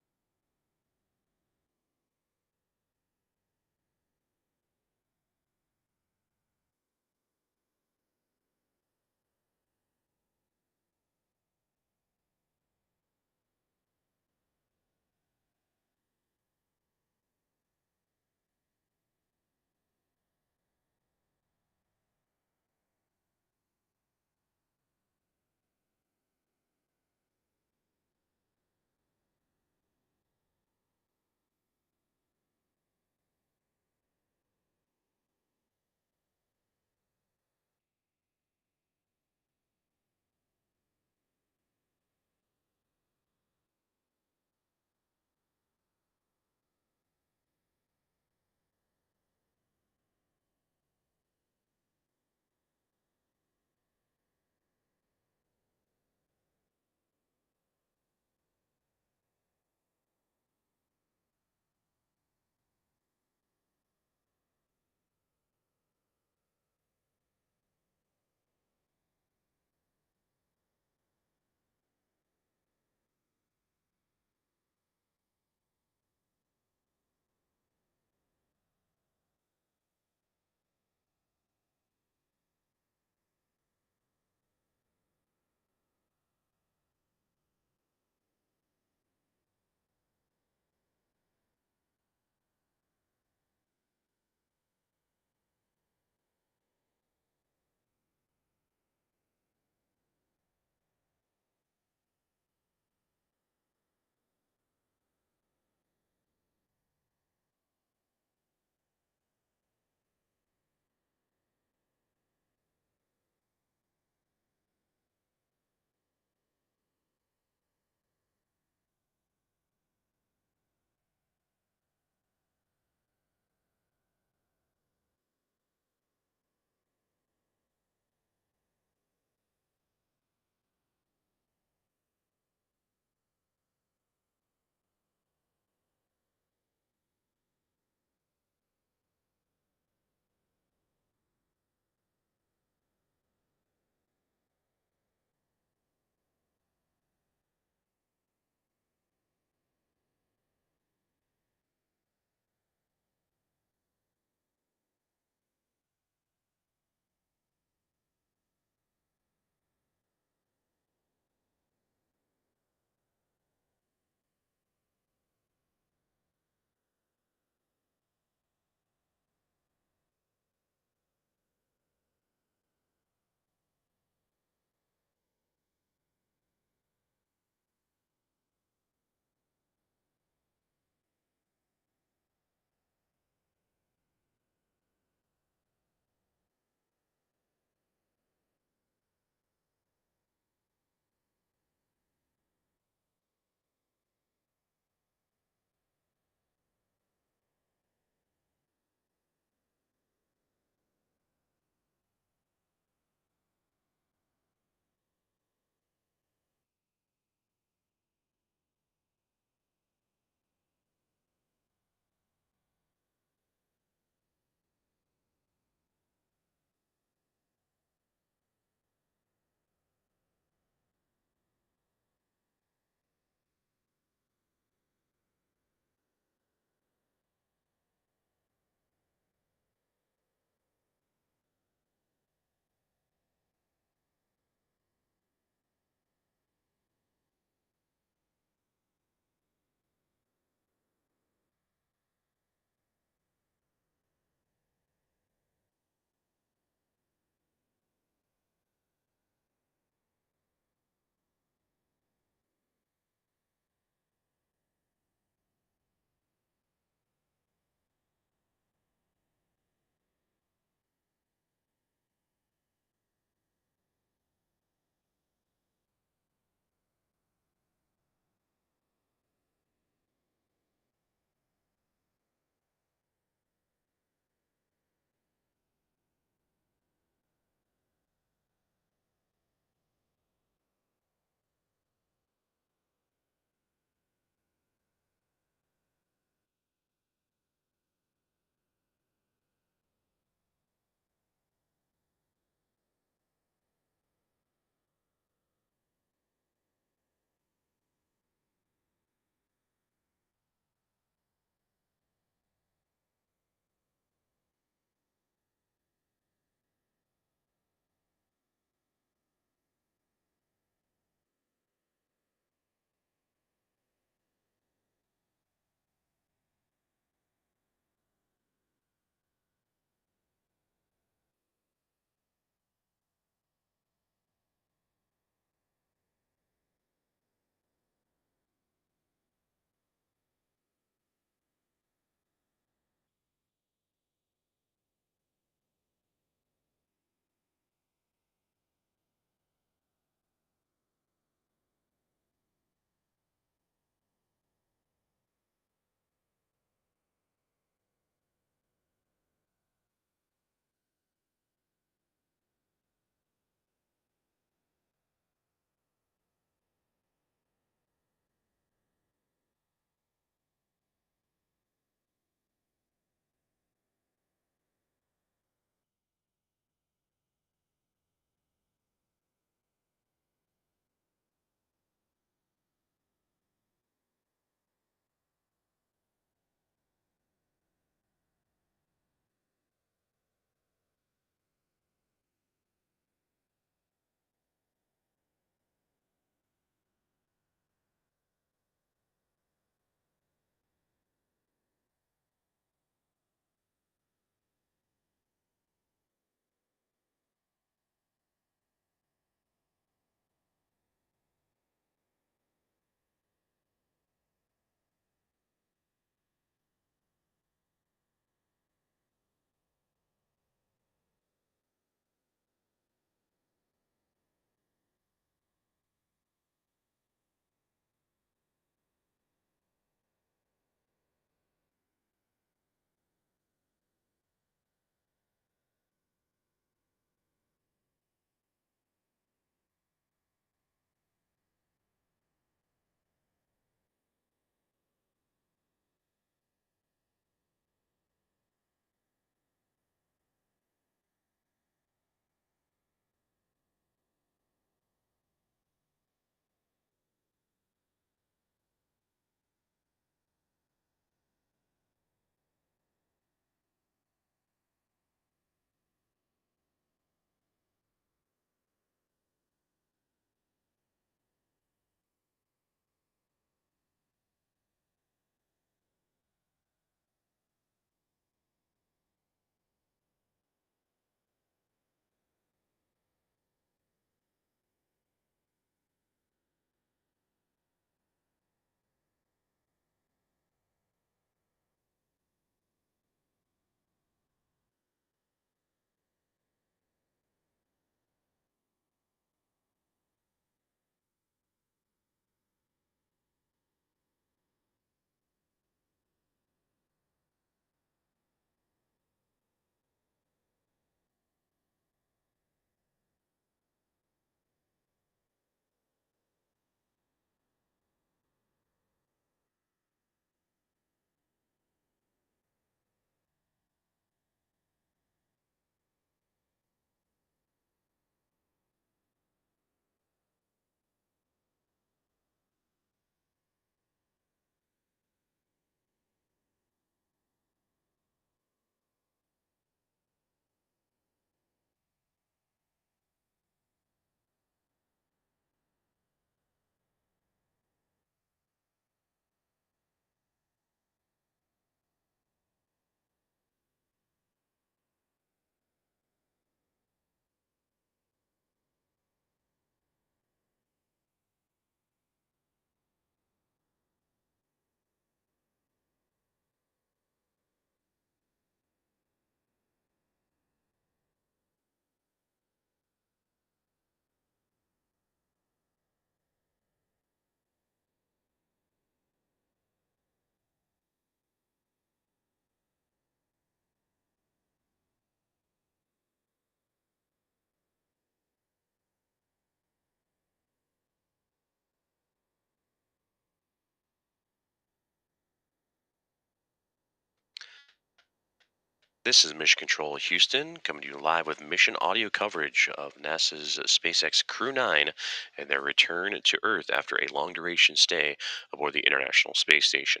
S10: This is Mission Control Houston, coming to you live with mission audio coverage of NASA's SpaceX Crew 9 and their return to Earth after a long duration stay aboard the International Space Station.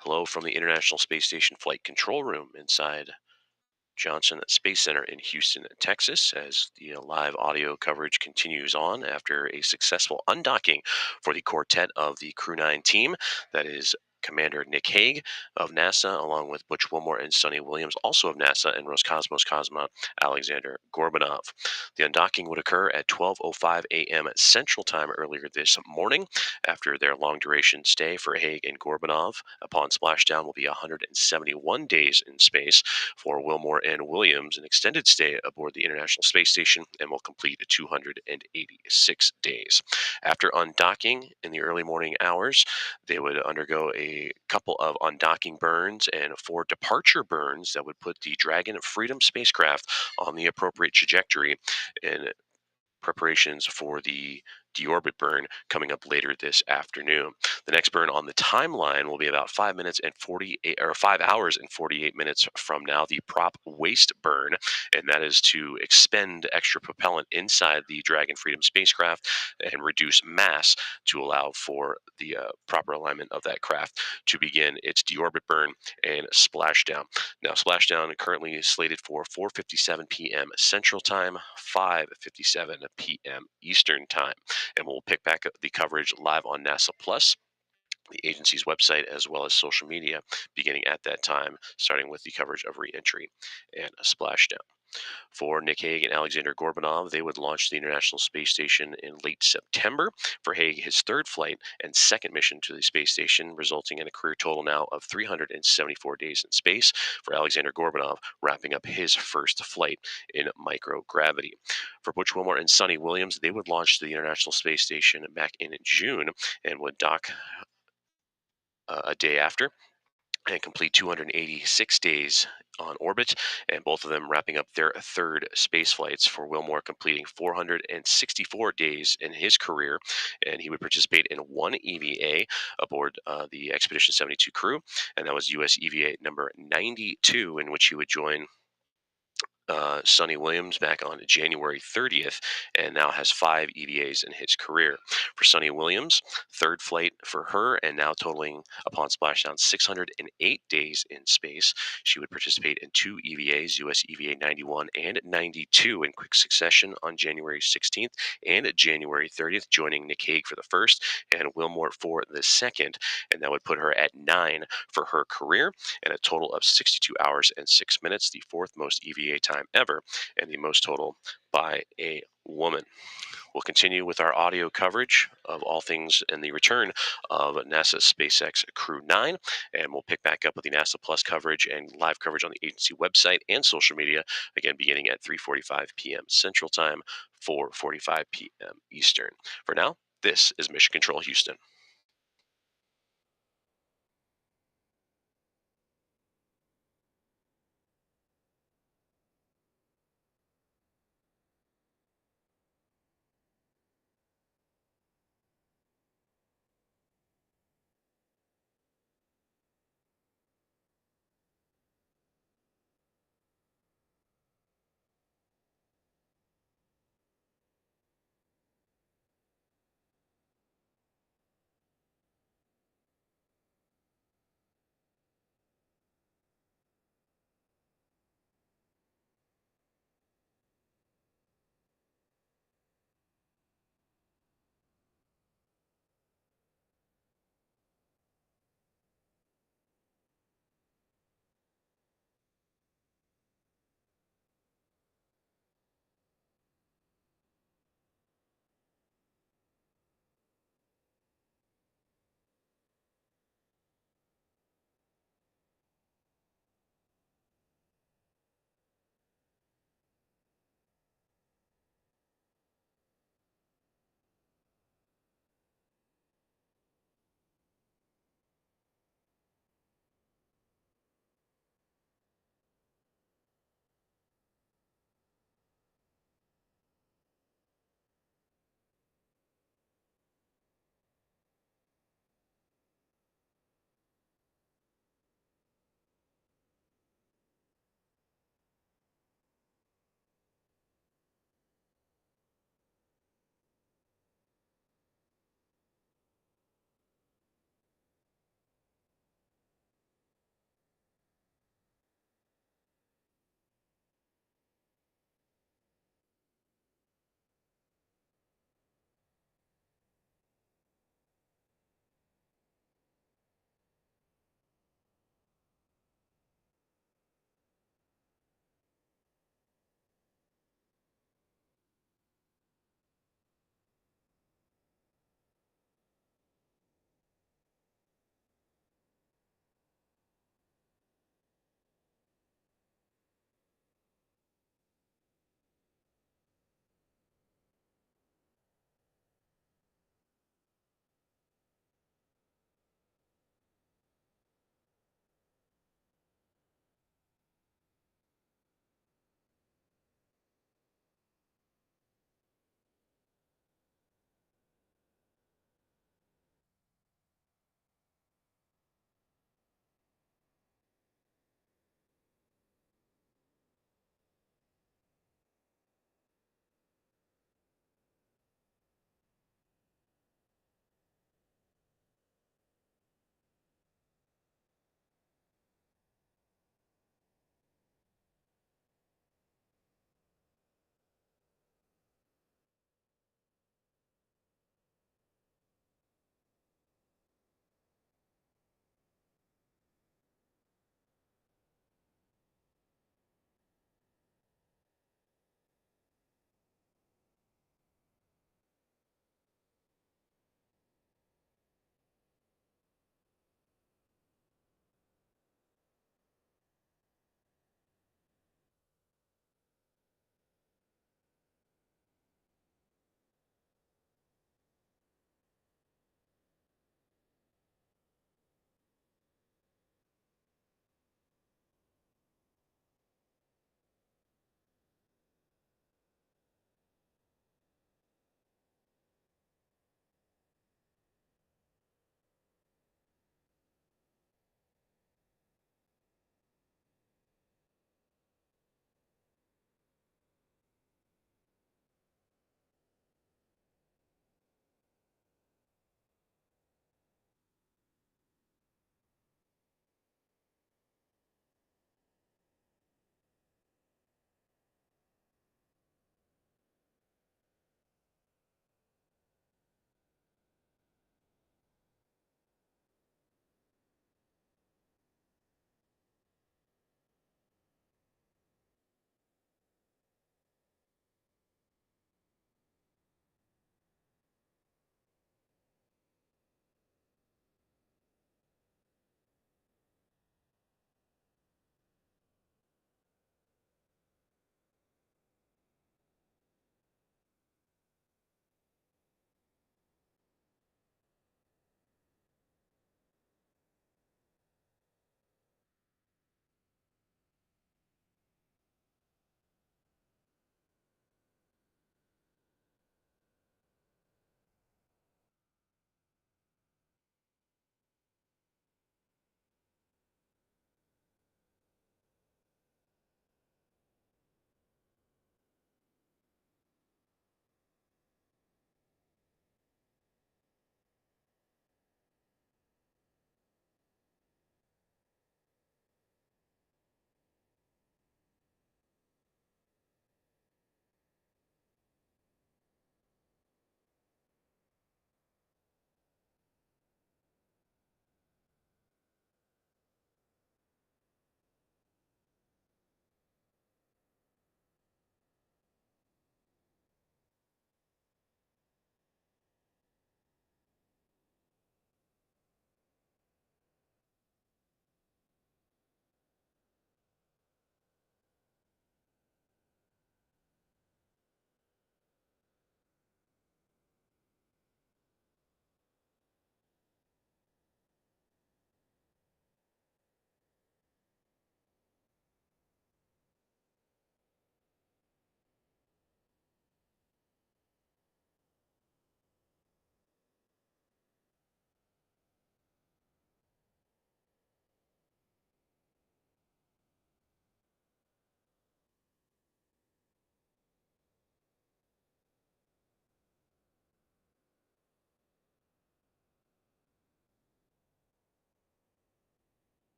S10: Hello from the International Space Station Flight Control Room inside Johnson Space Center in Houston, Texas, as the live audio coverage continues on after a successful undocking for the quartet of the Crew 9 team. That is Commander Nick Hague of NASA, along with Butch Wilmore and Sunny Williams, also of NASA, and Roscosmos cosmonaut Alexander Gorbanov. The undocking would occur at 12:05 a.m. Central Time earlier this morning after their long duration stay for Hague and Gorbanov. Upon splashdown will be 171 days in space. For Wilmore and Williams, an extended stay aboard the International Space Station and will complete 286 days. After undocking in the early morning hours, they would undergo a couple of undocking burns and 4 departure burns that would put the Dragon Freedom spacecraft on the appropriate trajectory in preparations for the deorbit burn coming up later this afternoon. The next burn on the timeline will be about 5 hours and 48 minutes from now, the prop waste burn, and that is to expend extra propellant inside the Dragon Freedom spacecraft and reduce mass to allow for the proper alignment of that craft to begin its deorbit burn and splashdown. Now, splashdown currently slated for 4:57 p.m. Central Time, 5:57 p.m. Eastern Time, and we'll pick back up the coverage live on NASA Plus, the agency's website, as well as social media, beginning at that time, starting with the coverage of re-entry and a splashdown. For Nick Hague and Alexander Gorbanov, they would launch the International Space Station in late September. For Hague, his third flight and second mission to the space station, resulting in a career total now of 374 days in space. For Alexander Gorbanov, wrapping up his first flight in microgravity. For Butch Wilmore and Sunny Williams, they would launch the International Space Station back in June and would dock a day after and complete 286 days on orbit, and both of them wrapping up their third space flights. For Wilmore, completing 464 days in his career, and he would participate in 1 EVA aboard the Expedition 72 crew, and that was US EVA number 92, in which he would join Sunny Williams back on January 30th, and now has 5 EVAs in his career. For Sunny Williams, third flight for her, and now totaling upon splashdown 608 days in space. She would participate in 2 EVAs, US EVA 91 and 92, in quick succession on January 16th and January 30th, joining Nick Hague for the first and Wilmore for the second, and that would put her at 9 for her career, and a total of 62 hours and 6 minutes, the 4th most EVA time ever, and the most total by a woman. We'll continue with our audio coverage of all things in the return of NASA's SpaceX Crew 9, and we'll pick back up with the NASA Plus coverage and live coverage on the agency website and social media, again beginning at 3:45 p.m. Central Time, 4:45 p.m. Eastern. For now, this is Mission Control Houston.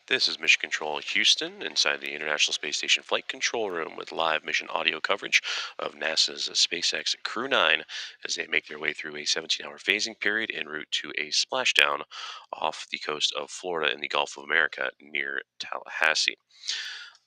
S10: This is Mission Control Houston inside the International Space Station Flight Control Room with live mission audio coverage of NASA's SpaceX Crew 9 as they make their way through a 17-hour phasing period en route to a splashdown off the coast of Florida in the Gulf of America near Tallahassee.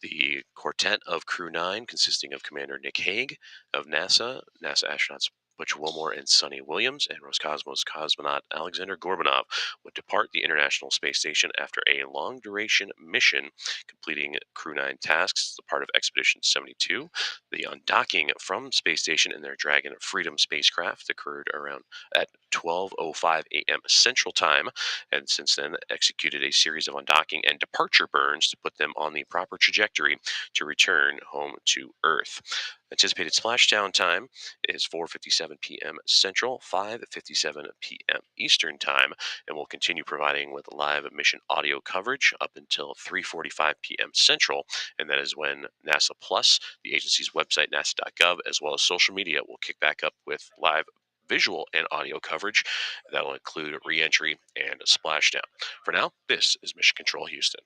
S10: The quartet of Crew 9, consisting of Commander Nick Hague of NASA astronauts Butch Wilmore and Sunny Williams, and Roscosmos cosmonaut Alexander Gorbanov, would depart the International Space Station after a long duration mission, completing Crew 9 tasks as a part of Expedition 72. The undocking from space station in their Dragon Freedom spacecraft occurred around at 12:05 a.m. Central Time, and since then executed a series of undocking and departure burns to put them on the proper trajectory to return home to Earth. Anticipated splashdown time is 4:57 p.m. Central, 5:57 p.m. Eastern Time, and we'll continue providing with live mission audio coverage up until 3:45 p.m. Central, and that is when NASA Plus, the agency's website, nasa.gov, as well as social media, will kick back up with live visual and audio coverage. That will include reentry and splashdown. For now, this is Mission Control Houston.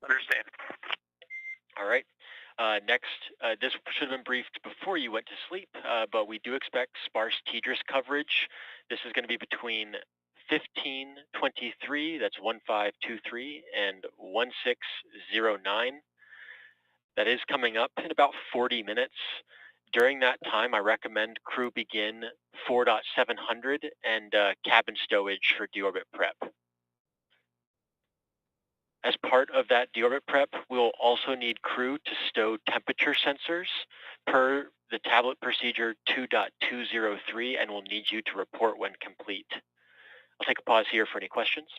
S2: Understand.
S11: All right. Next, this should have been briefed before you went to sleep, but we do expect sparse TDRS coverage. This is going to be between 1523, that's 1523, and 1609. That is coming up in about 40 minutes. During that time, I recommend crew begin 4.700 and cabin stowage for deorbit prep. As part of that deorbit prep, we'll also need crew to stow temperature sensors per the tablet procedure 2.203, and we'll need you to report when complete. I'll take a pause here for any questions.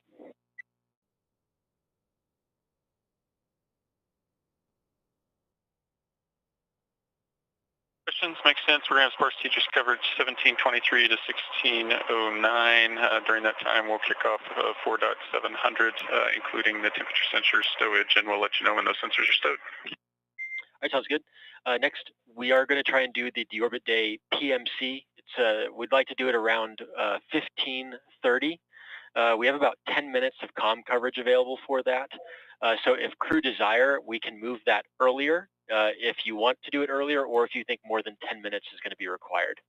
S2: Questions make sense. We're going to have sparse teachers coverage 1723 to 1609. During that time, we'll kick off 4.700, including the temperature sensor stowage, and we'll let you know when those sensors are stowed.
S11: All right, sounds good. Next, we are going to try and do the deorbit day PMC. We'd like to do it around 1530. We have about 10 minutes of comm coverage available for that. So if crew desire, we can move that earlier if you want to do it earlier, or if you think more than 10 minutes is going to be required.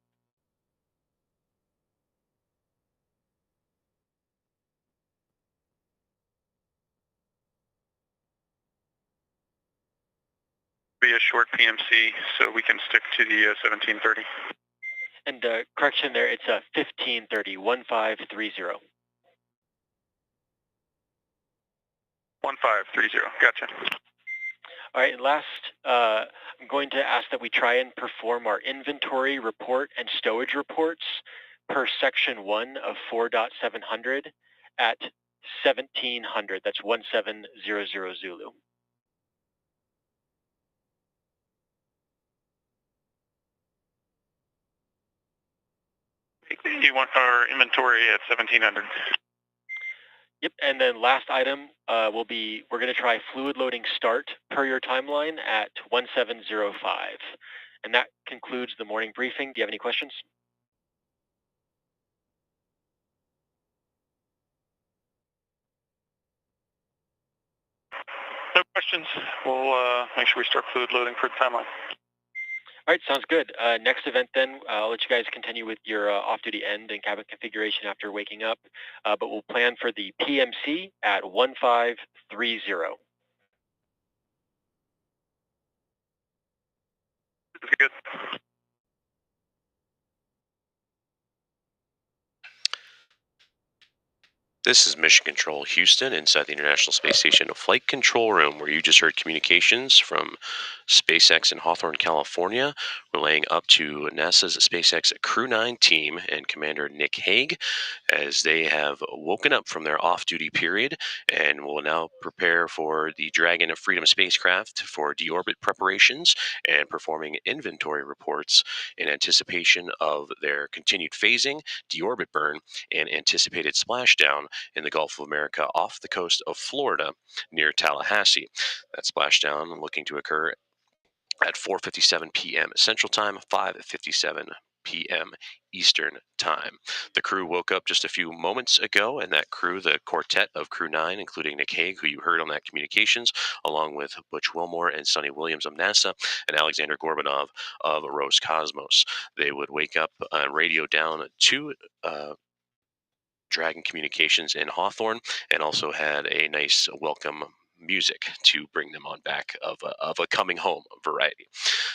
S2: Be a short PMC, so we can stick to the 1730.
S11: And correction there, it's 1530, 1530.
S2: 1530, gotcha.
S11: All right, and last, I'm going to ask that we try and perform our inventory report and stowage reports per section 1 of 4.700 at 1700. That's 1700 Zulu.
S2: You want our inventory at 1700.
S11: Yep, and then last item we're going to try fluid loading start per your timeline at 1705. And that concludes the morning briefing. Do you have any questions?
S2: No questions. We'll make sure we start fluid loading for the timeline.
S11: All right, sounds good. Next event then, I'll let you guys continue with your off-duty end and cabin configuration after waking up, but we'll plan for the PMC at 1530.
S2: Good.
S10: This is Mission Control Houston inside the International Space Station Flight Control Room, where you just heard communications from SpaceX in Hawthorne, California, relaying up to NASA's SpaceX Crew 9 team and Commander Nick Hague as they have woken up from their off-duty period and will now prepare for the Dragon Freedom spacecraft for deorbit preparations and performing inventory reports in anticipation of their continued phasing, deorbit burn, and anticipated splashdown in the Gulf of America off the coast of Florida near Tallahassee. That splashdown looking to occur at 4:57 p.m. Central Time, 5:57 p.m. Eastern Time. The crew woke up just a few moments ago, and that crew, the quartet of Crew 9, including Nick Hague, who you heard on that communications, along with Butch Wilmore and Sunny Williams of NASA, and Alexander Gorbanov of Roscosmos. They would wake up and radio down to Dragon Communications in Hawthorne, and also had a nice welcome music to bring them on back of a coming home variety.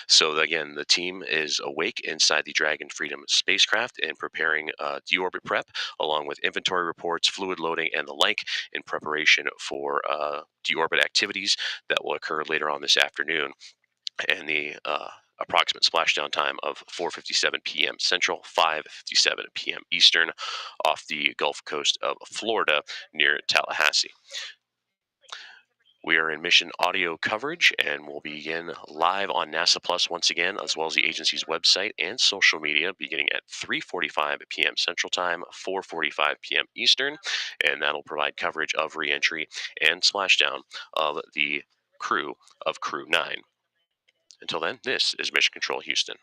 S10: So again, the team is awake inside the Dragon Freedom spacecraft and preparing deorbit prep, along with inventory reports, fluid loading, and the like, in preparation for deorbit activities that will occur later on this afternoon. And the approximate splashdown time of 4:57 p.m. Central, 5:57 p.m. Eastern, off the Gulf Coast of Florida near Tallahassee. We are in mission audio coverage, and we'll begin live on NASA Plus once again, as well as the agency's website and social media, beginning at 3:45 p.m. Central Time, 4:45 p.m. Eastern, and that'll provide coverage of reentry and splashdown of the crew of Crew 9. Until then, this is Mission Control Houston.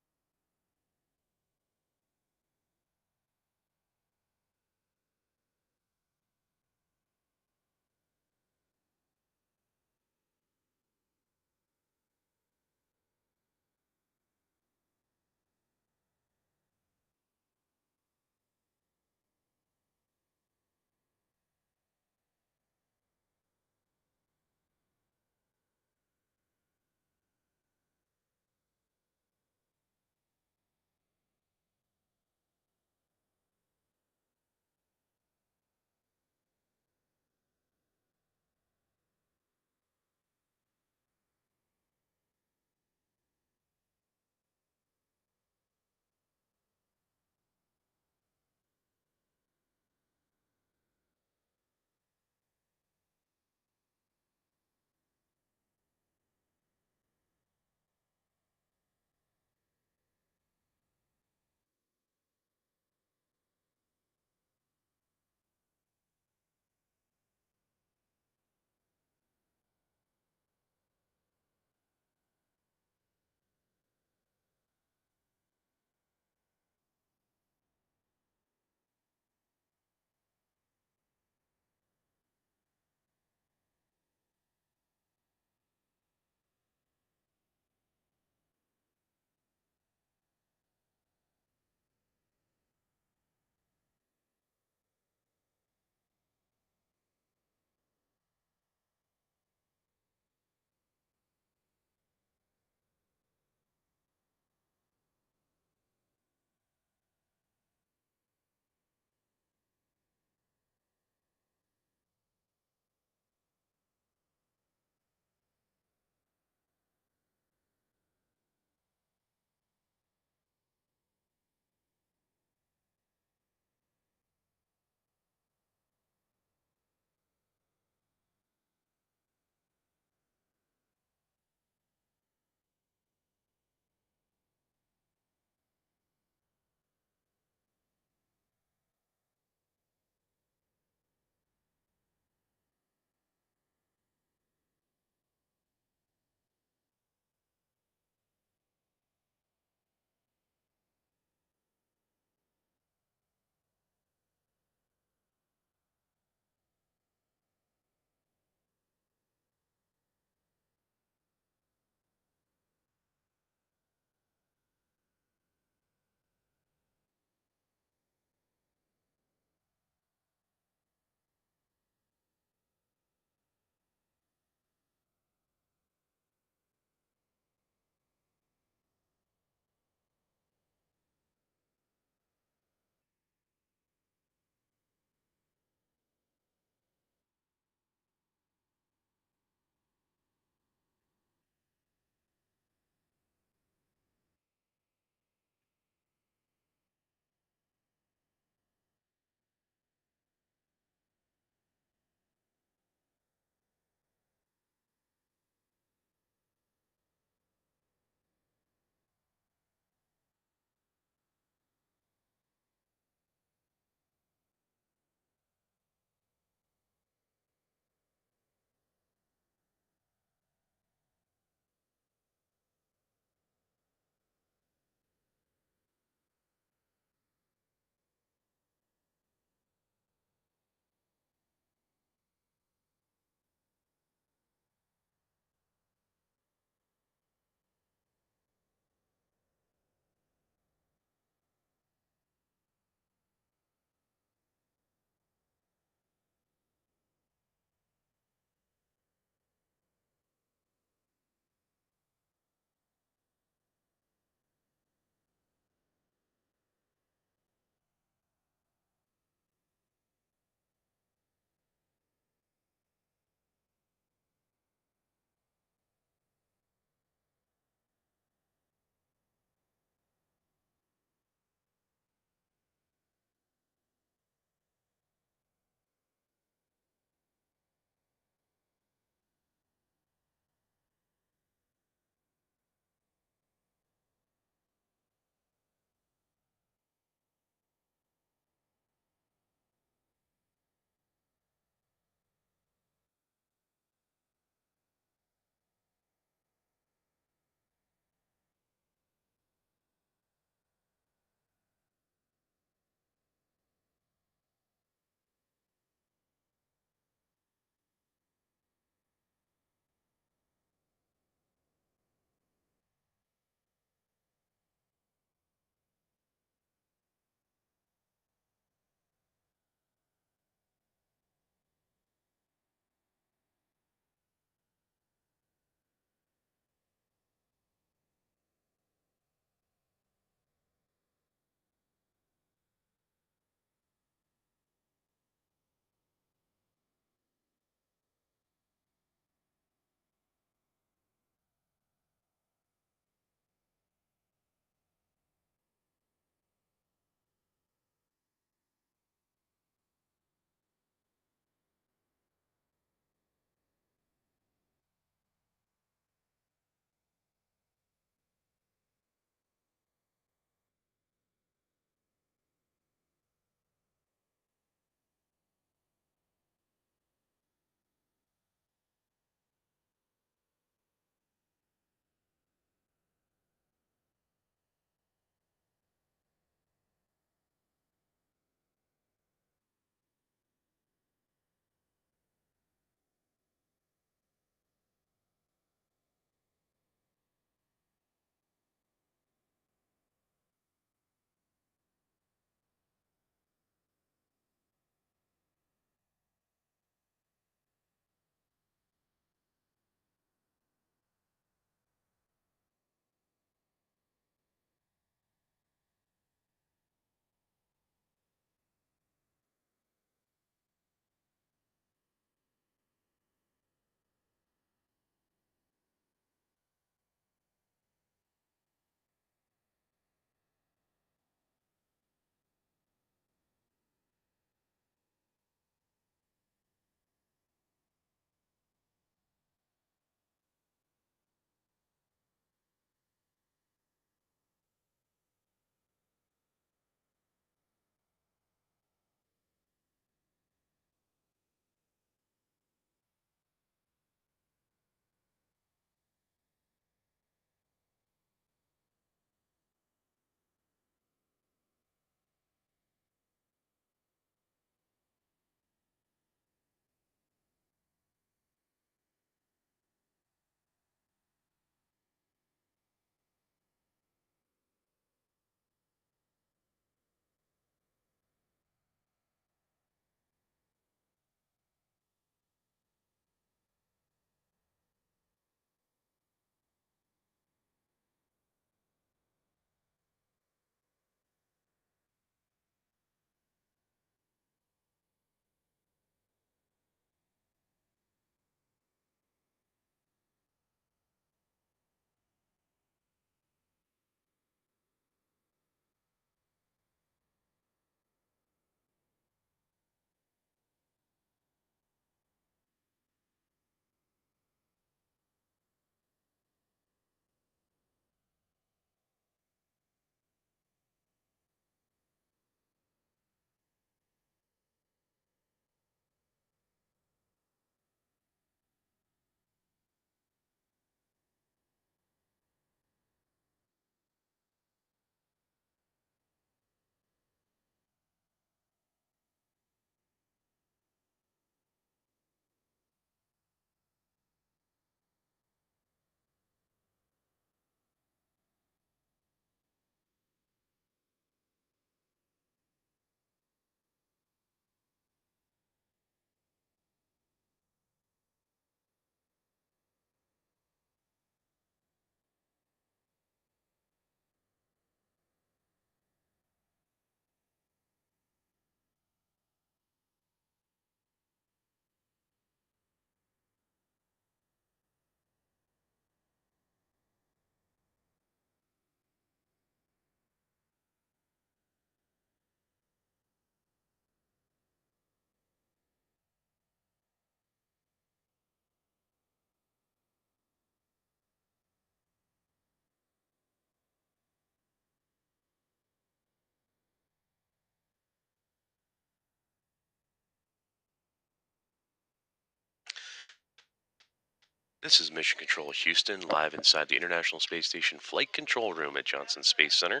S10: This is Mission Control Houston, live inside the International Space Station Flight Control Room at Johnson Space Center,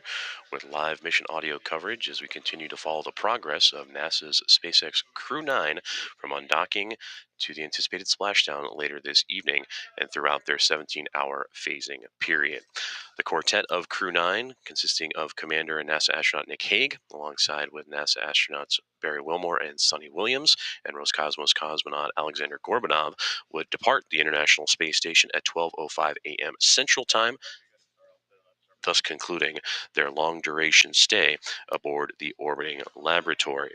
S10: with live mission audio coverage as we continue to follow the progress of NASA's SpaceX Crew 9 from undocking to the anticipated splashdown later this evening and throughout their 17-hour phasing period. The quartet of Crew 9, consisting of Commander and NASA astronaut Nick Hague, alongside with NASA astronauts Barry Wilmore and Sonny Williams, and Roscosmos cosmonaut Alexander Gorbanov, would depart the International Space Station at 12:05 a.m. Central Time, thus concluding their long duration stay aboard the orbiting laboratory.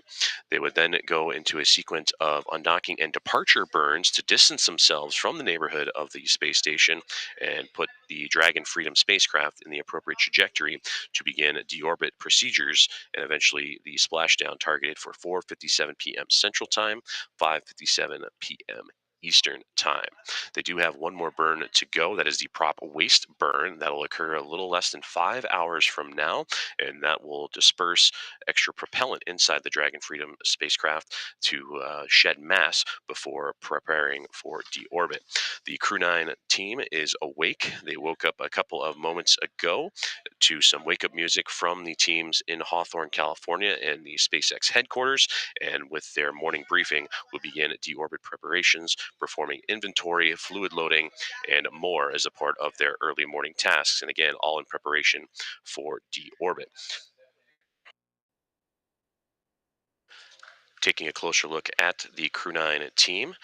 S10: They would then go into a sequence of undocking and departure burns to distance themselves from the neighborhood of the space station and put the Dragon Freedom spacecraft in the appropriate trajectory to begin deorbit procedures, and eventually the splashdown targeted for 4:57 p.m. Central Time, 5:57 p.m. Eastern Time. They do have one more burn to go. That is the prop waste burn. That'll occur a little less than 5 hours from now, and that will disperse extra propellant inside the Dragon Freedom spacecraft to shed mass before preparing for deorbit. The Crew 9 team is awake. They woke up a couple of moments ago to some wake-up music from the teams in Hawthorne, California, and the SpaceX headquarters, and with their morning briefing, will begin deorbit preparations, performing inventory, fluid loading, and more as a part of their early morning tasks. And again, all in preparation for deorbit. Taking a closer look at the Crew 9 team.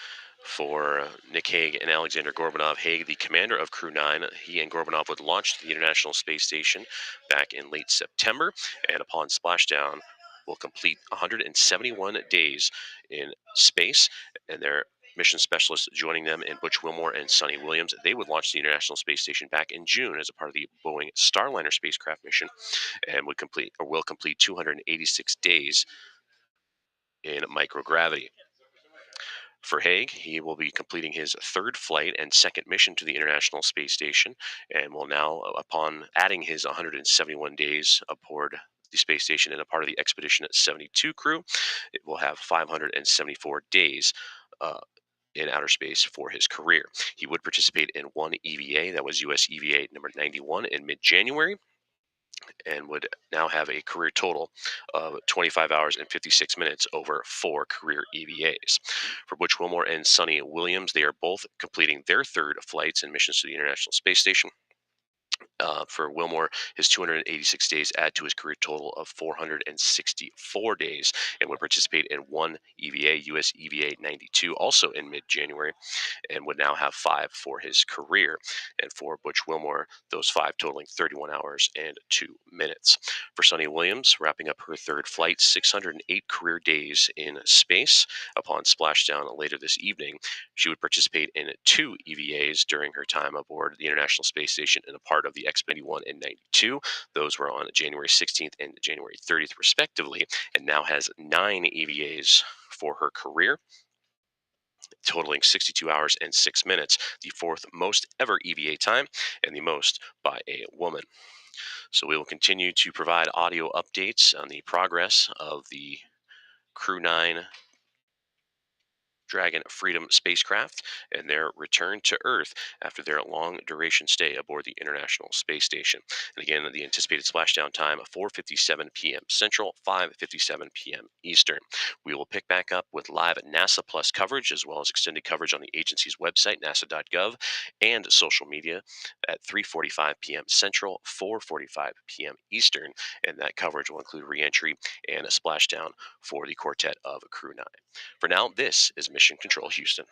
S10: For Nick Hague and Alexander Gorbanov, Hague, the commander of Crew 9, he and Gorbanov would launch to the International Space Station back in late September, and upon splashdown, will complete 171 days in space, and their mission specialists joining them in Butch Wilmore and Sonny Williams. They would launch the International Space Station back in June as a part of the Boeing Starliner spacecraft mission, and will complete 286 days in microgravity. For Hague, he will be completing his third flight and second mission to the International Space Station, and will now, upon adding his 171 days aboard the space station and a part of the Expedition 72 crew, it will have 574 days in outer space for his career. He would participate in one EVA, that was US EVA number 91, in mid-January, and would now have a career total of 25 hours and 56 minutes over 4 career EVAs. For Butch Wilmore and Sonny Williams, they are both completing their third flights and missions to the International Space Station. For Wilmore, his 286 days add to his career total of 464 days, and would participate in one EVA, US EVA 92, also in mid-January, and would now have 5 for his career. And for Butch Wilmore, those 5 totaling 31 hours and 2 minutes. For Sonny Williams, wrapping up her third flight, 608 career days in space. Upon splashdown later this evening, she would participate in 2 EVAs during her time aboard the International Space Station and a part of the X-91 and 92. Those were on January 16th and January 30th, respectively, and now has 9 EVAs for her career, totaling 62 hours and 6 minutes, the 4th most ever EVA time, and the most by a woman. So we will continue to provide audio updates on the progress of the Crew 9 Dragon Freedom spacecraft and their return to Earth after their long duration stay aboard the International Space Station. And again, the anticipated splashdown time of 4:57 p.m. Central, 5:57 p.m. Eastern. We will pick back up with live NASA Plus coverage as well as extended coverage on the agency's website, nasa.gov, and social media at 3:45 p.m. Central, 4:45 p.m. Eastern, and that coverage will include reentry and a splashdown for the quartet of Crew 9. For now, this is Mission Control Houston.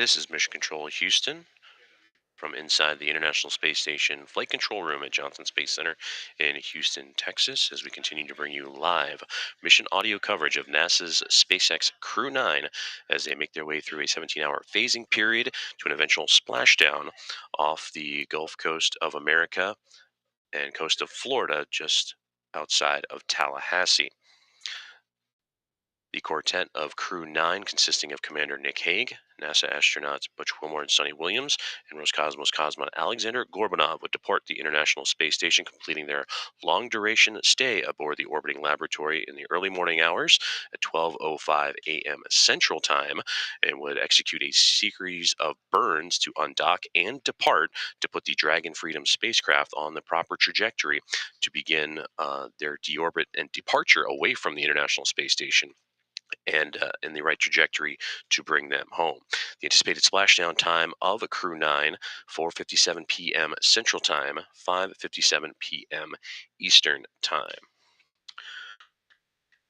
S10: This is Mission Control Houston from inside the International Space Station Flight Control Room at Johnson Space Center in Houston, Texas, as we continue to bring you live mission audio coverage of NASA's SpaceX Crew 9 as they make their way through a 17-hour phasing period to an eventual splashdown off the Gulf Coast of America and coast of Florida, just outside of Tallahassee. The quartet of Crew 9, consisting of Commander Nick Hague, NASA astronauts Butch and Sunny Williams, and Roscosmos cosmonaut Alexander Gorbanov, would depart the International Space Station, completing their long-duration stay aboard the orbiting laboratory in the early morning hours at 12:05 a.m. Central Time, and would execute a series of burns to undock and depart to put the Dragon Freedom spacecraft on the proper trajectory to begin their deorbit and departure away from the International Space Station and in the right trajectory to bring them home. The anticipated splashdown time of Crew 9, 4:57 p.m. Central Time, 5:57 p.m. Eastern Time.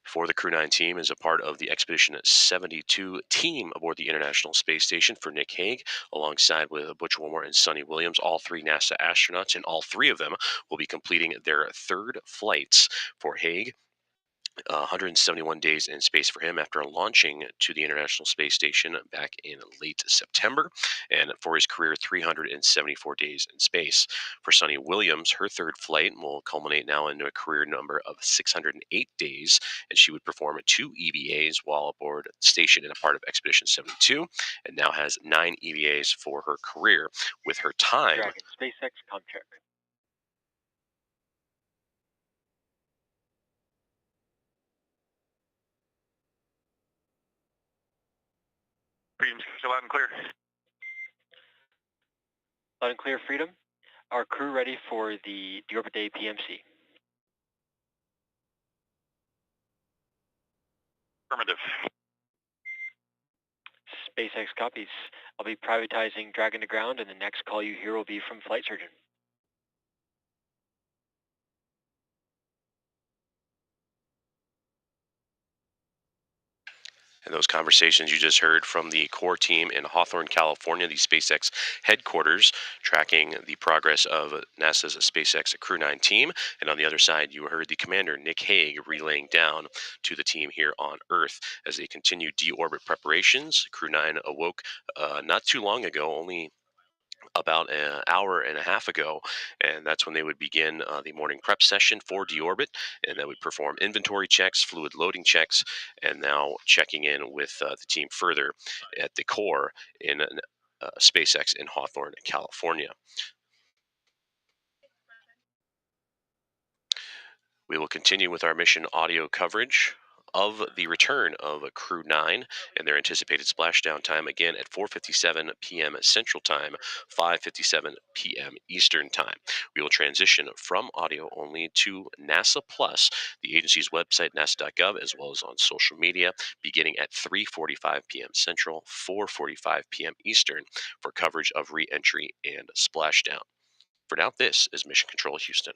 S10: For the Crew 9 team is a part of the Expedition 72 team aboard the International Space Station for Nick Hague, alongside with Butch and Sunny Williams, all three NASA astronauts, and all three of them will be completing their third flights. For Hague, 171 days in space for him after launching to the International Space Station back in late September, and for his career, 374 days in space. For Sunny Williams, her third flight will culminate now into a career number of 608 days, and she would perform 2 EVAs while aboard the station and a part of Expedition 72, and now has 9 EVAs for her career, with her time.
S11: Dragon, SpaceX, ComCheck.
S2: Freedom's loud and clear.
S11: Loud and clear, Freedom. Our crew ready for the deorbit day PMC.
S2: Affirmative.
S11: SpaceX copies. I'll be privatizing Dragon to ground, and the next call you hear will be from Flight Surgeon.
S10: And those conversations you just heard from the core team in Hawthorne, California, the SpaceX headquarters, tracking the progress of NASA's SpaceX Crew 9 team. And on the other side, you heard the commander, Nick Hague, relaying down to the team here on Earth as they continue deorbit preparations. Crew 9 awoke not too long ago, only about an hour and a half ago, and that's when they would begin the morning prep session for deorbit, and they would perform inventory checks, fluid loading checks, and now checking in with the team further at the core in SpaceX in Hawthorne, California. We will continue with our mission audio coverage of the return of Crew 9 and their anticipated splashdown time, again at 4:57 p.m. Central Time, 5:57 p.m. Eastern Time. We will transition from audio only to NASA Plus, the agency's website, nasa.gov, as well as on social media, beginning at 3:45 p.m. Central, 4:45 p.m. Eastern, for coverage of re-entry and splashdown. For now, this is Mission Control Houston.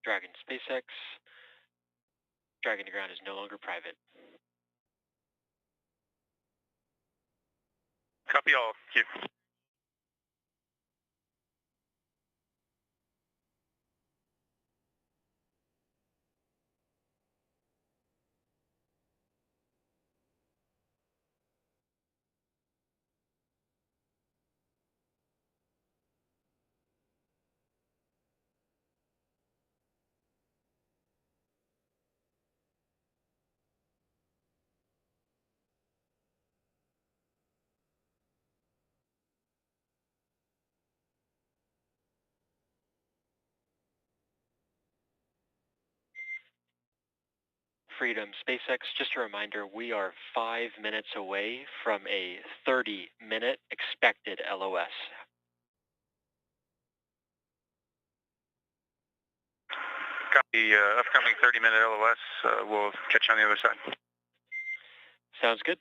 S11: Dragon SpaceX. Dragon to ground is no longer private.
S2: Copy all. Q.
S11: Freedom SpaceX, just a reminder, we are 5 minutes away from a 30-minute expected LOS.
S2: Copy. Upcoming 30-minute LOS. We'll catch you on the other side.
S11: Sounds good.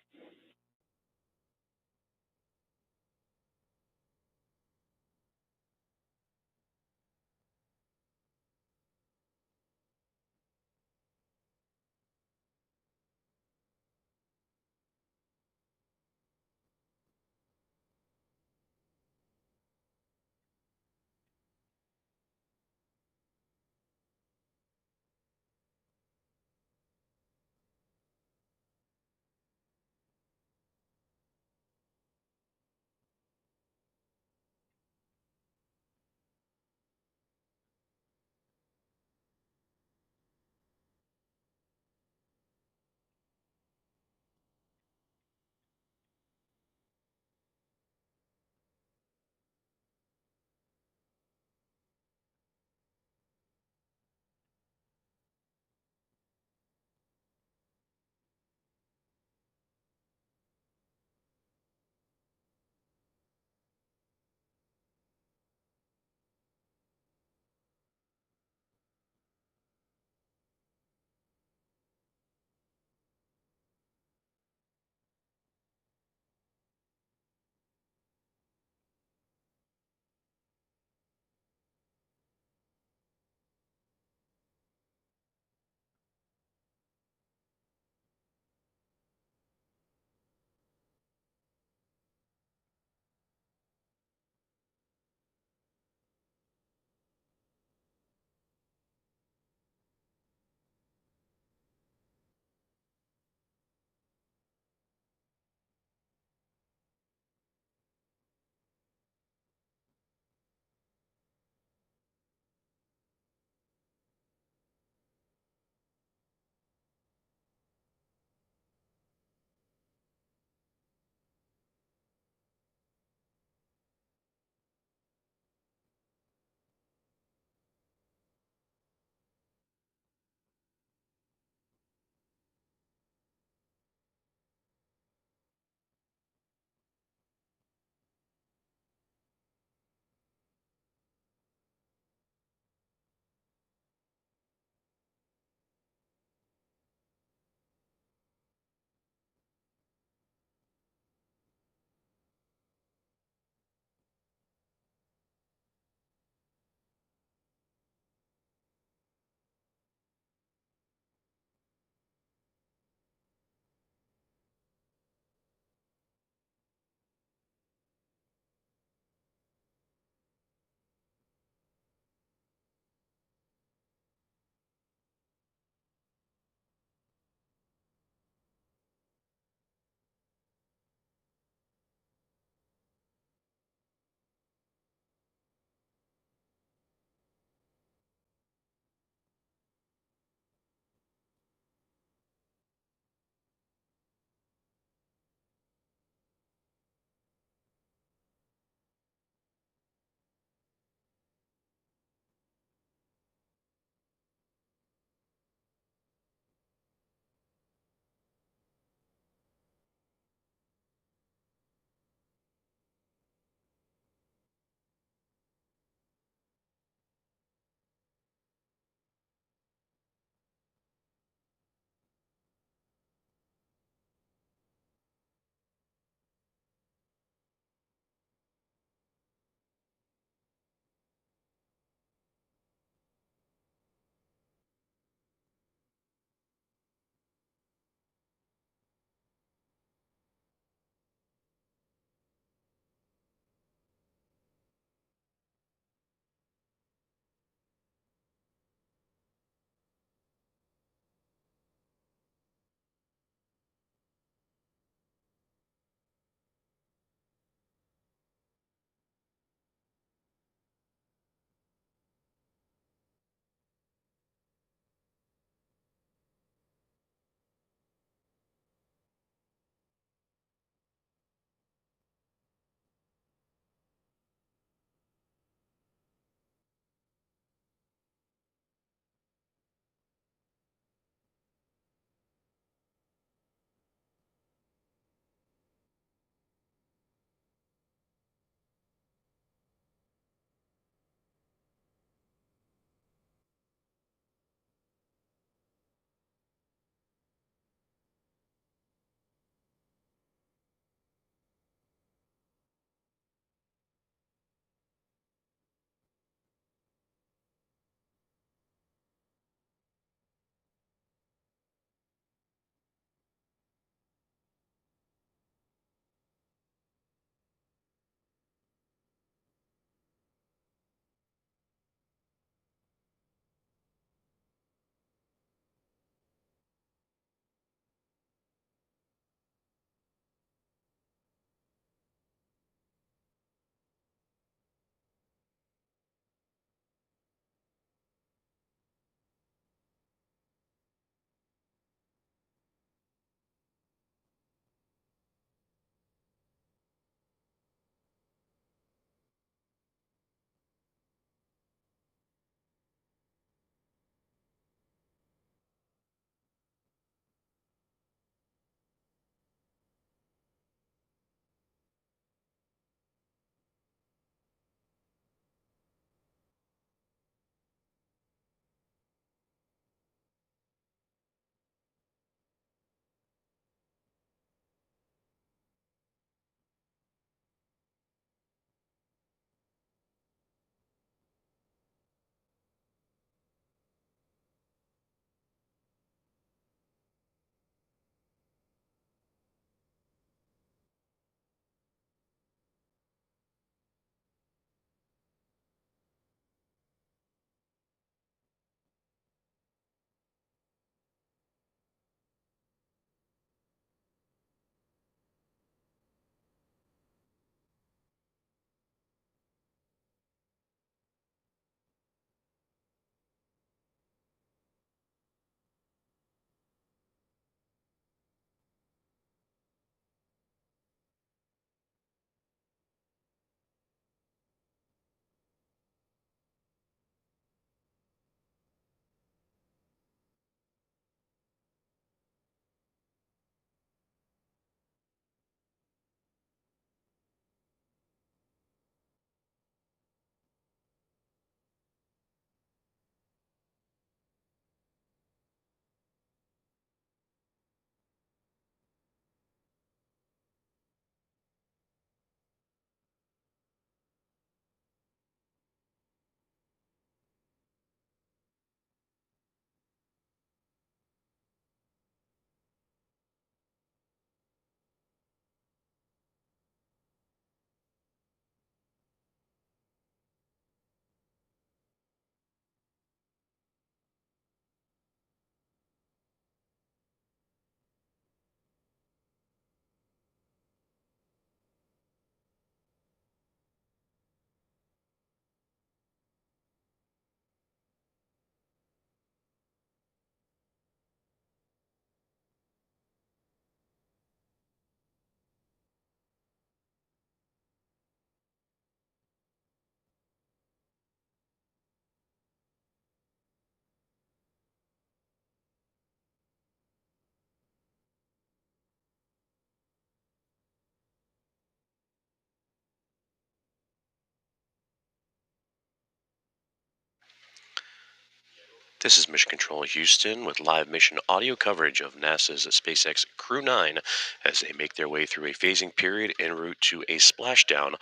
S10: This is Mission Control Houston with live mission audio coverage of NASA's SpaceX Crew 9 as they make their way through a phasing period en route to a splashdown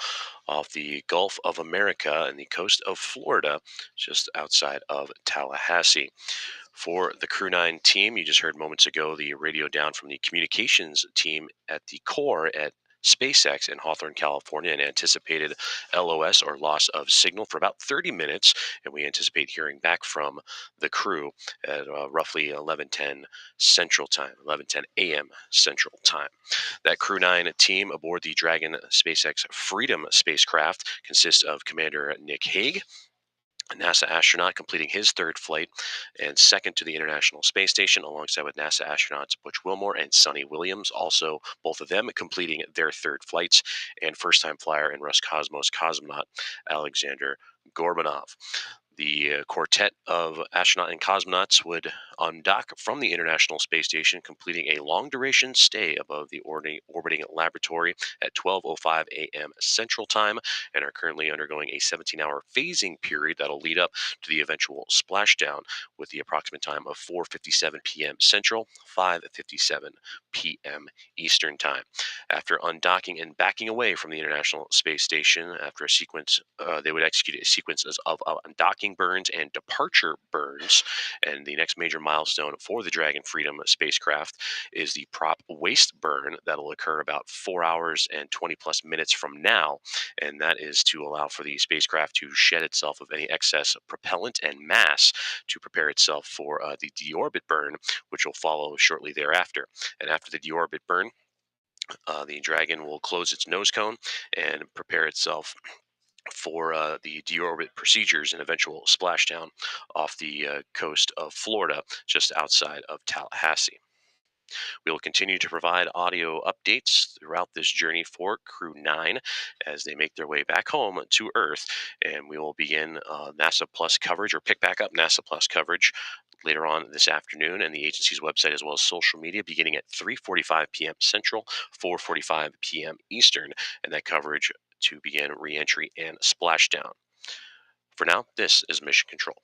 S10: off the Gulf of America and the coast of Florida, just outside of Tallahassee. For the Crew 9 team, you just heard moments ago the radio down from the communications team at the core at SpaceX in Hawthorne, California, and anticipated LOS or loss of signal for about 30 minutes. And we anticipate hearing back from the crew at roughly 11:10 Central Time, 11:10 a.m. Central Time. That Crew 9 team aboard the Dragon SpaceX Freedom spacecraft consists of Commander Nick Hague, a NASA astronaut completing his third flight and second to the International Space Station, alongside with NASA astronauts Butch Wilmore and Sunny Williams, also both of them completing their third flights, and first-time flyer and Roscosmos cosmonaut Alexander Gorbanov. The quartet of astronaut and cosmonauts would undock from the International Space Station, completing a long-duration stay above the orbiting laboratory at 12:05 a.m. Central Time, and are currently undergoing a 17-hour phasing period that'll lead up to the eventual splashdown, with the approximate time of 4:57 p.m. Central, 5:57 p.m. Eastern Time. After undocking and backing away from the International Space Station, after a sequence, they would execute a sequence of undocking burns and departure burns. And the next major milestone for the Dragon Freedom spacecraft is the prop waste burn that'll occur about 4 hours and 20 plus minutes from now. And that is to allow for the spacecraft to shed itself of any excess propellant and mass to prepare itself for the deorbit burn, which will follow shortly thereafter. And after the deorbit burn, the Dragon will close its nose cone and prepare itself for the deorbit procedures and eventual splashdown off the coast of Florida, just outside of Tallahassee. We will continue to provide audio updates throughout this journey for Crew 9 as they make their way back home to Earth, and we will begin NASA Plus coverage, or pick back up NASA Plus coverage, later on this afternoon, and the agency's website as well as social media, beginning at 3:45 p.m. Central, 4:45 p.m. Eastern, and that coverage to begin reentry and splashdown. For now, this is Mission Control.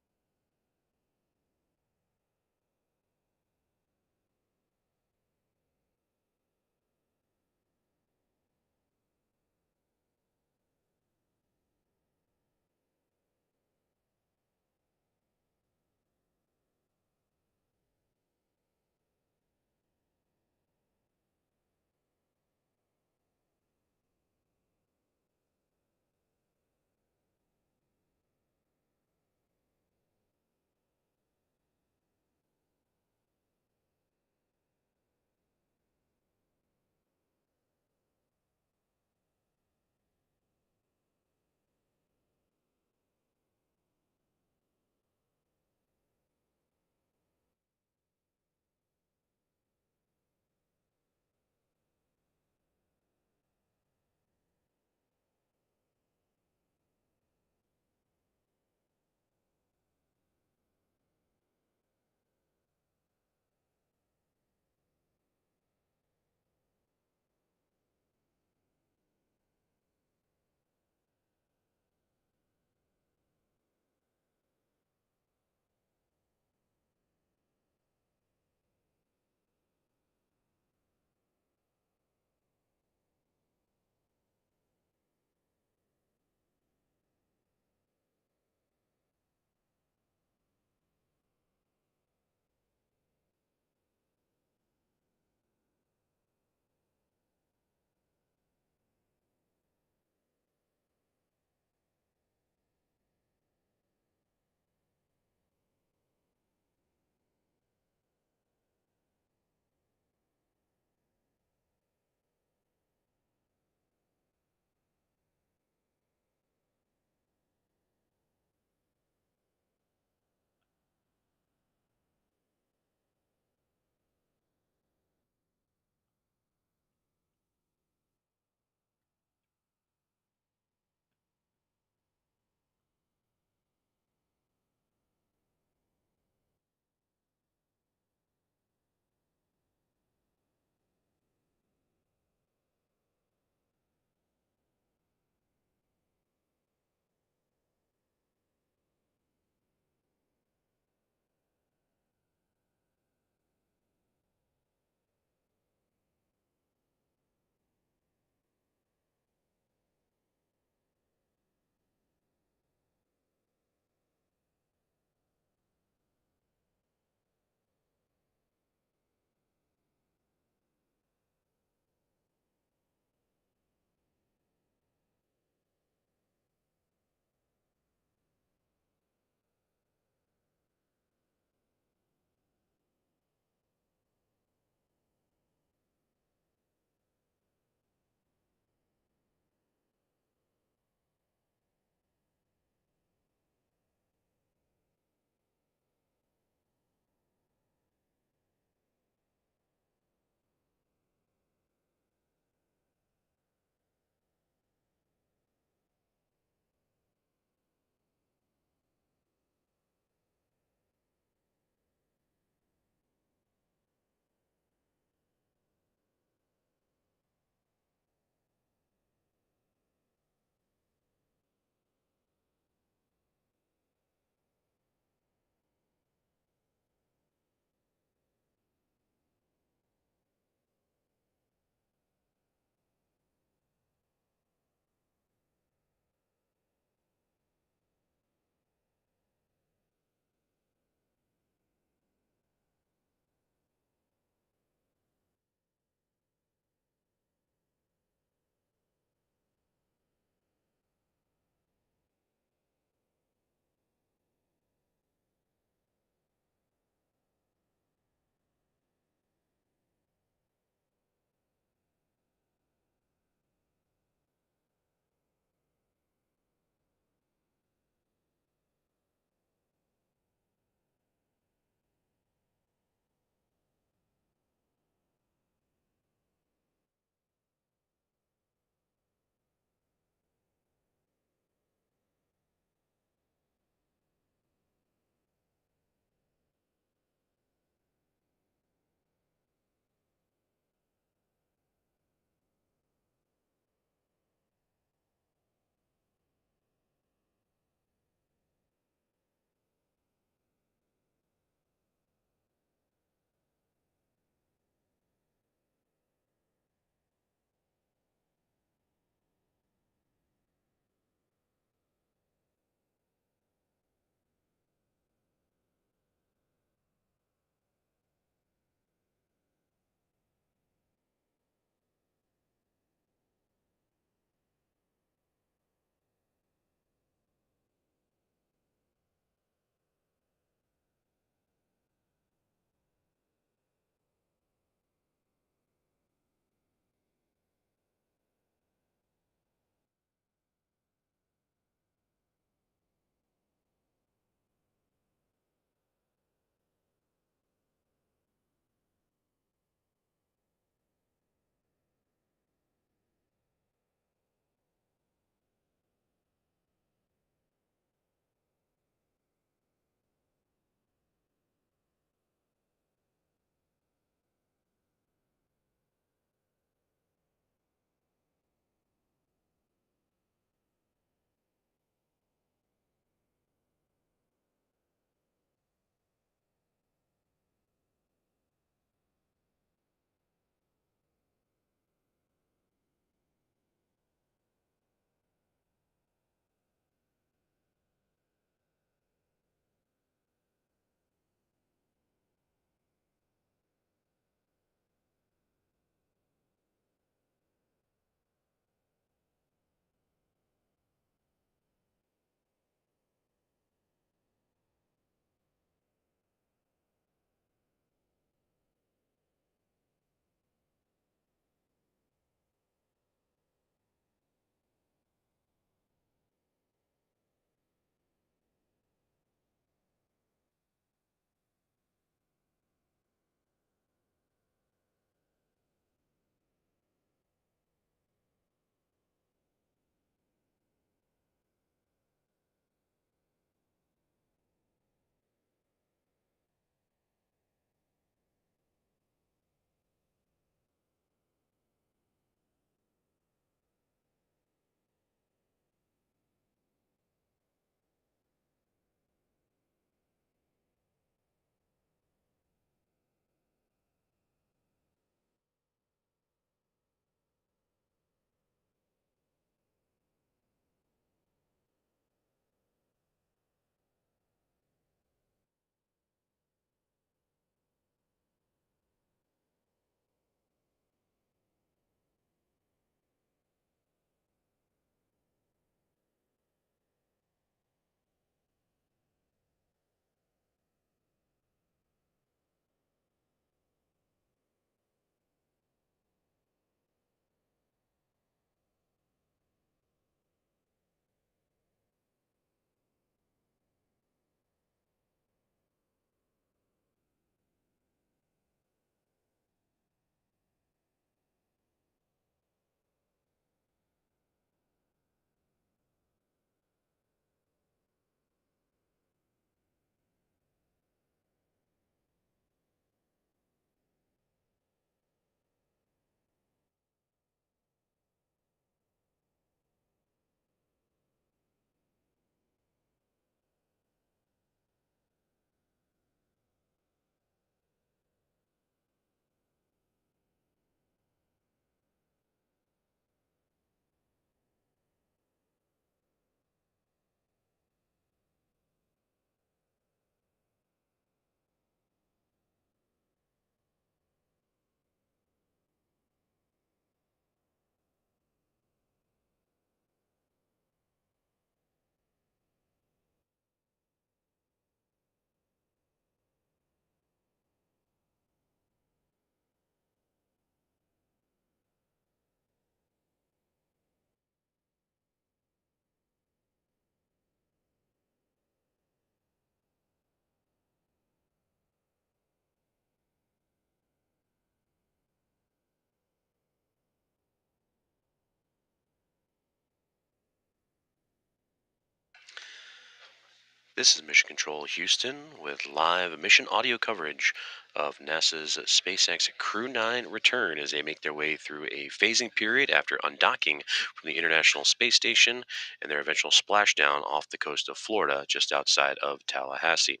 S10: This is Mission Control Houston with live mission audio coverage of NASA's SpaceX Crew 9 return as they make their way through a phasing period after undocking from the International Space Station and their eventual splashdown off the coast of Florida just outside of Tallahassee.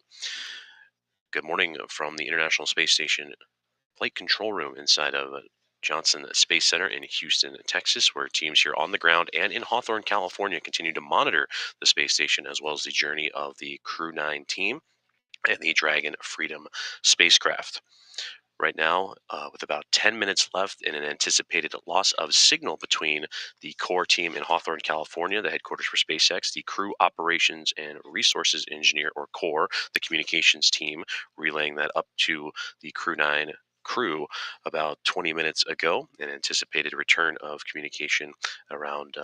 S10: Good morning from the International Space Station flight control room inside of Johnson Space Center in Houston, Texas, where teams here on the ground and in Hawthorne, California continue to monitor the space station as well as the journey of the Crew 9 team and the Dragon Freedom spacecraft. Right now, with about 10 minutes left in an anticipated loss of signal between the core team in Hawthorne, California, the headquarters for SpaceX, the Crew Operations and Resources Engineer, or CORE, the communications team, relaying that up to the Crew 9 crew about 20 minutes ago, an anticipated return of communication around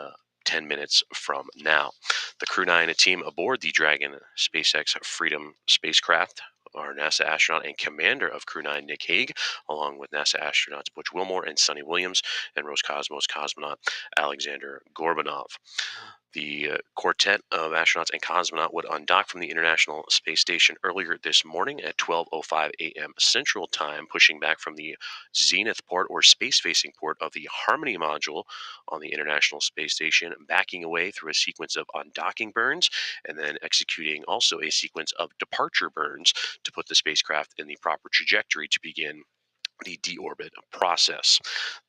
S10: 10 minutes from now. The Crew 9 team aboard the Dragon SpaceX Freedom spacecraft are NASA astronaut and commander of Crew 9, Nick Hague, along with NASA astronauts Butch Wilmore and Sunny Williams, and Roscosmos cosmonaut Alexander Gorbanov. The quartet of astronauts and cosmonaut would undock from the International Space Station earlier this morning at 12:05 a.m. Central Time, pushing back from the zenith port or space-facing port of the Harmony module on the International Space Station, backing away through a sequence of undocking burns and then executing also a sequence of departure burns to put the spacecraft in the proper trajectory to begin the deorbit process.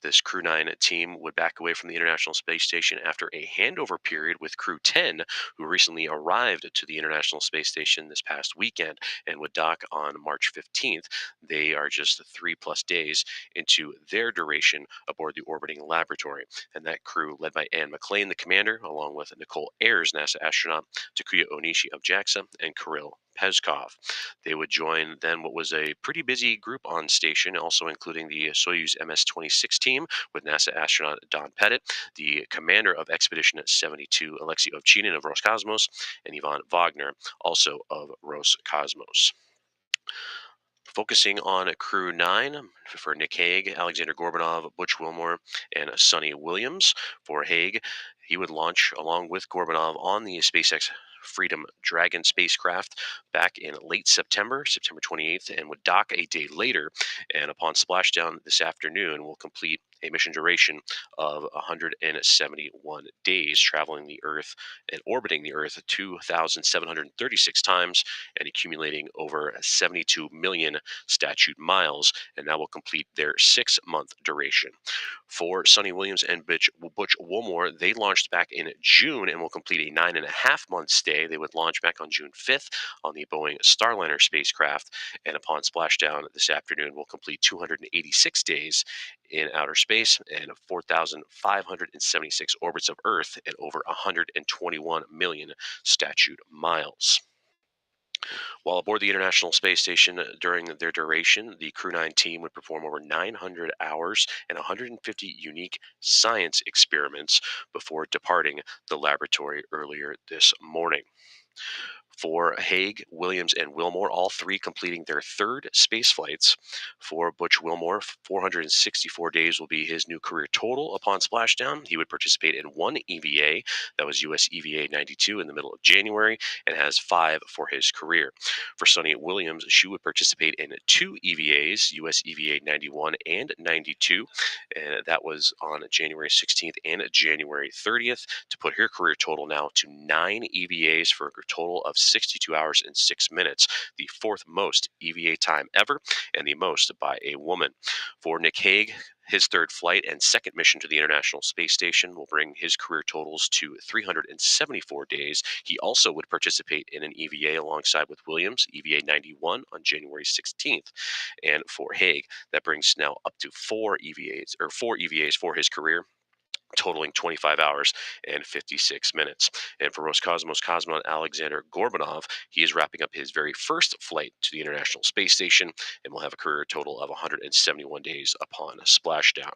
S10: This Crew 9 team would back away from the International Space Station after a handover period with Crew 10, who recently arrived to the International Space Station this past weekend and would dock on March 15th. They are just 3+ days into their duration aboard the orbiting laboratory. And that crew, led by Ann McLean, the commander, along with Nicole Ayers, NASA astronaut, Takuya Onishi of JAXA, and Kirill Peskov. They would join then what was a pretty busy group on station, also including the Soyuz MS-26 team with NASA astronaut Don Pettit, the commander of Expedition 72, Alexei Ovchinin of Roscosmos, and Ivan Wagner, also of Roscosmos. Focusing on Crew 9 for Nick Hague, Alexander Gorbanov, Butch Wilmore, and Sunny Williams. For Hague, he would launch along with Gorbanov on the SpaceX Freedom Dragon spacecraft back in late September, September 28th, and would dock a day later. And upon splashdown this afternoon, will complete a mission duration of 171 days, traveling the Earth and orbiting the Earth 2,736 times and accumulating over 72 million statute miles, and that will complete their 6-month duration. For Sunny Williams and Butch Wilmore, they launched back in June and will complete a 9.5-month stay. They would launch back on June 5th on the Boeing Starliner spacecraft, and upon splashdown this afternoon will complete 286 days in outer space and 4,576 orbits of Earth and over 121 million statute miles. While aboard the International Space Station during their duration, the Crew 9 team would perform over 900 hours and 150 unique science experiments before departing the laboratory earlier this morning. For Hague, Williams, and Wilmore, all three completing their third space flights. For Butch Wilmore, 464 days will be his new career total upon splashdown. He would participate in one EVA, that was US EVA 92 in the middle of January, and has 5 for his career. For Sunny Williams, she would participate in 2 EVAs, US EVA 91 and 92, and that was on January 16th and January 30th, to put her career total now to 9 EVAs for a total of 62 hours and 6 minutes, the 4th most EVA time ever, and the most by a woman. For Nick Hague, his third flight and second mission to the International Space Station will bring his career totals to 374 days. He also would participate in an EVA alongside with Williams, EVA 91 on January 16th. And for Hague, that brings now up to 4 EVAs for his career, totaling 25 hours and 56 minutes. And for Roscosmos cosmonaut Alexander Gorbanov, he is wrapping up his very first flight to the International Space Station and will have a career total of 171 days upon splashdown.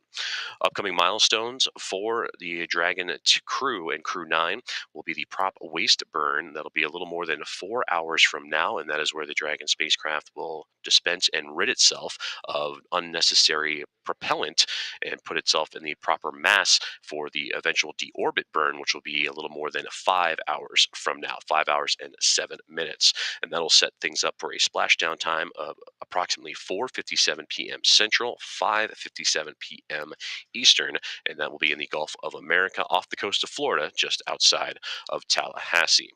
S10: Upcoming milestones for the Dragon crew and Crew 9 will be the prop waste burn. That'll be a little more than 4 hours from now, and that is where the Dragon spacecraft will dispense and rid itself of unnecessary propellant and put itself in the proper mass for the eventual deorbit burn, which will be a little more than 5 hours from now, 5 hours and 7 minutes. And that'll set things up for a splashdown time of approximately 4:57 p.m. Central, 5:57 p.m. Eastern, and that will be in the Gulf of America off the coast of Florida, just outside of Tallahassee.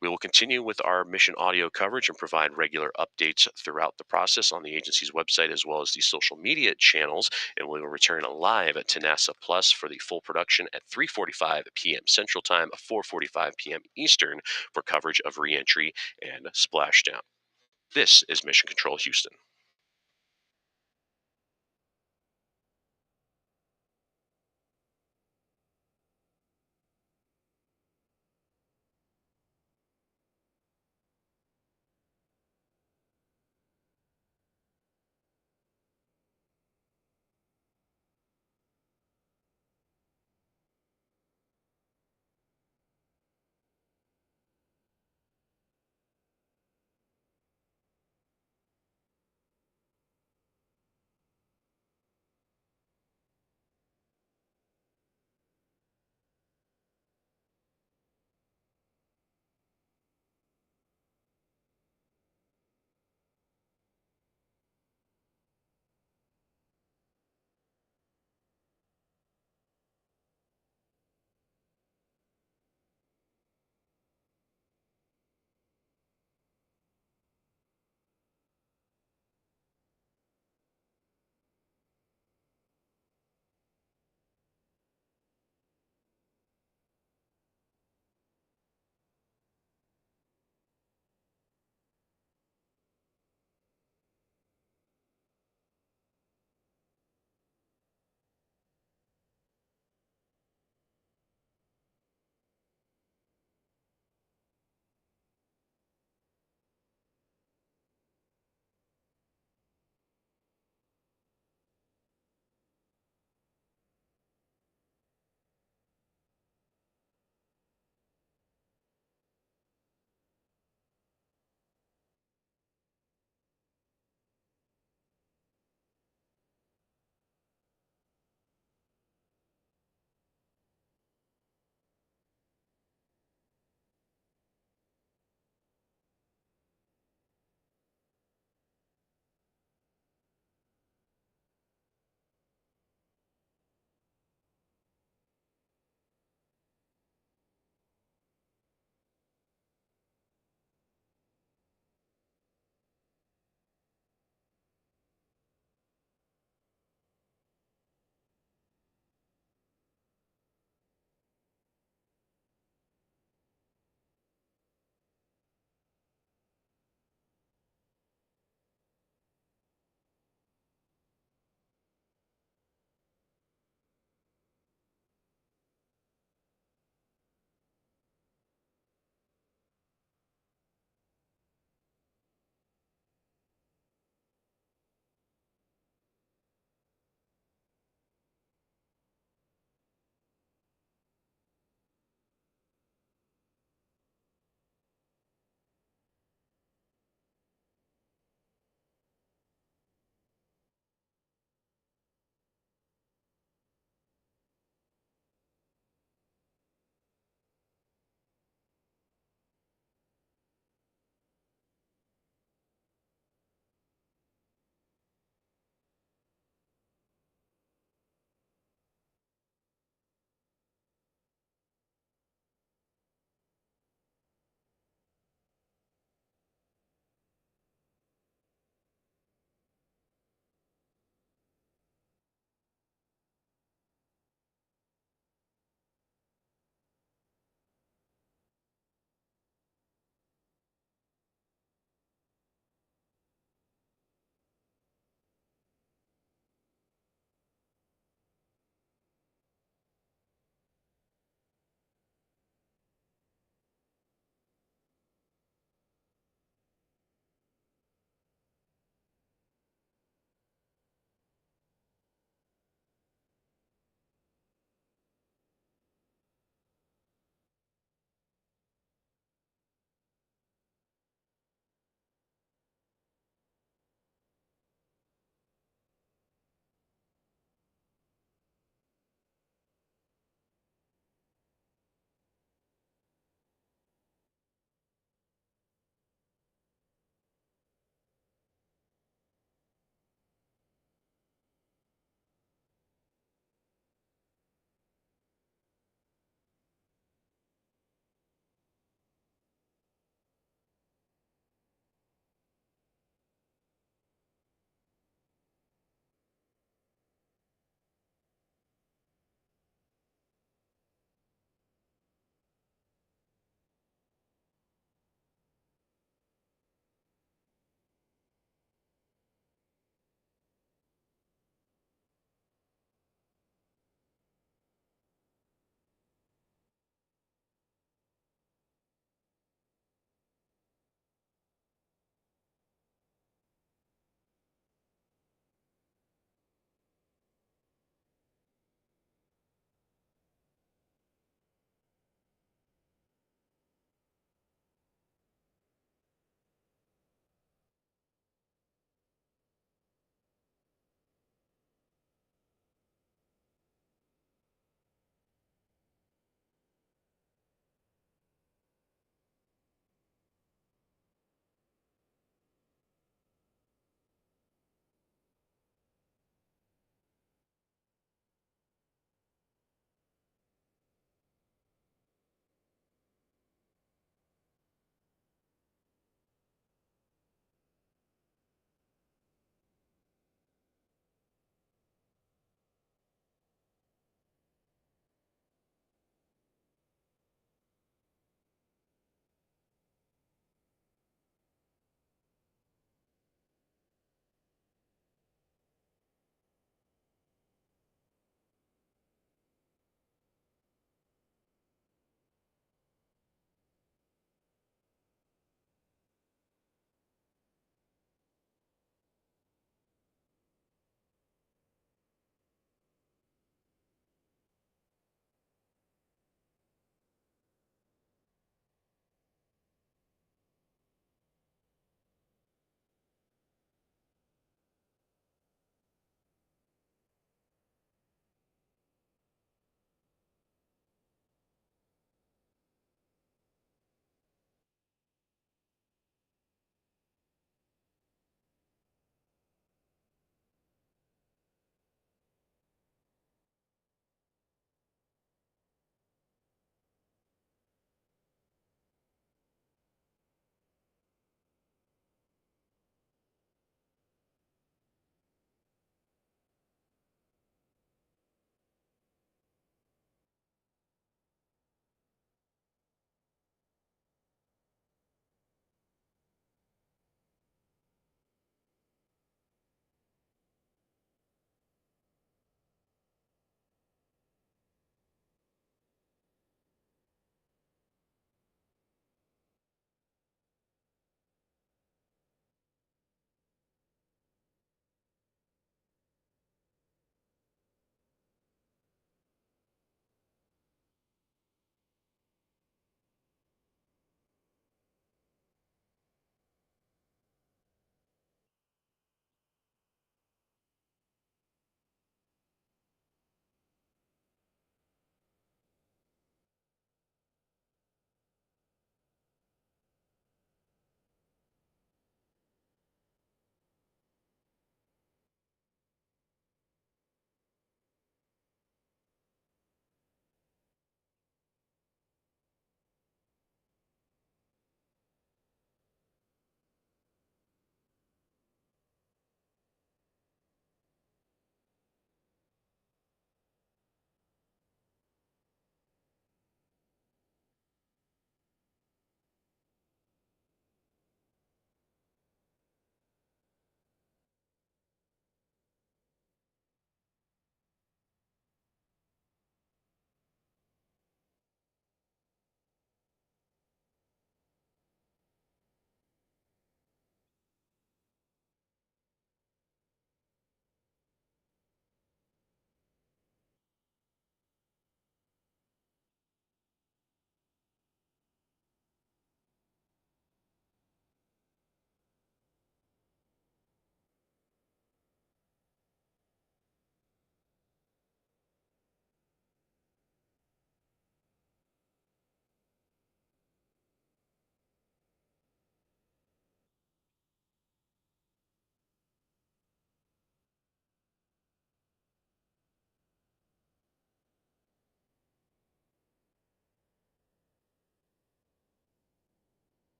S10: We will continue with our mission audio coverage and provide regular updates throughout the process on the agency's website as well as the social media channels. And we will return live to NASA Plus for the full production at 3:45 p.m. Central Time, 4:45 p.m. Eastern for coverage of reentry and splashdown. This is Mission Control Houston.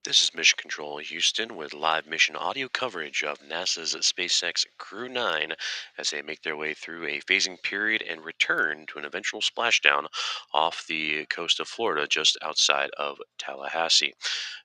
S10: This is Mission Control Houston with live mission audio coverage of NASA's SpaceX Crew 9 as they make their way through a phasing period and return to an eventual splashdown off the coast of Florida just outside of Tallahassee.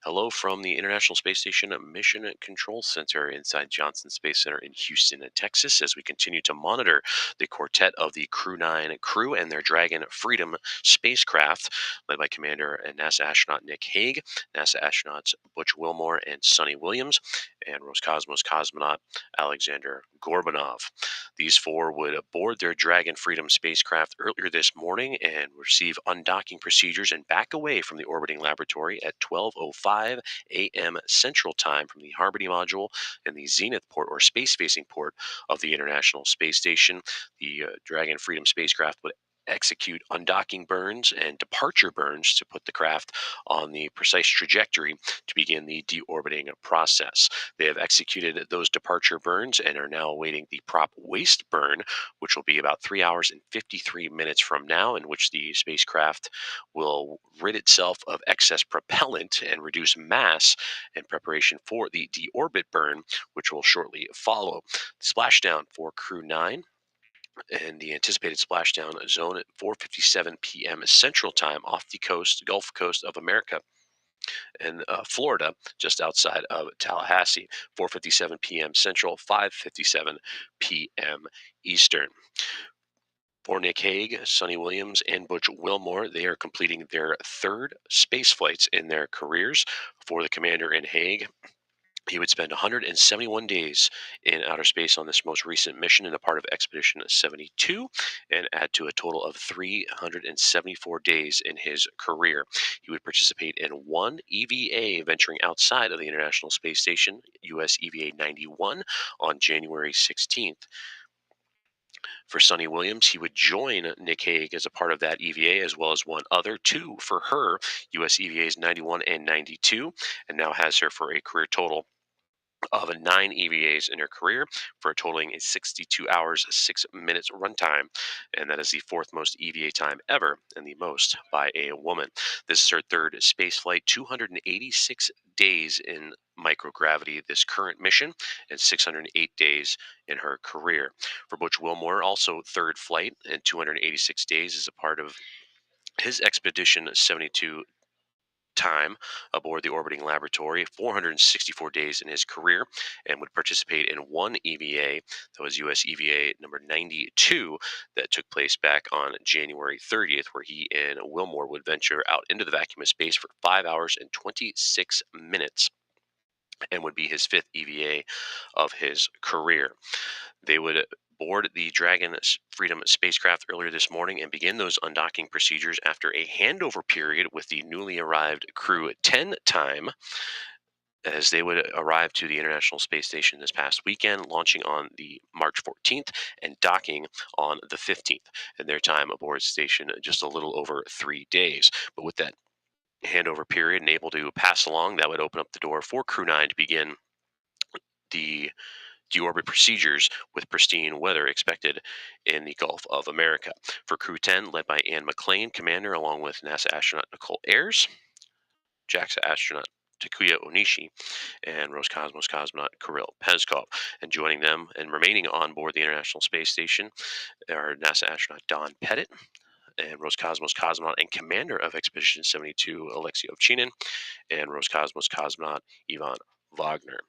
S10: Hello from the International Space Station Mission Control Center inside Johnson Space Center in Houston, Texas, as we continue to monitor the quartet of the Crew 9 crew and their Dragon Freedom spacecraft, led by Commander and NASA astronaut Nick Hague, NASA astronauts Butch Wilmore and Sunny Williams, and Roscosmos cosmonaut Alexander Gorbanov. These four would board their Dragon Freedom spacecraft earlier this morning and receive undocking procedures and back away from the orbiting laboratory at 12:05 a.m. Central Time from the Harmony module and the Zenith port or space-facing port of the International Space Station. The Dragon Freedom spacecraft would execute undocking burns and departure burns to put the craft on the precise trajectory to begin the deorbiting process. They have executed those departure burns and are now awaiting the prop waste burn, which will be about 3 hours and 53 minutes from now, in which the spacecraft will rid itself of excess propellant and reduce mass in preparation for the deorbit burn, which will shortly follow. Splashdown for Crew 9 and the anticipated splashdown zone at 4:57 p.m. Central Time off the Gulf Coast of America in Florida, just outside of Tallahassee. 4:57 p.m. Central, 5:57 p.m. Eastern. For Nick Hague, Sunny Williams, and Butch Wilmore, they are completing their third space flights in their careers. For the commander in Hague, he would spend 171 days in outer space on this most recent mission and a part of Expedition 72 and add to a total of 374 days in his career. He would participate in one EVA venturing outside of the International Space Station, US EVA 91, on January 16th. For Sunny Williams, he would join Nick Hague as a part of that EVA, as well as one other, two for her, US EVAs 91 and 92, and now has her for a career total of 9 EVAs in her career for a totaling 62 hours, 6 minutes runtime. And that is the fourth most EVA time ever and the most by a woman. This is her third space flight, 286 days in microgravity this current mission and 608 days in her career. For Butch Wilmore, also third flight and 286 days as a part of his Expedition 72 time aboard the orbiting laboratory, 464 days in his career, and would participate in one EVA, that was US EVA number 92, that took place back on January 30th, where he and Wilmore would venture out into the vacuum of space for 5 hours and 26 minutes and would be his fifth EVA of his career. They would board the Dragon Freedom spacecraft earlier this morning and begin those undocking procedures after a handover period with the newly arrived Crew 10 time, as they would arrive to the International Space Station this past weekend, launching on the March 14th and docking on the 15th, and their time aboard station just a little over 3 days. But with that handover period and able to pass along, that would open up the door for Crew 9 to begin the deorbit procedures with pristine weather expected in the Gulf of America. For Crew 10, led by Ann McClain, commander, along with NASA astronaut Nicole Ayers, JAXA astronaut Takuya Onishi, and Roscosmos cosmonaut Kirill Peskov. And joining them and remaining on board the International Space Station are NASA astronaut Don Pettit, and Roscosmos cosmonaut and commander of Expedition 72, Alexei Ovchinin, and Roscosmos cosmonaut Ivan Wagner.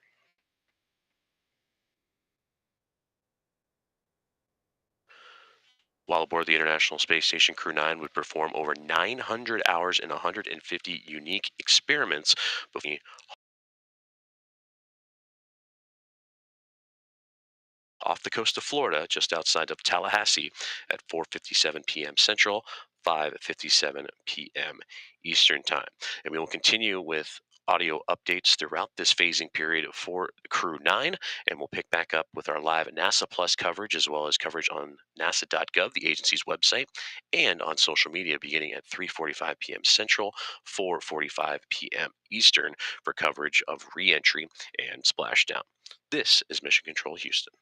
S10: While aboard the International Space Station, Crew 9 would perform over 900 hours and 150 unique experiments before off the coast of Florida, just outside of Tallahassee at 4:57 p.m. Central, 5:57 p.m. Eastern Time. And we will continue with audio updates throughout this phasing period for Crew 9, and we'll pick back up with our live NASA Plus coverage, as well as coverage on nasa.gov, the agency's website, and on social media beginning at 3:45 p.m. Central, 4:45 p.m. Eastern for coverage of re-entry and splashdown. This is Mission Control Houston.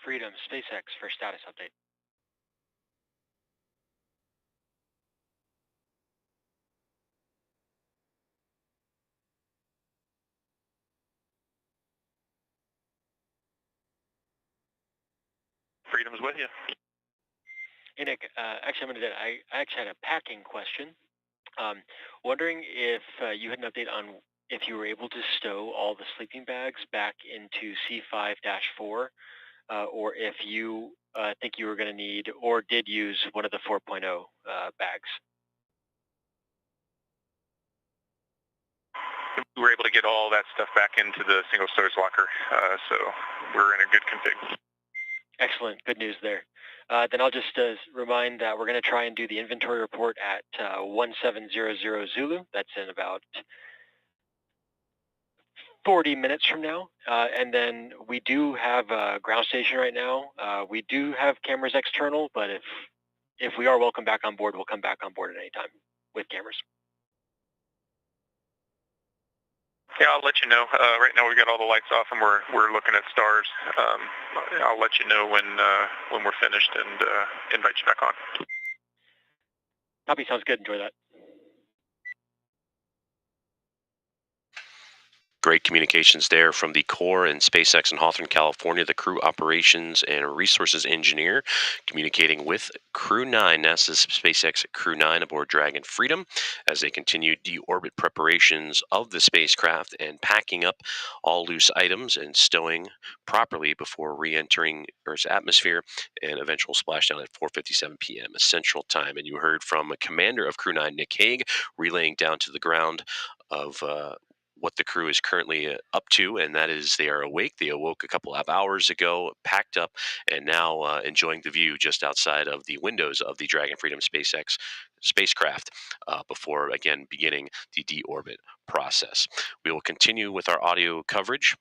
S11: Freedom, SpaceX for status update.
S2: Freedom's with you.
S11: Hey, Nick, actually, I actually had a packing question. Wondering if you had an update on if you were able to stow all the sleeping bags back into C5-4, or if you think you were going to need or did use one of the 4.0 bags.
S2: We were able to get all that stuff back into the single storage locker, so we're in a good config.
S11: Excellent, good news there. Then I'll just remind that we're going to try and do the inventory report at 1700 Zulu. That's in about 40 minutes from now. And then we do have a ground station right now. We do have cameras external, but if we are welcome back on board, we'll come back on board at any time with cameras.
S2: Yeah, I'll let you know. Right now we've got all the lights off and we're looking at stars. I'll let you know when we're finished and invite you back on.
S11: Copy, sounds good. Enjoy that.
S10: Great communications there from the core and SpaceX in Hawthorne, California, the crew operations and resources engineer communicating with Crew 9, NASA's SpaceX Crew 9 aboard Dragon Freedom as they continue deorbit preparations of the spacecraft and packing up all loose items and stowing properly before re-entering Earth's atmosphere and eventual splashdown at 4:57 p.m. Central Time. And you heard from a commander of Crew 9, Nick Hague, relaying down to the ground of what the crew is currently up to, and that is they are awake. They awoke a couple of hours ago, packed up, and now enjoying the view just outside of the windows of the Dragon Freedom SpaceX spacecraft before, again, beginning the deorbit process. We will continue with our audio coverage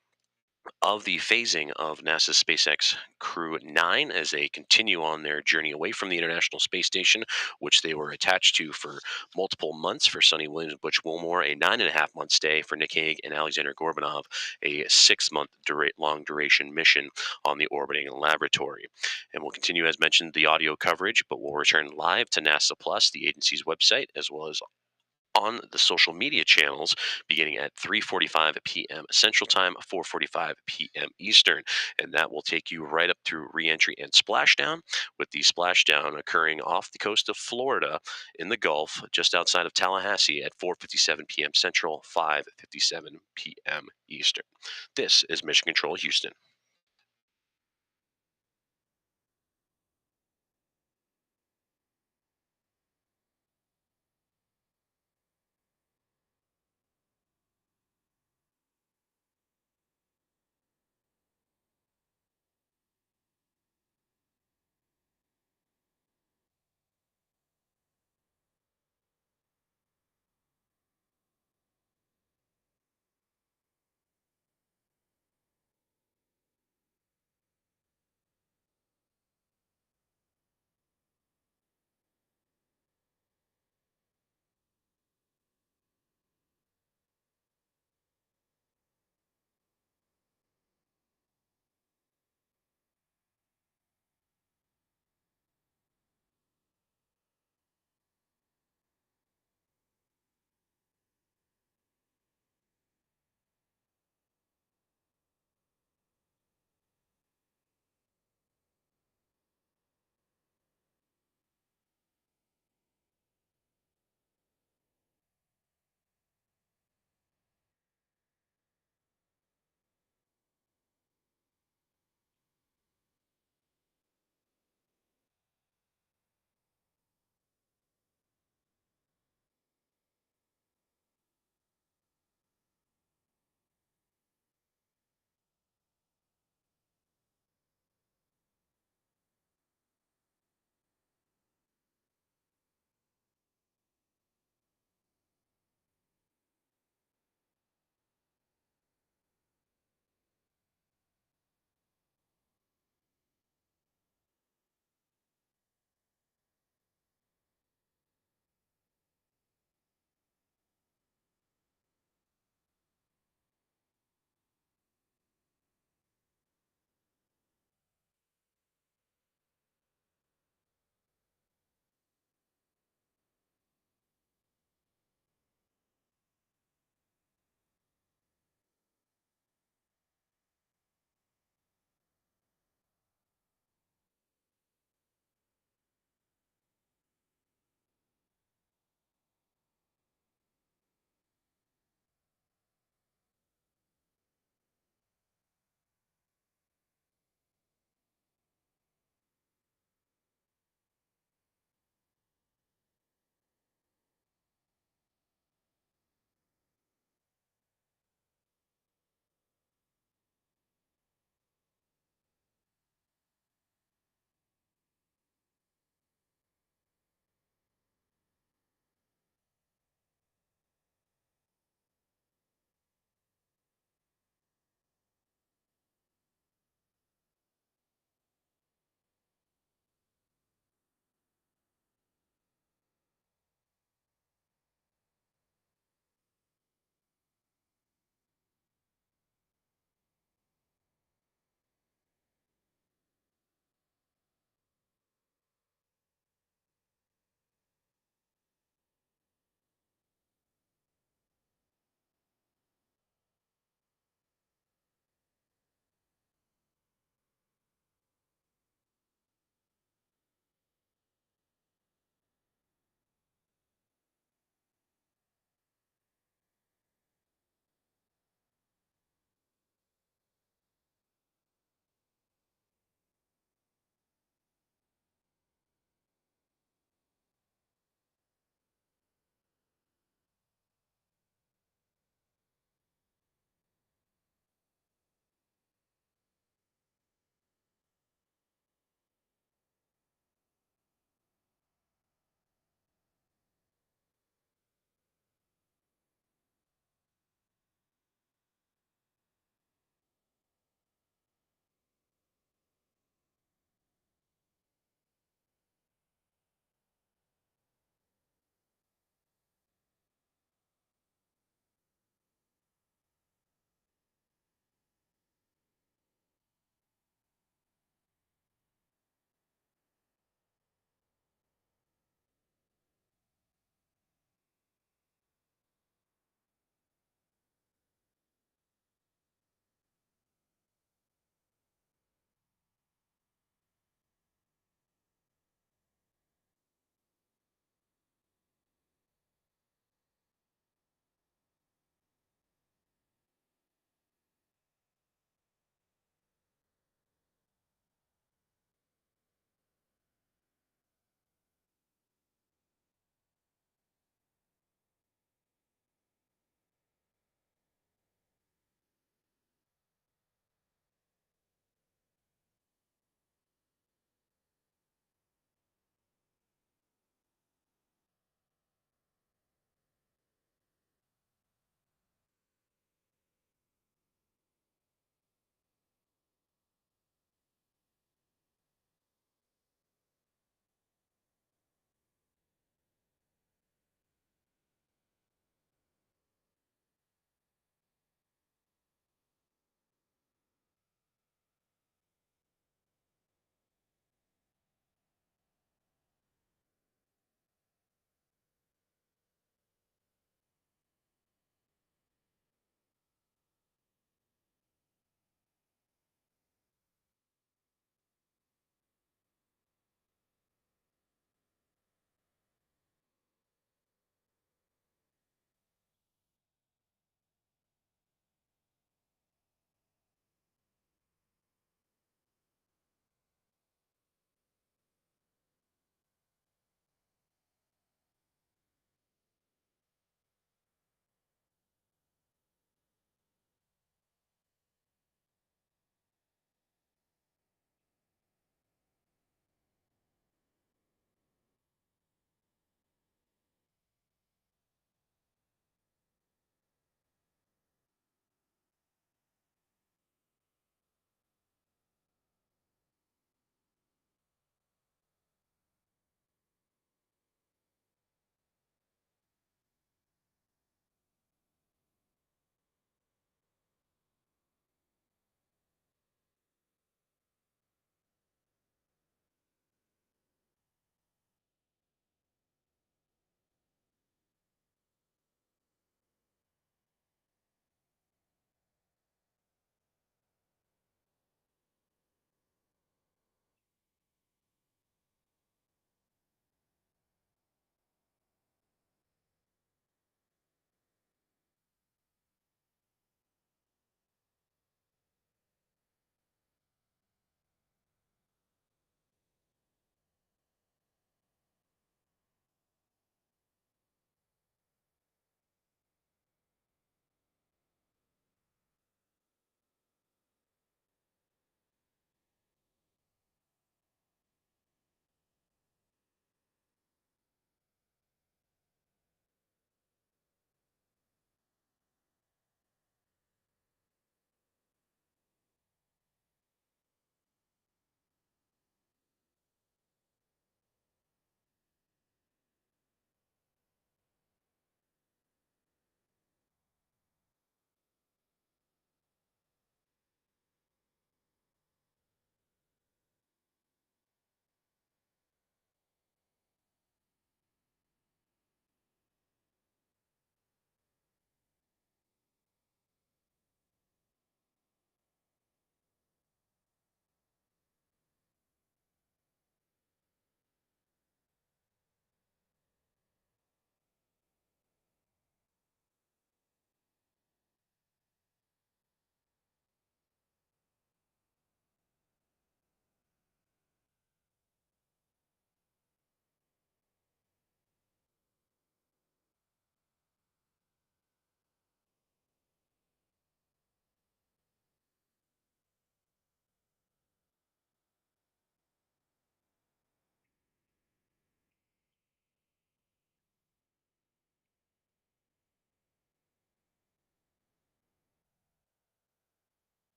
S10: of the phasing of NASA's SpaceX Crew 9 as they continue on their journey away from the International Space Station, which they were attached to for multiple months. For Sonny Williams and Butch Wilmore, a 9.5-month stay. For Nick Hague and Alexander Gorbanov, a 6-month long duration mission on the orbiting laboratory. And we'll continue, as mentioned, the audio coverage, but we'll return live to NASA Plus, the agency's website, as well as on the social media channels beginning at 3:45 p.m. Central Time, 4:45 p.m. Eastern. And that will take you right up through reentry and splashdown, with the splashdown occurring off the coast of Florida in the Gulf, just outside of Tallahassee at 4:57 p.m. Central, 5:57 p.m. Eastern. This is Mission Control Houston.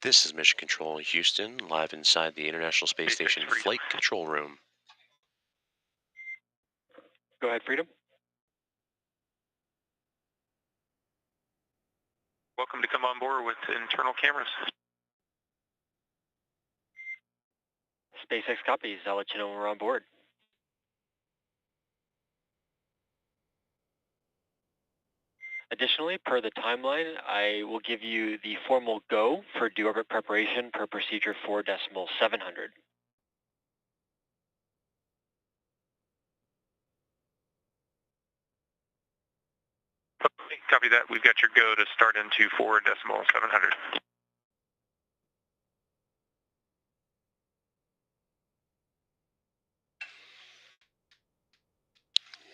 S10: This is Mission Control in Houston, live inside the International Space Station Flight Control Room.
S11: Go ahead, Freedom.
S2: Welcome to come on board with internal cameras.
S11: SpaceX copies. I'll let you know when we're on board. Additionally, per the timeline, I will give you the formal go for deorbit preparation per procedure 4.700.
S2: Copy that. We've got your go to start into 4.700.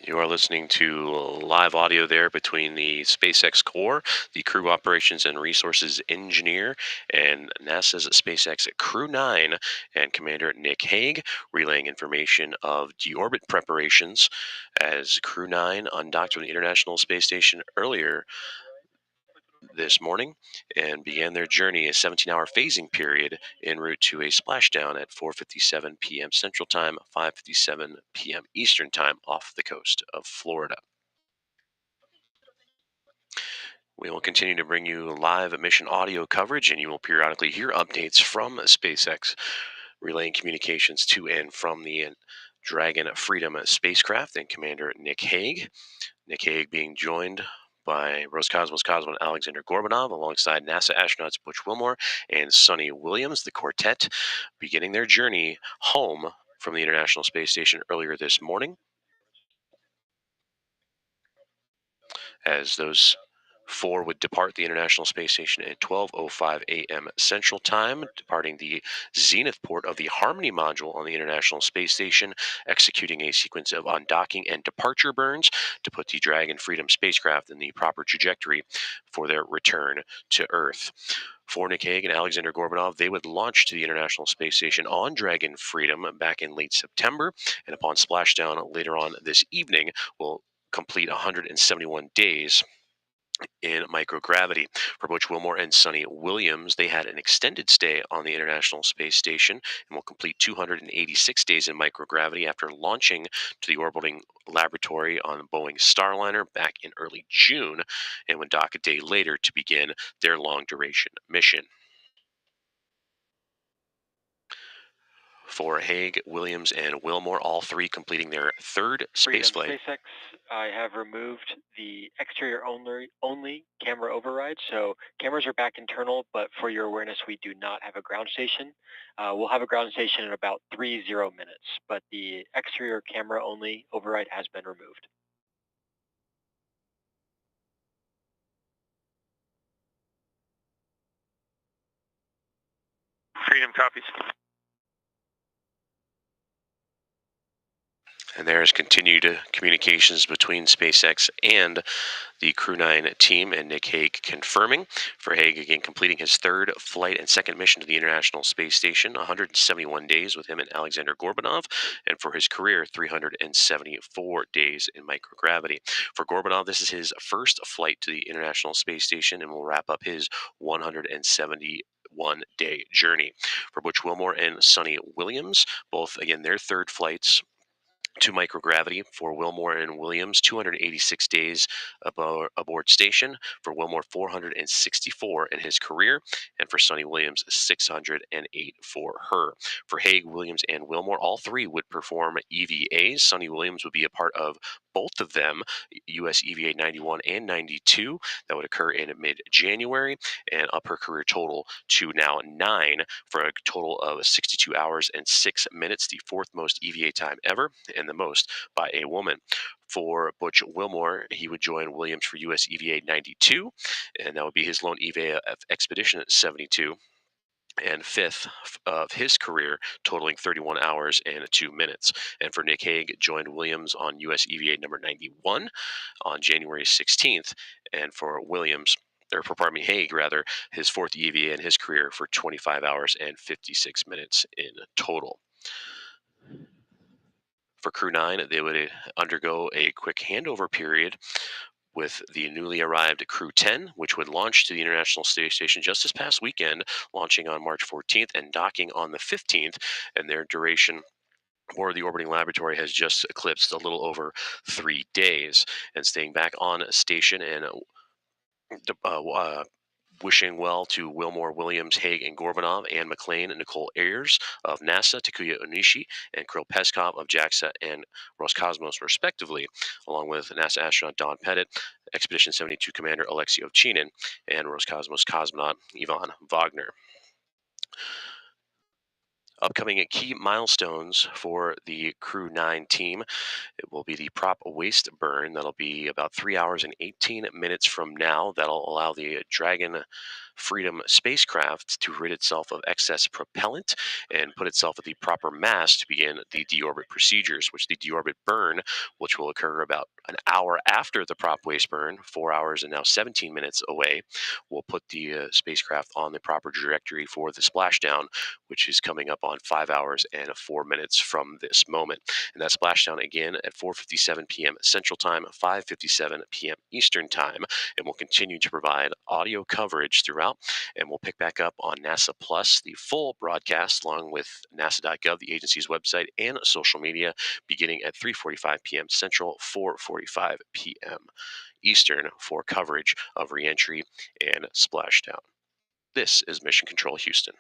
S10: You are listening to live audio there between the SpaceX core, the Crew Operations and Resources Engineer, and NASA's SpaceX Crew 9 and Commander Nick Hague, relaying information of deorbit preparations as Crew 9 undocked from the International Space Station earlier this morning and began their journey, a 17-hour phasing period en route to a splashdown at 4:57 p.m. Central Time, 5:57 p.m. Eastern Time off the coast of Florida. We will continue to bring you live mission audio coverage, and you will periodically hear updates from SpaceX relaying communications to and from the Dragon Freedom spacecraft and Commander Nick Hague. Nick Hague being joined by Roscosmos Cosmonaut Alexander Gorbanov alongside NASA astronauts Butch Wilmore and Sunny Williams, the quartet, beginning their journey home from the International Space Station earlier this morning. As those four would depart the International Space Station at 12:05 a.m. Central Time, departing the zenith port of the Harmony module on the International Space Station, executing a sequence of undocking and departure burns to put the Dragon Freedom spacecraft in the proper trajectory for their return to Earth. For Nick Hague and Alexander Gorbanov, they would launch to the International Space Station on Dragon Freedom back in late September, and upon splashdown later on this evening, will complete 171 days in microgravity. For Butch Wilmore and Sunny Williams, they had an extended stay on the International Space Station and will complete 286 days in microgravity after launching to the orbiting laboratory on Boeing Starliner back in early June and would dock a day later to begin their long-duration mission. For Hague, Williams, and Wilmore, all three completing their third spaceflight.
S11: SpaceX, I have removed the exterior only camera override. So cameras are back internal, but for your awareness, we do not have a ground station. We'll have a ground station in about 30 minutes, but the exterior camera only override has been removed.
S2: Freedom copies.
S10: And there is continued communications between SpaceX and the Crew 9 team, and Nick Hague confirming. For Hague, again, completing his third flight and second mission to the International Space Station, 171 days with him and Alexander Gorbanov, and for his career, 374 days in microgravity. For Gorbanov, this is his first flight to the International Space Station and will wrap up his 171-day journey. For Butch Wilmore and Sunny Williams, both, again, their third flights to microgravity. For Wilmore and Williams, 286 days aboard station. For Wilmore, 464 in his career. And for Sunny Williams, 608 for her. For Hague, Williams, and Wilmore, all three would perform EVAs. Sunny Williams would be a part of both of them, US EVA 91 and 92. That would occur in mid-January and up her career total to now 9 for a total of 62 hours and 6 minutes, the fourth most EVA time ever and the most by a woman. For Butch Wilmore, he would join Williams for US EVA 92, and that would be his lone EVA expedition at 72. And fifth of his career, totaling 31 hours and 2 minutes. And for Nick Hague, joined Williams on US EVA number 91 on January 16th. And for Williams, or for, pardon me, Hague rather, his fourth EVA in his career for 25 hours and 56 minutes in total. For Crew 9, they would undergo a quick handover period with the newly arrived Crew 10, which would launch to the International Space Station just this past weekend, launching on March 14th and docking on the 15th, and their duration or the orbiting laboratory has just eclipsed a little over 3 days, and staying back on station and wishing well to Wilmore, Williams, Haig, and Gorbanov, Ann McLean and Nicole Ayers of NASA, Takuya Onishi, and Kirill Peskov of JAXA and Roscosmos, respectively, along with NASA astronaut Don Pettit, Expedition 72 Commander Alexei Ovchinin, and Roscosmos cosmonaut Ivan Wagner. Upcoming key milestones for the Crew 9 team. It will be the prop waste burn. That'll be about 3 hours and 18 minutes from now. That'll allow the Dragon Freedom spacecraft to rid itself of excess propellant and put itself at the proper mass to begin the deorbit procedures, which the deorbit burn, which will occur about an hour after the prop waste burn, 4 hours and now 17 minutes away, will put the spacecraft on the proper trajectory for the splashdown, which is coming up on 5 hours and 4 minutes from this moment. And that splashdown again at 4:57 p.m. Central Time, 5:57 p.m. Eastern Time, and we'll continue to provide audio coverage throughout. And we'll pick back up on NASA Plus, the full broadcast, along with NASA.gov, the agency's website, and social media, beginning at 3:45 p.m. Central, 4:45 p.m. Eastern, for coverage of reentry and splashdown. This is Mission Control Houston.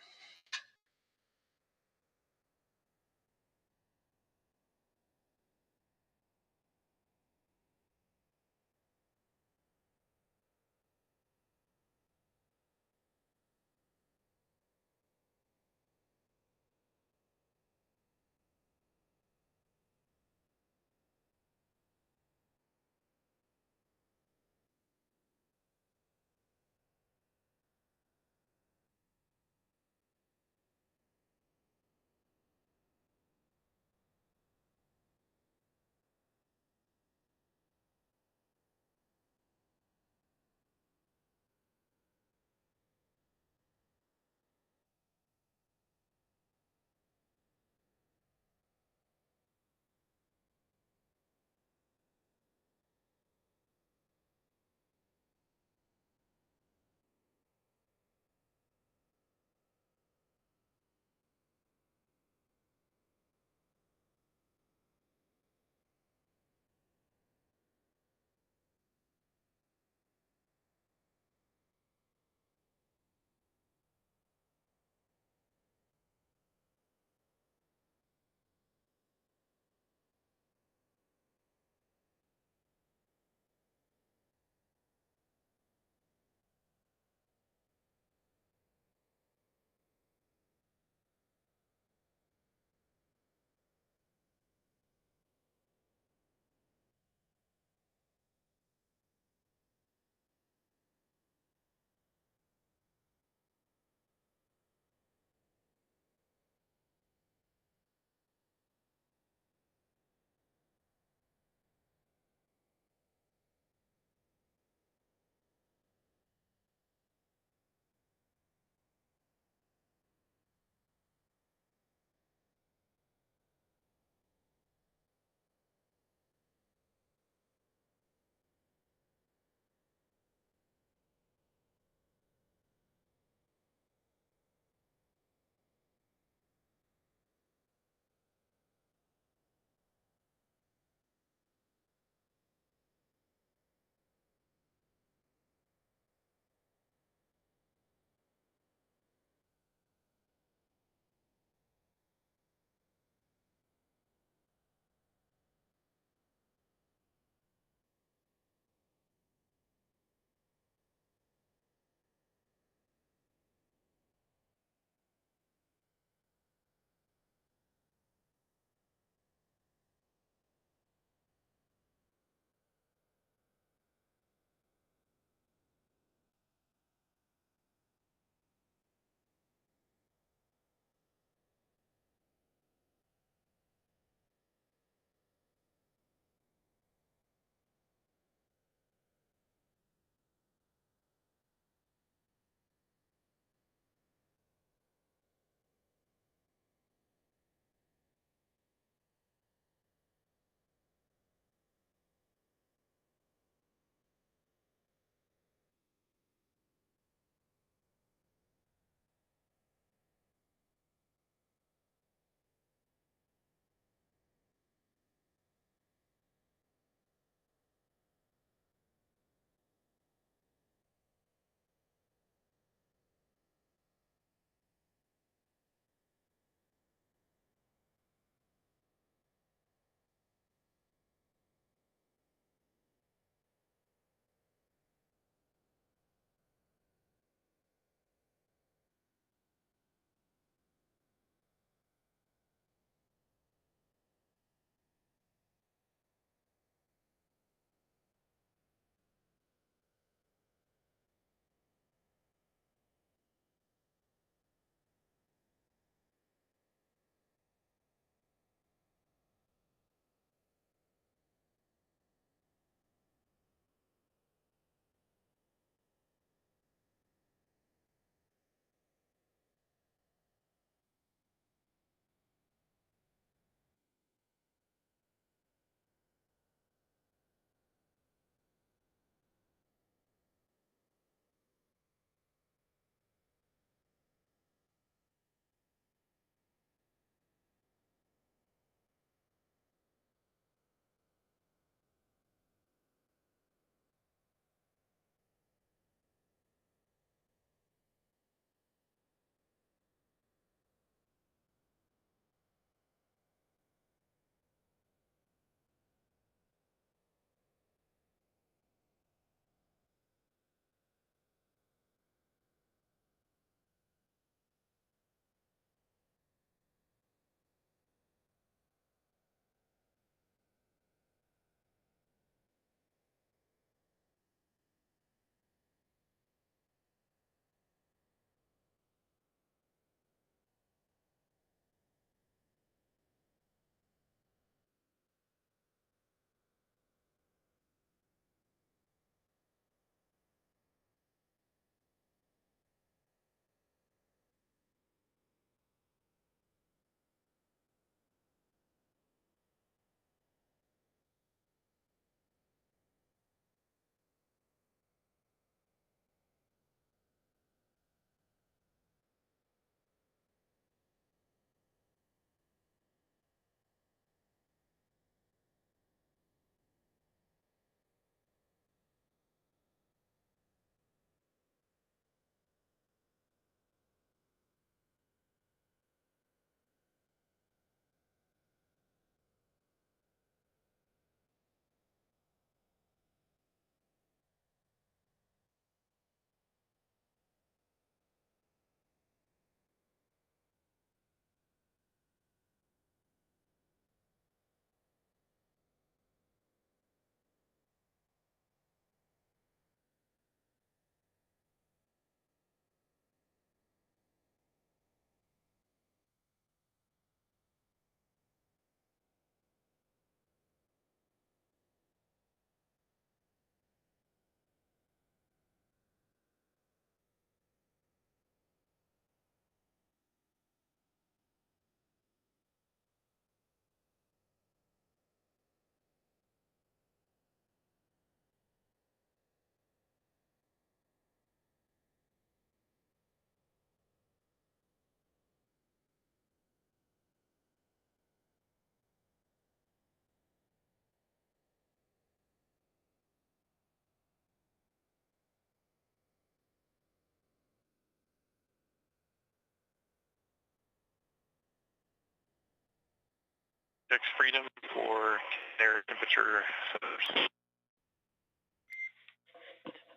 S2: Checks Freedom for air temperature sensors.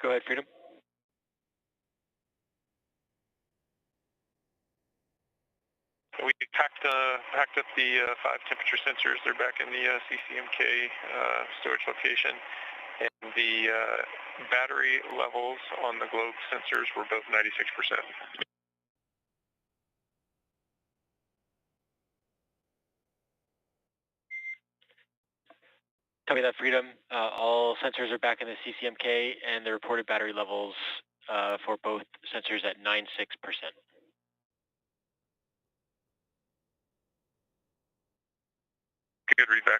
S11: Go ahead, Freedom.
S2: We packed up the 5 temperature sensors. They're back in the CCMK storage location. And the battery levels on the globe sensors were both 96%.
S11: Copy that, Freedom. All sensors are back in the CCMK, and the reported battery levels for both sensors at 96%.
S2: Good readback.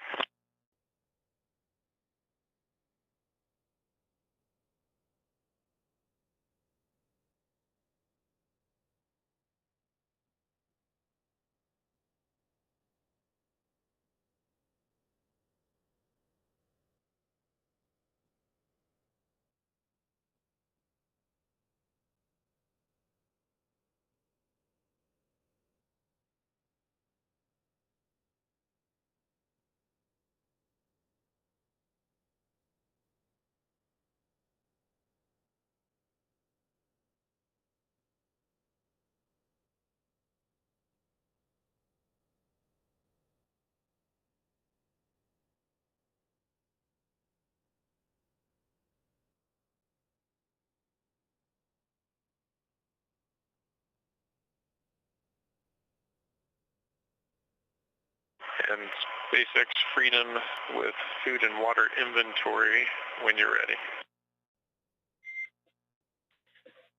S2: And SpaceX Freedom with food and water inventory when you're ready.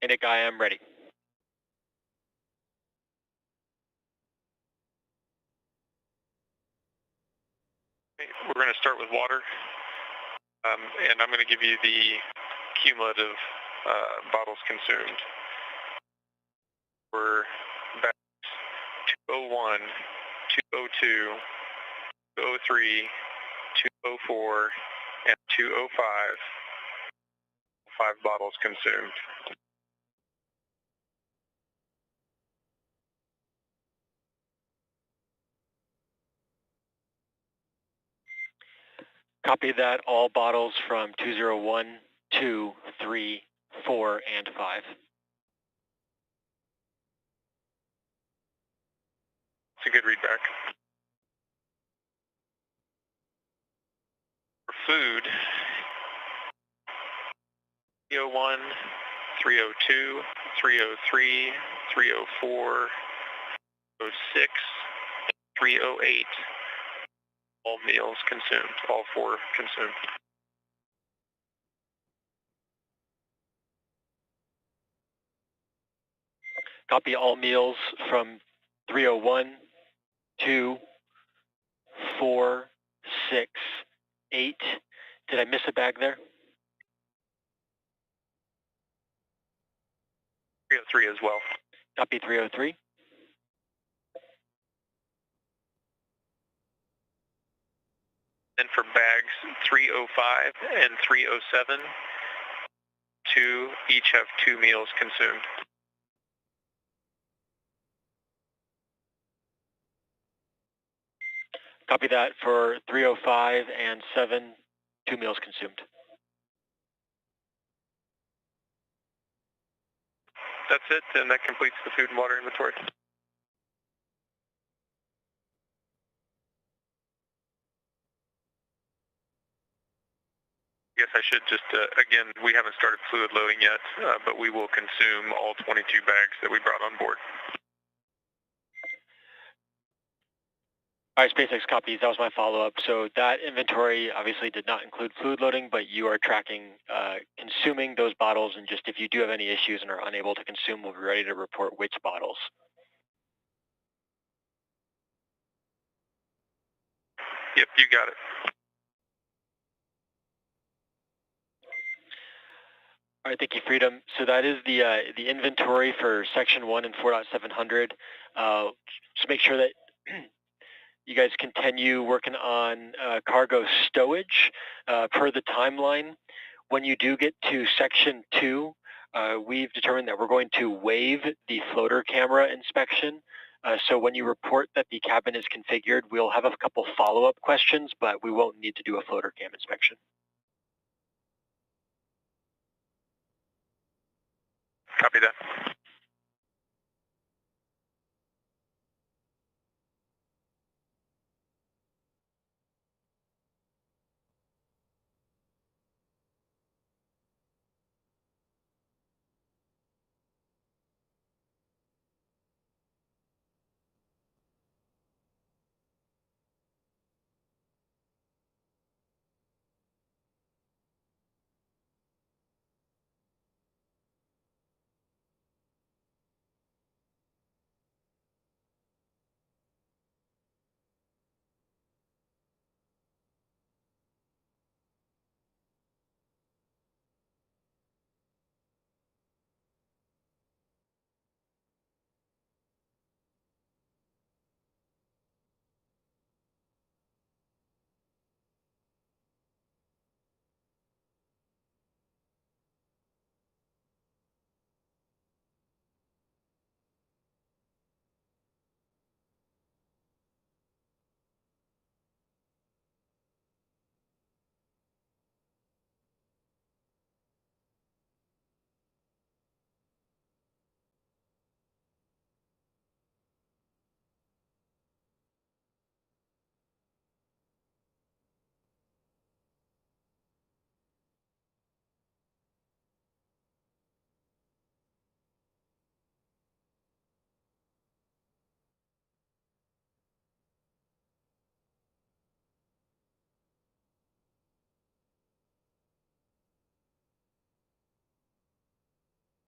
S11: Nick, I am ready.
S2: We're going to start with water, and I'm going to give you the cumulative bottles consumed. We're back 201, 202, 203, 204, and 205. 5 bottles consumed.
S11: Copy that, all bottles from 201, 2, 3, 4, and 5.
S2: It's a good readback. For food, 301, 302, 303, 304, 306, 308. All meals consumed, all 4 consumed.
S11: Copy all meals from 301, 2, 4, 6, 8. Did I miss a bag there?
S2: 303 as well.
S11: Copy 303.
S2: And for bags 305 and 307, 2 each have 2 meals consumed.
S11: Copy that for 305 and 7, 2 meals consumed.
S2: That's it, and that completes the food and water inventory. I guess I should just, again, we haven't started fluid loading yet, but we will consume all 22 bags that we brought on board.
S11: All right, SpaceX copies, that was my follow-up. So that inventory obviously did not include fluid loading, but you are tracking consuming those bottles, and just if you do have any issues and are unable to consume, we'll be ready to report which bottles.
S2: Yep, you got it.
S11: All right, thank you, Freedom. So that is the inventory for Section 1 and 4.700. Just make sure that you guys continue working on cargo stowage per the timeline. When you do get to Section 2, we've determined that we're going to waive the floater camera inspection So when you report that the cabin is configured, we'll have a couple follow-up questions, but we won't need to do a floater cam inspection.
S2: Copy that.